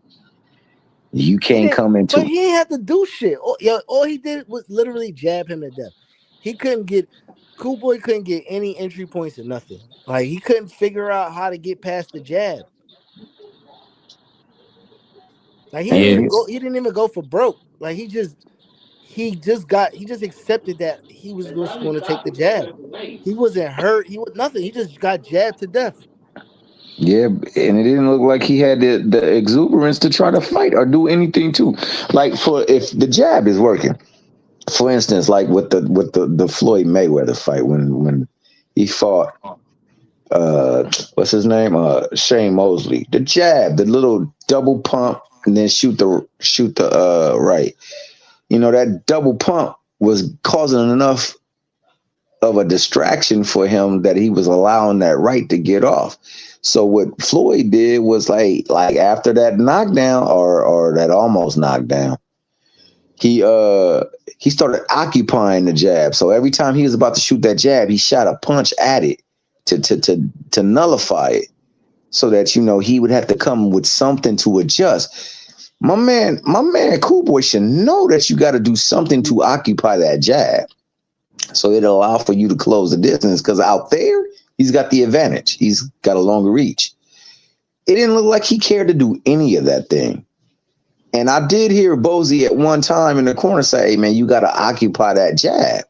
You can't come into... But he ain't have to do shit. All he did was literally jab him to death. He couldn't get... Cool Boy couldn't get any entry points or nothing. Like, he couldn't figure out how to get past the jab. Like, he didn't even go for broke. Like, he just accepted that he was just going to take the jab. He wasn't hurt. He was nothing. He just got jabbed to death. Yeah, and it didn't look like he had the exuberance to try to fight or do anything too. Like, if the jab is working, for instance, like with the Floyd Mayweather fight when he fought what's his name? Shane Mosley. The jab, the little double pump, and then shoot the right. You know, that double pump was causing enough of a distraction for him that he was allowing that right to get off. So what Floyd did was like after that knockdown or that almost knockdown, he started occupying the jab. So every time he was about to shoot that jab, he shot a punch at it to nullify it, so that, you know, he would have to come with something to adjust. My man, Cool Boy should know that you got to do something to occupy that jab, so it'll allow for you to close the distance. Because out there, he's got the advantage. He's got a longer reach. It didn't look like he cared to do any of that thing. And I did hear Bozy at one time in the corner say, "Hey, man, you got to occupy that jab."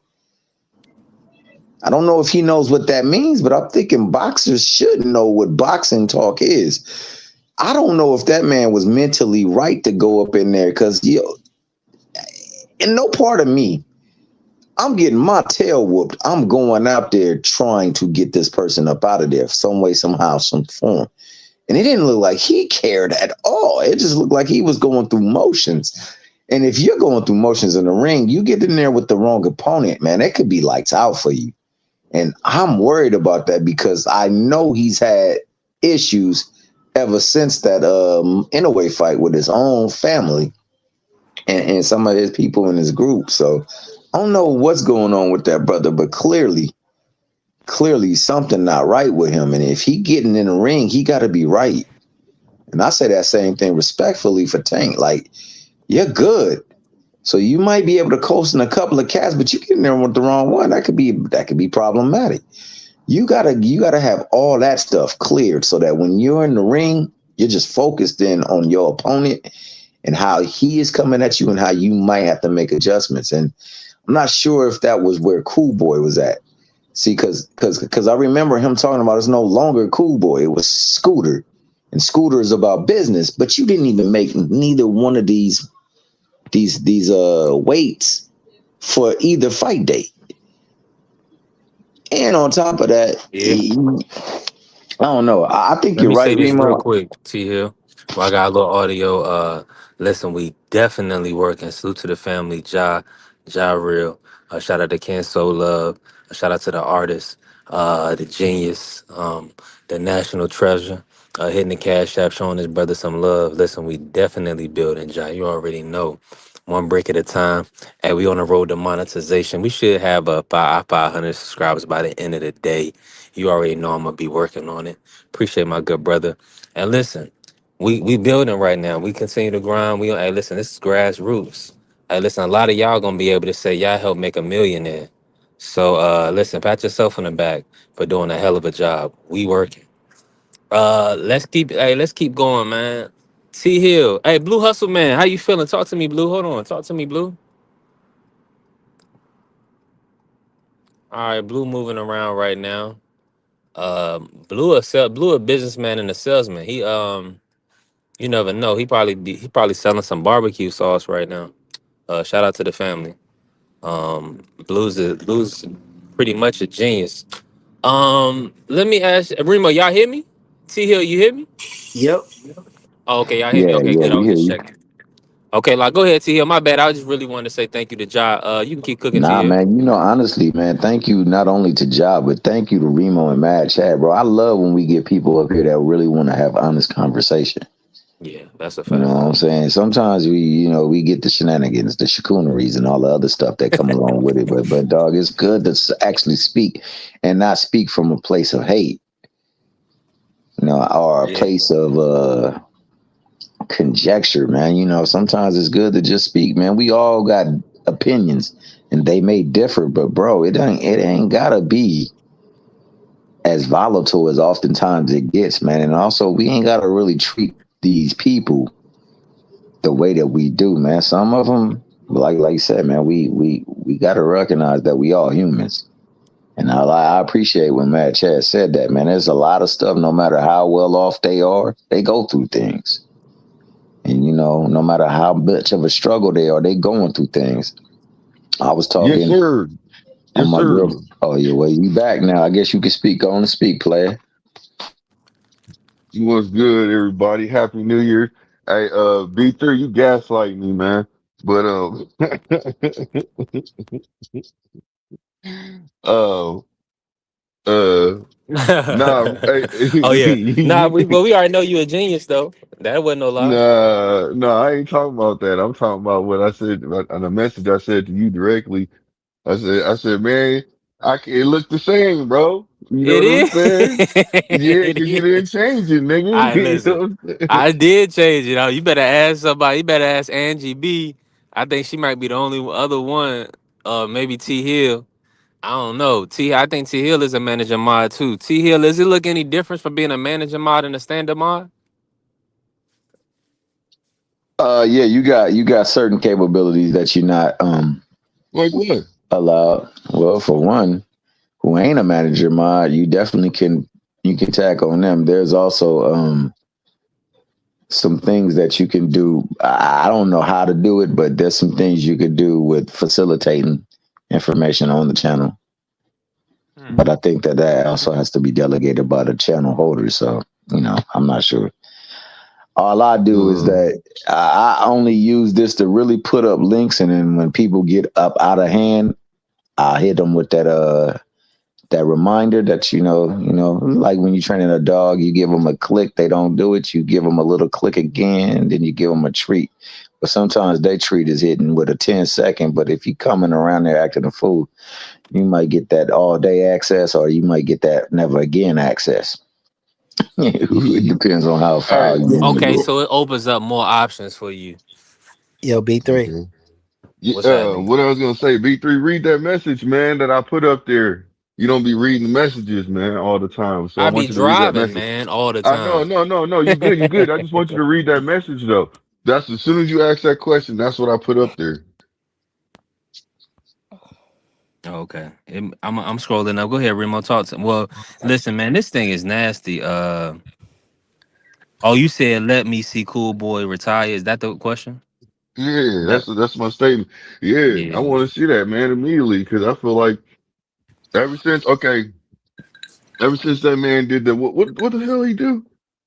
I don't know if he knows what that means, but I'm thinking boxers should know what boxing talk is. I don't know if that man was mentally right to go up in there, because, in no part of me, I'm getting my tail whooped. I'm going out there trying to get this person up out of there some way, somehow, some form. And it didn't look like he cared at all. It just looked like he was going through motions. And if you're going through motions in the ring, you get in there with the wrong opponent, man, it could be lights out for you. And I'm worried about that, because I know he's had issues ever since that Inoue fight with his own family and some of his people in his group. So I don't know what's going on with that brother, but clearly something not right with him. And if he getting in the ring, he got to be right. And I say that same thing respectfully for Tank. Like, you're good, So you might be able to coast in a couple of cats, but you get in there with the wrong one. That could be problematic. You gotta have all that stuff cleared so that when you're in the ring, you're just focused in on your opponent and how he is coming at you and how you might have to make adjustments. And I'm not sure if that was where Cool Boy was at. See, because I remember him talking about it's no longer Cool Boy, it was Scooter. And Scooter is about business, but you didn't even make neither one of these weights for either fight date. And on top of that, I don't know. I think Let you're me say right, this real Remo. quick, T Hill. Well, I got a little audio. Listen, we definitely working. Salute to the family, Ja Real. Shout out to Ken Soul Love. Shout out to the artist, the genius, the national treasure. Hitting the cash app, showing his brother some love. Listen, we definitely building, Ja. You already know. One break at a time. And we on the road to monetization. We should have 500 subscribers by the end of the day. You already know I'm gonna be working on it. Appreciate my good brother. And listen, we building right now. We continue to grind. Hey, listen, this is grassroots. Hey, listen, a lot of y'all gonna be able to say y'all helped make a millionaire. So listen, pat yourself on the back for doing a hell of a job. We working. Let's keep going, man. T Hill. Hey, Blue Hustle Man, how you feeling? Talk to me, Blue. Hold on. Talk to me, Blue. All right, Blue moving around right now. Blue a businessman and a salesman. You never know. He probably selling some barbecue sauce right now. Shout out to the family. Blue's pretty much a genius. Let me ask Remo, y'all hear me? T Hill, you hear me? Yep. Oh, okay, y'all hear me. Yeah, Okay, good. I we was hear just you. checking. Okay, like go ahead, T Hill. My bad. I just really wanted to say thank you to Ja. You can keep cooking, T Nah, Hill. man, honestly, man, thank you not only to Job, but thank you to Remo and Mad Chat, bro. I love when we get people up here that really want to have honest conversation. Yeah, that's a You know fact. what I'm saying? Sometimes we get the shenanigans, the chicaneries, and all the other stuff that come along with it. But dog, it's good to actually speak and not speak from a place of hate, or a Yeah. place of conjecture, man. Sometimes it's good to just speak, man. We all got opinions, and they may differ, but bro, it ain't gotta be as volatile as oftentimes it gets, man. And also, we ain't gotta really treat these people the way that we do, man. Some of them, like you said, man, we got to recognize that we all humans. And I appreciate when Matt Chad said that, man. There's a lot of stuff, no matter how well off they are, they go through things. And, no matter how much of a struggle they are, they going through things. I was talking. Yes, sir. Yes, my sir. girl. Oh, yeah, well, you back now. I guess you can speak. Go on and speak, player. What's good, everybody? Happy New Year. Hey, B3, you gaslight me, man. But uh, nah, Oh yeah. Nah, hey, we already know you a genius though. That wasn't no lie. nah, I ain't talking about that. I'm talking about what I said on the message I said to you directly. I said, man, it looked the same, bro. You know It what I'm is. saying? Yeah, It because you didn't is. change it, nigga. I You know listen. what I'm saying? I did change it. You better ask somebody. You better ask Angie B. I think she might be the only other one. Maybe T Hill. I don't know. I think T Hill is a manager mod too. T Hill, does it look any different from being a manager mod and a stand-up mod? Yeah, you got certain capabilities that you're not Like what? allowed. Well, for one, who ain't a manager mod, you definitely can tack on them. There's also some things that you can do. I don't know how to do it, but there's some things you could do with facilitating information on the channel. But I think that also has to be delegated by the channel holder. So, I'm not sure. All I do is that I only use this to really put up links, and then when people get up out of hand, I hit them with that reminder that like when you're training a dog, you give them a click, they don't do it, you give them a little click again, and then you give them a treat. But sometimes their treat is hitting with a 10-second. But if you coming around there acting a fool, you might get that all day access, or you might get that never again access. It depends on how foul you want to Okay, get. so it opens up more options for you. Yo, B3. Okay. What's happening? What I was gonna say, B3, read that message, man, that I put up there. You don't be reading the messages, man, all the time. So I I be want you to read that driving, message. man, all the I know, time. no, you good, you good. I just want you to read that message though. That's as soon as you ask that question, that's what I put up there. Okay. I'm scrolling now. Go ahead, Remo. Talk to. Well, listen, man, this thing is nasty. Oh, you said let me see Cool Boy retire. Is that the question? Yeah, That that's my statement. Yeah, I yeah. want to see that, man, immediately because I feel like ever since okay, ever since that man did that, what the hell he do?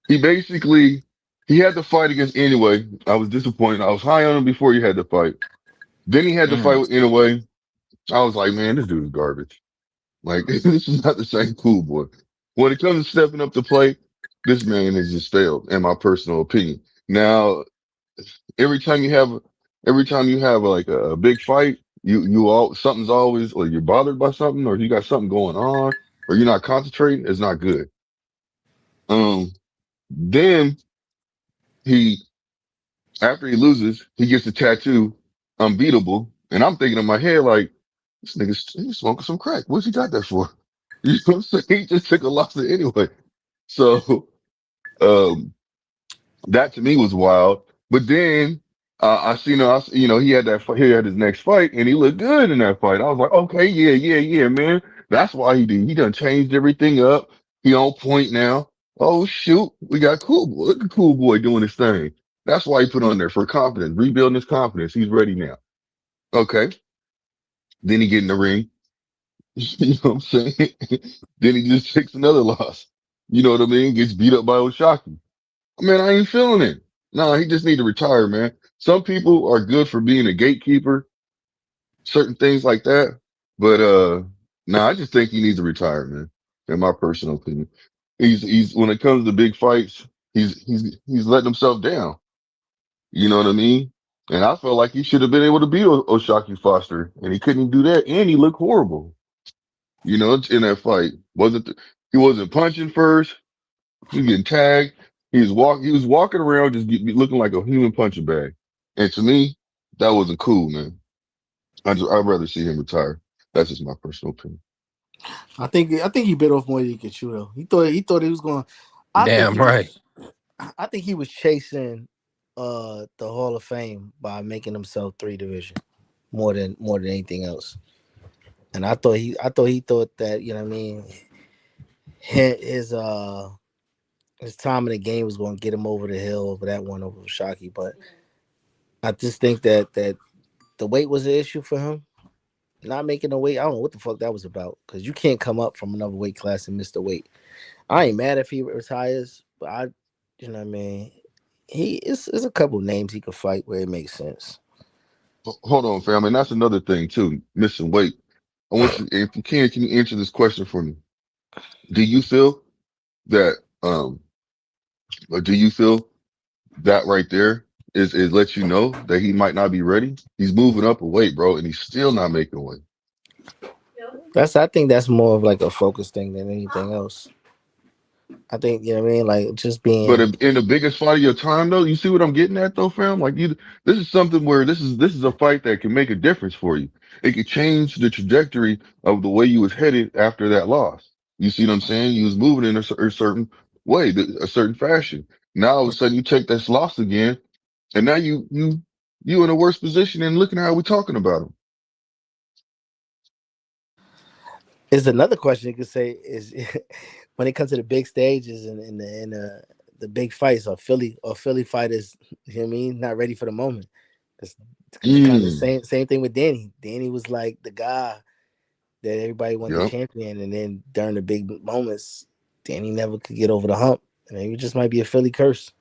He basically he had to fight against anyway. I was disappointed. I was high on him before he had to fight. Then he had to fight Mm. with anyway. I was like, man, this dude is garbage. Like this is not the same Cool Boy. When it comes to stepping up to play, this man has just failed, in my personal opinion. Now, every time you have, every time you have like a big fight, you all something's always, or you're bothered by something, or you got something going on, or you're not concentrating. It's not good. Um, then he, after he loses, he gets a tattoo, unbeatable, and I'm thinking in my head like, this nigga's he's smoking some crack. What's he got that for? You know what I'm saying? He just took a loss anyway. So, um, that to me was wild. But then I seen, you know, he had that, he had his next fight, and he looked good in that fight. I was like, okay, yeah, man. That's why he did. He done changed everything up. He on point now. Oh shoot, we got Cool Boy. Look at Cool Boy doing his thing. That's why he put on there for confidence, rebuilding his confidence. He's ready now. Okay. Then he get in the ring. You know what I'm saying? Then he just takes another loss. You know what I mean? Gets beat up by Oshaki. Man, I ain't feeling it. No, he just need to retire, man. Some people are good for being a gatekeeper, certain things like that. But no, I just think he needs to retire, man. In my personal opinion. He's when it comes to big fights, he's letting himself down. You know what I mean? And I felt like he should have been able to beat Oshaki Foster, and he couldn't do that, and he looked horrible. You know, in that fight. He wasn't punching first. He was getting tagged. He was walking around just looking like a human punching bag. And to me, that wasn't cool, man. I'd rather see him retire. That's just my personal opinion. I think he bit off more than he could chew though. He thought he was going. Damn right. I think he was chasing the Hall of Fame by making himself 3 division more than anything else. And I thought he thought that, you know what I mean, his time in the game was going to get him over the hill over that one over Shockey. But I just think that the weight was an issue for him. Not making the weight, I don't know what the fuck that was about, because you can't come up from another weight class and miss the weight. I ain't mad if he retires, but you know what I mean, he is a couple names he could fight where it makes sense. Hold on, fam. And that's another thing too, missing weight. I want you, if you can you answer this question for me? Do you feel that, or do you feel that right there is let you know that he might not be ready? He's moving up a weight, bro, and he's still not making weight. I think that's more of like a focus thing than anything else. I think, you know what I mean, like just being. But in the biggest fight of your time, though, you see what I'm getting at, though, fam. Like this is something where this is a fight that can make a difference for you. It could change the trajectory of the way you was headed after that loss. You see what I'm saying? You was moving in a certain way, a certain fashion. Now all of a sudden you take this loss again, and now you in a worse position. And looking at how we're talking about him. Is another question you could say is when it comes to the big stages and the big fights, are Philly fighters, you know what I mean, not ready for the moment? Because it's kind of the same thing with Danny. Danny was like the guy that everybody wanted to champion, and then during the big moments, Danny never could get over the hump. And maybe it just might be a Philly curse.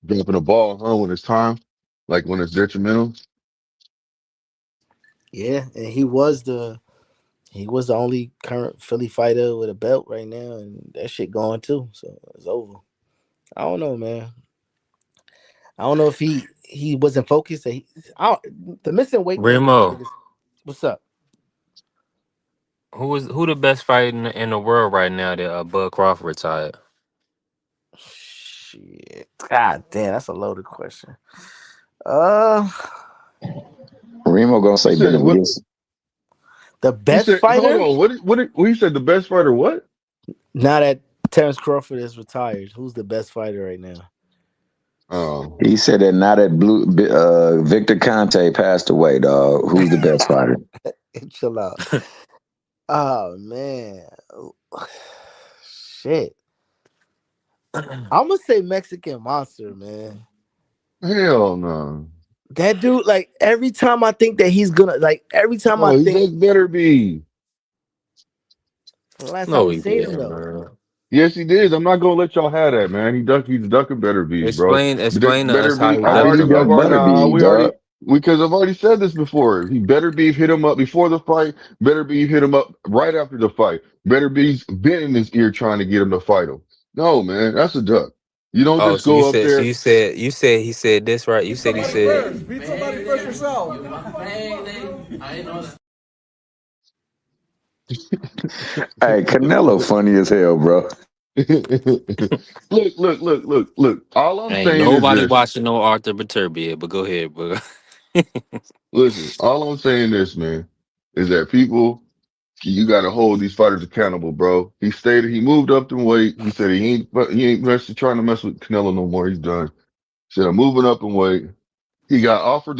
Dropping the ball, huh? When it's time, like when it's detrimental. Yeah, and he was the only current Philly fighter with a belt right now, and that shit gone too. So it's over. I don't know, man. I don't know if he wasn't focused. The missing weight. Remo, What's up? who the best fighter in the world right now that Bud Crawford retired? Shit. God damn, that's a loaded question. Remo gonna say You said what? Benavidez. The You best said hold fighter? on. What? He said the best fighter. What? Now that Terrence Crawford is retired, who's the best fighter right now? Oh, He said that now that Victor Conte passed away, dog. Who's the best fighter? Chill out. Oh man, shit. I'm gonna say Mexican Monster, man. hell no. That dude, like every time I think that he's gonna, like every time I Oh, think, that better be. last time No, we he seen him didn't, though. man. Yes, he did. I'm not gonna let y'all have that, man. He's ducking better bees, bro. Explain to Better us how be. he How do you duck Butterbean, dog? Because I've already said this before. He better be hit him up before the fight. Better be hit him up right after the fight. Better be been in his ear trying to get him to fight him. No, man, that's a duck. You don't Oh, just so you go up said, there. he said this, right? You said he said. Beat somebody first yourself. Hey, Canelo funny as hell, bro. Look. All I'm Ain't saying is nobody this. watching no Arthur Beterbiev, but go ahead, bro. Listen, all I'm saying this, man, is that people, you got to hold these fighters accountable, bro. He moved up in weight. He said he ain't trying to mess with Canelo no more. He's done. He said I'm moving up in weight. He got offered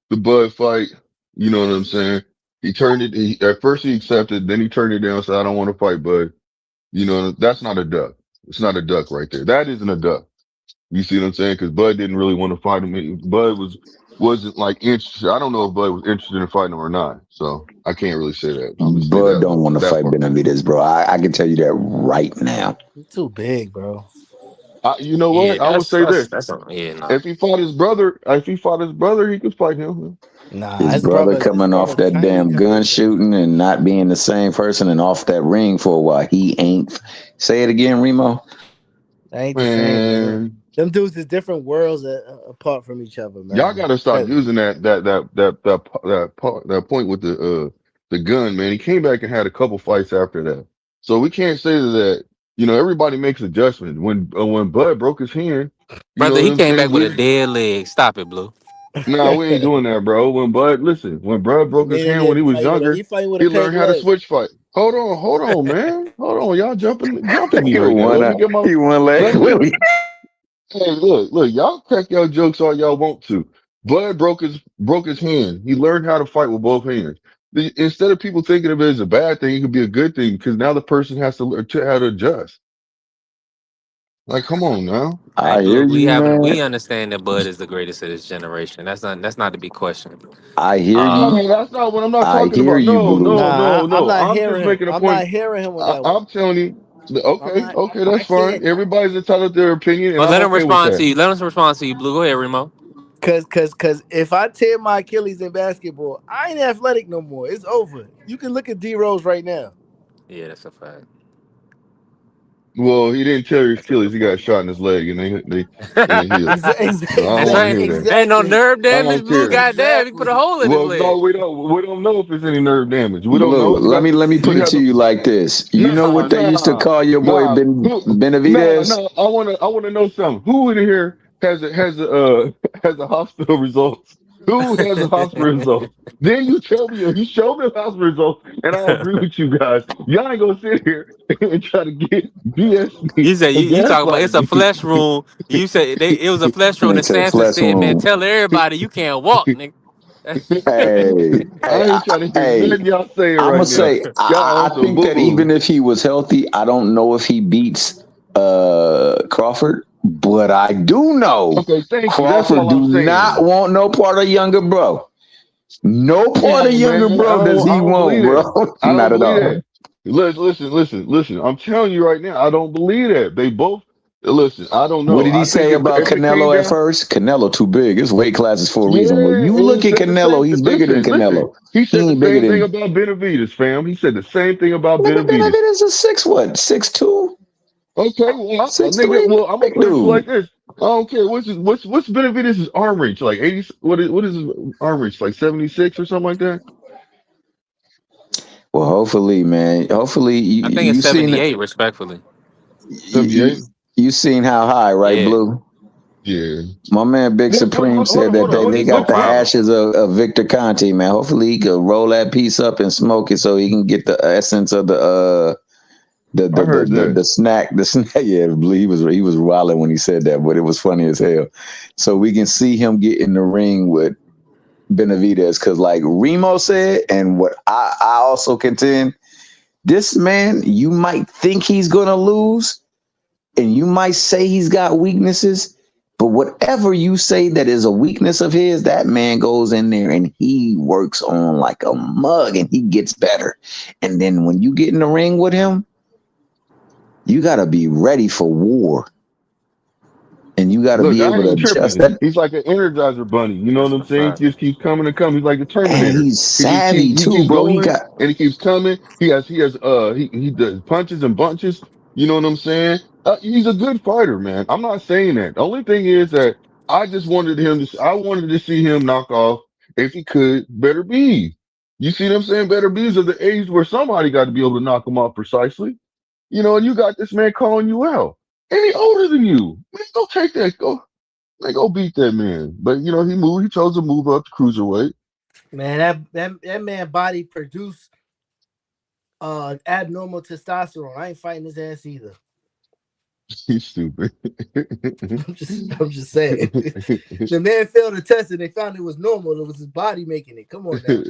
the Bud fight. You know what I'm saying? He turned it. At first he accepted, then he turned it down. Said I don't want to fight Bud. You know that's not a duck. It's not a duck right there. That isn't a duck. You see what I'm saying? Because Bud didn't really want to fight him. Bud wasn't like interested. I don't know if Bud was interested in fighting him or not. So I can't really say that. I'm gonna say Bud that don't want to fight part. Benavidez, bro. I can tell you that right now. He's too big, bro. You know Yeah, what? I would say this. nah. If he fought his brother, he could fight him. Nah, His brother coming off that damn gun shooting and not being the same person and off that ring for a while. He ain't. Say it again, Remo. That ain't the same, man. Them dudes is different worlds apart from each other, man. Y'all gotta stop using that point with the gun, man. He came back and had a couple fights after that. So we can't say that, everybody makes adjustments. When Bud broke his hand, you know Brother, what he I'm came back saying? with a dead leg. Stop it, Blue. Nah, we ain't doing that, bro. When Bud broke his hand when he was younger, he learned how to switch fight. Hold on, man. Hold on. Y'all jumping me right now. Let me get my one leg Willie. Hey, look, y'all crack y'all jokes all y'all want to. Bud broke his hand. He learned how to fight with both hands. Instead of people thinking of it as a bad thing, it could be a good thing because now the person has to learn how to adjust. Like, come on now. I hear you, man. We understand that Bud is the greatest of this generation. That's not to be questioned. I hear you. No, that's not what I'm not I talking hear about. you, Blue. No. I'm just hearing making a I'm point. not hearing him with that one. I'm telling you. Okay, I that's fine. can't. Everybody's entitled to their opinion, and But I'm let him okay with respond to that. you. Let him respond to you, Blue. Go ahead, Remo. Cause if I tear my Achilles in basketball, I ain't athletic no more. It's over. You can look at D Rose right now. Yeah, that's a fact. Well, he didn't tear his Achilles. He got shot in his leg, and they healed. So I don't want to hear that. Ain't no nerve I damage, don't Blue. care. Goddamn, he put a hole in his Well, no, leg. we don't know if there's any nerve damage. We don't Blue, know. let me put it to you like this. You know what they used to call your boy Benavidez? I wanna know something. Who in here has a hospital results? Who has a hospital results? Then you tell me, you show me the hospital results, and I'll agree with you guys. Y'all ain't gonna sit here and try to get BS me You said and you talking about it's gaslight a me. flesh room. You said it was a flesh room, They and said Sansa flesh said, "Man, wound. tell everybody you can't walk, nigga." I ain't trying to hear nothing y'all saying I'm gonna right now. say Y'all on I some think boo that boo. even if he was healthy, I don't know if he beats Crawford, but I do know Okay, thank you. That's Crawford all I'm do not saying. want no part of younger bro. No part of No, man, younger bro does I he don't want, believe that. bro. I don't Not at believe all. that. Listen. I'm telling you right now, I don't believe that. They both listen. I don't What know. did he I think say about if it came Canelo at down, first? Canelo too big. His weight class is for a yeah, reason. Well, you and he look at said the Canelo, same. he's bigger than Listen. Canelo. He He said the ain't bigger same thing than about Benavidez, fam. He said the same thing about nigga Benavidez. Benavidez is 6'2"? Okay, well, 6'3"? I'm gonna Big put it dude. like this. I don't care. What's Benavidez' arm reach? Like 80? What is his arm reach? Like 76 or something like that? Well, hopefully, man. Hopefully, I think it's you seen 78, respectfully. 78. you seen how high, right, Yeah. Blue? Yeah. My man Big Look, Supreme hold said on, that hold on. they No got the problem. ashes of Victor Conte, man. Hopefully he could roll that piece up and smoke it so he can get the essence of I heard that. the snack. The snack. Yeah, he was wilding when he said that, but it was funny as hell. So we can see him get in the ring with Benavidez, because like Remo said, and what I also contend, this man, you might think he's gonna lose, and you might say he's got weaknesses, but whatever you say that is a weakness of his, that man goes in there and he works on like a mug and he gets better. And then when you get in the ring with him, you got to be ready for war. And you got to Look, be I able to ain't adjust tripping. that. He's like an Energizer bunny. You know what I'm That's a saying? fact. He just keeps coming and coming. He's like the And Terminator. he's savvy He too, keeps bro. He going got and he keeps coming. He does punches and bunches. You know what I'm saying? He's a good fighter, man. I'm not saying that. The only thing is that I wanted to see him knock off, if he could, Better Bees. You see what I'm saying? Better Bees are the age where somebody got to be able to knock him off precisely. You know, and you got this man calling you out. And he older than you. Man, go take that. Go beat that man. But you know, he chose to move up to cruiserweight. Man, that man body produced abnormal testosterone. I ain't fighting his ass either. He's stupid. I'm just saying. The man failed the test and they found it was normal. It was his body making it. Come on now.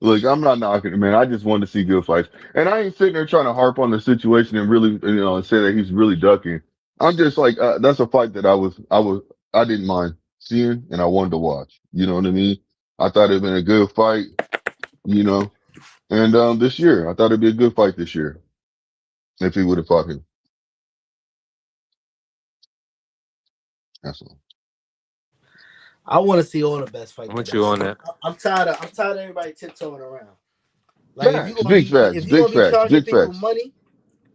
Look, I'm not knocking it, man. I just wanted to see good fights. And I ain't sitting there trying to harp on the situation and really, and say that he's really ducking. I'm just like, that's a fight that I didn't mind seeing and I wanted to watch. You know what I mean? I thought it'd been a good fight, you know. And this year, I thought it'd be a good fight this year if he would have fought him. That's all. I want to see all the best fights. I'm with you on that. I'm tired of everybody tiptoeing around. Like if you Big facts, gonna be charging big people facts. money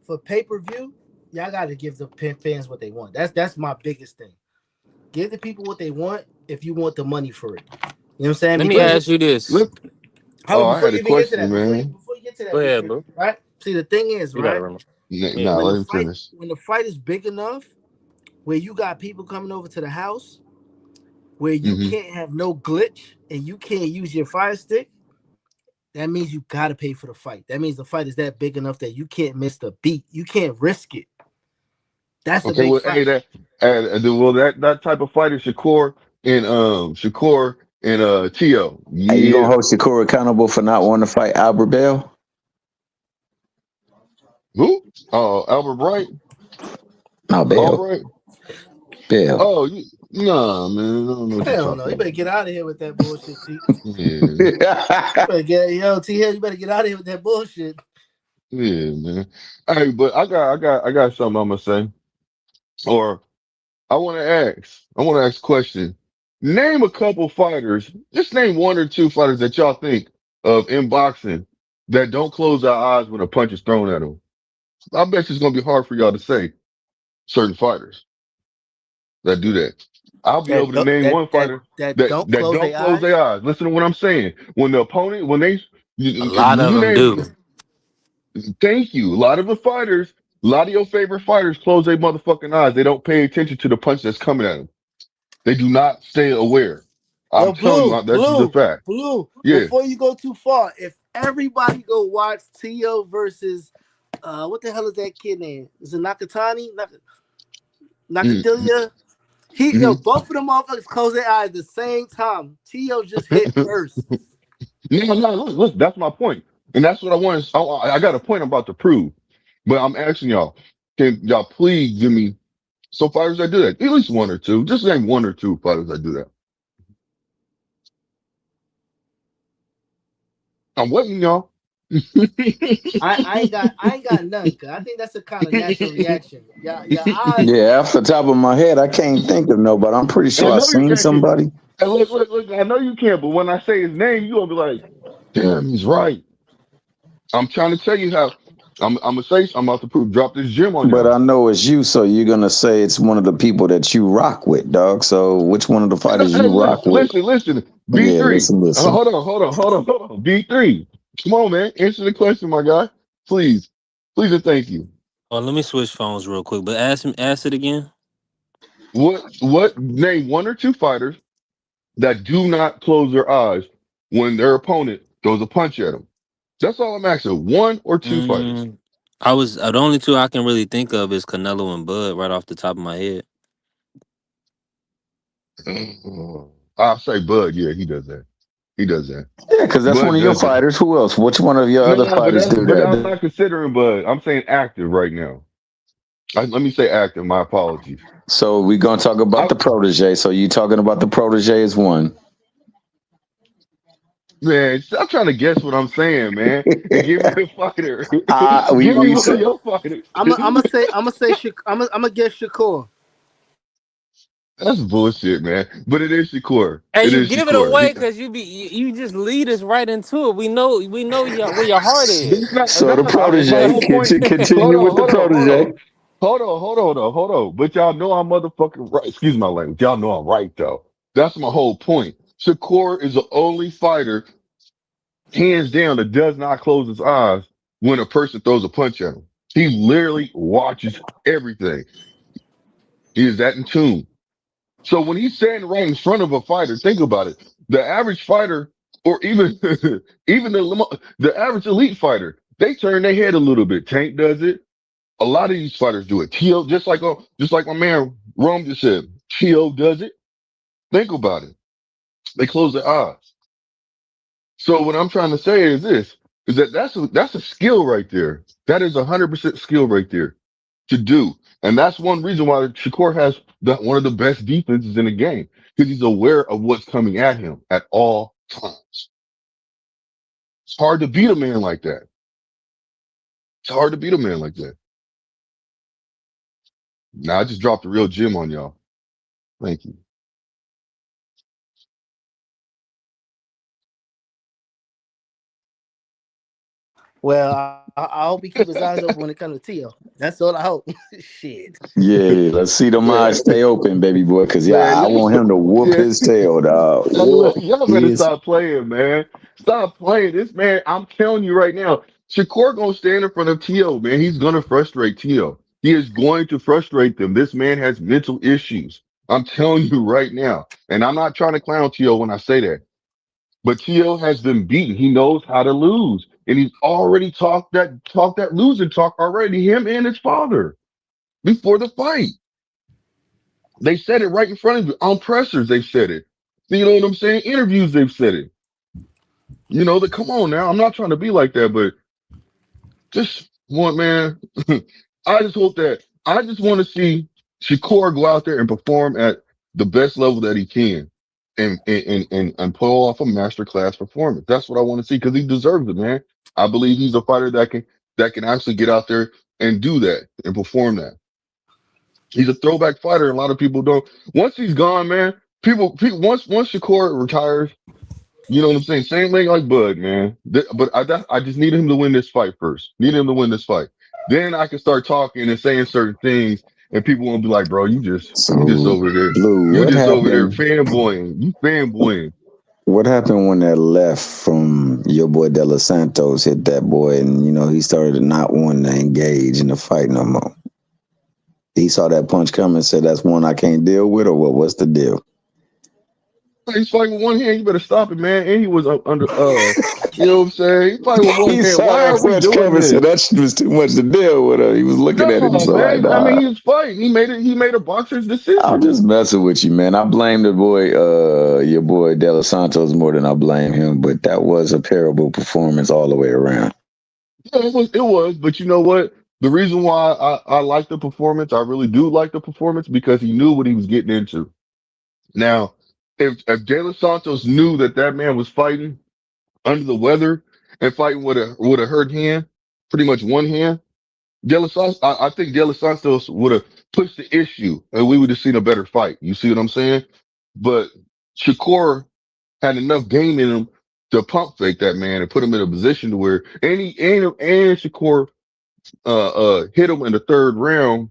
for pay-per-view, y'all gotta give the fans what they want. That's my biggest thing. Give the people what they want if you want the money for it. You know what I'm saying? Let me ask you this. Look, I had a question, man. Before you get to that, Go ahead, bro. right? See, the thing is, You got it, right? Remo. Nah, let him finish. When the fight is big enough, where you got people coming over to the house, where you can't have no glitch and you can't use your fire stick, that means you gotta pay for the fight. That means the fight is that big enough that you can't miss the beat. You can't risk it. That's a big fight. That type of fight is Shakur and Tio. Yeah. Are you gonna hold Shakur accountable for not wanting to fight Albert Bell? Who? Albert Bright? No, Bell. Albright? Bell. Oh, nah, man. I don't know what you're Hell talking no, you about. better get out of here with that bullshit, T. Yeah. T Hill, you better get out of here with that bullshit. Yeah, man. Hey, but I got something I'm gonna say. Or I want to ask a question. Name a couple fighters. Just name one or two fighters that y'all think of in boxing that don't close their eyes when a punch is thrown at them. I bet it's gonna be hard for y'all to say certain fighters that do that. I'll be able to name one fighter that don't close their eyes. Listen to what I'm saying. When the opponent, A lot of them do. Thank you. A lot of your favorite fighters close their motherfucking eyes. They don't pay attention to the punch that's coming at them. They do not stay aware. I'm telling you, that's just a fact. Yeah. Before you go too far, if everybody go watch Tio versus what the hell is that kid name? Is it Nakatani? Nakadilia? Both of them motherfuckers close their eyes at the same time. Tio just hit first. No, look, that's my point. And that's what I want. I got a point I'm about to prove. But I'm asking y'all, can y'all please give me some fighters that do that? At least one or two. Just name one or two fighters that do that. I'm waiting, y'all. I ain't got none. Cause I think that's a kind of natural reaction. Your eyes. Yeah, off the top of my head, I can't think of nobody. I'm pretty sure I've seen somebody. Hey, look, I know you can't, but when I say his name, you're gonna be like, damn, he's right. I'm trying to tell you how I'm about to drop this gem on you. But I know it's you, so you're gonna say it's one of the people that you rock with, dog. So which one of the fighters you rock with? Listen. B3. Yeah, listen. Hold on. B3. Come on, man. Answer the question, my guy. Please and thank you. Oh, let me switch phones real quick. But ask it again. Name one or two fighters that do not close their eyes when their opponent throws a punch at them. That's all I'm asking. One or two fighters. The only two I can really think of is Canelo and Bud right off the top of my head. I'll say Bud. Yeah, he does that. He does that. Yeah, because that's Bud one of your does that. fighters. Who else? Which one of your other fighters do But I'm that? not considering Bud. I'm saying active right now. Let me say active. My apologies. So we're gonna talk about the protege. So you talking about the protege as one? Man, stop trying to guess what I'm saying, man. And give me a fighter. Give we me one said, of your fighters. I'm gonna guess Shakur. That's bullshit, man. But it is Shakur. And It you is give it Shakur. away because you just lead us right into it. We know where your heart is. so the protege. Continue with the protege. Hold on. But y'all know I'm motherfucking right. Excuse my language. Y'all know I'm right though. That's my whole point. Shakur is the only fighter, hands down, that does not close his eyes when a person throws a punch at him. He literally watches everything. He is that in tune. So when he's standing right in front of a fighter, think about it. The average fighter, or even the average elite fighter, they turn their head a little bit. Tank does it. A lot of these fighters do it. Tio, just like my man Rome just said, Tio does it. Think about it. They close their eyes. So what I'm trying to say is this: is that's a skill right there. That is 100% skill right there to do. And that's one reason why Shakur has one of the best defenses in the game, because he's aware of what's coming at him at all times. It's hard to beat a man like that. It's hard to beat a man like that. Now I just dropped a real gem on y'all. Thank you. Well, I hope he keep his eyes open when it comes to Tio. That's all I hope. Shit. Yeah, let's see them eyes stay open, baby boy, because I want him to whoop his tail, dog. Y'all better stop playing, man. Stop playing. This man, I'm telling you right now, Shakur gonna stand in front of Tio, man. He's gonna frustrate Tio. He is going to frustrate them. This man has mental issues. I'm telling you right now. And I'm not trying to clown Tio when I say that. But Tio has been beaten. He knows how to lose. And he's already talked that losing talk already, him and his father, before the fight. They said it right in front of you. On pressers, they've said it. You know what I'm saying? Interviews, they've said it. You know, come on now. I'm not trying to be like that, but just man. I just want to see Shakur go out there and perform at the best level that he can. And pull off a masterclass performance. That's what I want to see, because he deserves it, man. I believe he's a fighter that can actually get out there and do that and perform that. He's a throwback fighter, and a lot of people don't. Once he's gone, man, people once Shakur retires, you know what I'm saying? Same thing like Bud, man. But I just need him to win this fight first. Need him to win this fight. Then I can start talking and saying certain things, and people won't be like, bro, you just over there. Blue, over there fanboying. You fanboying. What happened when that left from your boy De Los Santos hit that boy, and he started not wanting to engage in the fight no more? He saw that punch coming and said, "That's one I can't deal with," or what? What's the deal? He's fighting with one hand. You better stop it, man. And he was under, you know what I'm saying? He's fighting with one hand. Why are we doing this? So that was too much to deal with. He was looking at him. So man. I mean, he was fighting. He made a boxer's decision. I'm just messing with you, man. I blame the boy, your boy De Los Santos, more than I blame him. But that was a terrible performance all the way around. Yeah, it was. But you know what? The reason why I like the performance, I really do like the performance, because he knew what he was getting into. Now, if De Los Santos knew that man was fighting under the weather and fighting with a hurt hand, pretty much one hand, I think De Los Santos would have pushed the issue, and we would have seen a better fight. You see what I'm saying? But Shakur had enough game in him to pump fake that man and put him in a position to where and Shakur hit him in the third round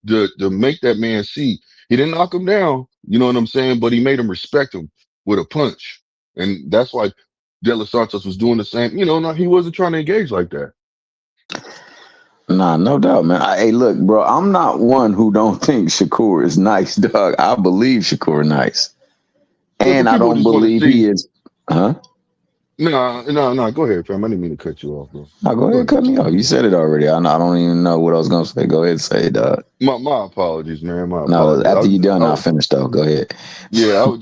to make that man see. He didn't knock him down, you know what I'm saying? But he made him respect him with a punch. And that's why De Los Santos was doing the same. He wasn't trying to engage like that. Nah, no doubt, man. Hey, look, bro, I'm not one who don't think Shakur is nice, dog. I believe Shakur nice. But And I people don't just want to believe he see. is. Huh? No. Go ahead, fam. I didn't mean to cut you off, bro. No, go Go ahead, cut ahead. me off. You said it already. I don't even know what I was gonna say. Go ahead, say it, dog. My apologies, man. My No, apologies. after you done, I'll finish though. Go ahead. Yeah, I was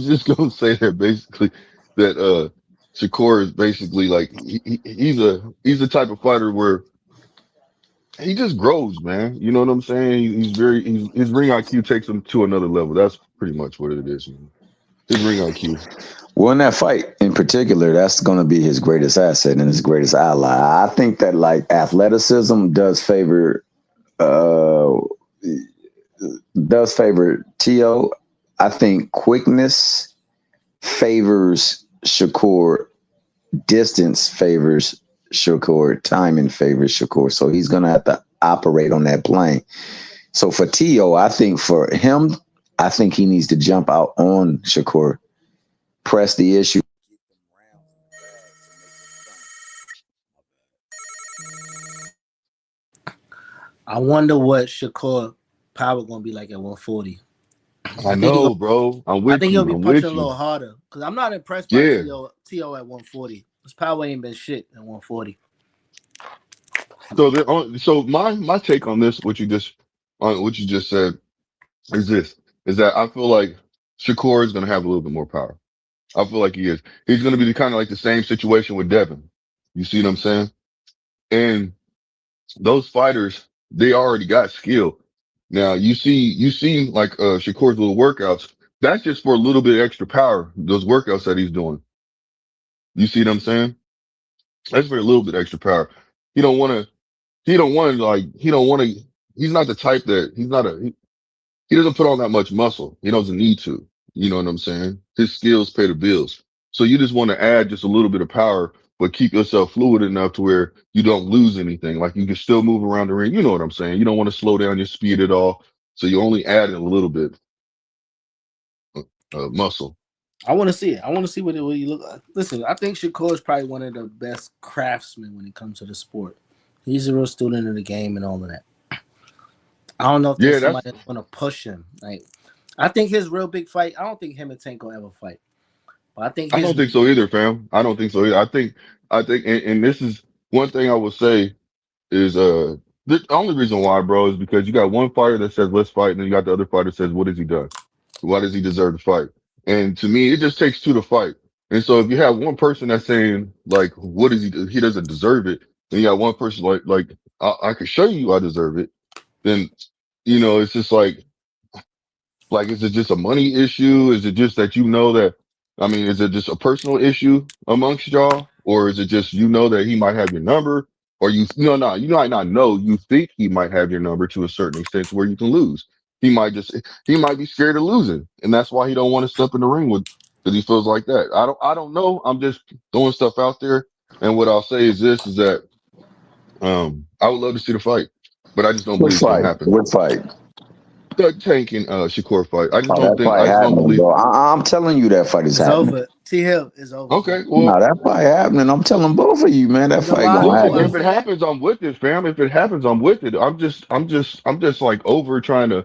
just gonna say that basically that Shakur is basically like he's the type of fighter where he just grows, man. You know what I'm saying? His ring IQ takes him to another level. That's pretty much what it is, man. His ring IQ. Well, in that fight in particular, that's going to be his greatest asset and his greatest ally. I think that like athleticism uh does favor T.O. I think quickness favors Shakur, distance favors Shakur, timing favors Shakur. So he's going to have to operate on that plane. So for T.O., I think for him, I think he needs to jump out on Shakur, press the issue. I wonder what Shakur power gonna be like at 140. I know, bro. I think he'll be I'm punching with a little you. harder because I'm not impressed by Yeah. T.O. at 140. His power ain't been shit at 140. So my take on this, what you just said, is that I feel like Shakur is gonna have a little bit more power. I feel like he is. He's gonna be kind of like the same situation with Devin. You see what I'm saying? And those fighters, they already got skill. Now you see like Shakur's little workouts. That's just for a little bit extra power. Those workouts that he's doing. You see what I'm saying? That's for a little bit extra power. He don't want to. He don't want to like. He don't want to. He's not the type that. He's not a. He doesn't put on that much muscle. He doesn't need to. You know what I'm saying? His skills pay the bills. So you just want to add just a little bit of power, but keep yourself fluid enough to where you don't lose anything. Like you can still move around the ring. You know what I'm saying? You don't want to slow down your speed at all. So you only add in a little bit of muscle. I want to see it. I want to see what you look like. Listen, I think Shakur is probably one of the best craftsmen when it comes to the sport. He's a real student of the game and all of that. I don't know if there's somebody that's going to push him. Like, I think his real big fight. I don't think him and Tank will ever fight. But I think I don't think so either, fam. I don't think so either. I think, and this is one thing I would say is the only reason why, bro, is because you got one fighter that says let's fight, and then you got the other fighter that says what has he done? Why does he deserve to fight? And to me, it just takes two to fight. And so if you have one person that's saying like what is he doesn't deserve it, and you got one person like I could show you I deserve it, then it's just like is it just a money issue? Is it just that is it just a personal issue amongst y'all? Or is it just that he might have your number? Or you might not know. You think he might have your number to a certain extent where you can lose. He might be scared of losing. And that's why he don't want to step in the ring because he feels like that. I don't know. I'm just throwing stuff out there. And what I'll say is this is that I would love to see the fight, but I just don't believe it's gonna happen. What fight? The Tank and Shakur fight. I just don't believe. bro. I'm telling you that fight is happening. Over. T Hill is over. Okay, well, no, that fight happening. I'm telling both of you, man, that fight gonna happen. If it happens, I'm with it, fam. If it happens, I'm with it. I'm just like over trying to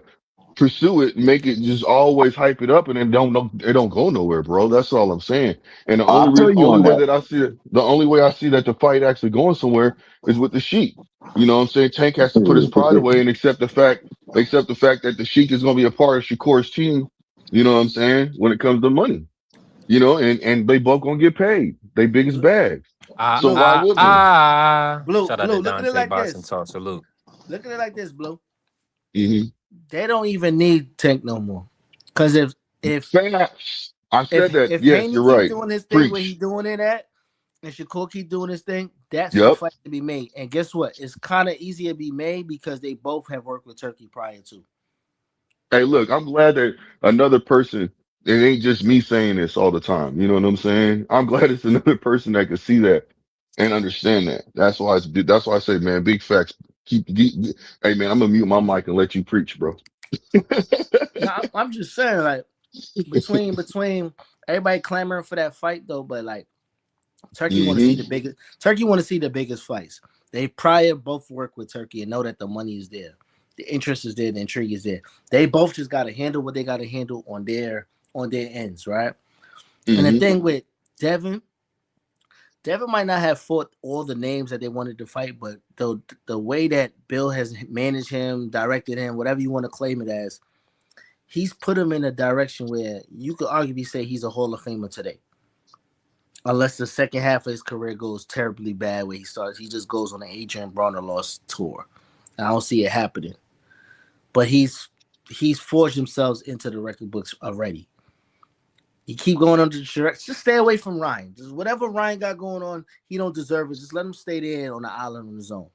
pursue it, make it just always hype it up, and then it don't go nowhere, bro. That's all I'm saying. And the only way I see that the fight actually going somewhere is with the Sheik. You know what I'm saying? Tank has to put his pride away and accept the fact that the Sheik is going to be a part of Shakur's team. You know what I'm saying? When it comes to money, and they both going to get paid. They biggest bags. So why wouldn't they? Blue, Shout out Blue, to look at it Dante like Boston this. Talk. Salute. Look at it like this, Blue. Mm-hmm. They don't even need Tank no more. Because if I said that, if yes, Haney you're right. keep doing his thing where he's doing it at, and Shakur keep doing his thing, that's the fight to be made. And guess what? It's kind of easier to be made because they both have worked with Turkey prior to. Hey, look, I'm glad that another person, it ain't just me saying this all the time. You know what I'm saying? I'm glad it's another person that can see that and understand that. That's why I say, man, big facts. Hey, man, I'm gonna mute my mic and let you preach, bro. No, I'm just saying, like, between everybody clamoring for that fight though, but like Turkey want to see the biggest. Turkey want to see the biggest fights. They prior both work with Turkey and know that the money is there, the interest is there, the intrigue is there. They both just got to handle what they got to handle on their ends, right? And the thing with Devin might not have fought all the names that they wanted to fight, but the way that Bill has managed him, directed him, whatever you want to claim it as, he's put him in a direction where you could arguably say he's a Hall of Famer today. Unless the second half of his career goes terribly bad where he just goes on an Adrian Bronner loss tour. I don't see it happening. But he's forged himself into the record books already. You keep going on the direction. Just stay away from Ryan. Just whatever Ryan got going on, he don't deserve it. Just let him stay there on the island on his own.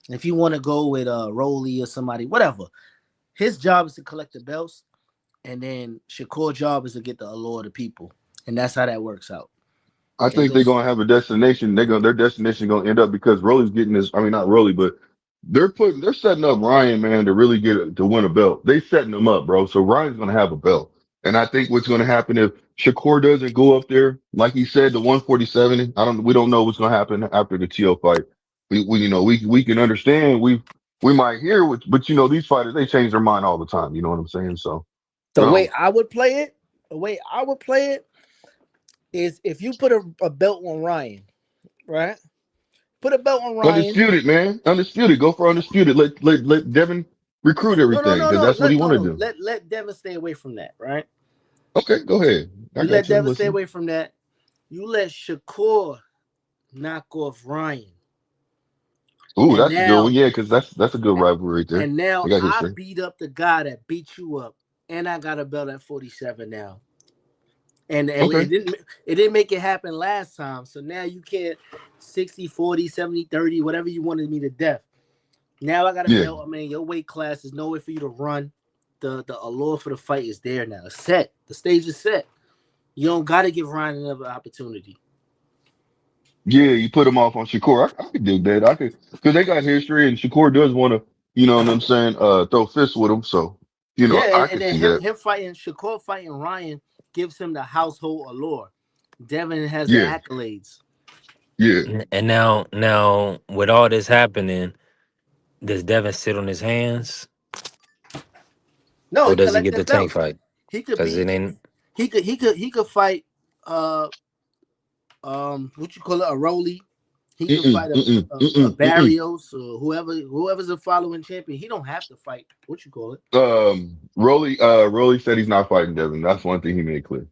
And if you want to go with Rolly or somebody, whatever. His job is to collect the belts, and then Shakur's job is to get the allure of the people. And that's how that works out. I think they're gonna have a destination. Their destination gonna end up because Rolly's getting this. I mean, not Rolly, but they're setting up Ryan, man, to really to win a belt. They setting him up, bro. So Ryan's gonna have a belt. And I think what's gonna happen if Shakur doesn't go up there, like he said, the 147. We don't know what's gonna happen after the Tio fight. We can understand. We might hear, but these fighters, they change their mind all the time. You know what I'm saying? So the way I would play it is if you put a belt on Ryan, right? Put a belt on Ryan. Undisputed, man. Undisputed. Go for undisputed. Let Devin recruit everything because that's what he want to do. Let Devin stay away from that, right? Okay, go ahead. Let Devin stay away from that. You let Shakur knock off Ryan. Ooh, that's a good one. Yeah, because that's a good rivalry right there. And now I beat up the guy that beat you up, and I got a belt at 47 now. And it didn't make it happen last time. So now you can't 60, 40, 70, 30, whatever you wanted me to death. Now I got a belt. I mean, your weight class is nowhere for you to run. The allure for the fight is there now. It's set. The stage is set. You don't got to give Ryan another opportunity. Yeah, you put him off on Shakur. I could dig that. Because they got history, and Shakur does want to, you know what I'm saying, throw fists with him. So, I can see that. Him fighting, Shakur fighting Ryan gives him the household allure. Devin has the accolades. Yeah. And now with all this happening, does Devin sit on his hands? No, or does he get the tank fight? He could be. He could fight. What you call it? A Rolly. He could fight a Barrios or whoever's a following champion. He don't have to fight. What you call it? Rolly said he's not fighting Devin. That's one thing he made clear.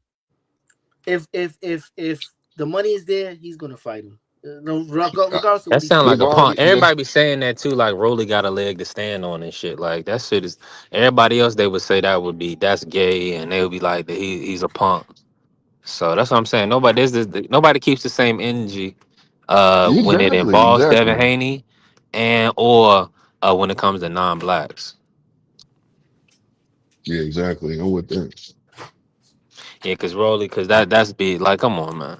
If the money is there, he's gonna fight him. Regardless that sounds like a punk. Everybody be saying that too, like Rolly got a leg to stand on and shit. Like that shit is. Everybody else they would say that's gay, and they would be like he's a punk. So that's what I'm saying. Nobody keeps the same energy when it involves Devin Haney or when it comes to non-blacks. Yeah, exactly. I'm with that. Yeah, because that's big. Like, come on, man.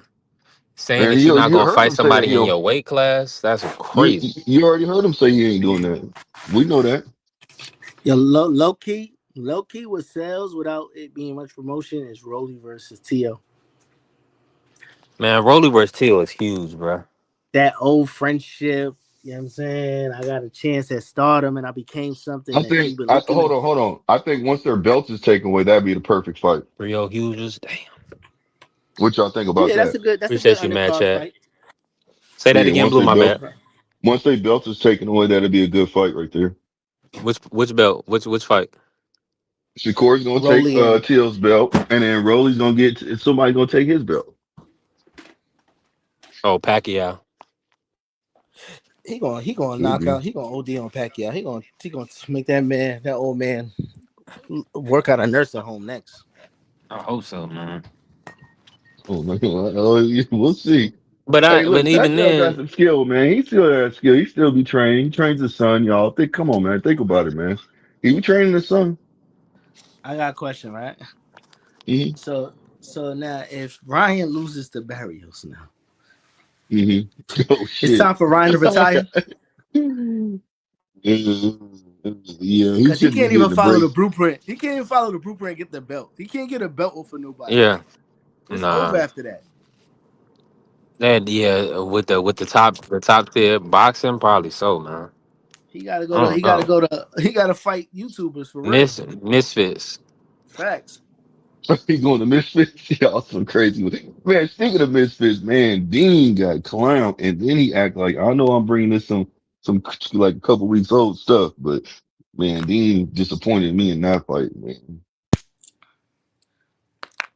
Saying that you're not gonna fight somebody in your weight class, that's crazy. You already heard him say he ain't doing that. We know that. Yeah, low key with sales without it being much promotion is Rolly versus Tio. Man, Rolly versus Tio is huge, bro. That old friendship, you know what I'm saying? I got a chance at stardom and I became something. Hold on. I think once their belts is taken away, that'd be the perfect fight. Rio Hughes, damn. What y'all think about that? That's a good Appreciate you, man, Chad. Say that again, Blue, my bad. Once their belts is taken away, that'd be a good fight right there. Which belt? Which fight? Shakur's gonna take Tio's belt, and then Rolly's gonna get somebody gonna take his belt. Oh, Pacquiao. He gonna knock out. He gonna OD on Pacquiao. He gonna make that old man work out a nursing home next. I hope so, man. Oh my God! We'll see. But even then, got some skill, man. He still has skill. He still be trained. He trains his son, y'all. Come on, man. Think about it, man. He be training his son. I got a question, right? Mm-hmm. So now, if Ryan loses to Barrios now, oh shit! It's time for Ryan to retire. Yeah, because he can't even follow the blueprint. He can't even follow the blueprint and get the belt. He can't get a belt for nobody. Yeah. It's over after that. That with the top tier boxing, probably so, man. He gotta I go to. don't know. He gotta fight YouTubers for real. Misfits. Facts. He going to Misfits. Y'all some crazy. Man, speaking of Misfits, man, Dean got clowned, and then he act like, I know I'm bringing this some like a couple weeks old stuff, but man, Dean disappointed me in that fight, man.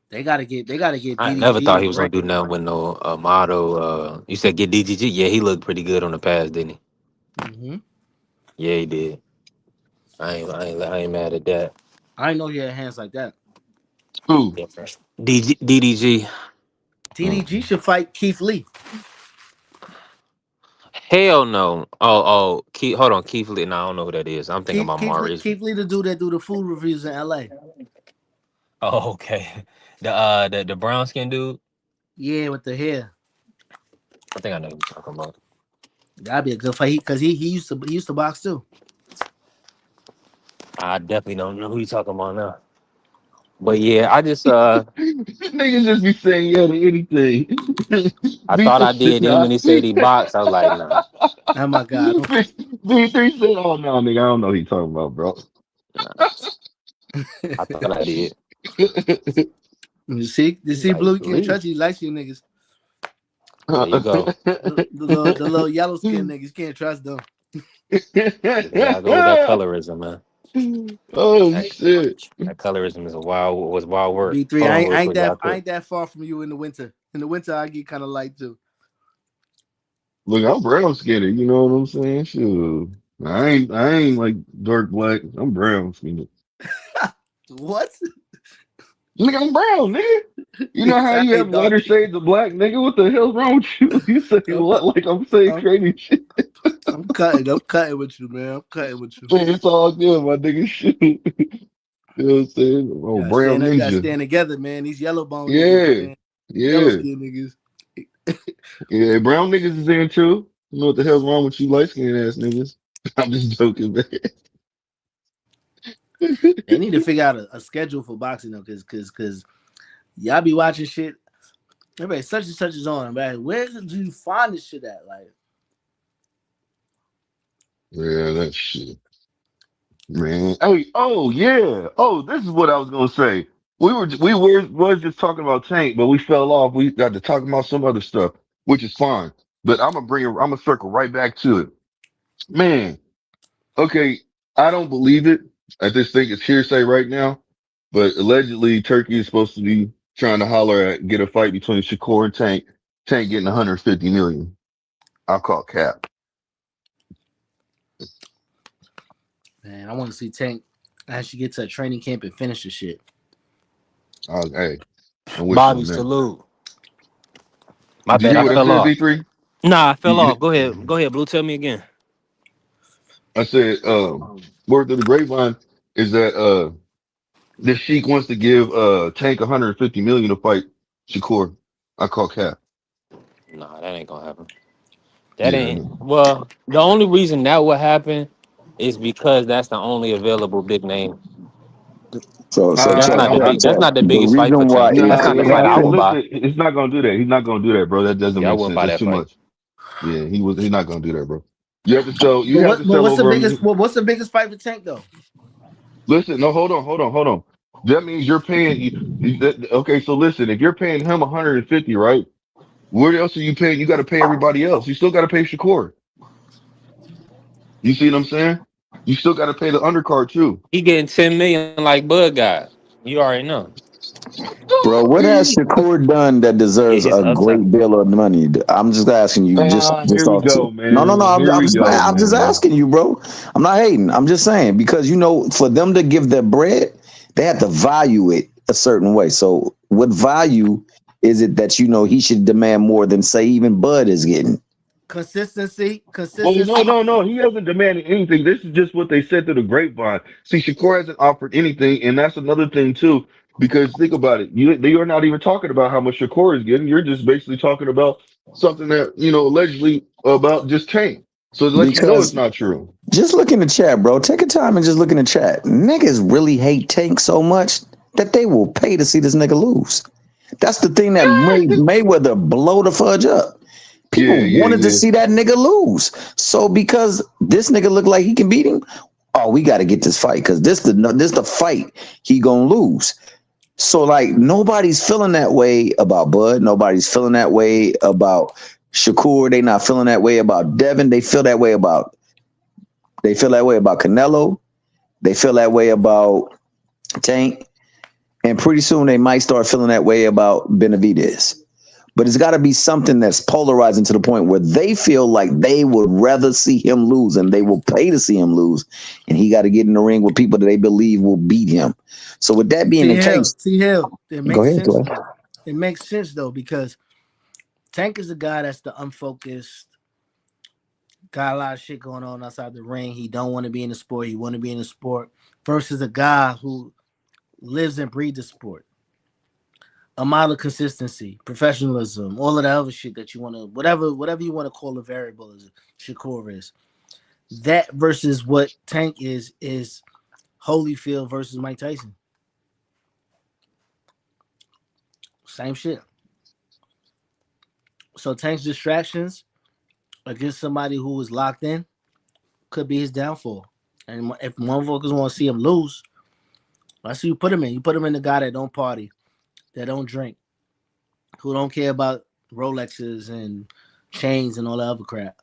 They gotta get I DDG never thought a he was gonna break. do nothing with no Amato. You said get DGG. Yeah, he looked pretty good on the pass, didn't he? Mm-hmm. Yeah, he did. I ain't mad at that. I didn't know he had hands like that. Who? DDG. DDG should fight Keith Lee. Hell no. Oh, hold on, Keith Lee. No, I don't know who that is. I'm thinking about Maurice. Keith Lee, the dude that do the food reviews in LA. Oh, okay. The brown skin dude. Yeah, with the hair. I think I know what you're talking about. That'd be a good fight because he used to box too. I definitely don't know who you're talking about now. But yeah, I just Niggas just be saying yeah to anything. I thought I did. Then when he said he boxed, I was like, nah. Oh my God. D3 said, oh no, nigga, I don't know what he talking about, bro. I thought I did. You see, Blue, you can't trust you light skin niggas. There you go. The little yellow skin niggas, can't trust them. Yeah, I go with that colorism, man. Oh shit! That colorism is wild work. B3, I ain't that far from you in the winter. In the winter, I get kind of light too. Look, I'm brown skinned. You know what I'm saying? Sure. I ain't like dark black. I'm brown skinned. What? Nigga, I'm brown, nigga. You know how you have lighter shades of black, nigga? What the hell's wrong with you? You say what? Like I'm saying crazy shit. I'm cutting with you, man. I'm cutting with you. Man, it's all good, my nigga. Shit. You know what I'm saying? Oh, brown ninja. You gotta ninja. stand together, man. These yellow bone Yeah. niggas, man. Yeah. Yellow skin niggas. Yeah, brown niggas is in too. You know what the hell's wrong with you light skinned ass niggas? I'm just joking, man. They need to figure out a schedule for boxing though, cause y'all be watching shit. Everybody such and such is on, man. Where do you find this shit at? Like, Yeah, that shit. Man. Hey, oh yeah. Oh, this is what I was gonna say. We was just talking about Tank, but we fell off. We got to talk about some other stuff, which is fine. But I'm gonna circle right back to it. Man, okay, I don't believe it. I just think it's hearsay right now. But allegedly Turkey is supposed to be trying to get a fight between Shakur and Tank. Tank getting 150 million. I'll call cap. man, I want to see Tank actually get to a training camp and finish the shit. Hey, I wish Bobby, you that. salute. My Did you bad, hear I what I fell said, off. D3? Nah, I fell off. Go ahead, Blue. Tell me again. I said, word to the grapevine is that this Sheik wants to give Tank 150 million to fight Shakur. I call cap. Nah, that ain't gonna happen. That Yeah, ain't. Well, the only reason that would happen is because that's the only available big name. So That's check, not the check, big. That's check. not the The biggest fight for reason why Tank. That's not the fight I would buy. listen, he's not gonna do that. He's not gonna do that, bro. That doesn't Yeah, I make wouldn't sense. buy That's that too fight. much. Yeah, he's not gonna do that, bro. You have to sell. You But have to sell what's the over. biggest? What's the biggest fight for Tank though? Listen, no, hold on. That means you're paying. Okay, so listen, if you're paying him 150, right? Where else are you paying? You got to pay everybody else. You still got to pay Shakur. You see what I'm saying? You still got to pay the undercard too. He getting 10 million like Bud got. You already know. Bro, what has Shakur done that deserves His a upside. great deal of money? I'm just asking you. Just Here we off go, to, man. no. I'm Here we just, go, I'm just man. asking you, bro. I'm not hating. I'm just saying because for them to give their bread, they have to value it a certain way. So, what value is it that he should demand more than say even Bud is getting? Consistency. Well, no. He hasn't demanded anything. This is just what they said to the grapevine. See, Shakur hasn't offered anything, and that's another thing too. Because think about it, you're not even talking about how much Shakur is getting. You're just basically talking about something that allegedly about just Tank. So it lets you know it's not true. Just look in the chat, bro. Take a time and just look in the chat. Niggas really hate Tank so much that they will pay to see this nigga lose. That's the thing that made Mayweather blow the fudge up. People wanted to see that nigga lose. So because this nigga looked like he can beat him, oh, we got to get this fight because this the fight he gonna lose. So like nobody's feeling that way about Bud. Nobody's feeling that way about Shakur. They not feeling that way about Devin. They feel that way about Canelo. They feel that way about Tank. And pretty soon they might start feeling that way about Benavidez. But it's got to be something that's polarizing to the point where they feel like they would rather see him lose and they will pay to see him lose. And he got to get in the ring with people that they believe will beat him. So with that being the case, it makes sense. It makes sense though, because Tank is a guy that's the unfocused, got a lot of shit going on outside the ring. He don't want to be in the sport. He want to be in the sport versus a guy who lives and breathes the sport. A model of consistency, professionalism, all of that other shit that you want to, whatever you want to call a variable as Shakur is. That versus what Tank is Holyfield versus Mike Tyson. Same shit. So Tank's distractions against somebody who is locked in could be his downfall. And if motherfuckers want to see him lose, that's who you put him in. You put him in the guy that don't party, that don't drink, who don't care about Rolexes and chains and all that other crap.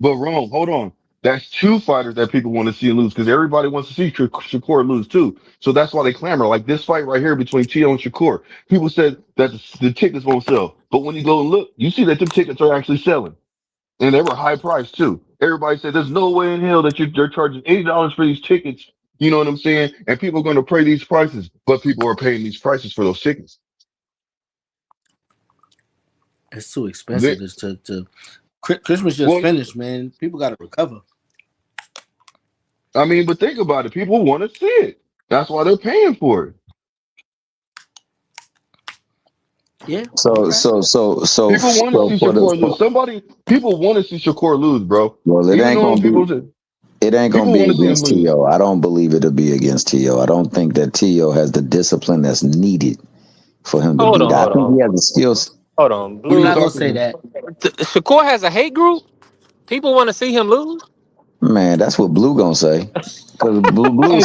But Rome, hold on. That's two fighters that people want to see lose because everybody wants to see Shakur lose too. So that's why they clamor. Like this fight right here between Tio and Shakur. People said that the tickets won't sell. But when you go and look, you see that the tickets are actually selling. And they were high priced too. Everybody said there's no way in hell that they're charging $80 for these tickets. You know what I'm saying? And people are going to pay these prices, but people are paying these prices for those tickets. It's too expensive. Christmas just finished, man. People got to recover. I mean, but think about it. People want to see it. That's why they're paying for it. Yeah. So people want to see Shakur lose. People want to see Shakur lose, bro. Well, it ain't gonna be against Tio. I don't believe it'll be against Tio. I don't think that Tio has the discipline that's needed for him to beat. I think he has the skills. Hold on, Blue. I'm not gonna say that. Shakur has a hate group. People want to see him lose. Man, that's what Blue gonna say. Because Blue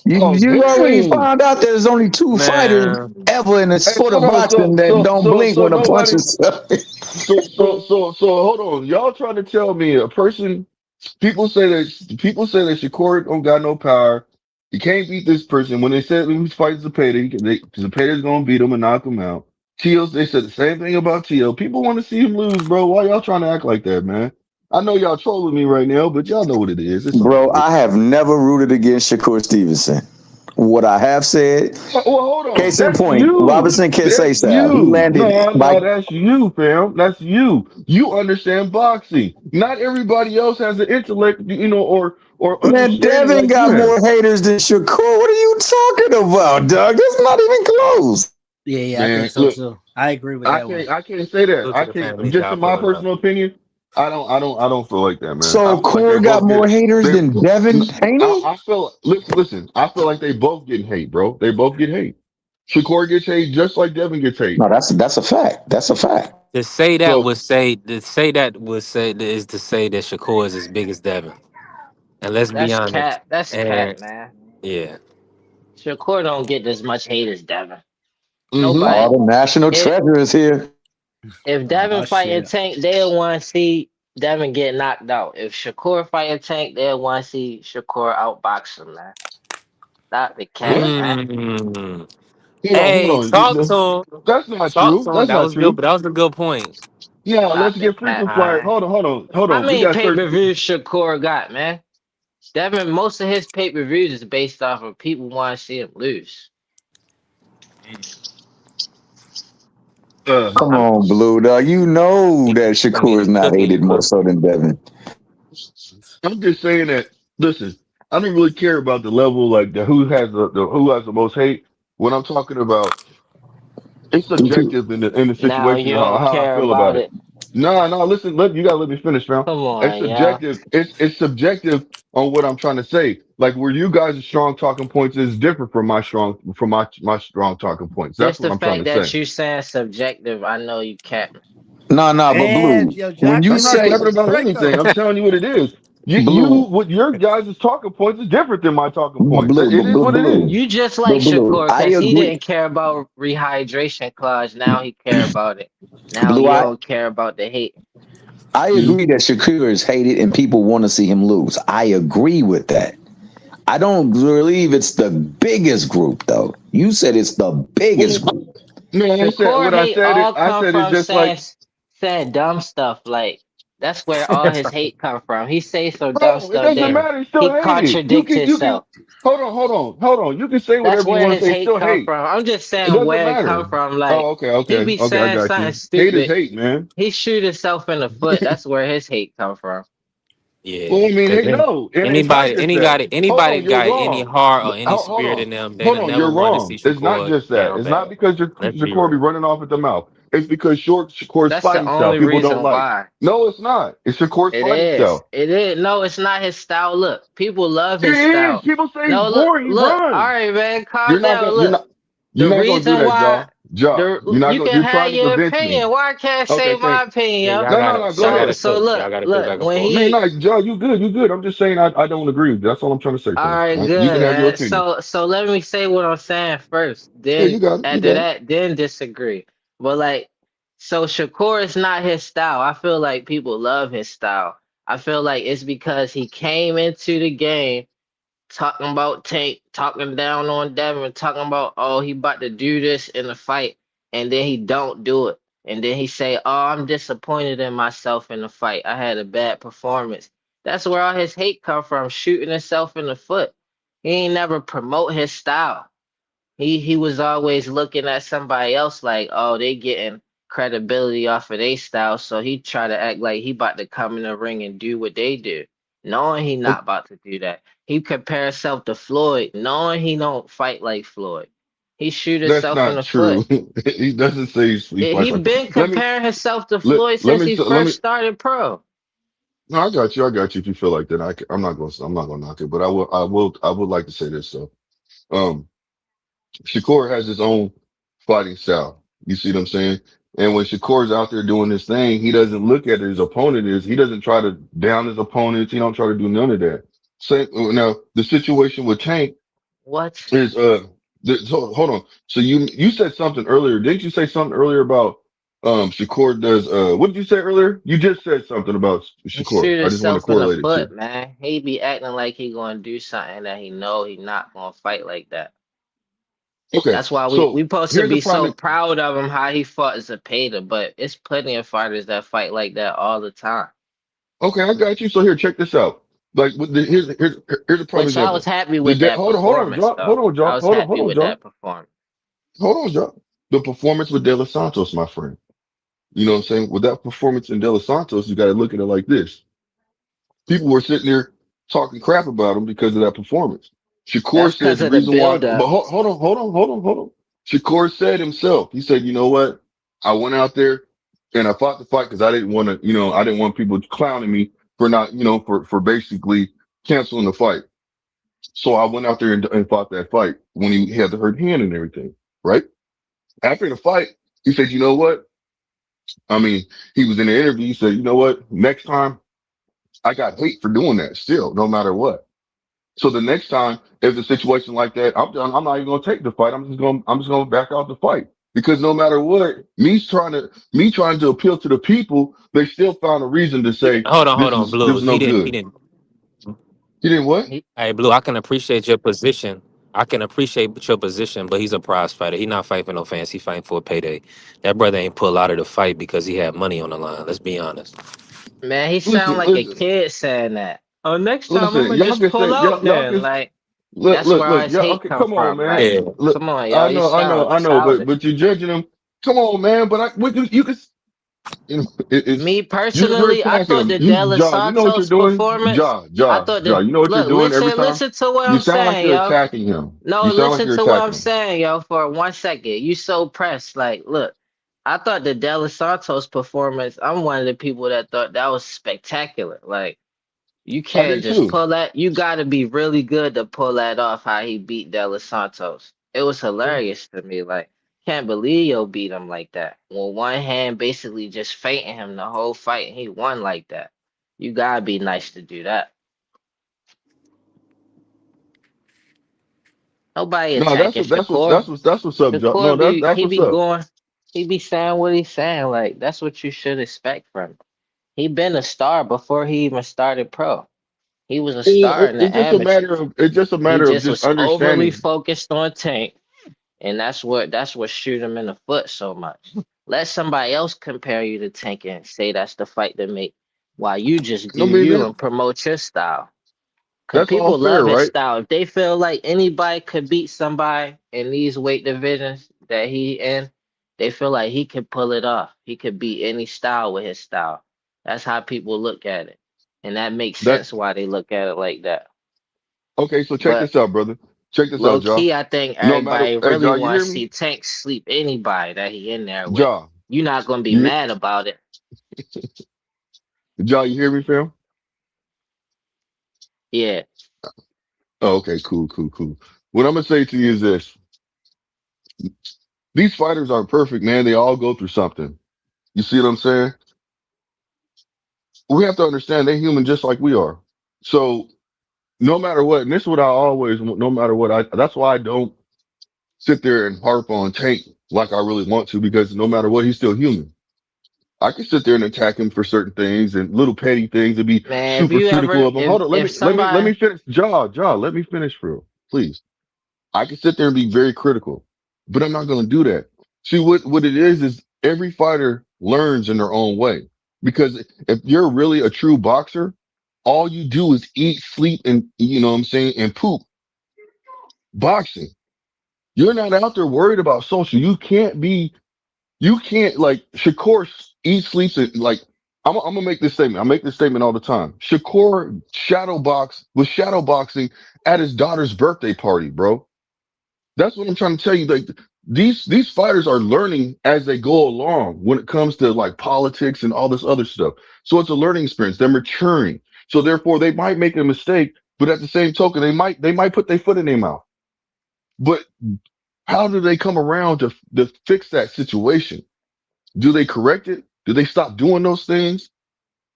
you already found out there's only two fighters ever in the sport of boxing that don't blink when a punch is. So hold on, y'all trying to tell me a person? People say that Shakur don't got no power. He can't beat this person. When they said he fights Zepeda, Zepeda's gonna beat him and knock him out. Tio, they said the same thing about Tio. People want to see him lose, bro. Why y'all trying to act like that, man? I know y'all trolling me right now, but y'all know what it is. Bro, I have never rooted against Shakur Stevenson. What I have said, hold on. Case in point, Robinson can say so. He landed. No, that's you, fam. That's you. You understand boxing. Not everybody else has the intellect, or. Man, Devin like got more haters than Shakur. What are you talking about, Doug? That's not even close. Yeah, man, I think so too. I agree with that. I can't say that. I can't. Just in my personal opinion. I don't feel like that, man. So Corey got more haters than Devin Haney? I feel listen, I feel like they both getting hate, bro. They both get hate. Shakur gets hate just like Devin gets hate. No, that's a fact. That's a fact. To say that is to say that Shakur is as big as Devin. And let's be honest. That's cap, man. Yeah. Shakur don't get as much hate as Devin. Nobody. All the national treasure is here. If Devin fighting Tank, they'll want to see Devin get knocked out. If Shakur fighting Tank, they'll want to see Shakur outbox him, man. Not the cat, man. Hey, talk to him. That's not true. That's not true. Good, but that was a good point. Yeah, let's get freaking fired. Hold on. How many pay-per-views Shakur got, man? Devin, most of his pay-per-views is based off of people want to see him lose. Come on, Blue Dog. You know that Shakur is not hated more so than Devin. I'm just saying that. Listen, I don't really care about the level, like who has the most hate. What I'm talking about, it's subjective in the situation. Now you don't how care I feel about it. No, no, listen, you gotta let me finish, fam. Come It's on, yo. subjective. It's subjective on what I'm trying to say. Like where you guys' strong talking points is different from my strong talking points. That's Just what the I'm trying fact to say. that you saying subjective, I know you can't. No, but Man, Blue, yo, when you I'm Jackson not Dart say capping was about anything. Draco. I'm telling you what it is. Blue, What your guys' talking points is different than my talking but points. Blue, It is what it is. You just like but Blue, Shakur I because he agree. didn't care about rehydration clause. Now he care about it. Now Blue, you I don't care about the hate. I agree that Shakir is hated and people want to see him lose. I agree with that. I don't believe it's the biggest group though. You said it's the Well, biggest group. no, I said Shakur what I hate said. all I come said it's from just like, saying dumb stuff. Like that's where all his hate come from. He say some dumb bro, it stuff doesn't that matter. It's still he hated. contradict You can. himself. Hold on. You can say That's whatever you where want to his say. It's hate still come hate. from. I'm just It saying doesn't where it come matter. from. Like Oh, okay, he okay, be okay. I saying got something you. Hate is stupid. hate, man. He shoot himself in the foot. That's where his hate come from. Well, Yeah, I mean, because hey, no, and it's not anybody, just that. Hold anybody on, you're got any wrong. heart or any Hold spirit on, in them, they don't never you're want to see wrong. It's not Shakur just that. down It's not bad. because Let's be Shakur be real. running off at the mouth. It's because Shakur's That's the fighting style only people don't reason like. why. No, it's not. It's Shakur's It fighting is. style. It is. No, it's not his style. Look, people love It his is. style. People say he's No, look, boring. He look. All runs. right, man, You're calm not down. gonna. Look, You're the not gonna do reason that, why You're not you gonna. can You're have trying to your convince me. opinion. Why I can't say Okay, my thank. opinion, Yeah, yo? No. Go y'all ahead. gotta So cook. look, Y'all gotta cook look. back and When forth. Man, he, no, Joe, you good. You good. I'm just saying I don't agree with you. That's all I'm trying to say, all fam. right, You good, can have your man. opinion. So let me say what I'm saying first. Yeah, Then you got it. You after got it. that, then disagree. But like, so Shakur is not his style. I feel like people love his style. I feel like it's because he came into the game talking about Tank, talking down on Devin, talking about oh he about to do this in the fight, and then he don't do it, and then he say oh I'm disappointed in myself in the fight. I had a bad performance. That's where all his hate come from, shooting himself in the foot. He ain't never promote his style. He was always looking at somebody else like, oh, they getting credibility off of their style, so he try to act like he about to come in the ring and do what they do, knowing he Oh, not about to do that. He compare himself to Floyd, knowing he don't fight like Floyd. He shoot that's himself in not the foot. true. He doesn't say he He fights like. been comparing himself to Floyd Let since me he let me. first started pro. No, I got you. I got you. If you feel like that, I'm not gonna knock it. But I would like to say this though. Um, Shakur has his own fighting style. You see what I'm saying? And when Shakur's out there doing his thing, he doesn't look at his opponent is. He doesn't try to down his opponents. He don't try to do none of that. Same now, the situation with Tank What? is so, hold on. So you said something earlier. Didn't you say something earlier about Shakur does what did you say earlier? You just said something about He Shakur. shoot I just want to himself in the correlate it foot, to. man. He be acting like he gonna do something that he know he not gonna fight like that. Okay. That's why we So supposed to here's the be so problem. proud of him how he fought Zepeda, but it's plenty of fighters that fight like that all the time. Okay, I got you. So here, check this out. Like with here's a prime Which I was example. happy with that Hold on, performance John. though. I was Hold happy on, with John. that performance. Hold on, John. The performance with De Los Santos, my friend. You know what I'm saying? With that performance in De Los Santos, you got to look at it like this. People were sitting there talking crap about him because of that performance. That's Shakur said because the of the reason why, build but up. hold on. Shakur said himself, he said, you know what? I went out there and I fought the fight because I didn't want to, I didn't want people clowning me for not, for basically canceling the fight. So I went out there and fought that fight when he had the hurt hand and everything, right? After the fight, he said, you know what? I mean, he was in the interview. He said, you know what? Next time I got hate for doing that still, no matter what. So the next time, if the situation like that, I'm done. I'm not even going to take the fight. I'm just going to back out the fight because no matter what, me trying to appeal to the people, they still found a reason to say Hold on, this Blue. is no He good. didn't. He didn't what? Hey, Blue, I can appreciate your position. I can appreciate your position, but he's a prize fighter. He not fighting for no fans. He fighting for a payday. That brother ain't pull out of the fight because he had money on the line. Let's be honest. Man, he sound Listen, like a kid saying that. Oh, next time I'm listen. gonna Y'all just can pull say out y'all then. can Like look, that's where all his Yeah, hate okay, come come on, from. man. Like, Yeah. come on, yo, you sound childish. But you're judging him. Come on, man. But you can, it's Me you're personally, I attacking thought him. the De Los You know what you're Santos doing, performance. I thought Jaw. the You know what you're look, doing every time. listen to what You I'm sound like saying, you're yo. attacking him. No, You sound like listen you're to what I'm attacking him. saying, yo, for 1 second. You so pressed. Like, look. I thought the De Los Santos performance, I'm one of the people that thought that was spectacular. Like, you I can't did just too. pull that. You got to be really good to pull that off, how he beat De Los Santos. It was hilarious to me. Like, can't believe yo beat him like that. With one hand basically just fainting him the whole fight, and he won like that. You got to be nice to do that. Nobody No, attacking Shakur. that's what's up, Joe. No, Shakur be that's he what's be up. going, he be saying what he's saying. Like, that's what you should expect from him. He been a star before he even started pro. He was a Well, star in the amateurs. it's just a He matter of just just was overly understanding. focused on Tank, and that's what shoot him in the foot so much. Let somebody else compare you to Tank and say that's the fight to make, while you just do I mean, you and promote your style. Cause that's all people fair, love his right? style. If they feel like anybody could beat somebody in these weight divisions that he in, they feel like he could pull it off. He could beat any style with his style. That's how people look at it. And that makes That sense why they look at it like that. okay. So check But this out, brother. Check this low out, Jaw. key, I think No matter, everybody hey, really Jaw, you wants hear to me? see Tank sleep anybody that he in there with. Jaw, You're not gonna be you, mad about it. Jaw, you hear me, fam? Yeah. Oh, okay, cool, cool, cool. What I'm gonna say to you is this: these fighters aren't perfect, man. They all go through something. You see what I'm saying? We have to understand they're human just like we are. So no matter what, and this is what I always, no matter what, that's why I don't sit there and harp on Tank like I really want to, because no matter what, he's still human. I can sit there and attack him for certain things and little petty things and be Man, if super you critical ever of him. Hold on, if let me somebody finish. Jaw, let me finish for real, please. I can sit there and be very critical, but I'm not going to do that. See what it is every fighter learns in their own way. Because if you're really a true boxer, all you do is eat, sleep, and you know what I'm saying, and poop. Boxing. You're not out there worried about social. You can't like Shakur eats, sleeps, and like I'm gonna make this statement. I make this statement all the time. Shakur was shadow boxing at his daughter's birthday party, bro. That's what I'm trying to tell you. Like these fighters are learning as they go along when it comes to like politics and all this other stuff. So it's a learning experience. They're maturing. So therefore they might make a mistake, but at the same token, they might put their foot in their mouth. But how do they come around to fix that situation? Do they correct it? Do they stop doing those things?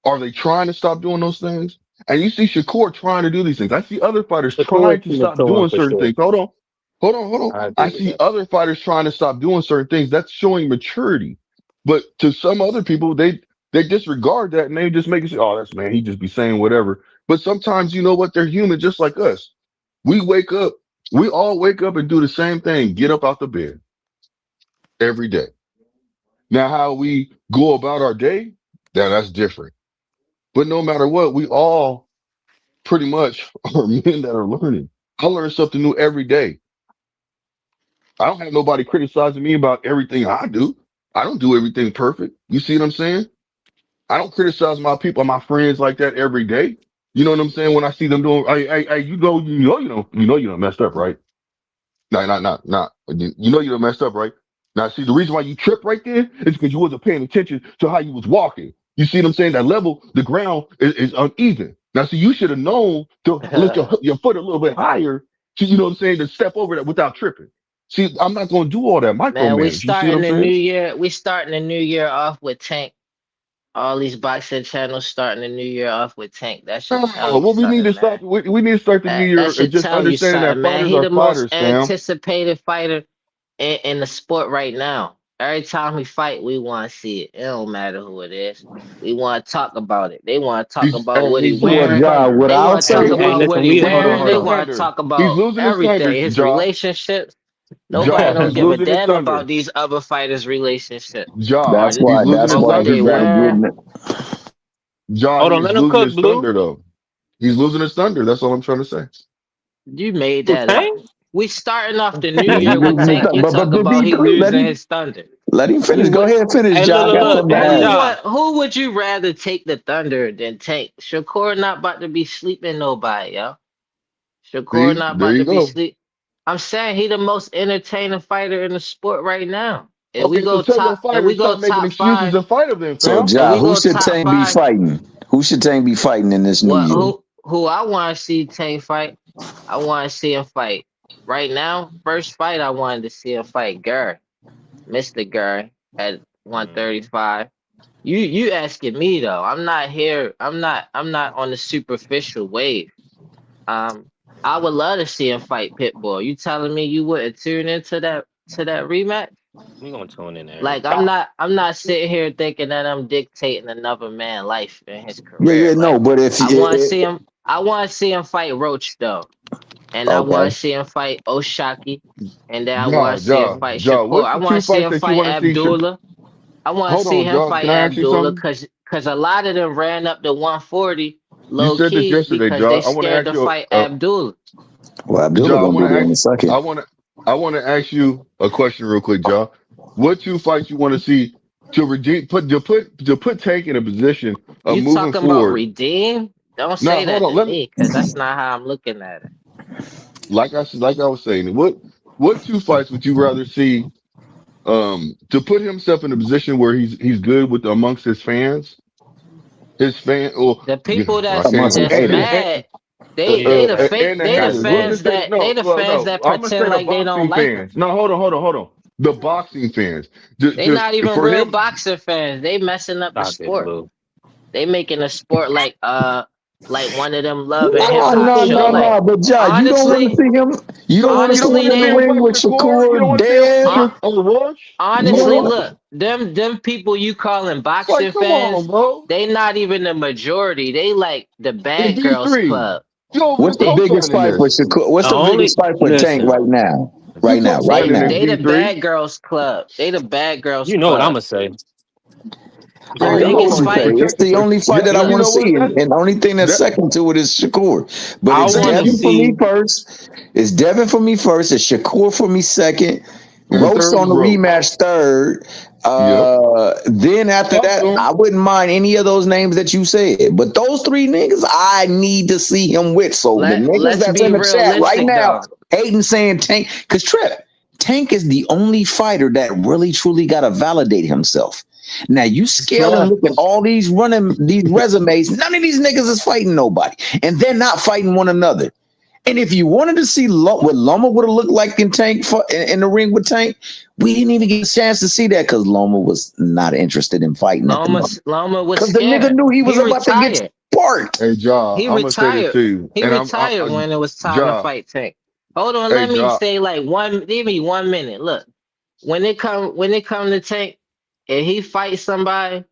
Are they trying to stop doing those things? And you see Shakur trying to do these things. I see other fighters Shakur trying to to stop toe him doing for certain sure. things. Hold on. I agree I with see that. other fighters trying to stop doing certain things. That's showing maturity. But to some other people, they disregard that and they just make it say, "Oh, that's man, he just be saying whatever." But sometimes you know what? They're human just like us. We wake up, we all wake up and do the same thing. Get up out the bed every day. Now, how we go about our day, that's different. But no matter what, we all pretty much are men that are learning. I learn something new every day. I don't have nobody criticizing me about everything I do. I don't do everything perfect. You see what I'm saying? I don't criticize my people, my friends like that every day. You know what I'm saying? When I see them doing, hey, you know, messed up, right? Not. You know you done messed up, right? Now, see, the reason why you tripped right there is because you wasn't paying attention to how you was walking. You see what I'm saying? That level, the ground is uneven. Now, see, you should have known to lift your foot a little bit higher to, you know what I'm saying, to step over that without tripping. See, I'm not going to do all that Man, we micromanage. You see what starting I'm the new saying? year. We starting the new year off with Tank. All these boxing channels starting the new year off with Tank. That should tell No, you well, we need to something, man. stop. We need to start the new That year and should just tell you understanding that something, man. fighters He are the most fighters, fam. anticipated fighter in the sport right now. Every time we fight, we want to see it. It don't matter who it is. We want to talk about it. They want to talk about what he He's Well, losing his wearing. John, thunder. what They I'll want to talk say, Hey, about what listen, he we He's hold on, wearing. hold losing They his on. want to thunder. talk He's about losing his thunder, everything. His Jaw. relationships. Nobody Jaw, don't he's give a losing his damn about thunder. these other fighters' relationships or that's Jaw, th- he's why losing that's or his why what he they thunder, got to fam. get in wearing. the, Jaw, Hold on, he's let him losing cook, his Blue. thunder though. He's losing his thunder. That's all I'm trying to say. You made Who, that up. Tank? We starting off the new yeah, he year with losing his Tank. th- You but talk about he losing his thunder. let him You finish. Go would ahead, finish, Hey, look, John. I look, got look. something to Hey, add. Ja. who would you rather take the thunder than Tank? Shakur not about to be sleeping nobody, yo. Shakur See, not there about you to be go. sleep. I'm saying he the most entertaining fighter in the sport right now. If we Okay, so go tell your top, if fighter we go stop making top excuses 5, and fight him then, So, fam. if Ja, we who go should top Tank be 5, fighting? Who should Tank be fighting in this new what year? who I want to see Tank fight? I want to see him fight. Right now, first fight I wanted to see him fight Gary, Mr. Gary at 135. You asking me though? I'm not here. I'm not on the superficial wave. I would love to see him fight Pitbull. You telling me you wouldn't tune into that rematch? We gonna tune in there. Like I'm not sitting here thinking that I'm dictating another man's life in his Yeah, career. no, Like but if I want to see him. I want to see him fight Roach though, and I want okay, to see him fight Oshaki, and then I want Ja, to see him Ja, fight Ja, Shakur. what's I the want two to see fights him that you fight want to see? Abdullah. I want to Hold see on, him Ja. fight Can I ask you Abdullah something? because a lot of them ran up to 140 You low said this key yesterday, because Ja. they I want to scared ask to you. fight Abdullah. well, Abdullah Ja, I gonna want be to there in ask. a second. I want to ask you a question real quick, Ja. What two fights you want to see to redeem put Tank in a position of You moving talking about forward? redeem? Don't Now, say hold that on. to Let me, me because that's not how I'm looking at it. like I was saying, what two fights would you rather see? To put himself in a position where he's good with amongst his fans, or The people I that's Amongst can't, some that's haters. mad, they Yeah, the fake and the they the haters. Let's fans just say that they no, the well, fans no. that I'm gonna say pretend the like they don't boxing like him. fans. No, hold on. The boxing fans. They not even For real him. boxing fans. They messing up the stop it, sport. Blue. They making a sport like one of them love and hip No, hop no, show. no, Like no. But Ja, you don't want to honestly, see him. You don't want to You see don't him want honestly to in see the him they ring fight with Shakur. You Shakur, don't want to see him Dev. on the watch. You don't honestly want. look them people you calling Like, boxing come on, fans. bro. They not even the majority. They like the Hey, bad girls B3, club. you over here What's the They biggest co-signing fight for this. Shakur? What's The the only biggest fight for Tank listen, right now? You Right co-signing now. this, they the B3. bad girls club. They the bad girls you know what I'm club. gonna say. The Oh, I yeah, know hold what biggest you on. say. fight. It's the only fight Yeah, that I Look, you want to know what? see, and the only thing that's That, second to it is Shakur. But I it's want to Devin for me see. first. It's Devin for me first. It's Shakur for me second. and the Roast third on is the Roach. rematch third. Yep. Then after Talk that, to him. I wouldn't mind any of those names that you said. But those three niggas, I need to see him with. So the niggas let's that's be in the chat right realistic now, though. hating saying Tank, because Tank is the only fighter that really truly got to validate himself. Now you scale and look at all these resumes. None of these niggas is fighting nobody, and they're not fighting one another. And if you wanted to see what Loma would have looked like in Tank in the ring with Tank, we didn't even get a chance to see that because Loma was not interested in fighting at the moment. Loma was Because the nigga scared. knew he was He about to get retired. sparked. Hey, Ja, He I'm gonna say this retired. to you, He and retired when it was time to Ja, fight Tank. Hold on, hey, let me Ja, say like give me 1 minute. Look, when it come to Tank, if he fights somebody,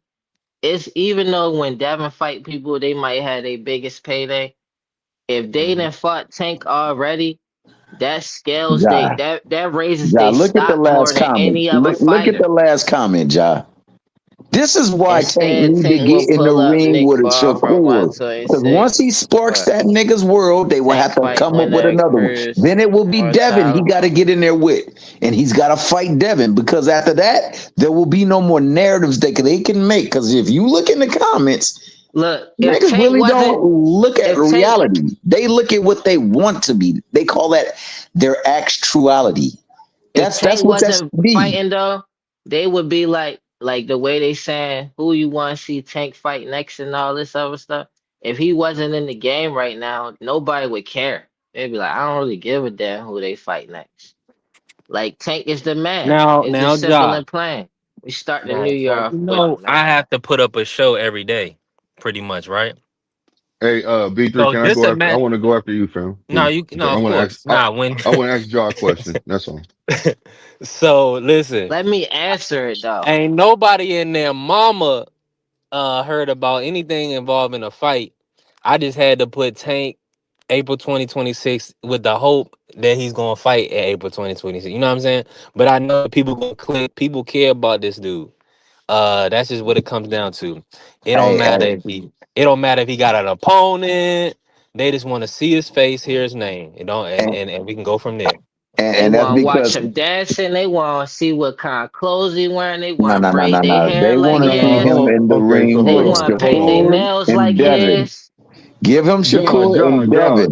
it's even though when Devin fight people, they might have their biggest payday. If they done fought Tank already, that scales Ja, that raises Ja, their look at the stock more last than comment. any other Look at fighter. the last comment, Ja. This is why Tank Instead, need to Tank will get in the pull up ring Nick with a Ball from Shakur. Because once 126. he sparks What? that nigga's world, they will Tank have to fight come up with Wynette another one. Cruz Then it will be or Devin. He Tyler. got to get in there with. And he's got to fight Devin. Because after that, there will be no more narratives that they can make. Because if you look in the comments, Look, if niggas Tank really wasn't, don't look at if Tank, reality. They look at what they want to be. They call that their actuality. if That's Tank what that wasn't should be. fighting though, they would be like the way they saying who you want to see Tank fight next and all this other stuff. If he wasn't in the game right now, nobody would care. They'd be like, I don't really give a damn who they fight next. Like Tank is the man. Now, It's just simple Ja. and plain. We start the Now, new year so off you with know I have to put up a show every day, pretty much, right? hey, B3, So can I just go after? I imagine. want to go after you, fam, No, please. you no, I of want to ask. course. Nah, when I want to ask Ja a question. That's all. so listen, Let me answer it though. ain't nobody in their mama heard about anything involving a fight. I just had to put Tank April 2026 with the hope that he's gonna fight at April 2026. You know what I'm saying? But I know people gonna click, people care about this dude. That's just what it comes down to. It don't matter if he got an opponent. They just want to see his face, hear his name. You know, and we can go from there. They and that's want to watch because him dancing. They want to see what kind of clothes he wearing. They no, want to no, no, no, braid their no. hair They like want to see his. him Hold in on. the Okay, so ring They hold with on. want to paint Hold their Shakur on. nails and like Devin. his. Give him Shakur and Devin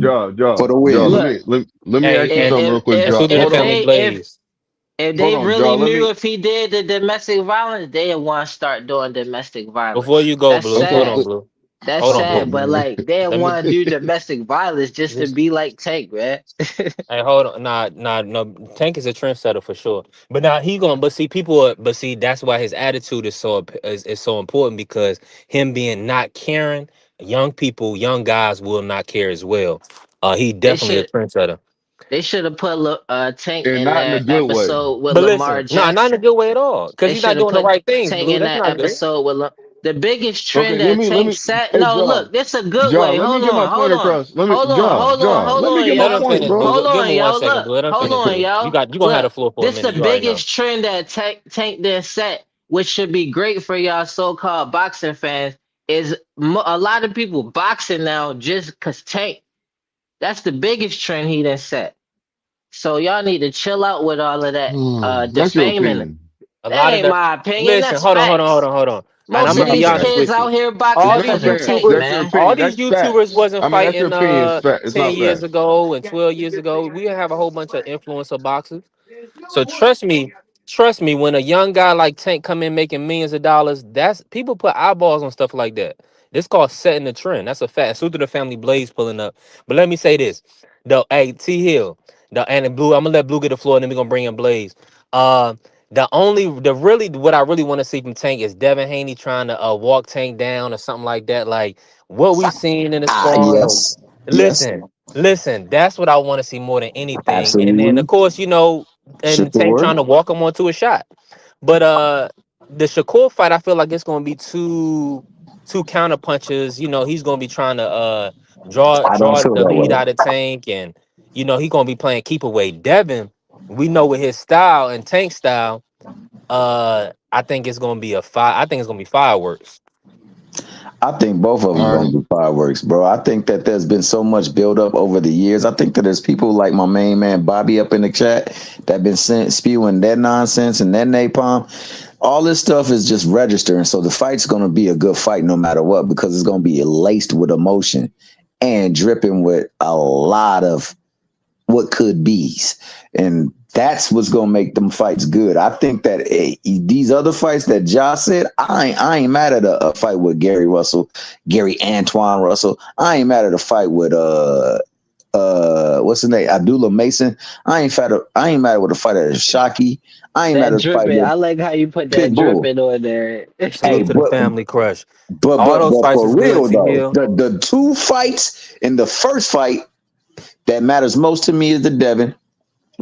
for the Ja. win. Look, Let me ask you And something real quick, and Ja. Fruit of the Hold Family on. if Blaze. If Hold they on, really John. Let knew me. if he did the domestic violence, they'd want to start doing domestic Before violence. you go, That's Blue, hold sad. on, Blue. That's Hold on, sad, Blue. but like they Let me want to do domestic violence just to just be like Tank, man. hey, hold on. No. Tank is a trendsetter for sure. But now he gonna. But see, people. But see, that's why his attitude is so important because him being not caring, young people, young guys will not care as well. He They definitely a should trendsetter. they should have put Tank And in not in a that good way. episode with But Lamar listen, not in a Jackson. good way at all. Because They he's should not have doing the put right things, Tank Blue. in That's that not good. episode with the biggest Okay, trend that let Tank me. set. Hey, No, John. look, this a good way. John, let me Hold get my on, point hold on, across. Let me, John, hold let me on, get my Let him y'all. point, finish, bro. Blue. Hold Give on, him one y'all. second, Look, Blue. Let him hold finish, on, Blue. y'all. You gonna have the Look, floor for a this the minute. You already know. biggest trend that Tank did set, which should be great for y'all so-called boxing fans. Is a lot of people boxing now just cause Tank. That's the biggest trend he done set. So y'all need to chill out with all of that That's your defaming. opinion. A That lot of ain't the my opinion. listen, That's hold on, hold on, hold facts. on, hold on. And Most I'm of gonna No, be these honest kids with you. out here boxing All that's these because of fact. Tank, YouTubers, That's your man. all opinion. these That's facts. YouTubers wasn't I mean, that's your fighting opinion. It's fact. It's 10 not years facts. ago and 12 years ago. We have a whole bunch of influencer boxers. So trust me, when a young guy like Tank come in making millions of dollars, that's people put eyeballs on stuff like that. This called setting the trend. That's a fact. Salute to the family Blaze pulling up. But let me say this. The hey T Hill, and Blue, I'm gonna let Blue get the floor and then we're gonna bring in Blaze. Uh what I really want to see from Tank is Devin Haney trying to walk Tank down or something like that. Like what we seen in the sparring. Or, Yes. Yes. listen, that's what I want to see more than anything. And then of Absolutely. course, and Tank Shakur. trying to walk him onto a shot. But the Shakur fight, I feel like it's gonna be two counter punches. He's gonna be trying to draw I don't draw feel the that lead way. out of Tank, and he's gonna be playing keep away. Devin, we know with his style and Tank style, I think it's gonna be I think it's gonna be fireworks. I think both of them All right. gonna be fireworks, bro. I think that there's been so much build up over the years. I think that there's people like my main man Bobby up in the chat that been spewing that nonsense and that napalm. All this stuff is just registering. So the fight's gonna be a good fight no matter what because it's gonna be laced with emotion and dripping with a lot of what could be's. And that's what's gonna make them fights good. I think that these other fights that Josh said, I ain't mad at a fight with Gary Antoine Russell. I ain't mad at a fight with what's his name, Abdullah Mason. I ain't mad with a fight at Shockey. I ain't mad That at a fight dripping, with I like how you put that Pitbull. dripping on there. Hey, Salute to the family crush. but All those fights for was good, real T though, Hill. the two fights in the first fight that matters most to me is the Devin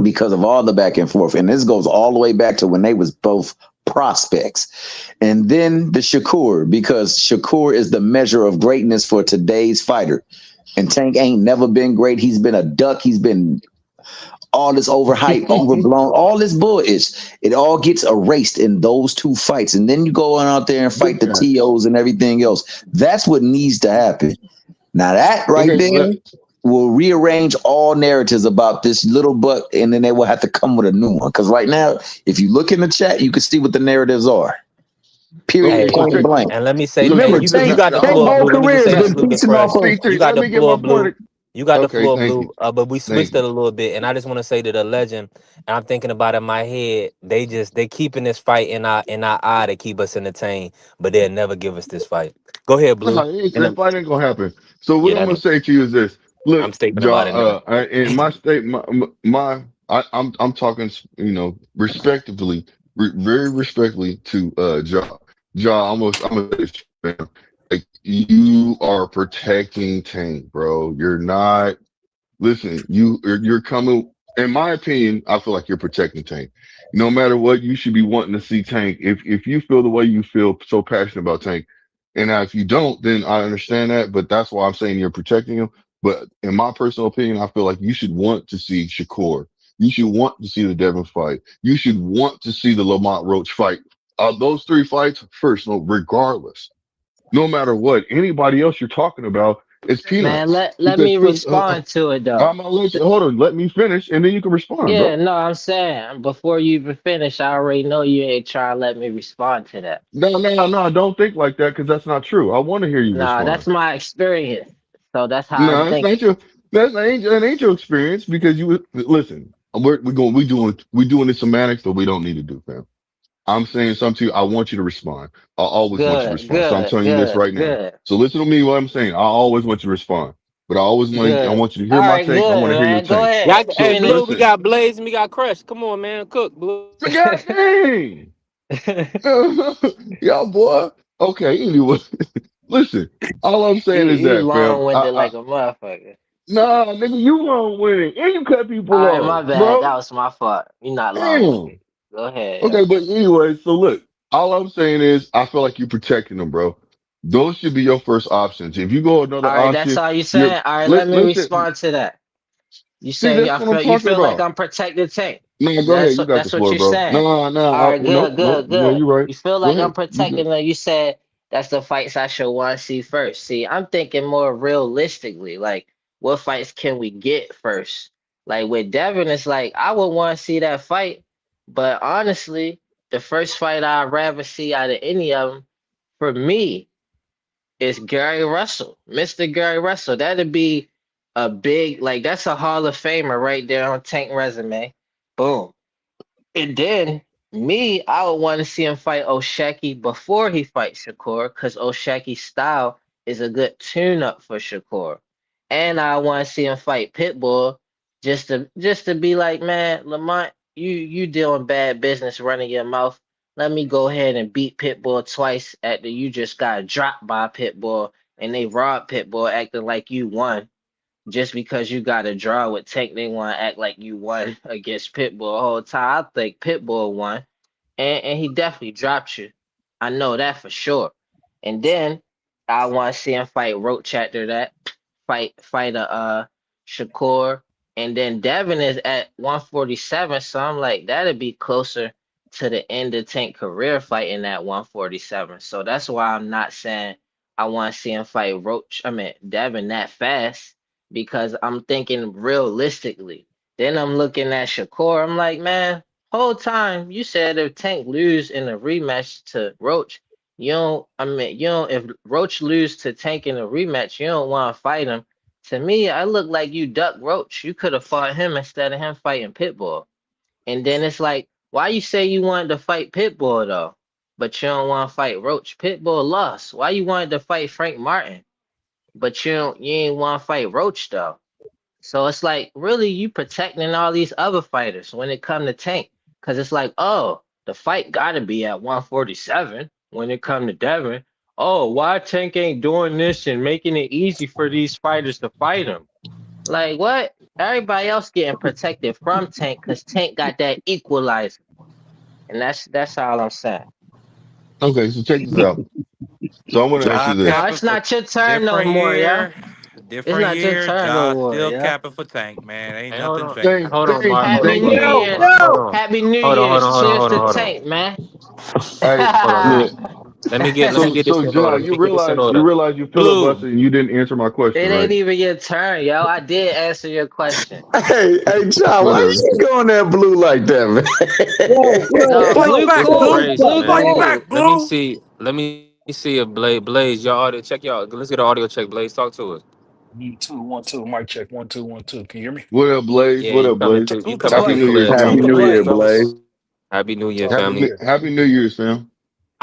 because of all the back and forth. And this goes all the way back to when they was both prospects. And then the Shakur, because Shakur is the measure of greatness for today's fighter. And Tank ain't never been great. He's been a duck. He's been all this overhyped, overblown, all this bullshit. It all gets erased in those two fights. And then you go on out there and fight Big the facts. TOs and everything else. That's what needs to happen. Now that right Okay. there will rearrange all narratives about this little buck, and then they will have to come with a new one. Because right now, if you look in the chat, you can see what the narratives are. Period, Hey, Okay. So point check. blank. and let me say, So hey, Remember, check this. you Tank got the Hold floor, on. whole Blue. Let me just career say has this, been Salute to piecing off Crush. of. You C3, got let the me get floor, my Blue. point. You got the Okay. floor, Thank you. Blue. But we Thank switched you. it a little bit, and I just want to say to the legend, and I'm thinking about it in my head. They keeping this fight in our eye to keep us entertained, but they'll never give us this fight. Go ahead, Blue. No, And that fight ain't gonna happen. So what yeah, I'm gonna say to you is this: Look, I'm thinking about it now. John. In my state, I'm talking, respectively, very respectfully to John. John, I'm gonna say this, man. Like you are protecting Tank, bro. You're not. Listen, you're coming. In my opinion, I feel like you're protecting Tank. No matter what, you should be wanting to see Tank. If you feel the way you feel, so passionate about Tank, and now if you don't, then I understand that. But that's why I'm saying you're protecting him. But in my personal opinion, I feel like you should want to see Shakur. You should want to see the Devin fight. You should want to see the Lamont Roach fight. Those three fights first, no, regardless, no matter what, anybody else you're talking about is Man, peanuts. let Because me respond to it though. I'm gonna let you hold on. Let me finish, and then you can respond, Yeah, bro. no, I'm saying before you even finish, I already know you ain't trying to let me respond to that. No. Don't think like that because that's not true. I want to hear you Nah, respond. that's my experience. So that's how I'm No, that's thinking. not your. That ain't your experience because you listen. We doing the semantics that we don't need to do, fam. I'm saying something to you. I want you to respond. I always want you to respond. So I'm telling you this right now. Good. So listen to me. What I'm saying. I always want you to respond, but I want you to hear All my right, take. I good, want to hear your man. Go take. ahead. Hey, So Blue, we Finish. got Blaze and we got Crush. Come on, man. Cook, Blue. God dang. Yeah, boy. Okay. Anyway, listen. All I'm saying is You that, fam. long-winded like a motherfucker. Nah, nigga, you won't win, and you cut people All right, my off, bad. bro. That was my fault. You're not Damn. long-winded. Go ahead, Okay, yo. but anyway, so look, all I'm saying is I feel like you're protecting them, bro. Those should be your first options. If you go another All right, that's option, all you you're saying. All right, let me listen. respond to that. You See, saying that's what I'm you talking feel like about. I'm protecting Tank. No, go ahead. You got the That's what floor, you're bro. saying. No, no, All right, nope, good, nope. good, No, good. you're right. You feel Go like I'm ahead. You protecting good. them. You said that's the fights I should want to see first. See, I'm thinking more realistically, like what fights can we get first? Like with Devin, it's like I would want to see that fight, but honestly, the first fight I'd rather see out of any of them, for me, is Gary Russell, Mr. Gary Russell. That'd be a big, like that's a Hall of Famer right there on Tank resume. Boom. And then me, I would want to see him fight Osheki before he fights Shakur, because Osheki's style is a good tune-up for Shakur. And I want to see him fight Pitbull just to be like, man, Lamont, you doing bad business running your mouth. Let me go ahead and beat Pitbull twice after you just got dropped by Pitbull and they robbed Pitbull acting like you won just because you got a draw with Tank, they want to act like you won against Pitbull the whole time. I think Pitbull won, and he definitely dropped you. I know that for sure. And then I want to see him fight Roach after that. Fight Shakur, and then Devin is at 147, so I'm like that'd be closer to the end of Tank career fighting at 147. So that's why I'm not saying I want to see him fight Devin that fast because I'm thinking realistically. Then I'm looking at Shakur. I'm like, man, whole time you said if Tank lose in a rematch to Roach, if Roach lose to Tank in a rematch, you don't want to fight him. To me, I look like you duck Roach. You could have fought him instead of him fighting Pitbull. And then it's like, why you say you wanted to fight Pitbull though, but you don't want to fight Roach? Pitbull lost. Why you wanted to fight Frank Martin? But you ain't want to fight Roach though. So it's like really you protecting all these other fighters when it come to Tank, because it's like, oh, the fight got to be at 147 when it come to Devin. Oh, why Tank ain't doing this and making it easy for these fighters to fight him? Like what? Everybody else getting protected from Tank because Tank got that equalizer, and that's all I'm saying. Okay, so check this out. So I want to ask you this. No, it's not your turn no more, yo. It's not your turn no more, Still yeah. capping for Tank, man. Ain't Hey, nothing changed. Thank, hold on, thank you, Mark. Happy thank New you. Year. Hold on. Happy New Hold on, hold Year's. on, hold on, Cheers hold on, to hold on. Tank, man. Hey, Hold on. look. Let me get this So in order. John, Let me get this in you order. realize you Blue. filibustered and you didn't answer my question, It right? ain't even your turn, yo. I did answer your question. Hey, John, why Whatever. you going that blue like that, man? No, Fight Blue back, This is cool. Blue. crazy, Blue man. Fight cool. back, Let me Blue. see. Let me see if Blaze, your audio. Check y'all. Let's get an audio check. Blaze, talk to us. 1 2 1 2. Mic check 1 2 1 2. Can you hear me? What up, Blaze? Yeah, What up, Blaze? you Salute to coming Happy through New Blaze. Year's, clear. Happy Salute family. to New Year, Blaze. Blaze. Happy New Year, Talk to you. family. Happy New Year's, fam.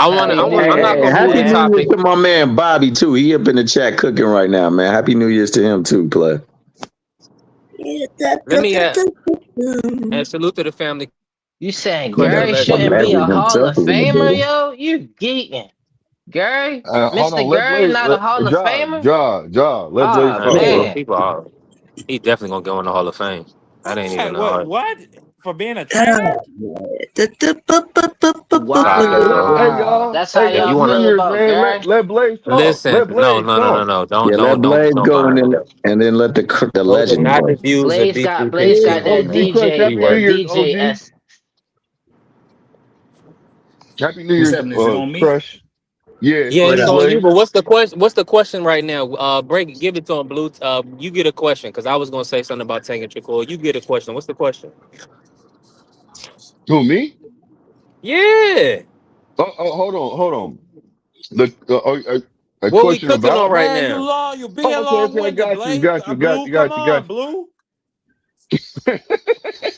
Happy New Hey, I'm not Year's, gonna move the Happy New man. Year topic. to my man Bobby too. He up in the chat cooking right now, man. Happy New Year's to him too, play. Let me and salute to the family. You saying Crush the Gary legend. shouldn't be a Imagine Hall of himself in the Famer, building. yo? You geeking. Gary? Hold on. Mr. Let Gary Blaze, not a Hall of Famer? Let Blaze Ah, Man, talk, bro. man. he definitely gonna go in the Hall of Fame. That ain't even What? For being a trainer? topic, bro. Hey, Wow. y'all. That's how Hey, If y'all you Happy New feel wanna Year's, about man. Gary? Let Blaze talk. listen, Let no, Blaze no, no, no, talk. no. Don't, Yeah, let don't, don't, Blaze don't go and mind. then let the Those are legend not the go. views of Blaze Yeah, got B360, that OG man. Crush. DJ, We Happy New that work. Year's, DJ OG. S. Happy New Who's Year's, happening? Is it on me? Crush. Yeah, Yeah, on What you, it's up? on you. Blaze. But what's the question? What's the question right now? Give it to him, Blue. You get a question because I was gonna say something about taking Shakur. You get a question. What's the question? Who, me? Yeah. Hold on. A What we question cooking on about. right Man, you now? long. You being Oh, okay, I long-winded, got you, Blaze. got you, got Blue, you, come got you, got on, you. Blue.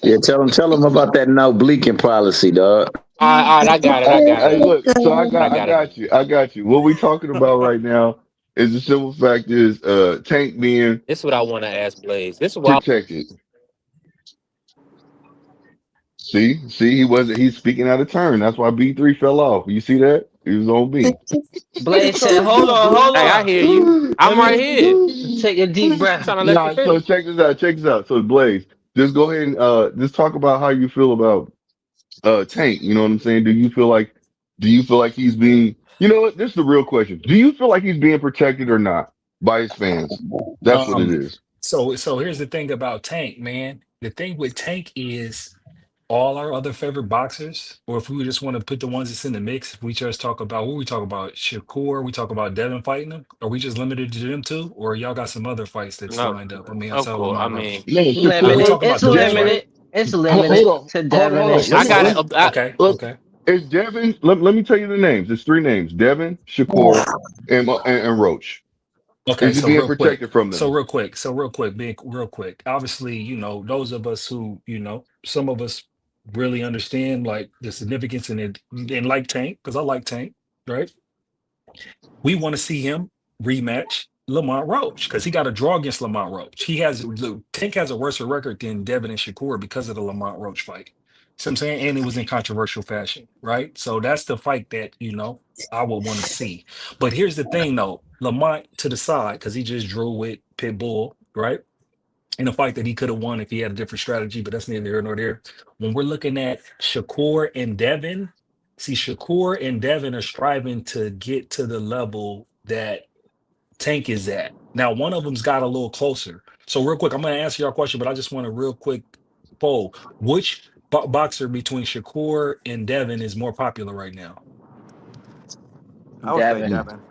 Yeah, tell him about that no bleaking policy, dog. All right, I got it. I got Hey, it. look. So I I got it. got you. I got you. What we talking about right now is the simple fact is Tank being This is what I want to ask Blaze. This is why. protected. See, he wasn't. He's speaking out of turn. That's why B3 fell off. You see that? He was on B. Blaze said, "Hold on, hold Hey, I on. hear you. Let I'm right me here. take a deep I'm breath." trying to let you Nah. So finish. check this out. Check this out. So Blaze, just go ahead and just talk about how you feel about Tank. You know what I'm saying? Do you feel like he's being, you know what? This is the real question. Do you feel like he's being protected or not by his fans? That's what it Um, is. so here's the thing about Tank, man. The thing with Tank is all our other favorite boxers, or if we just want to put the ones that's in the mix, if we just talk about what we talk about, Shakur, we talk about Devin fighting them, are we just limited to them two, or y'all got some other fights that's No, lined up? I mean, of outside of course. I Lamont mean, Roach. No, Like we Shakur, Limited. talking It's about dudes, Devin. right? limited. It's Hold limited on, to hold Devin and on. I got Shakur. it. Okay, Look, okay. it's Devin. Let me tell you the names. It's three names: Devin, Shakur, and Roach. Okay, Is he so being real quick. protected from So them? real quick. So real quick, big real quick. Obviously, those of us who, some of us really understand like the significance in it and like Tank, because I like Tank, right? We want to see him rematch Lamont Roach because he got a draw against Lamont Roach. Tank has a worse record than Devin and Shakur because of the Lamont Roach fight. See what I'm saying? And it was in controversial fashion, right? So that's the fight that, I would want to see. But here's the thing though, Lamont to the side, because he just drew with Pitbull, right? In a fight that he could have won if he had a different strategy, but that's neither here nor there. When we're looking at Shakur and Devin, see, Shakur and Devin are striving to get to the level that Tank is at. Now, one of them's got a little closer. So, real quick, I'm going to answer your question, but I just want a real quick poll. Which boxer between Shakur and Devin is more popular right now? I would say Devin. Devin.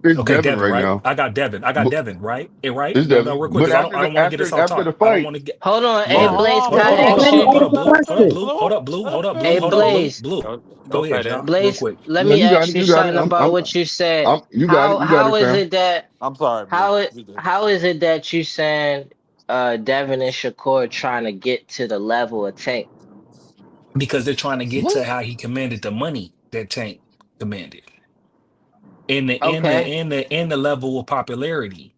It's Okay, Devin Devin, right right? now. I got Devin. I got But Devin, right? Right? it's No, Devin. real quick, But because I don't want to get us off after the topic. I don't fight, want to get. Hold on. Hey, Hold yeah. Blaze, on, can Hold up, I hold up, Blue. hold ask up, hold up, you? hold up, Let Blue. him Hold up, finish, Blue. Hold Blue. up, Blue. Let him Hold up, Blue. Hey, finish. Hold up, Blue. Blaze. Blue. Go Go ahead, ahead, John. John, real Blaze, quick. let No, me you got ask it. you You got it. something about what you said. You got it. How You got it, how is fam. it that I'm sorry, Blue. how it You good. how is it that you saying Devin and Shakur trying to get to the level of Tank? Because they're trying to get What? to how he commanded the money that Tank commanded. Okay. And the level of popularity.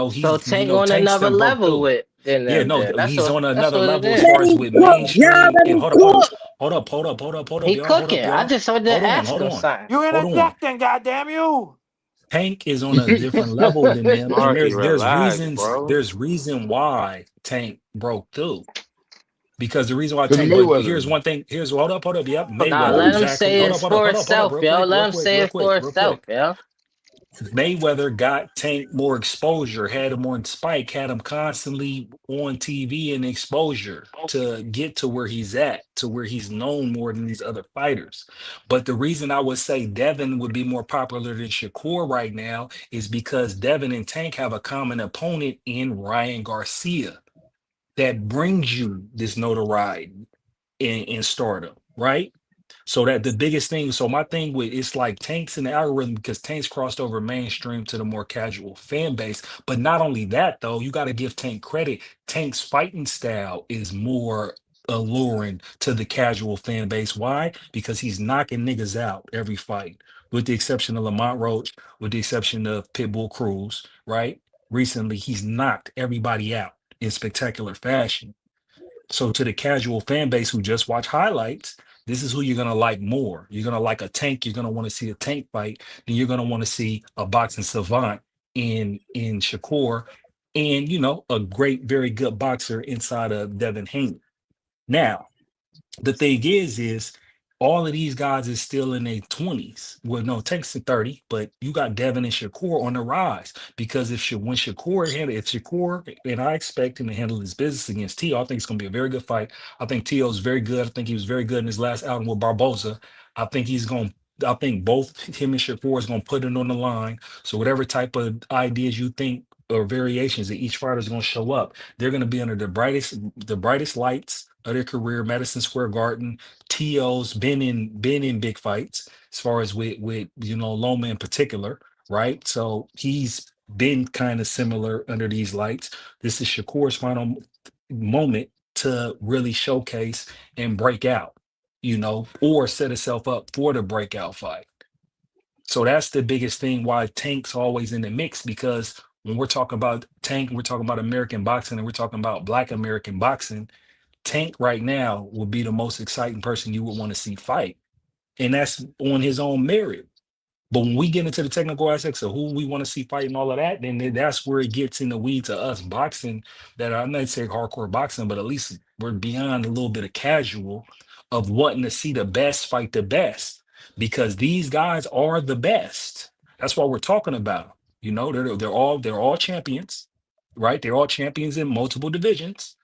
So Tank on Tanks another done broke level through. with in Yeah, them no, there. That's he's what on that's another what it level as is. far as with mainstream. And hold up, He y'all. Hold up, cooking. I y'all. just wanted Hold to on, ask hold him on, something. You hold on. interjecting, goddamn you. Tank is on a different level than them, and Marky, there's relax, there's reason why Tank broke through. Because the reason why Because Tank, but Mayweather. here's one thing. Here's hold up. Yep, Nah, Mayweather, let him exactly. say Hold it up, for itself, yo. Let him say it for real itself, quick. yo. Mayweather got Tank more exposure, had him on Spike, had him constantly on TV and exposure to get to where he's at, to where he's known more than these other fighters. But the reason I would say Devin would be more popular than Shakur right now is because Devin and Tank have a common opponent in Ryan Garcia that brings you this notoriety in stardom, right? So that the biggest thing, so my thing with it's like Tank's in the algorithm because Tank's crossed over mainstream to the more casual fan base. But not only that, though, you got to give Tank credit. Tank's fighting style is more alluring to the casual fan base. Why? Because he's knocking niggas out every fight, with the exception of Lamont Roach, with the exception of Pitbull Cruz, right? Recently, he's knocked everybody out in spectacular fashion. So to the casual fan base who just watch highlights, this is who you're gonna like more. You're gonna like a Tank. You're gonna want to see a Tank fight. Then you're gonna want to see a boxing savant in Shakur, and a great, very good boxer inside of Devin Haney. Now, the thing is all of these guys is still in their 20s. Well, no, Tank's in 30, but you got Devin and Shakur on the rise. Because when if Shakur, and I expect him to handle his business against T.O., I think it's gonna be a very good fight. I think T.O. is very good. I think he was very good in his last outing with Barboza. I think I think both him and Shakur is gonna put it on the line. So whatever type of ideas you think or variations that each fighter is gonna show up, they're gonna be under the brightest lights of their career, Madison Square Garden. T.O.'s been in big fights as far as with Loma in particular, right? So he's been kind of similar under these lights. This is Shakur's final moment to really showcase and break out, or set itself up for the breakout fight. So that's the biggest thing why Tank's always in the mix, because when we're talking about Tank, we're talking about American boxing, and we're talking about Black American boxing. Tank right now would be the most exciting person you would want to see fight. And that's on his own merit. But when we get into the technical aspects of who we want to see fight and all of that, then that's where it gets in the weeds to us boxing, that I'm not saying hardcore boxing, but at least we're beyond a little bit of casual of wanting to see the best fight the best, because these guys are the best. That's what we're talking about. They're all champions, right? They're all champions in multiple divisions.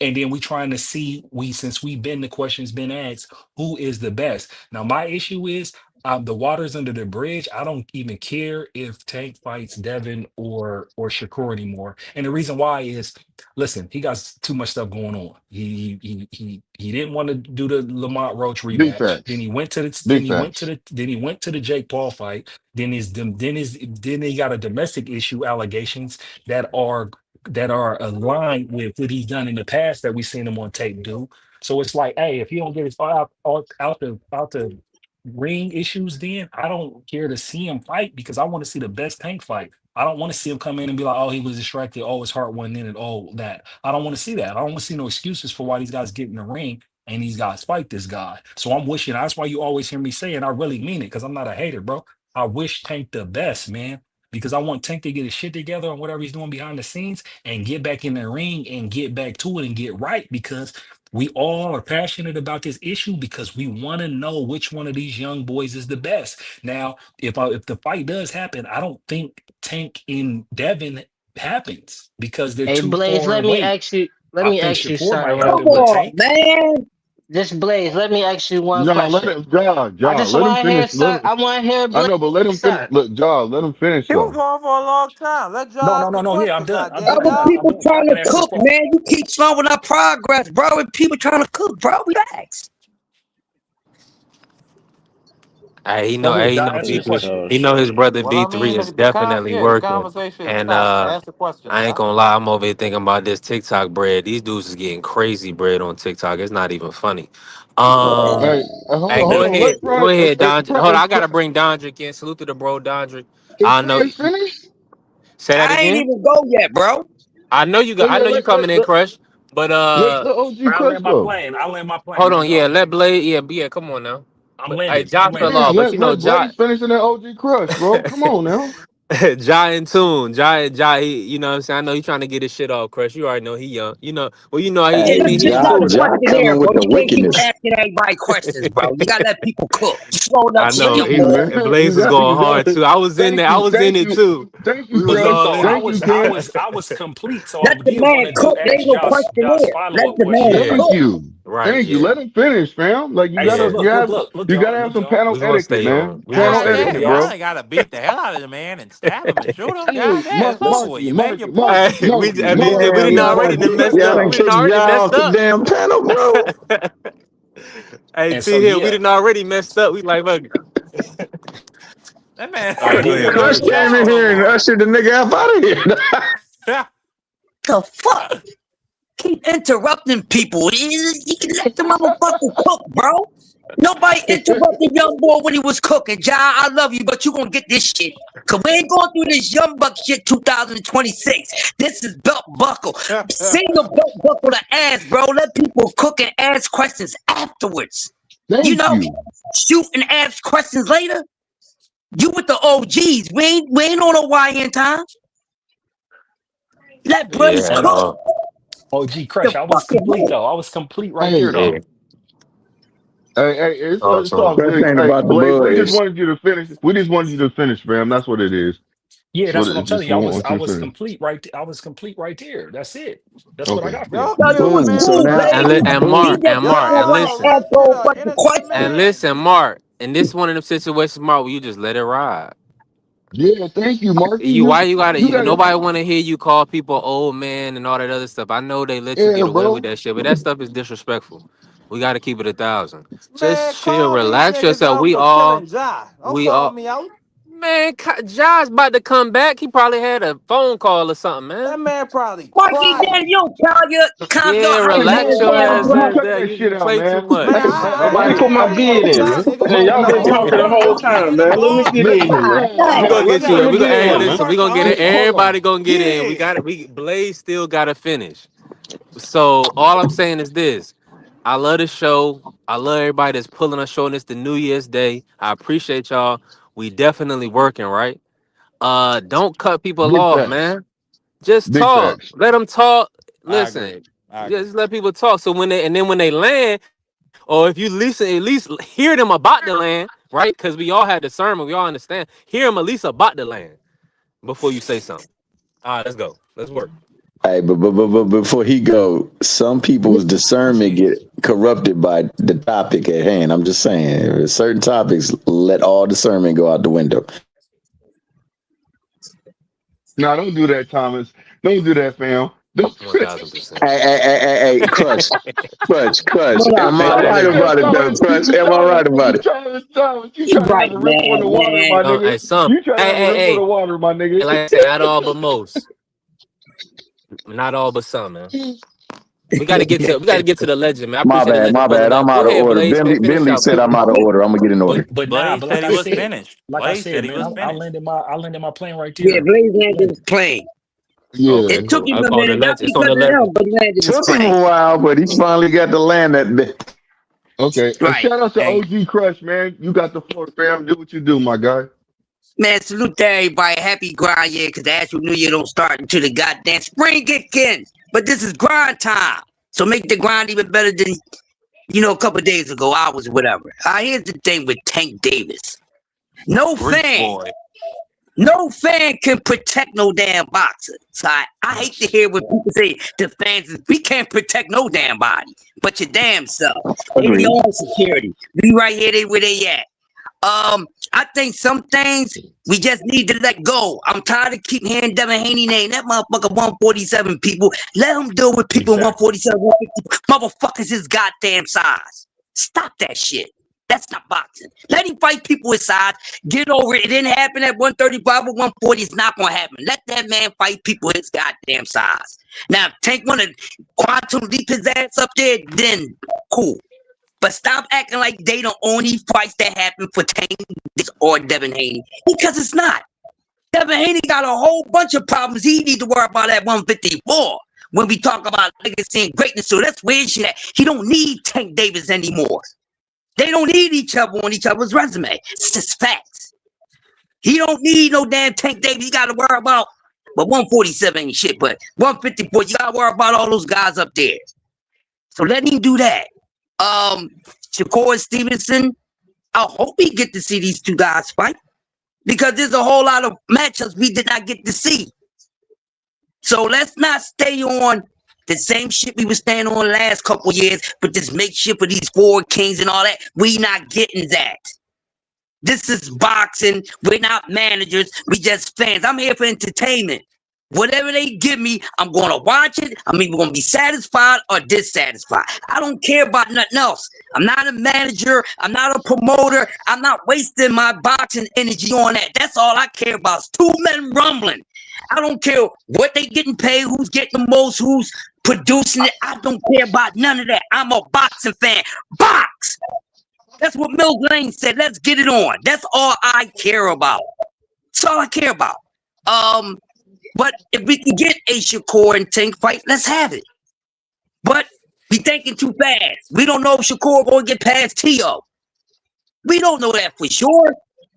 And then we trying to see, since the question's been asked, who is the best? Now, my issue is the water's under the bridge. I don't even care if Tank fights Devin or Shakur anymore. And the reason why is, listen, he got too much stuff going on. He didn't want to do the Lamont Roach Big rematch. facts. Then he went to the Big facts. then he went to the Jake Paul fight. Then he got a domestic issue allegations that are aligned with what he's done in the past that we've seen him on tape do. So it's like, hey, if he don't get his out the ring issues, then I don't care to see him fight, because I want to see the best Tank fight. I don't want to see him come in and be like, oh, he was distracted, oh, his heart wasn't in it, oh, that. I don't want to see that. I don't want to see no excuses for why these guys get in the ring and these guys fight this guy. So I'm wishing, that's why you always hear me say, and I really mean it, because I'm not a hater, bro. I wish Tank the best, man, because I want Tank to get his shit together on whatever he's doing behind the scenes and get back in the ring and get back to it and get right, because we all are passionate about this issue, because we want to know which one of these young boys is the best. Now, if the fight does happen, I don't think Tank and Devin happens, because they're Hey, too Blaze, far let me away. ask you I think something Shakur might real happen quick. with Tank. man. Just Blaze, let me ask you one John, let question. him, John, I just let him want to hear, finish. son. I want to hear I Blaze, know, but let him finish. son. Look, John, let him finish He was though. going for a long time. Let John ask the No. Yeah, I'm question. done. Goddamn, Other y'all. people I trying can to answer the cook, question. man. You keep slowing our progress, bro. And people trying to cook, bro. Relax. Hey, Go ahead, he John. know Answer the B3. question. He know his brother Well, I B3 mean, is definitely the working. conversation And stopped. Ask the question, I ain't John. gonna lie, I'm over here thinking about this TikTok bread. These dudes is getting crazy bread on TikTok. It's not even funny. Hey, hold Hey, on, go hold on. ahead. Let Go Prime, ahead, Don. Hold on, I Prime, gotta bring Dondrick in. Salute to the bro Dondrick. is I know. Prime finished? Say that I ain't again. even go yet, bro. I know you Oh got. I yeah, know you coming in, Crush. But let OG I Crush land my go. plane. I land my plane. hold Let's on. Yeah, go. let Blade. Yeah. Come on now. I'm But hey, landing. I'm Josh fell landing. Yes, off. But you know, let Josh. Blaze finish in that OG Crush, bro. Come on now. Jai in tune. Jai, you know what I'm saying? I know he trying to get his shit off, Crush. You already know he young. You know, well, you know, Hey, Hey, this is he not Ja, a into Ja questionnaire, coming bro. with the You can't keep wickedness. asking everybody questions, bro. You gotta let people cook. You slowing up I the know. shit, Hey He, boy. man, Blaze was going you hard gotta too. I was in there. I was in it too. thank you, We was But Crush. look all though, in I it. Thank you, was I King. was I was complete. So I Let the did want man to cook. There ask ain't no Josh questionnaire. Let follow-up the man question. Thank cook. you. Right, Thank you. yeah. Let him finish, fam. Like you Hey, Hey, gotta, yeah. look, you y'all. gotta have Look, some y'all. panel We gonna etiquette, stay man. on. We gonna Panel stay Goddamn, on. etiquette, y'all bro. ain't gotta beat the hell out of the man and stab him and shoot him. Hey, Goddamn, it's over with. You made your point. Hey, BJ, we Damn, didn't y'all already done, done messed y'all up. done We didn't kicked already Ja messed off the up. damn panel, bro. Hey, And T so Hill, we yeah. didn't already messed up. We like, look. That man All right, said Go he here ain't ahead, gonna Crush here, Dondrick. came stab in him no here and more. ushered the nigga up out of here. The fuck? Keep interrupting people. You can let the motherfucker cook, bro. Nobody interrupted young boy when he was cooking. Ja, I love you, but you gonna get this shit. Cause we ain't going through this young buck shit 2026. This is belt buckle. Sing the belt buckle to ass, bro. Let people cook and ask questions afterwards. You Thank know, you. shoot and ask questions later. You with the OGs. We ain't on a YN time. Let Blaze Yeah, cook. OG The Crush. I was fucking complete man. though. I was complete right there Hey, yeah. though. hey, it's all Awesome. Crush good. ain't Hey, about the Blaze, we just boys. wanted you to finish. We just wanted you to finish, fam. That's what it is. Yeah, That's that's what what I'm it telling just you. want I you to was finish. complete right. I was complete right there. That's it. That's what I Okay. got for Yo, y'all. No, you yo, was Boom. man, So cool, now, listen. Blaze. boom. He just Y'all didn't gotta want let to him And listen, answer get a a fucking innocent question. and man. listen, Mark. And this one of them situations, Mark, where you just let it ride. Yeah, thank you, Marky. Why you gotta? You gotta, Nobody want to hear you call people old man and all that other stuff. I know they let you yeah, get away with bro. that shit, but that stuff is disrespectful. We got to keep it 1,000. Man, Just chill, call these relax niggas yourself. out for killing Ja. Don't We call all, me out. Man, Josh about to come back. He probably had a phone call or something, man. That man probably Marky, crying. then you calm your Yeah, house. relax your ass Cut there. that shit You out, play too man. much. Man, Nobody put my I ain't bid gonna in, lie, man. nigga. Hey, y'all been talking the whole time, man. Let me get in here. We gonna get to Let it. me We gonna get hey, in, man. listen. We gonna get it. Hold on. Everybody gonna get in. We got it. Blaze still gotta finish. So all I'm saying is this: I love the show. I love everybody that's pulling us, showing this the New Year's Day. I appreciate y'all. We definitely working, right? Don't cut people Big off, facts. man. Just Big talk. facts. Let them talk. I agree. Listen, I agree. just let people talk. So when they land, or if you listen, at least hear them about the land, right? Because we all had discernment. We all understand. Hear them at least about the land before you say something. All right, let's go. Let's work. Hey, but before he go, some people's discernment get corrupted by the topic at hand. I'm just saying, certain topics let all discernment go out the window. No, don't do that, Thomas. Don't do that, fam. Don't do that. 1000%. Hey, Crush. Hold on, Am I brother. right about it, though, Crush? Am I right about it? Thomas, you You trying to have right, a rip on the water, man. my nigga. Hey, some. You trying to have a rip on the Hey. water, my nigga. Like I said, not all but most. Not all but some, man. We gotta get to the legend, man. I My appreciate the legend bad. pulling I'm up. Go out of ahead, order. Blaze. Finish Bentley out, said man. I'm out of order. I'm gonna get in order. But nah, Blaze but said he was finished. like I Blaze said, said he man, was I finished. landed my plane right Yeah, there. Blaze landed his plane. Yeah. It took him a On the minute, not legend. It's on because the of him, legend. but he landed his Took him plane. a while, but he finally got to land that bit. Okay. Right. Shout out to Hey, OG Crush, man. You got the floor, fam. Do what you do, my guy. man, salute to everybody. Happy grind year, because the actual new year don't start until the goddamn spring begins. But this is grind time. So make the grind even better than, a couple of days ago, hours, whatever. Here's the thing with Tank Davis. No Breach fan. boy. No fan can protect no damn boxer. So I hate to hear when people say the fans, we can't protect no damn body, but your damn self. They Agreed. your own security. We right here, they where they at. I think some things we just need to let go. I'm tired of keep hearing Devin Haney name. That motherfucker 147 people. Let him deal with people Exactly. 147, 150. Motherfuckers his goddamn size. Stop that shit. That's not boxing. Let him fight people his size. Get over it. It didn't happen at 135 or 140. It's not gonna happen. Let that man fight people his goddamn size. Now, if Tank wanna quantum leap his ass up there, then cool. But stop acting like they the only fights that happen for Tank or Devin Haney. Because it's not. Devin Haney got a whole bunch of problems he need to worry about at 154 when we talk about legacy and greatness. So that's where shit at. He don't need Tank Davis anymore. They don't need each other on each other's resume. It's just facts. He don't need no damn Tank Davis. He got to worry about, but 147 ain't shit, but 154, you got to worry about all those guys up there. So let him do that. Shakur Stevenson, I hope we get to see these two guys fight because there's a whole lot of matchups we did not get to see. So let's not stay on the same shit we were staying on the last couple years, but this makeshift for these forward kings and all that. We not getting that. This is boxing. We're not managers. We just fans. I'm here for entertainment. Whatever they give me, I'm going to watch it. I'm either going to be satisfied or dissatisfied. I don't care about nothing else. I'm not a manager. I'm not a promoter. I'm not wasting my boxing energy on that. That's all I care about. It's two men rumbling. I don't care what they getting paid, who's getting the most, who's producing it. I don't care about none of that. I'm a boxing fan. Box! That's what Mills Lane said. Let's get it on. That's all I care about. That's all I care about. But if we can get a Shakur and Tank fight, let's have it. But we thinking too fast. We don't know if Shakur going to get past T.O. We don't know that for sure.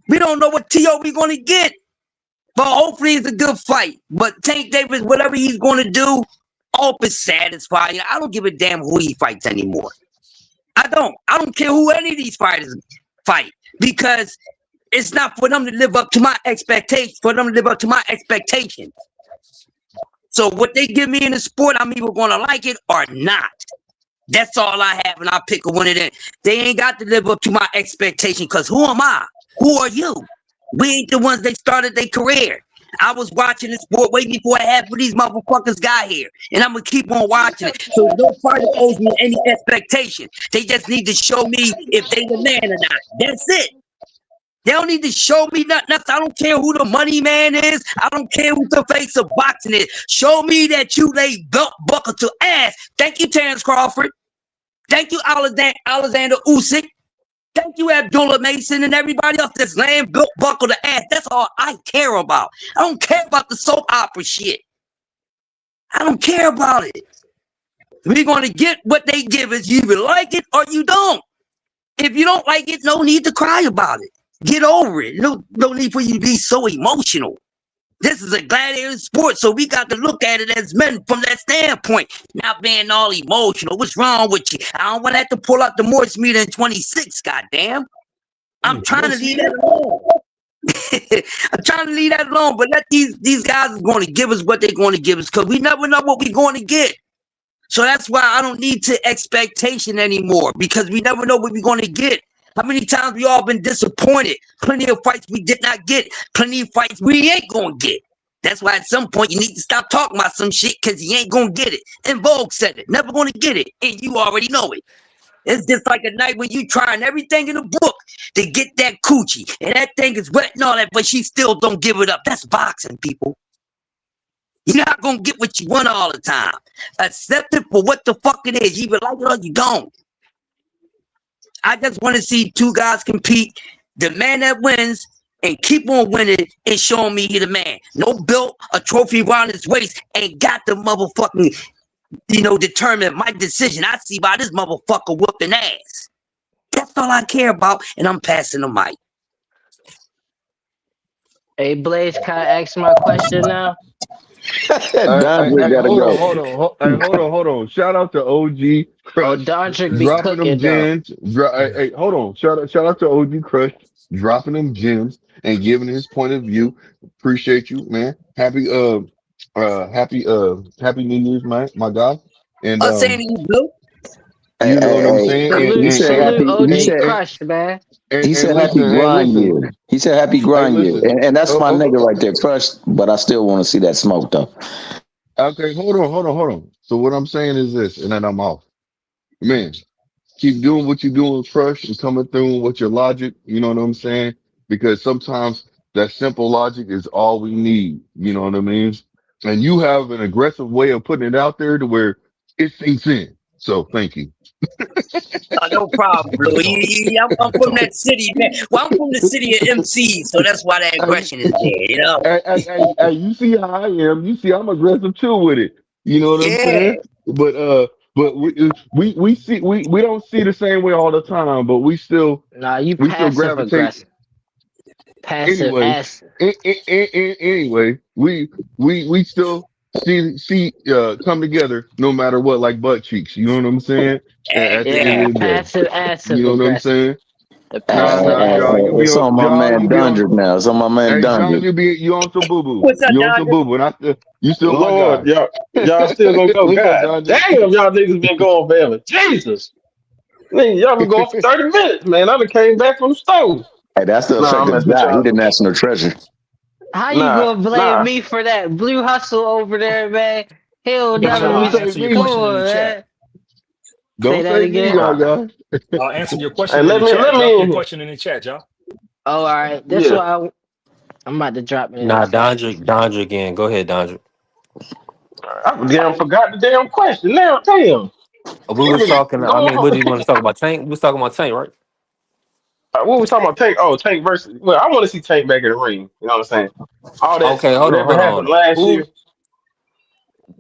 We don't know what T.O. we going to get. But hopefully it's a good fight. But Tank Davis, whatever he's going to do, I hope it's satisfying. I don't give a damn who he fights anymore. I don't care who any of these fighters fight because it's not for them to live up to my expectations. So what they give me in the sport, I'm either going to like it or not. That's all I have, and I'll pick a winner. Then they ain't got to live up to my expectation because who am I? Who are you? We ain't the ones that started their career. I was watching the sport way before half of these motherfuckers got here. And I'm going to keep on watching it. So no fighter owes me any expectation. They just need to show me if they the man or not. That's it. They don't need to show me nothing else. I don't care who the money man is. I don't care who the face of boxing is. Show me that you lay belt buckle to ass. Thank you, Terrence Crawford. Thank you, Alexander Usyk. Thank you, Abdullah Mason, and everybody else that's laying belt buckle to ass. That's all I care about. I don't care about the soap opera shit. I don't care about it. We're going to get what they give us. You either like it or you don't. If you don't like it, no need to cry about it. Get over it. No need for you to be so emotional. This is a gladiator sport, so we got to look at it as men from that standpoint. Not being all emotional. What's wrong with you? I don't want to have to pull out the Morse meter in 26, goddamn. I'm trying to leave that alone. I'm trying to leave that alone, but let these guys are going to give us what they're going to give us because we never know what we're going to get. So that's why I don't need to expectation anymore because we never know what we're going to get. How many times we all been disappointed? Plenty of fights we did not get. Plenty of fights we ain't going to get. That's why at some point you need to stop talking about some shit because you ain't going to get it. And Vogue said it. Never going to get it. And you already know it. It's just like a night when you trying everything in the book to get that coochie. And that thing is wet and all that, but she still don't give it up. That's boxing, people. You're not going to get what you want all the time. Accept it for what the fuck it is. You either like it or you don't. I just want to see two guys compete. The man that wins and keep on winning and showing me he the man. No belt, a trophy around his waist ain't got the motherfucking, determine my decision. I see by this motherfucker whooping ass. That's all I care about, and I'm passing the mic. Hey, Blaze, can I ask my question now? Hold on. Shout out to OG Crush. Dondrick be dropping them cooking, gems. Hey, hold on. Shout out to OG Crush dropping them gems and giving his point of view. Appreciate you, man. Happy New Year's, man, my guy. And saying you blue. You know what I'm saying? He said Crush, man. He said happy grind year. He said happy grind year. And that's my nigga right there, Crush. But I still want to see that smoke, though. Okay, hold on. So what I'm saying is this, and then I'm off. Man, keep doing what you're doing, Crush, and coming through with your logic. You know what I'm saying? Because sometimes that simple logic is all we need. You know what I mean? And you have an aggressive way of putting it out there to where it sinks in. So thank you. No problem, bro. I'm from that city, man. Well, I'm from the city of MC, so that's why that aggression is there, Hey, you see how I am. You see I'm aggressive too with it. You know what I'm saying? But we don't see the same way all the time, but we still passive aggressive. Passive ass. Anyway, we still see come together no matter what, like butt cheeks. You know what I'm saying? At the end of the day. Passive ass. You know what I'm saying? It's on my man Dondrick now. It's on my man Dondrick. You on some boo boo. What's up, you on some boo boo. And you still Lord, my guy. y'all still gonna go. God damn, y'all niggas been going forever. Jesus. Man, y'all been going for 30 minutes, man. I done came back from the stove. Hey, that's the effect of God. He the national treasure. How you gonna blame me for that? Blue Hustle over there, man. He'll never answer your question in the chat. Don't say that again. I'll answer your question Hey, in the chat. let me Drop your question in the chat, y'all. Oh, all right. This one I'm about to drop it. Nah, Dondrick again. Go ahead, Dondrick. I damn forgot the damn question. Now, damn. We was talking. What do you want to talk about? Tank. We was talking about Tank, right? What we talking about? Tank? Oh, Tank versus. Well, I want to see Tank back in the ring. You know what I'm saying? All that. Okay, hold on. Happened last year.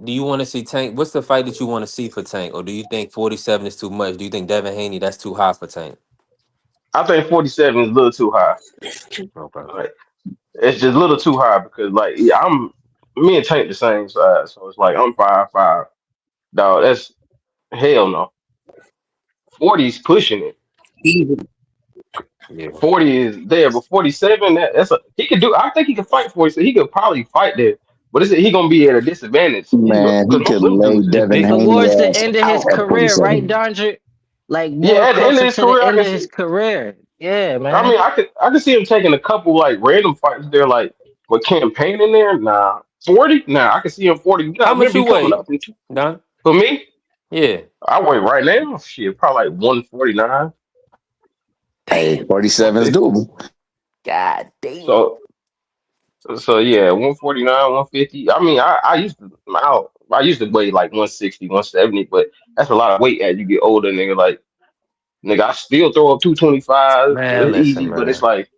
Do you want to see Tank? What's the fight that you want to see for Tank? Or do you think 47 is too much? Do you think Devin Haney, that's too high for Tank? I think 47 is a little too high. Okay. Like, it's just a little too high because, me and Tank the same size. So it's like, I'm 5'5". Dog, that's hell no. 40's pushing it. Yeah. 40 is there, but 47, he could do. I think he could fight 47. He could probably fight there. But he gonna be at a disadvantage. Man, he could lay Devin Haney towards the end of his career, right, Dondrick? Like at the end of his career, Yeah, man. I mean, I could see him taking a couple random fights there, with campaign in there. Nah, 40. Nah, I can see him 40. How much you weigh, Don? For me? Yeah, I weigh right now. Shit, probably 149. Hey, 47 is doable. God damn. So yeah, 149, 150. I mean, I used to weigh like 160, 170, but that's a lot of weight as you get older, nigga. Like, nigga, I still throw up 225 Man, listen, easy, but it's man. like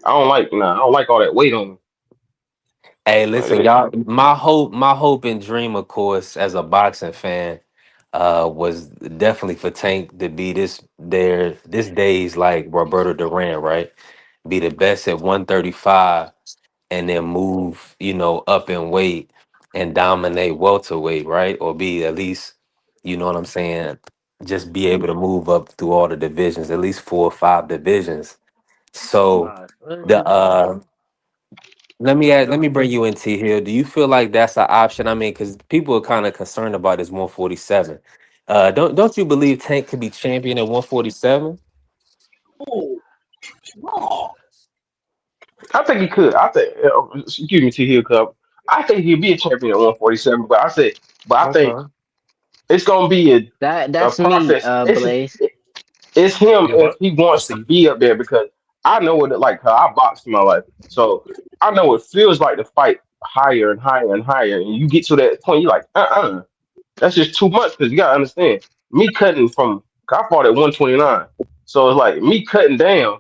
I don't like all that weight on me. Hey, Like, listen, y'all. My hope and dream, of course, as a boxing fan, was definitely for Tank to be this days like Roberto Duran, right? Be the best at 135 and then move, up in weight and dominate welterweight, right? Or be at least, you know what I'm saying, just be able to move up through all the divisions, at least 4 or 5 divisions. So Nah, the let me bring you in, T Hill. Do you feel like that's an option? I mean, because people are kind of concerned about this 147. Don't you believe Tank could be champion at 147? I think he could. Excuse me, T Hill Cup. I think he'd be a champion at 147. But I think Okay. it's gonna be a that's me, process. Blaze. It's him Yep, if he I wants to see. be up there because I know what it like. 'Cause I boxed in my life, so I know what it feels like to fight higher and higher and higher. And you get to that point, you're like, that's just too much. Because you gotta understand, me cutting from I fought at 129, so it's like me cutting down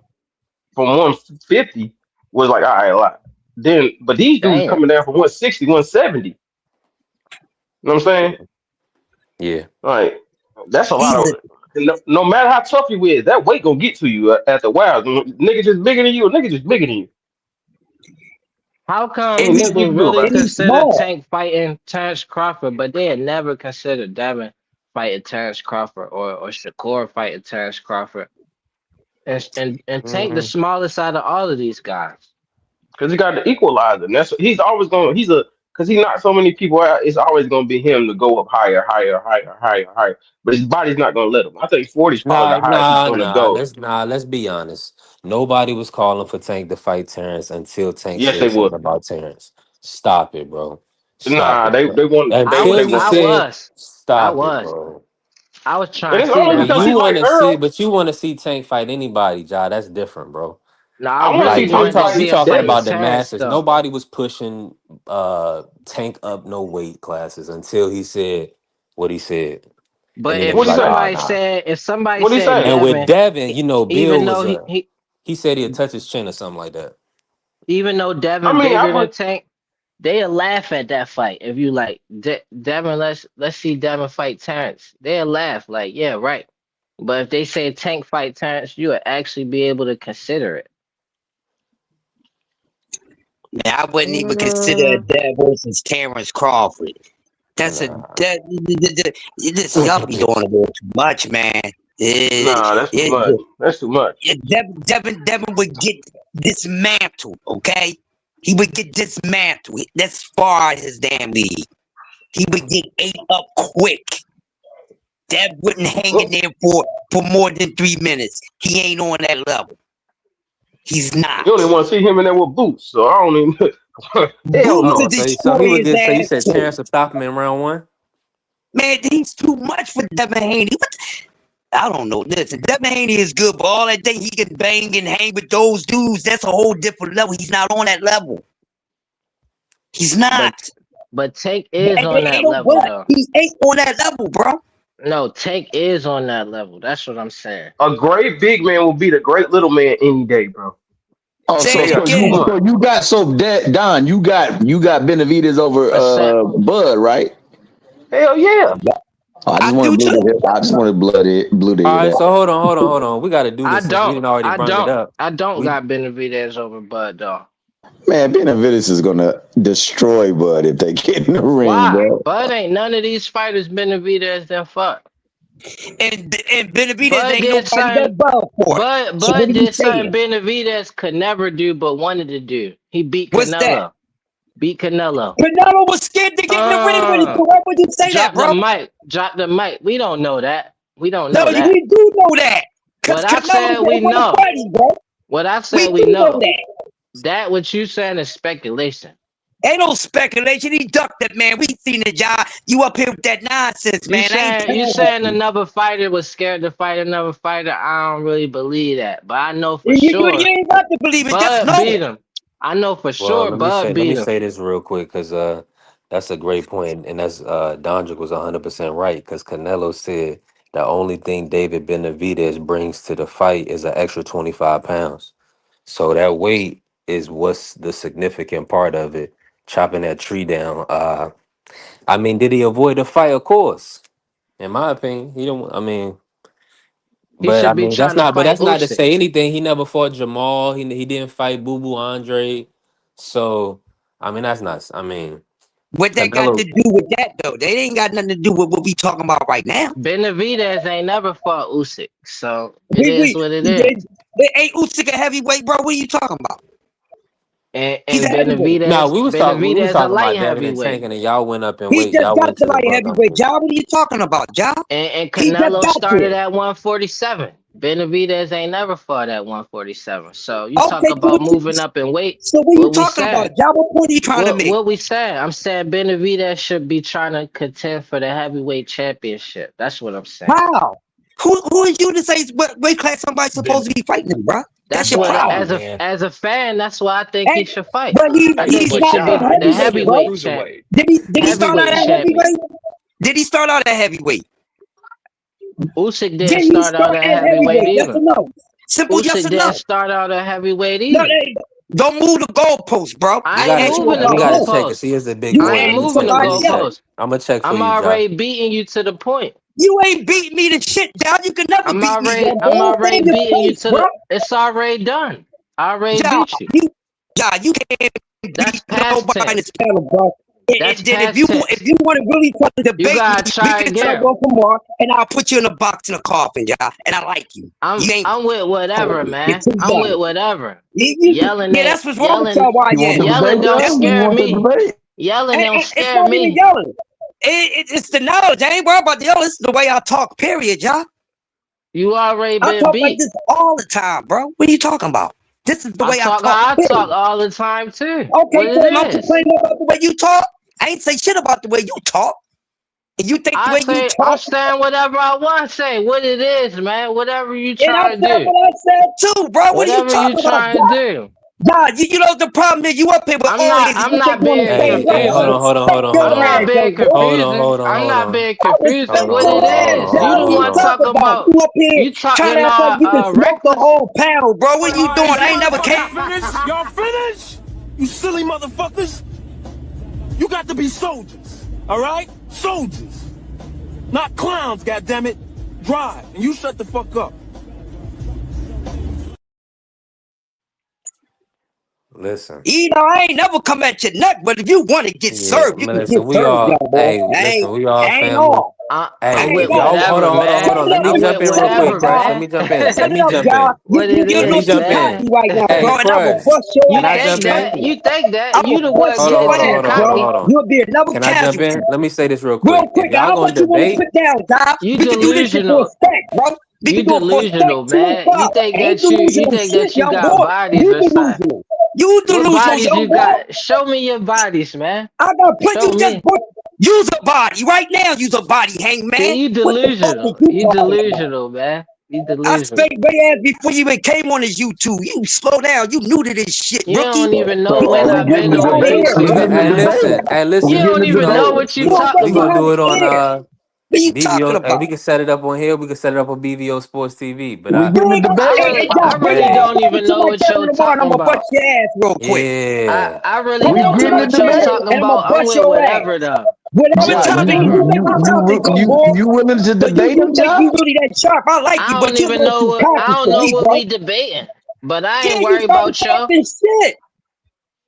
from 150 was like, all right, a lot. Then, but these dudes Damn. coming down from 160, 170. You know what I'm saying? Yeah. Like that's a lot He's of. No matter how tough you is, that weight gonna get to you at the wild. Nigga just bigger than you. Nigga just bigger than you. How come Ain't nothing you people can do really about it. he's consider small. Tank fighting Terrence Crawford, but they had never considered Devin fighting Terrence Crawford or Shakur fighting Terrence Crawford? And Tank the Mhm. smallest out of all of these guys. Cause he got the equalizer. And he's always going. Cause he knocked so many people out. It's always gonna be him to go up higher, higher, higher, higher, higher. But his body's not gonna let him. I think 40 is probably Nah, the highest he's nah, gonna nah. go. Let's be honest. Nobody was calling for Tank to fight Terrence until Tank Yes, they said would. something about Terrence. Stop it, bro. Stop Nah, it, they bro. want Until they he want. I said, was. I stop it, was. bro. I was And trying to it's see only that because You he fight. like want to see, Earl. but you want to see Tank fight anybody, Ja. That's different, bro. No, I I want to really see Like I'm Tank wanted to talking, fight we see him talking fight about Devin. the Terrence masses. though. Nobody was pushing Tank up no weight classes until he said what he said, and But then it if was What he like, say? oh nah. somebody What he said saying? And with Devin, Devin, Bill even was though he said he'd touch his chin or something like that. even though I Devin mean, bigger than Tank, they'll laugh at that fight. If you like Devin, let's see Devin fight Terrence. They'll laugh like, yeah, right. But if they say Tank fight Terrence, you would actually be able to consider it. Man, I wouldn't even consider that versus Terrence Crawford. That's a Nah. this y'all be doing a little too much, man. nah, that's too much. That's too much. Devin would get dismantled, okay? He would get dismantled. That's far as his damn league. He would get ate up quick. Dev wouldn't hang in there for more than 3 minutes. He ain't on that level. He's not. You only want to see him in there with boots, so I don't even. Hell Boots to no. Oh, so destroy he would his get. So you ass said too. Terrence would stop him in round one? Man, he's too much for Devin Haney. I don't know. Listen, Devin Haney is good, but all that thing he can bang and hang with those dudes, that's a whole different level. He's not on that level. He's not. But Tank is on Ain't that no level what. though. He ain't on that level, bro. No, Tank is on that level. That's what I'm saying. A great big man will beat a great little man any day, bro. Oh, Say so They it are too again. much. you got Don, you got Benavidez over Bud, right? Hell yeah. Oh, I I just want do to too. blue All the right. that. So hold on. We got to do I this since we don't. didn't already I brung it don't. up. I don't We got Benavidez over Bud though. Man, Benavidez is gonna destroy Bud if they get in the ring, Why? bro. Bud ain't none of these fighters Benavidez then fuck. And Benavidez Bud ain't did nobody something. but Bud for it. Bud So what are you did something saying? Benavidez could never do but wanted to do. He beat What's that? Canelo. Beat Canelo. Canelo was scared to get in the ring with it. So why would you say that, Drop the bro? mic. Drop the mic. We don't know that. We don't No, know that. we do know that. Because What I Canelo said we didn't want to know. fight him, bro. What I We said we do know know. that. That what you saying is speculation. Ain't no speculation. He ducked it, man. We seen it, y'all. You up here with that nonsense, man. You saying another fighter was scared to fight another fighter? I don't really believe that, but I know for sure. You ain't got to believe it. Just Bud know beat him. I know for sure. Bud let beat me him. say this real quick because that's a great point, and that's Dondrick was 100% right because Canelo said the only thing David Benavidez brings to the fight is an extra 25 pounds. So that weight is what's the significant part of it. Chopping that tree down. I mean, did he avoid the fight? Of course. In my opinion, he don't. I mean, He but I should be mean, that's trying to not. But fight that's not to Usyk. say anything. He never fought Jamal. He didn't fight Boo Boo Andre. So I mean, that's not. I mean, what they got Canelo. to do with that, though? They ain't got nothing to do with what we talking about right now. Benavidez ain't never fought Usyk, so it is what it is. Ain't Usyk a heavyweight, bro? What are you talking about? And He's a heavyweight. No, we was talking a light about Devin and heavyweight. Tank, and then y'all went up in He weight. just Y'all got went the to the light welterweight. heavyweight, y'all. What are you talking about, y'all? And He just Canelo got started to. at 147. Benavidez ain't never fought at 147. So you Okay, talk about moving up in weight. So what you What we talking about, saying? y'all? What point are you trying to make? What we saying? I'm saying Benavidez should be trying to contend for the heavyweight championship. That's what I'm saying. How? Who is you to say what weight class somebody's supposed to be fighting, bro? That's your what problem. as a fan, that's why I think he should fight. But I think he's he not should be the the heavyweight, bro. heavyweight champ. Did he start out Heavyweight at champion. heavyweight? Did he start out at heavyweight? Usyk didn't start out at heavyweight Yes either. or no? Simple Usyk yes or no. didn't start out at heavyweight No, either. don't move the goalpost, bro. I ain't moving the We gotta check and goalpost. see is the big boy. I ain't moving the goalpost. I'm gonna check for I'm you, Josh. already beating you to the point. You ain't beating me to shit, dog. You can never beat me. I'm already beating you to the. It's already done. I already beat you. You can't That's beat nobody in tense. this panel, bro. That's And then past if you want to really try to debate me, gotta we try can again. talk about tomorrow, and I'll put you in a box in a coffin, y'all. And I like you. I'm with whatever, man. I'm with whatever. Yelling, that's what's wrong with y'all. Why yelling don't scare me. Yelling don't scare not me. even yelling. It's the knowledge. I ain't worried about the yelling. It's the way I talk. Period, y'all. You already I been talk beat. like this all the time, bro. What are you talking about? This is the way I talk. I talk all the time too. Okay, so I'm complaining about the way you talk. I ain't say shit about the way you talk. And you think the way you talk. I'm saying whatever I want to say. What it is, man. Whatever you trying to do. What I said too, bro. What are you Whatever talking you trying about, to do. God, you know the problem is you up here with I'm not being confused. Hold on. I'm not being confused. I'm not being confused. What it is. You the one talking about. You talking all reckless. the whole panel, bro. What are you doing? I ain't never came. Y'all finished? You silly motherfuckers. You got to be soldiers, all right? Soldiers. Not clowns, goddammit. Drive, and you shut the fuck up. Listen. I ain't never come at your neck, but if you want to get served, you can get served, young boy. Hey, listen, we all ain't family. all. Hey, with y'all, whatever, hold on. Let me jump in real quick, Crush. Let me jump in. Let me jump in. You're me too cocky right now, Hey, bro, and I will Crush. bust your Can I ass. jump in? You think that? I You the will one bust getting your too ass, cocky. bro. You'll be another Can I jump casualty. in? Let me say this real Real quick. quick, If y'all how gonna much you want to debate, put down, Doc? You We can do this shit for a delusional. stack, bro. We You can do it for a stack, delusional, 2 and man. 5. You think Ain't that delusional shit, you young got boy. bodies You or something. delusional. You What delusional, bodies young you boy. got? Show me your bodies, man. I gotta put Show you just me. put. Use a body right now. Use a body, hangman. See, you What the fuck delusional. is you You talking about? delusional, man. You I delusional. spake way ass before you even came on this YouTube. You slow down. You new to this shit, You rookie. don't even know when I've been Get on out of here, YouTube. bro. hey, listen. You don't even know what you talking we gonna about. do it on What you talking BVO. about? We can set it up on here. We can set it up on BVO Sports TV. But I really don't even know what you're talking I'm gonna bust about. your ass real quick. Yeah. I really don't know what you're talking and about. I'm with whatever though. Whatever I'm with topic whatever. you make a topic, young boy. You willing to So debate you him, think Josh? you really that sharp. I like you, I but don't you even little know too what cocky for me, bro. we debating. But I ain't you worried about started you. talking shit.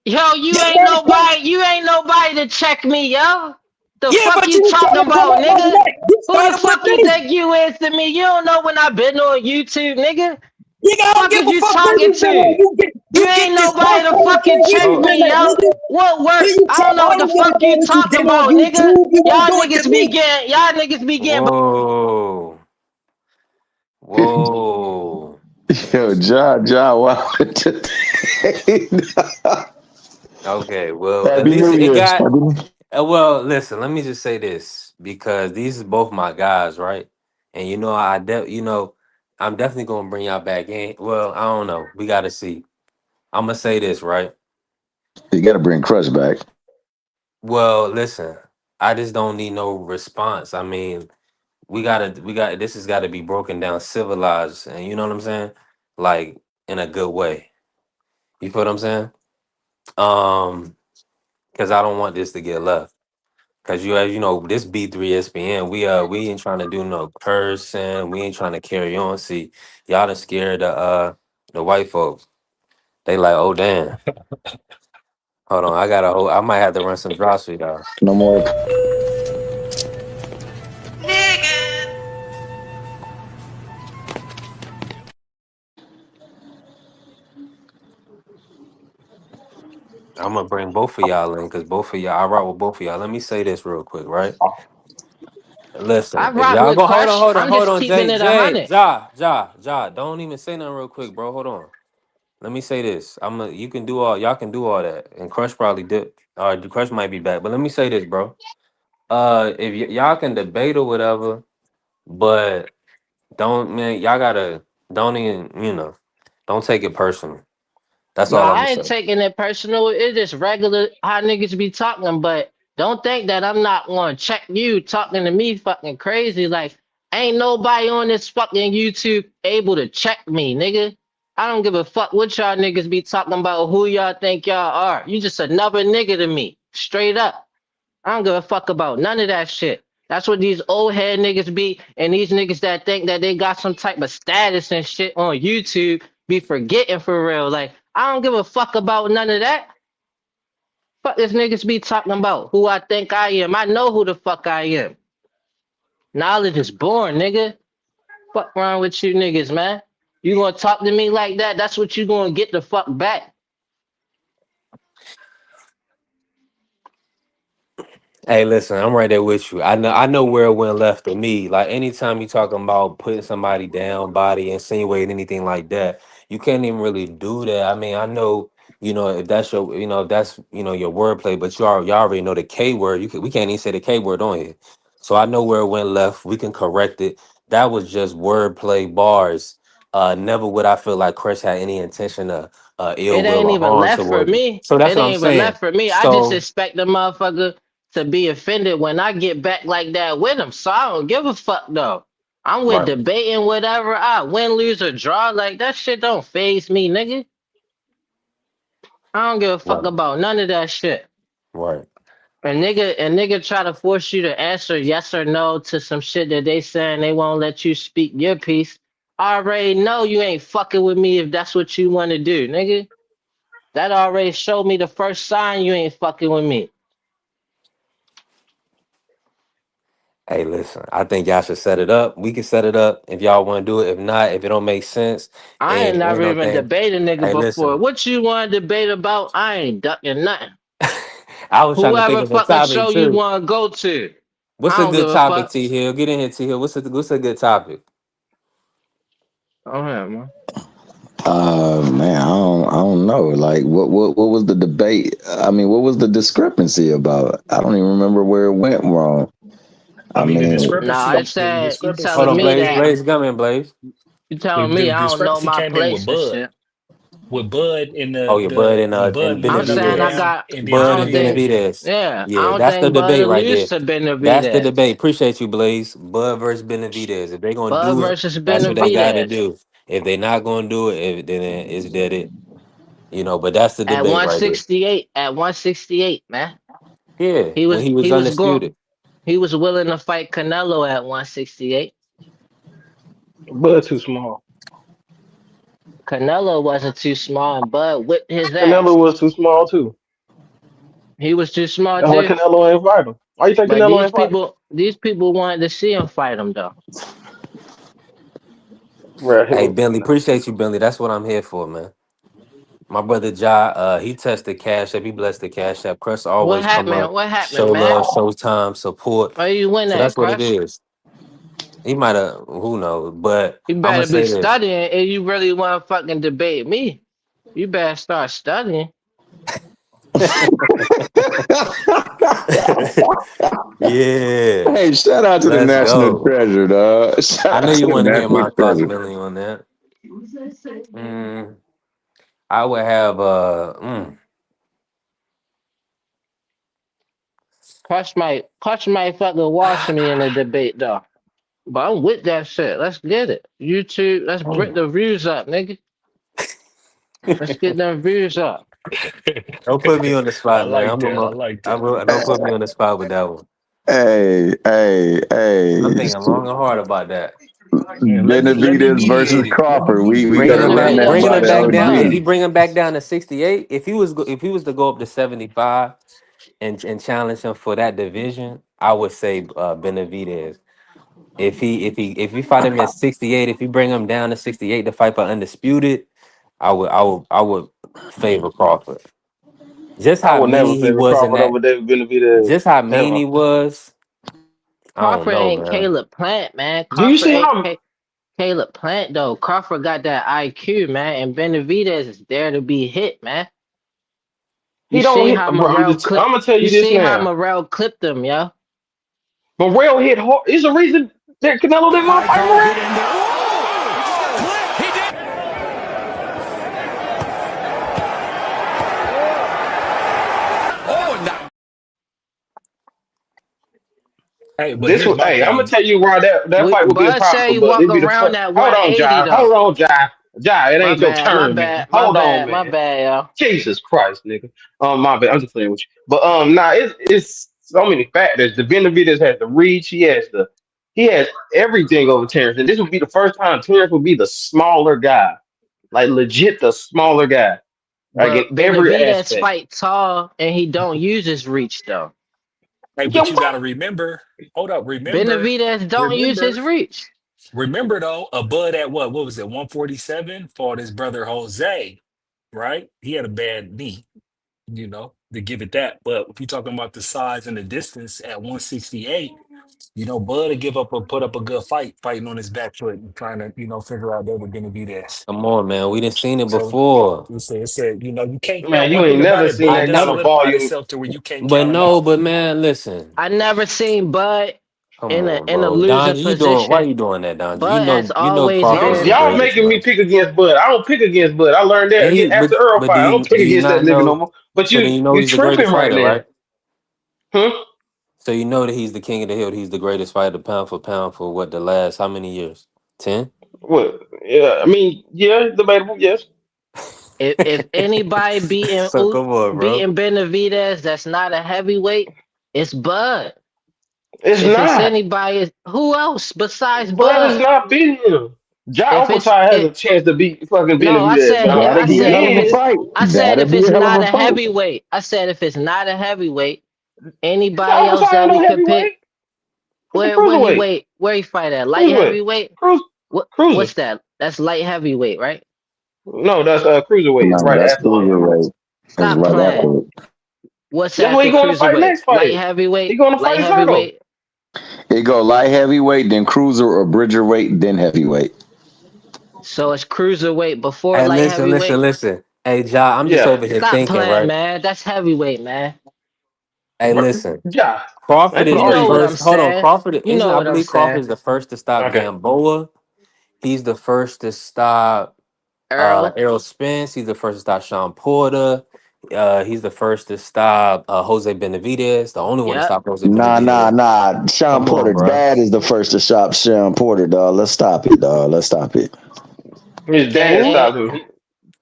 Yo, you ain't nobody to check me, yo. The Yeah, fuck but you you talking trying to come about, on my nigga? neck. You Who the started with fuck you me. think you is to me? You don't know when I've been on YouTube, nigga. Nigga, I don't Fuck give is a you fuck where talking you been on. to? You You ain't get this nobody to work fucking check internet, me, yo. nigga. What work? Where you I don't know what the wanna fuck know you what talking did on about, nigga. YouTube. You Y'all won't do it to me. niggas be getting. Whoa. Whoa. Yo, John, wow. Okay, well, at Happy least New it Year. got. Well, listen. Let me just say this because these is both my guys, right? And I'm definitely gonna bring y'all back in. Well, I don't know. We got to see. I'm gonna say this, right? You got to bring Crush back. Well, listen. I just don't need no response. I mean, we got this has got to be broken down, civilized, and you know what I'm saying, like in a good way. You feel what I'm saying? Because I don't want this to get left. Cause as you know, this B3 SPN, we ain't trying to do no cursing. We ain't trying to carry on. See, y'all done scared the white folks. They like, oh damn. Hold on, I might have to run some drops for y'all. No more. I'm gonna bring both of y'all in because both of y'all, I rock with both of y'all. Let me say this real quick, right? I Listen, if rock y'all with go, Crush. I'm hold just on, keeping it Jay, 100. Ja, don't even say nothing real quick, bro. Hold on. Let me say this. You can do y'all can do all that, and Crush probably did. Crush might be back, but let me say this, bro. If y'all can debate or whatever, but y'all gotta don't even, don't take it personal. That's No, all I'm gonna I ain't say. taking it personal. It's just regular how niggas be talking, but don't think that I'm not gonna check you talking to me fucking crazy. Like, ain't nobody on this fucking YouTube able to check me, nigga. I don't give a fuck what y'all niggas be talking about, who y'all think y'all are. You just another nigga to me, straight up. I don't give a fuck about none of that shit. That's what these old head niggas be, and these niggas that think that they got some type of status and shit on YouTube be forgetting for real. Like, I don't give a fuck about none of that. Fuck this niggas be talking about who I think I am. I know who the fuck I am. Knowledge is born, nigga. Fuck wrong with you niggas, man. You gonna talk to me like that? That's what you gonna get the fuck back. Hey, listen, I'm right there with you. I know where it went left to me. Like anytime you talking about putting somebody down, body, insinuating anything like that, you can't even really do that. I mean, I know, if that's if that's your wordplay, but y'all already know the K word. We can't even say the K word on here. So I know where it went left. We can correct it. That was just wordplay bars. Never would I feel like Chris had any intention of ill It will ain't or even harm left for towards you. me. So that's It what I'm ain't even saying. left for me. I just So expect the motherfucker to be offended when I get back like that with him. So I don't give a fuck though. I'm with right, debating whatever. I win, lose, or draw. Like that shit don't phase me, nigga. I don't give a fuck right, about none of that shit. right. A nigga try to force you to answer yes or no to some shit that they saying they won't let you speak your piece. I already know you ain't fucking with me if that's what you want to do, nigga. That already showed me the first sign you ain't fucking with me. Hey, listen, I think y'all should set it up. We can set it up if y'all want to do it. If not, if it don't make sense, I and ain't ain't never no even thing. debated a nigga Hey, before. listen, What you want to debate about? I ain't ducking nothing. I was trying to think Whoever of a fucking topic show you too. want to go to. What's I a don't give good a topic, fuck. T Hill? Get in here, T Hill. What's a good topic? Oh, yeah, man. Man, I don't know. Like, what was the debate? I mean, what was the discrepancy about? I don't even remember where it went wrong. I I mean, mean, Nah, I said you Hold telling on, me Blaze. that Blaze, come in, Blaze. you telling me the I don't know discrepancy my came in with place and Bud. shit. With Bud in Oh, yeah, Bud Bud and I'm running up and saying I Benavidez. down, got. and then I Bud and don't think. Benavidez. Benavidez. Yeah, I Yeah, don't that's the think Bud debate will right lose there. to That's the Benavidez. debate. Appreciate you, Blaze. Bud versus Benavidez. If they gonna Bud do it, versus that's what they got to Benavidez do. If they not gonna do it, then it's dead. But that's the at debate right there. 168. At 168, man. Yeah, He when was he was he was going. undisputed. He was willing to fight Canelo at 168. Bud too small. Canelo wasn't too small, and Bud whipped his ass. Canelo was too small too. He was too small That's why too. Canelo ain't fight him. Why you think But Canelo ain't fight him? these people wanted to see him fight him though. Hey, Bro, Bentley, appreciate you, Bentley. That's what I'm here for, man. My brother Ja, he tested Cash App. He blessed the Cash App. Crust What always come happened? up, What show happened, man? love, show time, support. Where you win So at, that's what it Crush? is. He might have, who knows? But You I'm gonna better be say this. studying if you really want to fucking debate me. You better start studying. Yeah. Hey, shout out to the Let's national go. treasure, dog. Shout I know out to you the want to hear national my thoughts, treasure. Millie, on that. I would have Clutch might fucking watch me in the debate though. But I'm with that shit. Let's get it. YouTube, let's bring the views up, nigga. Let's get them views up. don't put me on the I spot, man. like that. I like that. Don't put me on the spot with that one. Hey. I'm thinking long and hard about that. Man, let me Benavidez versus mediate it. Crawford. We Bringing gotta him run back, that bringing by him the back down. If he OG. bring him back down to 68, if he was to go up to 75 and challenge him for that division, I would say Benavidez. If he fight him at 68, if you bring him down to 68 to fight for undisputed, I would favor Crawford. Just I how would never mean he favor was in Crawford that. over David Benavidez. Just how mean Ever. he was. I don't Crawford know, ain't man. Caleb Plant, man. Do you Crawford see ain't how Caleb Plant though. Crawford got that IQ, man, and Benavidez is there to be hit, man. You he don't see hit? how Bro, I'm gonna tell You you this see how now. Morrell clipped him, yo. Morrell hit hard. Is the reason that Canelo didn't want to fight Morrell? Hey, but here's my Hey, I'm gonna thing. tell you why that fight would be Bud say impossible, he but walk it'd be the around first. that Hold on, 180 Jai. though. Hold on, Jai. Jai, it ain't your My turn, man. bad, Hold on, man. yo. Jesus Christ, nigga. My bad. I'm just playing with you. But nah, it's so many factors. The Benavidez has the reach. He has everything over Terrence, and this would be the first time Terrence would be the smaller guy, like legit the smaller guy, like But in every Benavidez aspect. fight tall and he don't use his reach though. Hey, but you got to remember. Hold up. Benavidez don't use his reach. Remember though, a Bud at what was it? 147 fought his brother Jose, right? He had a bad knee, to give it that. But if you're talking about the size and the distance at 168, Bud would put up a good fight, fighting on his back foot and trying to, figure out they were going to be this. Come on, man. We done seen it So before. it said, you can't count. Man, you One ain't thing about never it, seen Bud I that done kind of never, solidified volume. itself to where you can't but count him no, out. but man, listen. I never seen Bud Come in on, a bro. losing Donji, why position. you doing that, Donji? Bud has You know always Crawford's the been. Y'all greatest, making me man. pick against Bud. I don't pick against Bud. I learned that And he, after Earl but fight. I don't pick do you against that not nigga no know? more. But So then you know you he's the tripping greatest right fighter, now. right? Huh? So you know that he's the king of the hill. He's the greatest fighter, pound for what, the last how many years? 10? What? Yeah, I mean, yeah, debatable, yes. If anybody So come on, bro. beating Benavidez that's not a heavyweight, it's Bud. It's If it's not. anybody, who else besides Bud is Bud? not beating him. Jai If it's Overtime has a it, chance to beat fucking no, Benavidez, but I don't That'd think be he a hell of a is. fight. I said That'd if be it's a hell of not a a fight. heavyweight, I said if it's not a heavyweight, Jai anybody else Overtime ain't that no we could pick. heavyweight. It's a Where he fight at? Light cruiserweight, heavyweight? cruiser. What's that? That's light heavyweight, right? No, that's cruiserweight. It's No, right that's after light heavyweight. cruiserweight. It's Stop right playing. after it. What's That's what after he going to fight cruiserweight? next Light fight. heavyweight? He going to Light fight Soto. heavyweight? It go light heavyweight, then cruiser or bridgerweight, then heavyweight. So it's cruiserweight before Hey, light listen. heavyweight? Hey, Ja, I'm just Yeah. over here Stop thinking, playing, right? man. That's heavyweight, man. Hey, listen. Yeah. I Crawford ain't is You gonna the know argue what with I'm first. Hold on, saying. Crawford You is. know I what I'm believe Crawford saying. is the first to you. stop Okay. Gamboa. He's the first to stop Earl. Errol Spence. He's the first to stop Sean Porter. He's the first to stop Jose Benavidez. The only one to Yep. stop Jose Nah. Benavidez. Sean Come on, Porter's bro. dad is the first to shop Sean Porter, dog. Let's stop it, dog. Let's stop it. His dad And stopped him.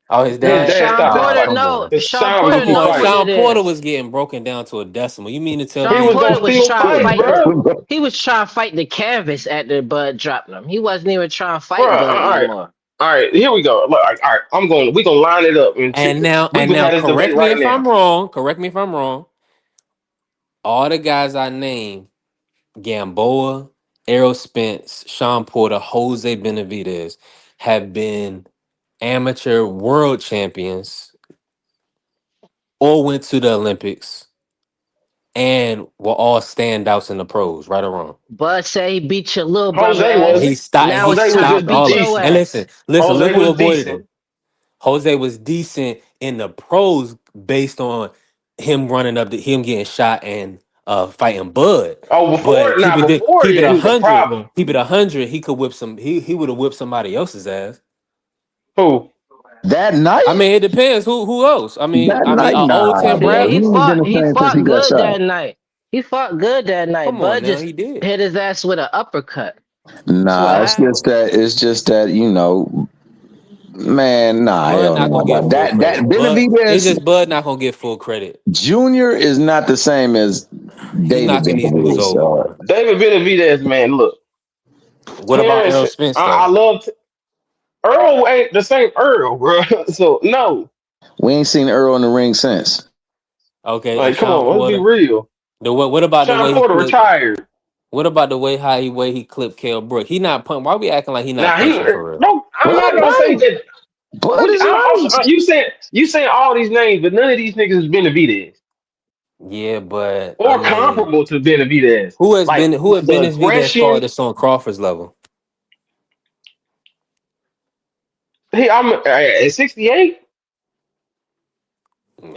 Oh, his His dad. dad Sean stopped that Oh, Porter, fight. come no, on. Cause Sean Sean was Porter Come keep know on. what fighting. it Sean Porter is. was getting broken down to a decimal. You mean to tell He Sean me was Porter gonna was still trying to fight, fight bro. he was trying to fight the canvas at the Bud dropping him. He wasn't even trying to Bro, fight Bud no more. all right, here we go. Look, all right, we gonna line it up and and we can now have this debate correct me right if now. I'm wrong. Correct me if I'm wrong. All the guys I named, Gamboa, Errol Spence, Sean Porter, Jose Benavidez, have been amateur world champions or went to the Olympics and were all standouts in the pros, right or wrong. Bud say he beat your little brother Jose And ass. he wasn't. stopped and Now he it's Jose was time to just stopped all beat of your decent. and ass. listen, Jose look who was avoided decent. him. Jose was decent in the pros based on him running up, him getting shot and fighting Bud. Oh, But before keep it yeah, he was a 100. problem. Keep it 100. He could whip some. He would have whipped somebody else's ass. Who? That night? I mean, it depends. Who else? I mean, That night? old Tim Nah, Yeah, bro. He Bradley. ain't been the he same since he fought got good shot. that night. He fought good that night. Come on Bud now, just he did. hit his ass with an uppercut. That's what Nah, it's happened. just that, you know, man, nah, Bud hell not no. gonna get full That credit. Bud, it's Benavidez just Bud not gonna get full credit. Jr. is not the same as He David knocking these dudes Benavidez. over. David Benavidez, man. Look, What about Terrence, Errol Spence I though? love Earl. Ain't the same Earl, bro. So no, We ain't seen Earl in the ring since. Okay, and like, come Sean on, let's be Porter. real. What about the Sean way he Porter clipped? retired. What about the way he clipped Kell Brook? He not punch. Why we acting like he not Now he, punching for real? no, I'm not Bud gonna say nice. that. Bud is nice. You saying all these names, but none of these niggas is Benavidez Yeah, but I or mean, comparable to Benavidez. who has Like been the his V that's aggression. farthest on Crawford's level? I'm at 68.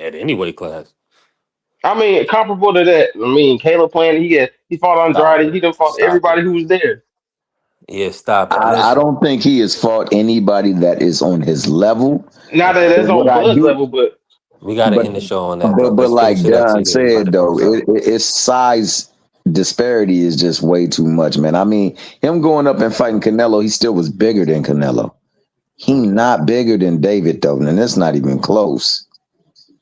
At any weight class. I mean, comparable to that. I mean, Caleb playing. He fought Stop Andrade. it. He done fought Stop everybody it. who was there. Yeah, stop it. I Listen, don't think he has fought anybody that is on his level. Not that But that's what on I Bud's do, level, but we gotta but end the show on that though. but Let's like finish it up Don till we about said to though, close out. it's size disparity is just way too much, man. I mean, him going up and fighting Canelo, he still was bigger than Canelo. He not bigger than David though, and that's not even close.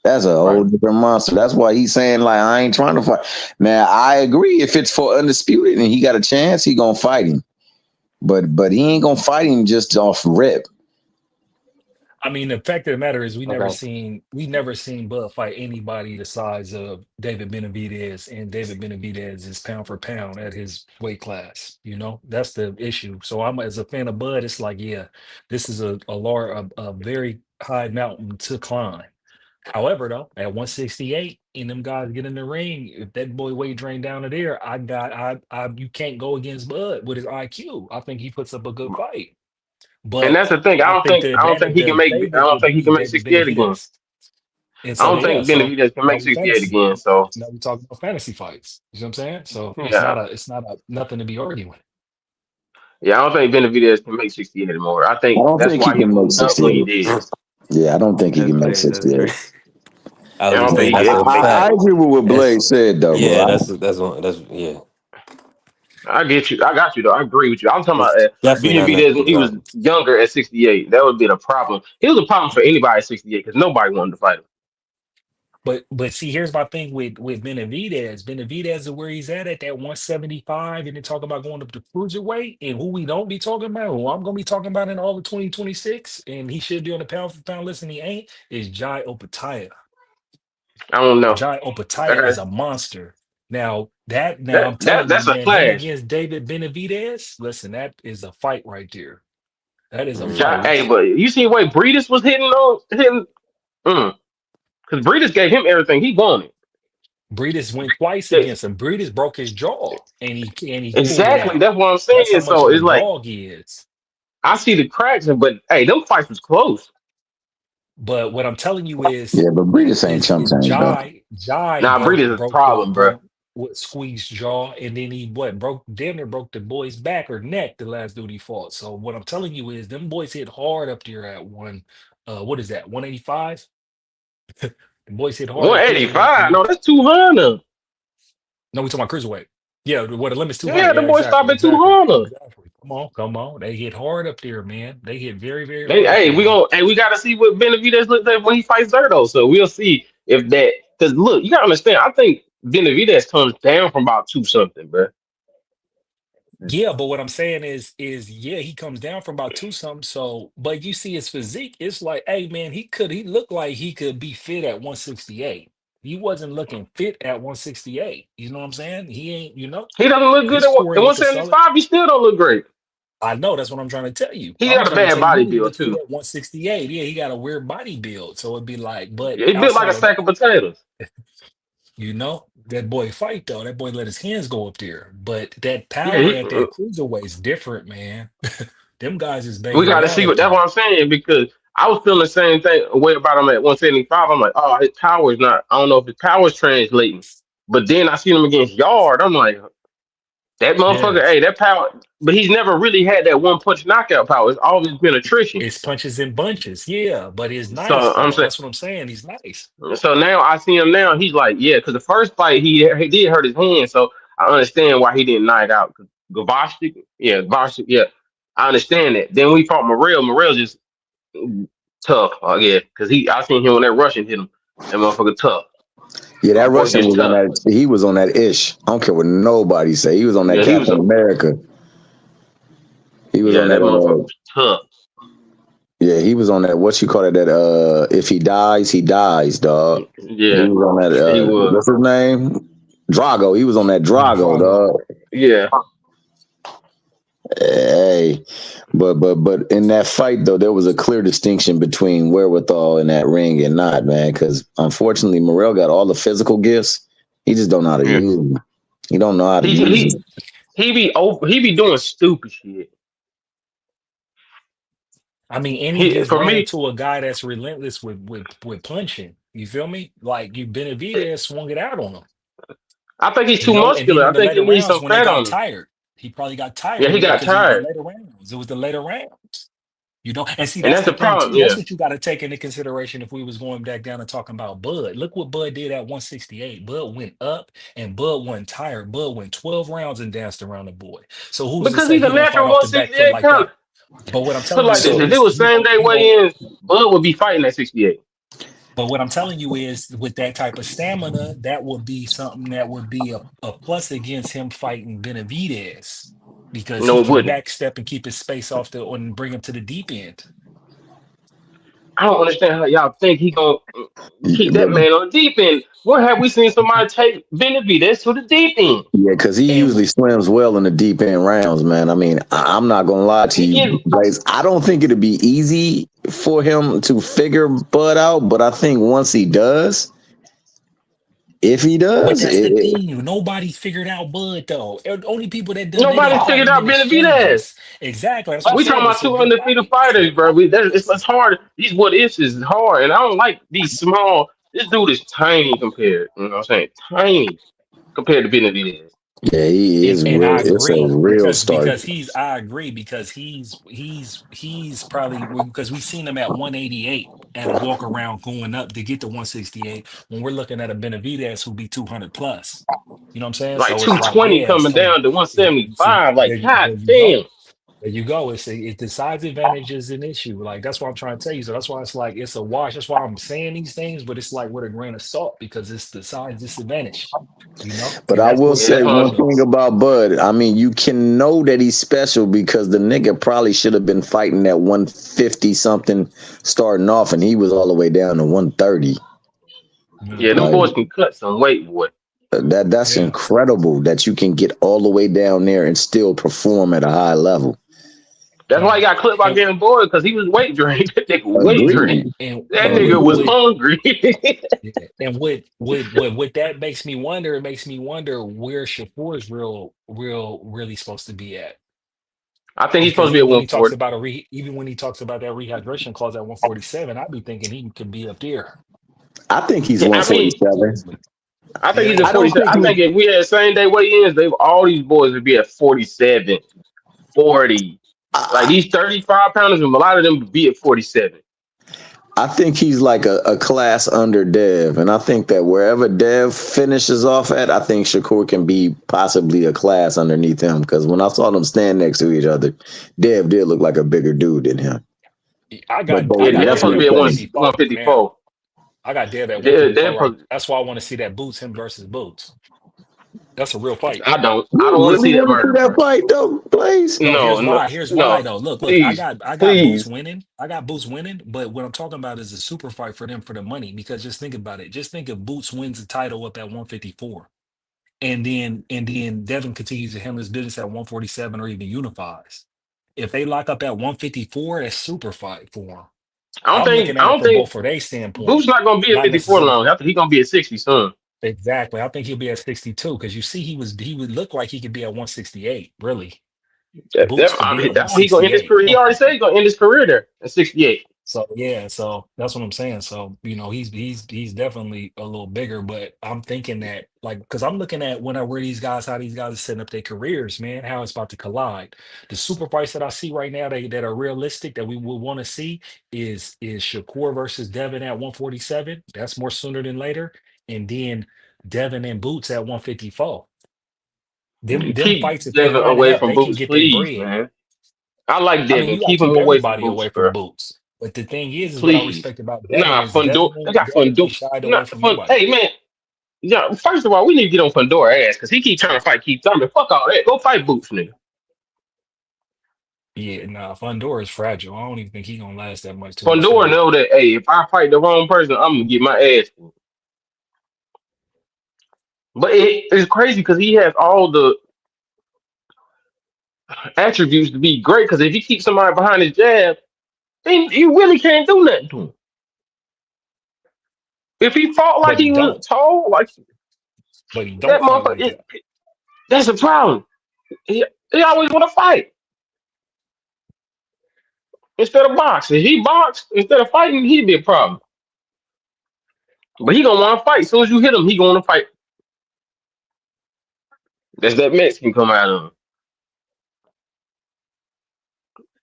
That's a whole right. different monster. That's why he's saying like I ain't trying to fight. Now I agree if it's for undisputed and he got a chance, he gonna fight him. But he ain't gonna fight him just off rip. I mean, the fact of the matter is, we never Okay. seen Bud fight anybody the size of David Benavidez, and David Benavidez is pound for pound at his weight class. You know, that's the issue. So I'm as a fan of Bud, it's like, yeah, this is a very high mountain to climb. However, though, at 168, and them guys get in the ring, if that boy weight drained down to there, you can't go against Bud with his IQ. I think he puts up a good fight. And But that's the thing. I think the I don't think advantage he can of make. I David don't would think he be can make David 68 again. Benavidez. And I so don't yeah, think so Benavidez can now make we 68 fantasy. again. So Now we talking about fantasy fights. You know what I'm saying? So yeah, it's not a nothing to be arguing. yeah. I don't think Benavidez can make 68 anymore. I I think don't that's think he why he can make moved up when he 68. did. Yeah, I don't think he can make That's 68. crazy. I I was don't just think saying he that's can a make I fact. agree with what That's Blake said though, yeah, bro. that's yeah. I get you. I got you though. I agree with you. I'm talking It's about definitely not nothing Benavidez to when be he was arguing. younger at 68. That would be the problem. He was a problem for anybody at 68 because nobody wanted to fight him. But see, here's my thing with Benavidez. Benavidez is where he's at that 175, and then talk about going up to cruiserweight, and who we don't be talking about, who I'm gonna be talking about in all of 2026, and he should be on the pound for pound list, and he ain't, is Jai Opataya. I don't know. Jai Opataya is Okay. a monster. Now I'm telling you, That's a man, him clash. against David Benavidez, listen, that is a fight right there. That is a Mm-hmm. fight. Hey, but you see what Breedis was hitting. Because Breedis gave him everything. He wanted. Breedis went twice Yes. against him. Breedis broke his jaw, and he pulled it Exactly. out. That's what I'm That's how saying. much So of a it's like dog he is. I see the cracks, but hey, them fights was close. But what I'm telling you Yeah, but Breedis ain't is chump change though. Jai Nah, Breedis is a problem, bro. broke what squeezed jaw, and then he damn near broke the boy's back or neck the last dude he fought. So what I'm telling you is them boys hit hard up there at what is that, 185? The boys hit hard at cruiserweight. 185. No, that's 200. No, we talking about cruiserweight. Yeah, what the limit's 200. Yeah, the Yeah, boy stopped exactly, at 200. exactly. Come on. They hit hard up there, man. They hit very, very They, hard up hey, there, man. we gotta see what Benavidez looks like when he fights Zerto. So we'll see if that. Because look, you gotta understand. I think Benavidez comes down from about 2 something, bro. Yeah, but what I'm saying is yeah, he comes down from about two something. So, but you see his physique, it's like, hey man, he looked like he could be fit at 168. He wasn't looking fit at 168. You know what I'm saying? He ain't, He doesn't look good his at core ain't looking solid. 175. He still don't look great. I know that's what I'm trying to tell you. He I'm got a trying to bad tell you, he body didn't build look fit too. at 168. Yeah, he got a weird body build. So it'd be like, but He built like a outside of sack of that, potatoes. that boy fight though. That boy let his hands go up there. But that Yeah, power at that cruiserweight is different, man. Them guys is we banging got it to out see up what. That's what there. I'm saying because I was feeling the same thing way about him at 175. I'm like, oh, his power is not. I don't know if his power is translating. But then I seen him against Yard. I'm like, that motherfucker, Yes. hey, that power. But he's never really had that one punch knockout power. It's always been attrition. It's punches and bunches, yeah, but he's nice So I'm though. saying. That's what I'm saying. He's nice. So now I see him now. He's like, yeah, because the first fight he did hurt his hand. So I understand why he didn't knock out Gavashik. Yeah, Gavashik. Yeah, I understand that. Then we fought Morrell. Morrell just tough. Yeah, because I seen him when that Russian hit him. That motherfucker tough. Yeah, that My boy Russian just was on tough. that. He was on that ish. I don't care what nobody say. He was on that Yeah, he was Captain America. He was on that that. motherfucker was tough. Yeah, he was on that. What you call it? That if he dies, he dies, dog. Yeah, he was on that. he was. What's his name? Drago. He was on that Drago, dog. Yeah. Hey, but in that fight though, there was a clear distinction between wherewithal in that ring and not, man. Because unfortunately, Morrell got all the physical gifts. He just don't know how to use them. He don't know how to use them. He be doing stupid shit. I mean, and he just ran into a guy that's relentless with punching. You feel me? Like you Benavidez swung it out on him. I think he's too muscular. I think he needs some fat on him. Tired. He probably got tired. Yeah, he got tired. It was the later rounds. You know, and see, that's the problem. Yeah. That's what you got to take into consideration if we was going back down and talking about Bud. Look what Bud did at 168. Bud went up and Bud wasn't tired. Bud went 12 rounds and danced around the boy. So who's because he's a natural 168 like that? But what I'm telling you, if it was same day weigh-ins, Bud would be fighting at 68. But what I'm telling you is, with that type of stamina, that would be something that would be a plus against him fighting Benavidez, because he can backstep and keep his space off and bring him to the deep end. I don't understand how y'all think he gonna keep that man on the deep end. Where have we seen somebody take Benavidez to the deep end? Yeah, because he usually swims well in the deep end rounds, man. I mean, I'm not gonna lie to you guys. I don't think it'd be easy for him to figure Bud out, but I think once he does, if he does, but that's the thing. Nobody figured out Bud though. Only people that did. Nobody figured out Benavidez. Exactly. We talking about 2 undefeated fighters, bro. It's hard. These what ifs is hard, and I don't like these small. This dude is tiny compared. You know what I'm saying? Tiny compared to Benavidez. Yeah, he is. And I agree. It's a real start. Because I agree because he's probably, because we've seen him at 188 and a walk around going up to get to 168 when we're looking at a Benavidez who'll be 200 plus. You know what I'm saying? Like 220 coming down to 175. Like, god damn. There you go. It's the size advantage is an issue. Like, that's what I'm trying to tell you. So that's why it's like it's a wash. That's why I'm saying these things, but it's like with a grain of salt because it's the size disadvantage. You know. But I will say one thing about Bud. I mean, you can know that he's special because the nigga probably should have been fighting at 150 something starting off, and he was all the way down to 130. Yeah, them boys can cut some weight, boy. That's incredible that you can get all the way down there and still perform at a high level. That's why he got clipped by Game Boy, because he was weight drained. That nigga weight drained. That nigga was hungry. And what that makes me wonder, it makes me wonder where Shakur's really supposed to be at. I think he's supposed to be at 140. Even when he talks about that rehydration clause at 147, I'd be thinking he could be up there. I think he's 147. I think he's at 47. I think if we had same day weigh-ins, all these boys would be at 47, 40. Like these 35 pounders, a lot of them would be at 47. I think he's like a class under Dev. And I think that wherever Dev finishes off at, I think Shakur can be possibly a class underneath him. Because when I saw them stand next to each other, Dev did look like a bigger dude than him. That's supposed to be at 154. I got Dev at 154. That's why I want to see that Boots him versus Boots. That's a real fight. I don't want to see that fight though, please. Here's why though. Look, please, I got Boots winning. I got Boots winning, but what I'm talking about is a super fight for them for the money. Because just think about it. Just think if Boots wins the title up at 154, and then Devin continues to handle his business at 147 or even unifies. If they lock up at 154, that's super fight for him. I don't think for their standpoint. Boots not gonna be at 54 long. After he gonna be at 60 soon. Exactly. I think he'll be at 62 because you see he would look like he could be at 168, really. He gonna end his career. He already said he's gonna end his career there at 68. So yeah, so that's what I'm saying. So he's definitely a little bigger, but I'm thinking that like because I'm looking at where these guys how these guys are setting up their careers, man, how it's about to collide. The super fights that I see right now that are realistic that we would want to see is Shakur versus Devin at 147. That's more sooner than later, and then Devin and Boots at 154. Them Keep fights if they Devin lining away up, from they can Boots, get their please, bread. man. I like I mean, Devin. you gotta Keep him keep away from everybody Boots, away from bro. Boots. But the thing is what I Please. respect about Devin Nah, is Devin Fundora. They got Devin Fundora. ain't shied Nah, away from nobody. Hey, man. Yeah, first of all, we need to get on Fundora ass because he keep trying to fight Keith Thurman. Fuck all that. Go fight Boots, nigga. Yeah, nah, Fundora is fragile. I don't even think he gonna last that much, to be Fundora fair. know that, hey, if I fight the wrong person, I'm gonna get my ass whooped. But it's crazy because he has all the attributes to be great. Because if he keeps somebody behind his jab, then you really can't do nothing to him. If he fought like But he he was don't. tall, like But he that don't fight like motherfucker, that. that's the problem. He always want to fight instead of boxing. If he boxed instead of fighting, he'd be a problem. But he gonna want to fight. As soon as you hit him, he gonna fight. That's that Mexican come out of him.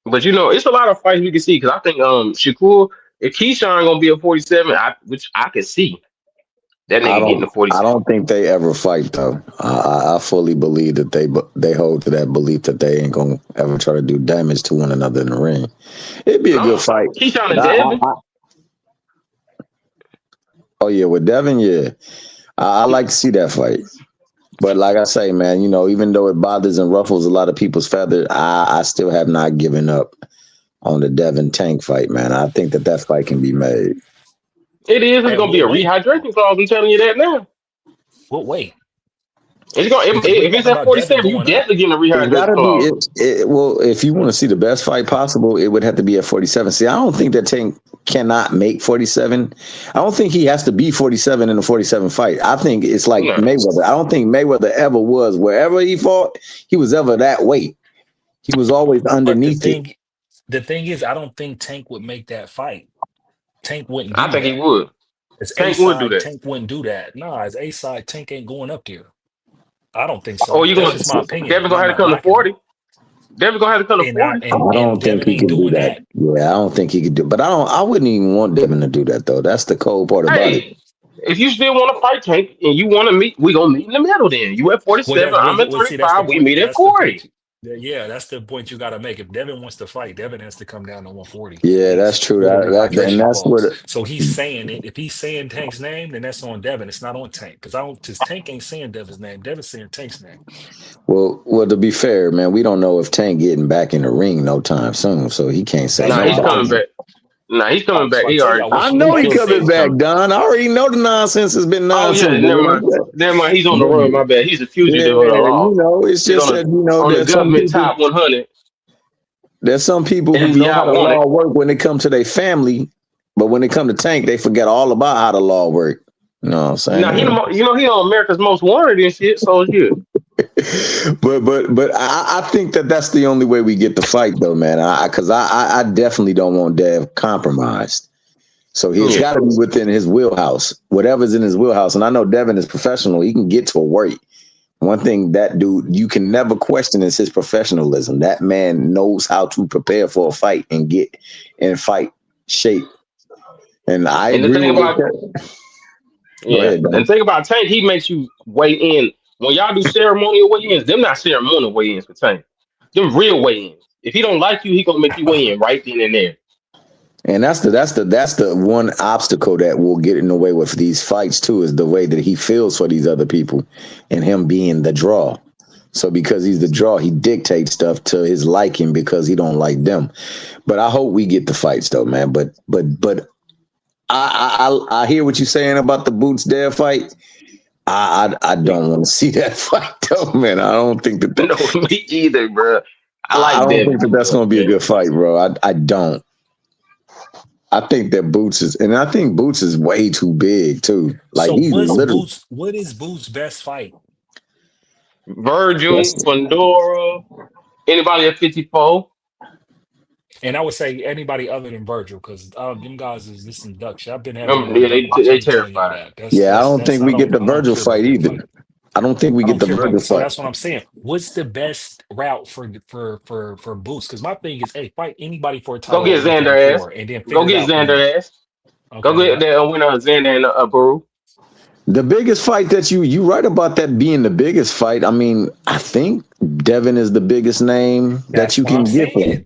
But it's a lot of fights we can see because I think Shakur, if Keyshawn gonna be a 47, which I could see that I nigga getting a don't. I 47. don't think they ever fight though. I fully believe that they hold to that belief that they ain't gonna ever try to do damage to one another in the ring. It'd be a good fight. Keyshawn But and Devin. Oh yeah, with Devin, yeah, I like to see that fight. But like I say, man, even though it bothers and ruffles a lot of people's feathers, I still have not given up on the Devin Tank fight, man. I think that fight can be made. It is. It's Hey, gonna be a rehydration clause. I'm telling you that now. What wait? It's gonna if it's at 47, you definitely getting a rehydration clause. Well, if you want to see the best fight possible, it would have to be at 47. See, I don't think that Tank cannot make 47. I don't think he has to be 47 in a 47 fight. I think it's like Mayweather. I don't think Mayweather ever was. Wherever he fought, he was ever that weight. He was always underneath it. The thing is, I don't think Tank would make that fight. Tank wouldn't do that. I think he would. Tank would do that. Tank wouldn't do that. Nah, as A side, Tank ain't going up there. I don't think so. Oh, you That's gonna? just my opinion. Devin gonna have to come to 40. Devin gonna have to come to 40. I don't think he can do that. Yeah, I don't think he could do. But I wouldn't even want Devin to do that though. That's the cold part about it. If you still want to fight Tank and you want to meet, we gonna meet in the middle. Then you at 47, I'm at 35. We meet at 40. Yeah, that's the point you got to make. If Devin wants to fight, Devin has to come down to 140. Yeah, that's true. And that's what. So he's saying it. If he's saying Tank's name, then that's on Devin. It's not on Tank because Tank ain't saying Devin's name. Devin's saying Tank's name. Well, to be fair, man, we don't know if Tank getting back in the ring no time soon, so he can't say. Nah, he's coming back. Nah, he's coming back. He already. I know he's coming back, Don. I already know the nonsense has been nonsense. Oh yeah, never mind. He's on the run. My bad. He's a fugitive of the law. It's just that on the government top 100. There's some people who know how the law work when it comes to their family, but when it comes to Tank, they forget all about how the law work. You know what I'm saying? Now he on America's Most Wanted and shit. So it's good. But I think that's the only way we get the fight though, man. Because I definitely don't want Dev compromised. So he's got to be within his wheelhouse, whatever's in his wheelhouse. And I know Devin is professional; he can get to a weight. One thing that dude you can never question is his professionalism. That man knows how to prepare for a fight and get in fight shape. And I agree with that. And think about Tank. He makes you weigh in. When y'all do ceremonial weigh-ins, them not ceremonial weigh-ins for Tank. Them real weigh-ins. If he don't like you, he gonna make you weigh in right then and there. And that's the one obstacle that will get in the way with these fights too, is the way that he feels for these other people and him being the draw. So because he's the draw, he dictates stuff to his liking because he don't like them. But I hope we get the fights though, man. But I hear what you're saying about the Boots Dev fight. I don't want to see that fight though, man. I don't think that. No, me either, bro. I don't think that's going to be a good fight, bro. I don't. I think that Boots is way too big too. Like so he's literally. What is Boots' best fight? Virgil, Fundora, anybody at 54. And I would say anybody other than Virgil, because them guys is this induction. I've been having them on Yeah, deck watch. they I've been telling y'all terrified. that. Yeah, I don't think I we get the don't Virgil care about fight that either. fight. I don't think we I get don't the care about Virgil that. So fight. that's what I'm saying. What's the best route for Boots? Because my thing is, hey, fight anybody for a Go title at get Xander ass. 154 and then Go figure it get out from there. Xander ass. Go Okay, get yeah. that winner of Xander and Peru. The biggest fight that you right about that being the biggest fight. I mean, I think Devin is the biggest name that That's you what I'm can get for saying. him.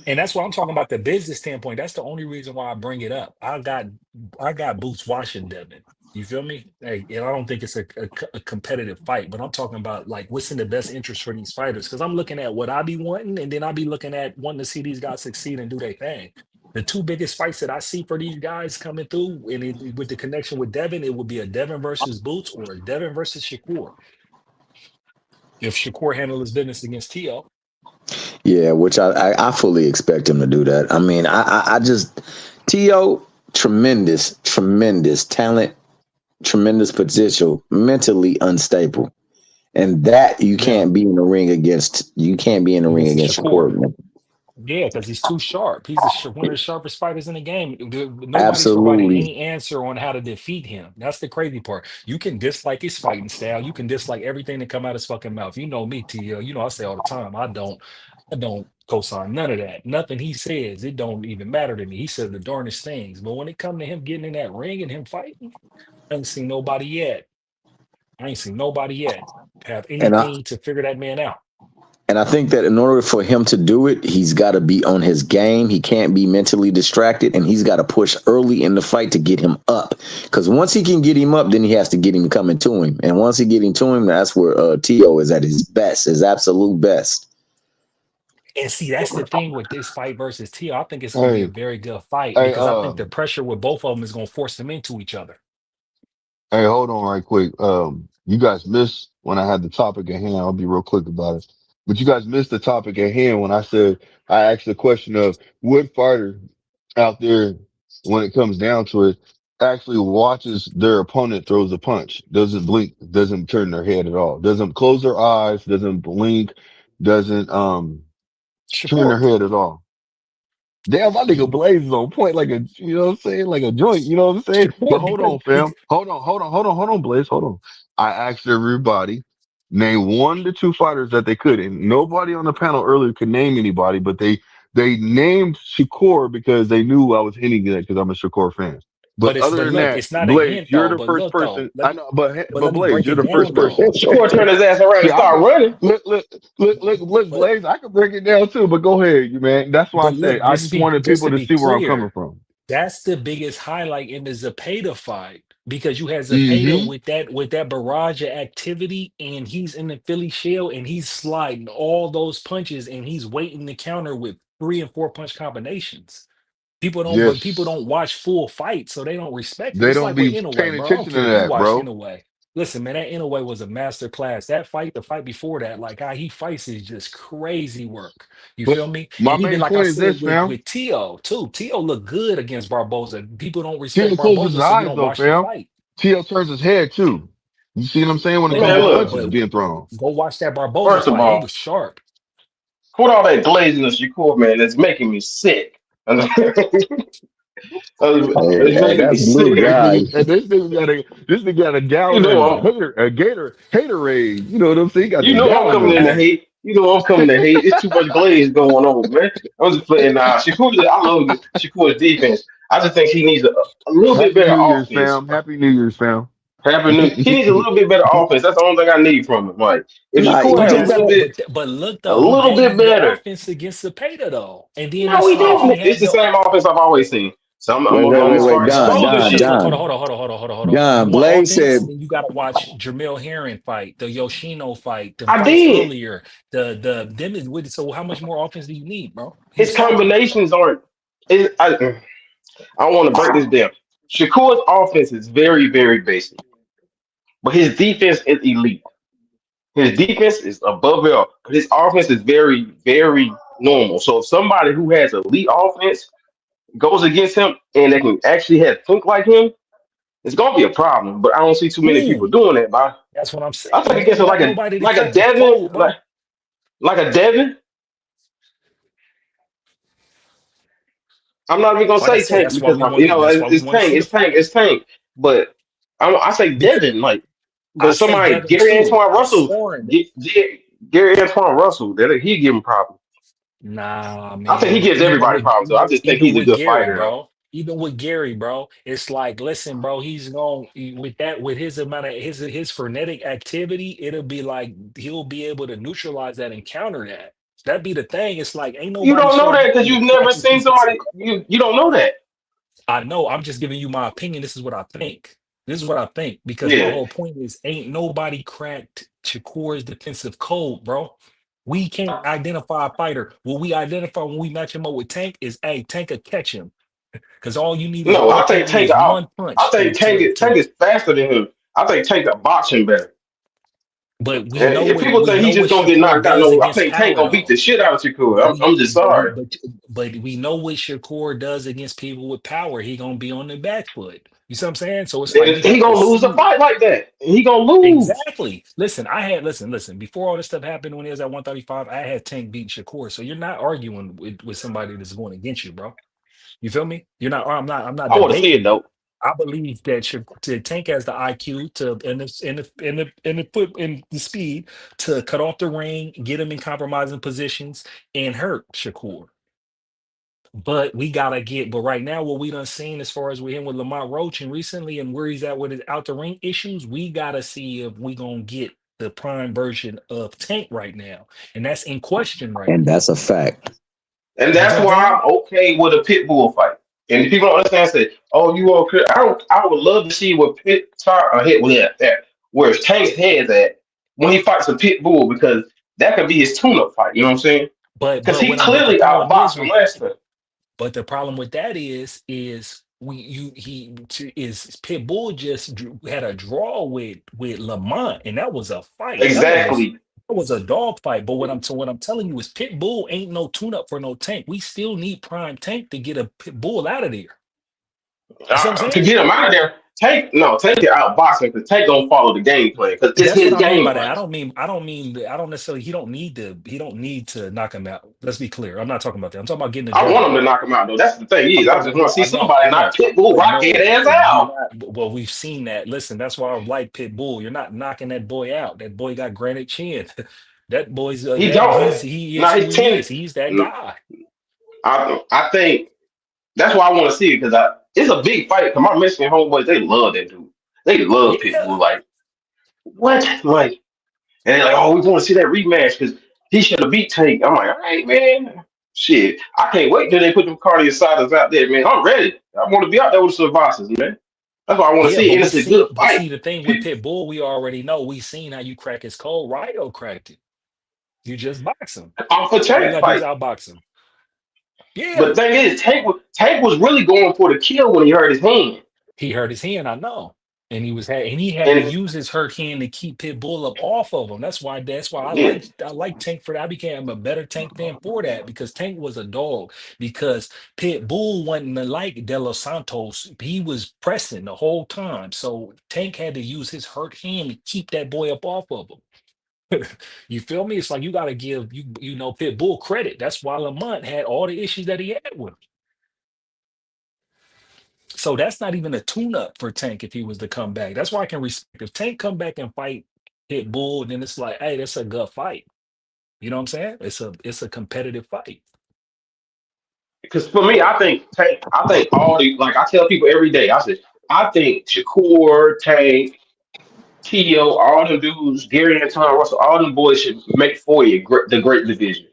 And that's what I'm talking about the business standpoint. That's the only reason why I bring it up. I got Boots watching Devin. You feel me? Hey, and I don't think it's a competitive fight, but I'm talking about like what's in the best interest for these fighters. Because I'm looking at what I be wanting, and then I be looking at wanting to see these guys succeed and do their thing. The two biggest fights that I see for these guys coming through, and with the connection with Devin, it would be a Devin versus Boots or a Devin versus Shakur. If Shakur handled his business against Tio. Yeah, which I fully expect him to do that. I mean, I just T.O. tremendous talent, tremendous potential, mentally unstable, and that you can't be in the ring against. You can't be in the ring against Shakur. Shakur. Yeah, because he's too sharp. He's one of the sharpest fighters in the game. Nobody's providing Absolutely. any answer on how to defeat him. That's the crazy part. You can dislike his fighting style. You can dislike everything that come out his fucking mouth. You know me, TL. You know I say all the time. I don't co-sign none of that. Nothing he says, it don't even matter to me. He says the darnest things. But when it comes to him getting in that ring and him fighting, I ain't seen nobody yet. Have anything to figure that man out. And I think that in order for him to do it, he's got to be on his game. He can't be mentally distracted, and he's got to push early in the fight to get him up. Because once he can get him up, then he has to get him coming to him. And once he get him to him, that's where T.O. is at his best, his absolute best. And see, that's the thing with this fight versus Tio. I think it's going to be a very good fight because I think the pressure with both of them is going to force them into each other. Hey, hold on right quick. You guys missed when I had the topic at hand. I'll be real quick about it. But you guys missed the topic at hand when I asked the question of what fighter out there, when it comes down to it, actually watches their opponent throws a punch, doesn't blink, doesn't turn their head at all, doesn't close their eyes, doesn't blink, doesn't turn their head at all. Damn, my nigga Blaze is on point like a, you know what I'm saying? Like a joint, you know what I'm saying? But hold on, fam. Hold on, Blaze. Hold on. I asked everybody, name 1 to 2 fighters that they could. And nobody on the panel earlier could name anybody, but they named Shakur because they knew I was hinting at it because I'm a Shakur fan. But other than that, it's not Blaze, a hint, you're though. the first person. I know, but let me Blaze, break you're it the first down, person. Shakur turned his ass around and start running. Look, Blaze, I can break it down too, but go ahead, you man. That's why I say I just wanted people to see where I'm coming from. That's the biggest highlight in the Zepeda fight because you had Zepeda with that barrage of activity, and he's in the Philly shell and he's sliding all those punches and he's waiting to counter with 3 and 4 punch combinations. People don't watch full fights, so they don't respect it. They It's don't like with be Inoue, paying bro. I don't attention care to if you that, watch bro. Inoue. Listen, man, that Inoue was a master class. That fight, the fight before that, like how he fights is just crazy work. You But feel me? my And even main like I point is said this, fam. with Tio too. Tio looked good against Barboza. People don't Tio respect closes his Barboza, so you eyes don't though, watch the fam. fight. Tio turns his head too. You see what I'm saying when it comes Man, to look. punches being thrown? Go watch that Barboza First of fight. He all, was sharp. put all that glazing on Shakur, man. It's making me sick. It's making me That's blue sick. guy. This nigga got a You gallon know of Haterade. You know what I'm saying? He got You the know I'm gallon coming of in to it. hate. You know I'm coming to hate. It's too much glaze going on, man. I'm just playing now. I love Shakur's defense. I just think he needs a little bit Happy better New Year's, offense. fam. Happy New Year's, fam. He needs a little bit better offense. That's the only thing I need from him. Like if Nah, Shakur he had just But look a though, he little gave bit you the better. offense against Zepeda though, and then No, he he didn't. It's had the same offense I've always seen. So I'm gonna wait. start exposing Look, shit. hold Don. on. You want Blaze offense? said Then you gotta watch Jamil Herring fight, the Yoshino fight, the I fights did. earlier. The them is with it. So how much more offense do you need, bro? His He's solid. combinations aren't. I want to break this down. Shakur's offense is very, very basic, but his defense is elite. His defense is above it all. His offense is very, very normal. So if somebody who has elite offense goes against him and they can actually think like him, it's gonna be a problem. But I don't see too many people Ooh, doing that. But that's what I'm I saying. think They against ain't got like a, nobody to like a crack the Devin, code, bro. like a Devin. I'm not even gonna Like I say said, Tank that's why because we want to. That's why we it's want to Tank, see the it's Tank, fight. it's Tank. But I say Because Devin, like, I but say somebody Devin Gary too. Antoine That's Russell, foreign. Gary Antoine Russell, that he give him problems. Nah, I think he man. gives everybody problems. So I just think Even he's a with good Gary, fighter, though. bro. Even with Gary, bro. It's like, listen, bro. He's going with his amount of his frenetic activity. It'll be like he'll be able to neutralize that and counter that. That'd be the thing. It's like ain't You nobody don't know showing that because the you've never crackest seen defensive somebody. code. You don't know that. I know. I'm just giving you my opinion. This is what I think. This is what I think because my Yeah. whole point is ain't nobody cracked Shakur's defensive code, bro. We can't identify a fighter. What we identify when we match him up with Tank is, hey, Tank will catch him. Because all you need is No, all I Tank think need Tank is out. one I punch think Tank is faster than him. I think Tank got boxing better. but And if people we think know he's just what gonna get Shakur knocked out, does no, I against think Tank power gonna beat the though. shit out of Shakur. But I'm just sorry. we know what Shakur does against people with power. He gonna be on the back foot. You see what I'm saying? So it's like And we he have to gonna lose a see. fight like that. He gonna lose. Exactly. Listen, listen. Before all this stuff happened when he was at 135, I had Tank beat Shakur. So you're not arguing with somebody that's going against you, bro. You feel me? You're not. I'm not I want to see it debating you. though. I believe that Tank has the IQ to and the foot and the speed to cut off the ring, get him in compromising positions, and hurt Shakur. But we gotta get. But right now, what we done seen as far as we him with Lamont Roach and recently, and where he's at with his out the ring issues, we gotta see if we gonna get the prime version of Tank right now, and that's in question right And now. that's a fact. And You see that's what I'm why saying? I'm okay with a pit bull fight. And people don't understand. Say, "Oh, you okay?" I don't. I would love to see what pit tar head with that where Tank's head's at when he fights a pit bull because that could be his tune-up fight. You know what I'm saying? Because he But the clearly problem is outboxed him with last time. But the problem with that is is Pitbull just had a draw with Lamont, and that was a fight. Exactly. That was a dog fight. But what I'm telling you is Pitbull ain't no tune up for no Tank. We still need prime Tank to get a Pitbull out of there. You see what I'm To saying? get him out of there, Tank can outbox him because Tank don't follow the game plan because it's That's what his I mean game by that. plan. I don't necessarily. He don't need to knock him out. Let's be clear. I'm not talking about that. I'm talking about getting the I W want him to out. knock him out though. That's the thing I'm is, I talking just about want to see I somebody knock know, Pitbull I rocket know. ass You're out. not. Well, we've seen that. Listen, that's why I like Pitbull. You're not knocking that boy out. That boy got granite chin. That boy's He that don't. he is Now who his he ten. is. He's that guy. I think that's why I want to see it because it's a big fight. Cause my Mexican homeboys they love that dude. They love Yeah. Pitbull. Like what? Like and they're like, oh, we want to see that rematch because he should have beat Tank. I'm like, all right, man. Shit, I can't wait till they put them cardio siders out there, man. I'm ready. I want to be out there with the Survivors, man. That's what I want to Yeah, see, and it's a good but fight. see the thing with Pitbull, we already know. We seen how you crack his code. Ryo cracked it. You just box him. Off a All you Tank gotta do is fight. outbox him. But Yeah. the thing is, Tank was really going for the kill when he hurt his hand. He hurt his hand, I know. And he had to And use his hurt hand to keep Pitbull up off of him. That's why yeah, I like Tank for that. I became a better Tank fan for that because Tank was a dog. Because Pitbull wasn't like De Los Santos. He was pressing the whole time. So Tank had to use his hurt hand to keep that boy up off of him. You feel me? It's like you gotta give Pitbull credit. That's why Lamont had all the issues that he had with him. So that's not even a tune-up for Tank if he was to come back. That's why I can respect if Tank come back and fight Pitbull, then it's like, hey, that's a good fight. You know what I'm saying? It's a competitive fight. because for me, I think all the like I tell people every day. I said I think Shakur, Tank, Tio, all them dudes, Gary Antoine Russell, all them boys should make for you the great division.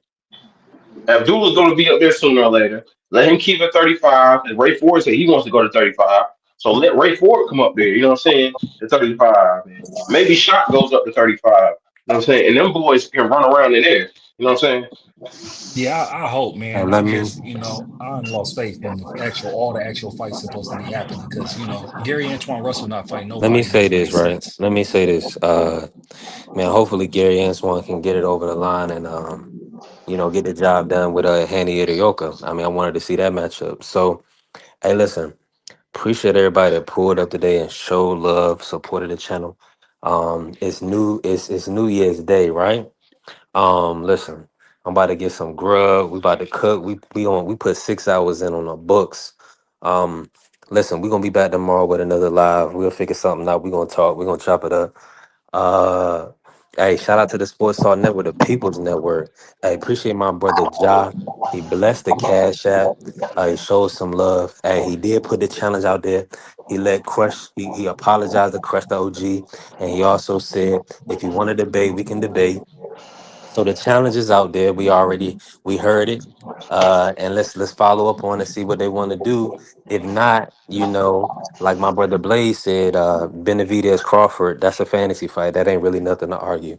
Abdullah going to be up there sooner or later. Let him keep it 35. And Ray Ford said he wants to go to 35. So let Ray Ford come up there. You know what I'm saying? To 35. And maybe Shot goes up to 35. You know what I'm saying? And them boys can run around in there. You know what I'm saying? Yeah, I hope, man. Let I me just, I lost faith in all the actual fights supposed to be happening because, Gary Antoine Russell not fighting let me nobody say makes no this, right? sense. Let me say this. Man, hopefully Gary Antoine can get it over the line and get the job done with Hanny Itaoka. I mean, I wanted to see that matchup. So, hey, listen, appreciate everybody that pulled up today and showed love, supported the channel. It's New Year's Day, right? Listen, I'm about to get some grub. We about to cook. We put 6 hours in on the books. Listen, we're gonna be back tomorrow with another live. We'll figure something out. We're gonna talk. We're gonna chop it up. Uh, hey, shout out to the Sports Talk Network, the People's Network. Hey, appreciate my brother Ja. He blessed the Cash App. He showed some love. Hey, he did put the challenge out there. He let Crush. He apologized to Crush the OG, and he also said, if you want to debate, we can debate. So the challenge is out there. We heard it. And let's follow up on and see what they want to do. If not, like my brother Blaze said, Benavidez Crawford, that's a fantasy fight. That ain't really nothing to argue.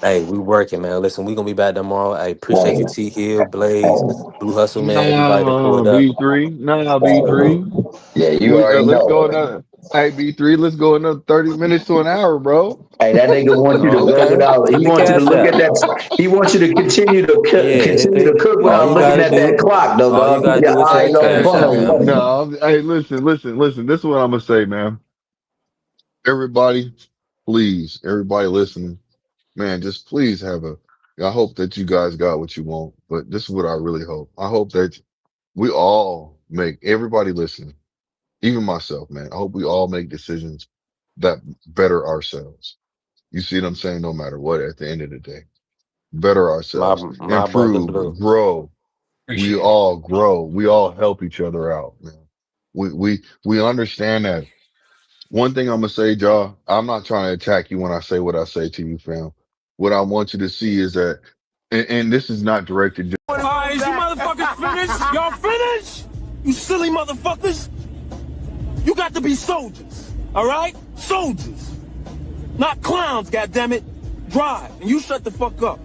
Hey, we working, man. Listen, we gonna be back tomorrow. I appreciate you, T Hill, Blaze, Blue Hustle, man. Everybody that Nah, pulled up. B3. Nah, B3. Yeah, you already Let's go know. another. Hey, B3, let's go another 30 minutes to an hour, bro. Hey, that nigga wants you to go Okay, without. He hit the wants you to Cash look App. at that. He wants you to continue to cook All without you looking gotta at that do, clock, though, all you dog. gotta Keep do your is hit the eyes on the Cash App, phone. man. No, hey, listen. This is what I'm gonna say, man. Everybody, please, everybody listening, man, just please I hope that you guys got what you want, but this is what I really hope. I hope that we all everybody listening, even myself, man. I hope we all make decisions that better ourselves. You see what I'm saying? No matter what, at the end of the day, better ourselves, My brother improve, Blue. grow. We Appreciate it. all grow. We all help each other out, man. We understand that. One thing I'm gonna say, Ja, I'm not trying to attack you when I say what I say to you, fam. What I want you to see is that, and this is not directed. All right, is you motherfuckers finished? Y'all finished? You silly motherfuckers. You got to be soldiers, all right? Soldiers. Not clowns, goddammit. Drive, and you shut the fuck up.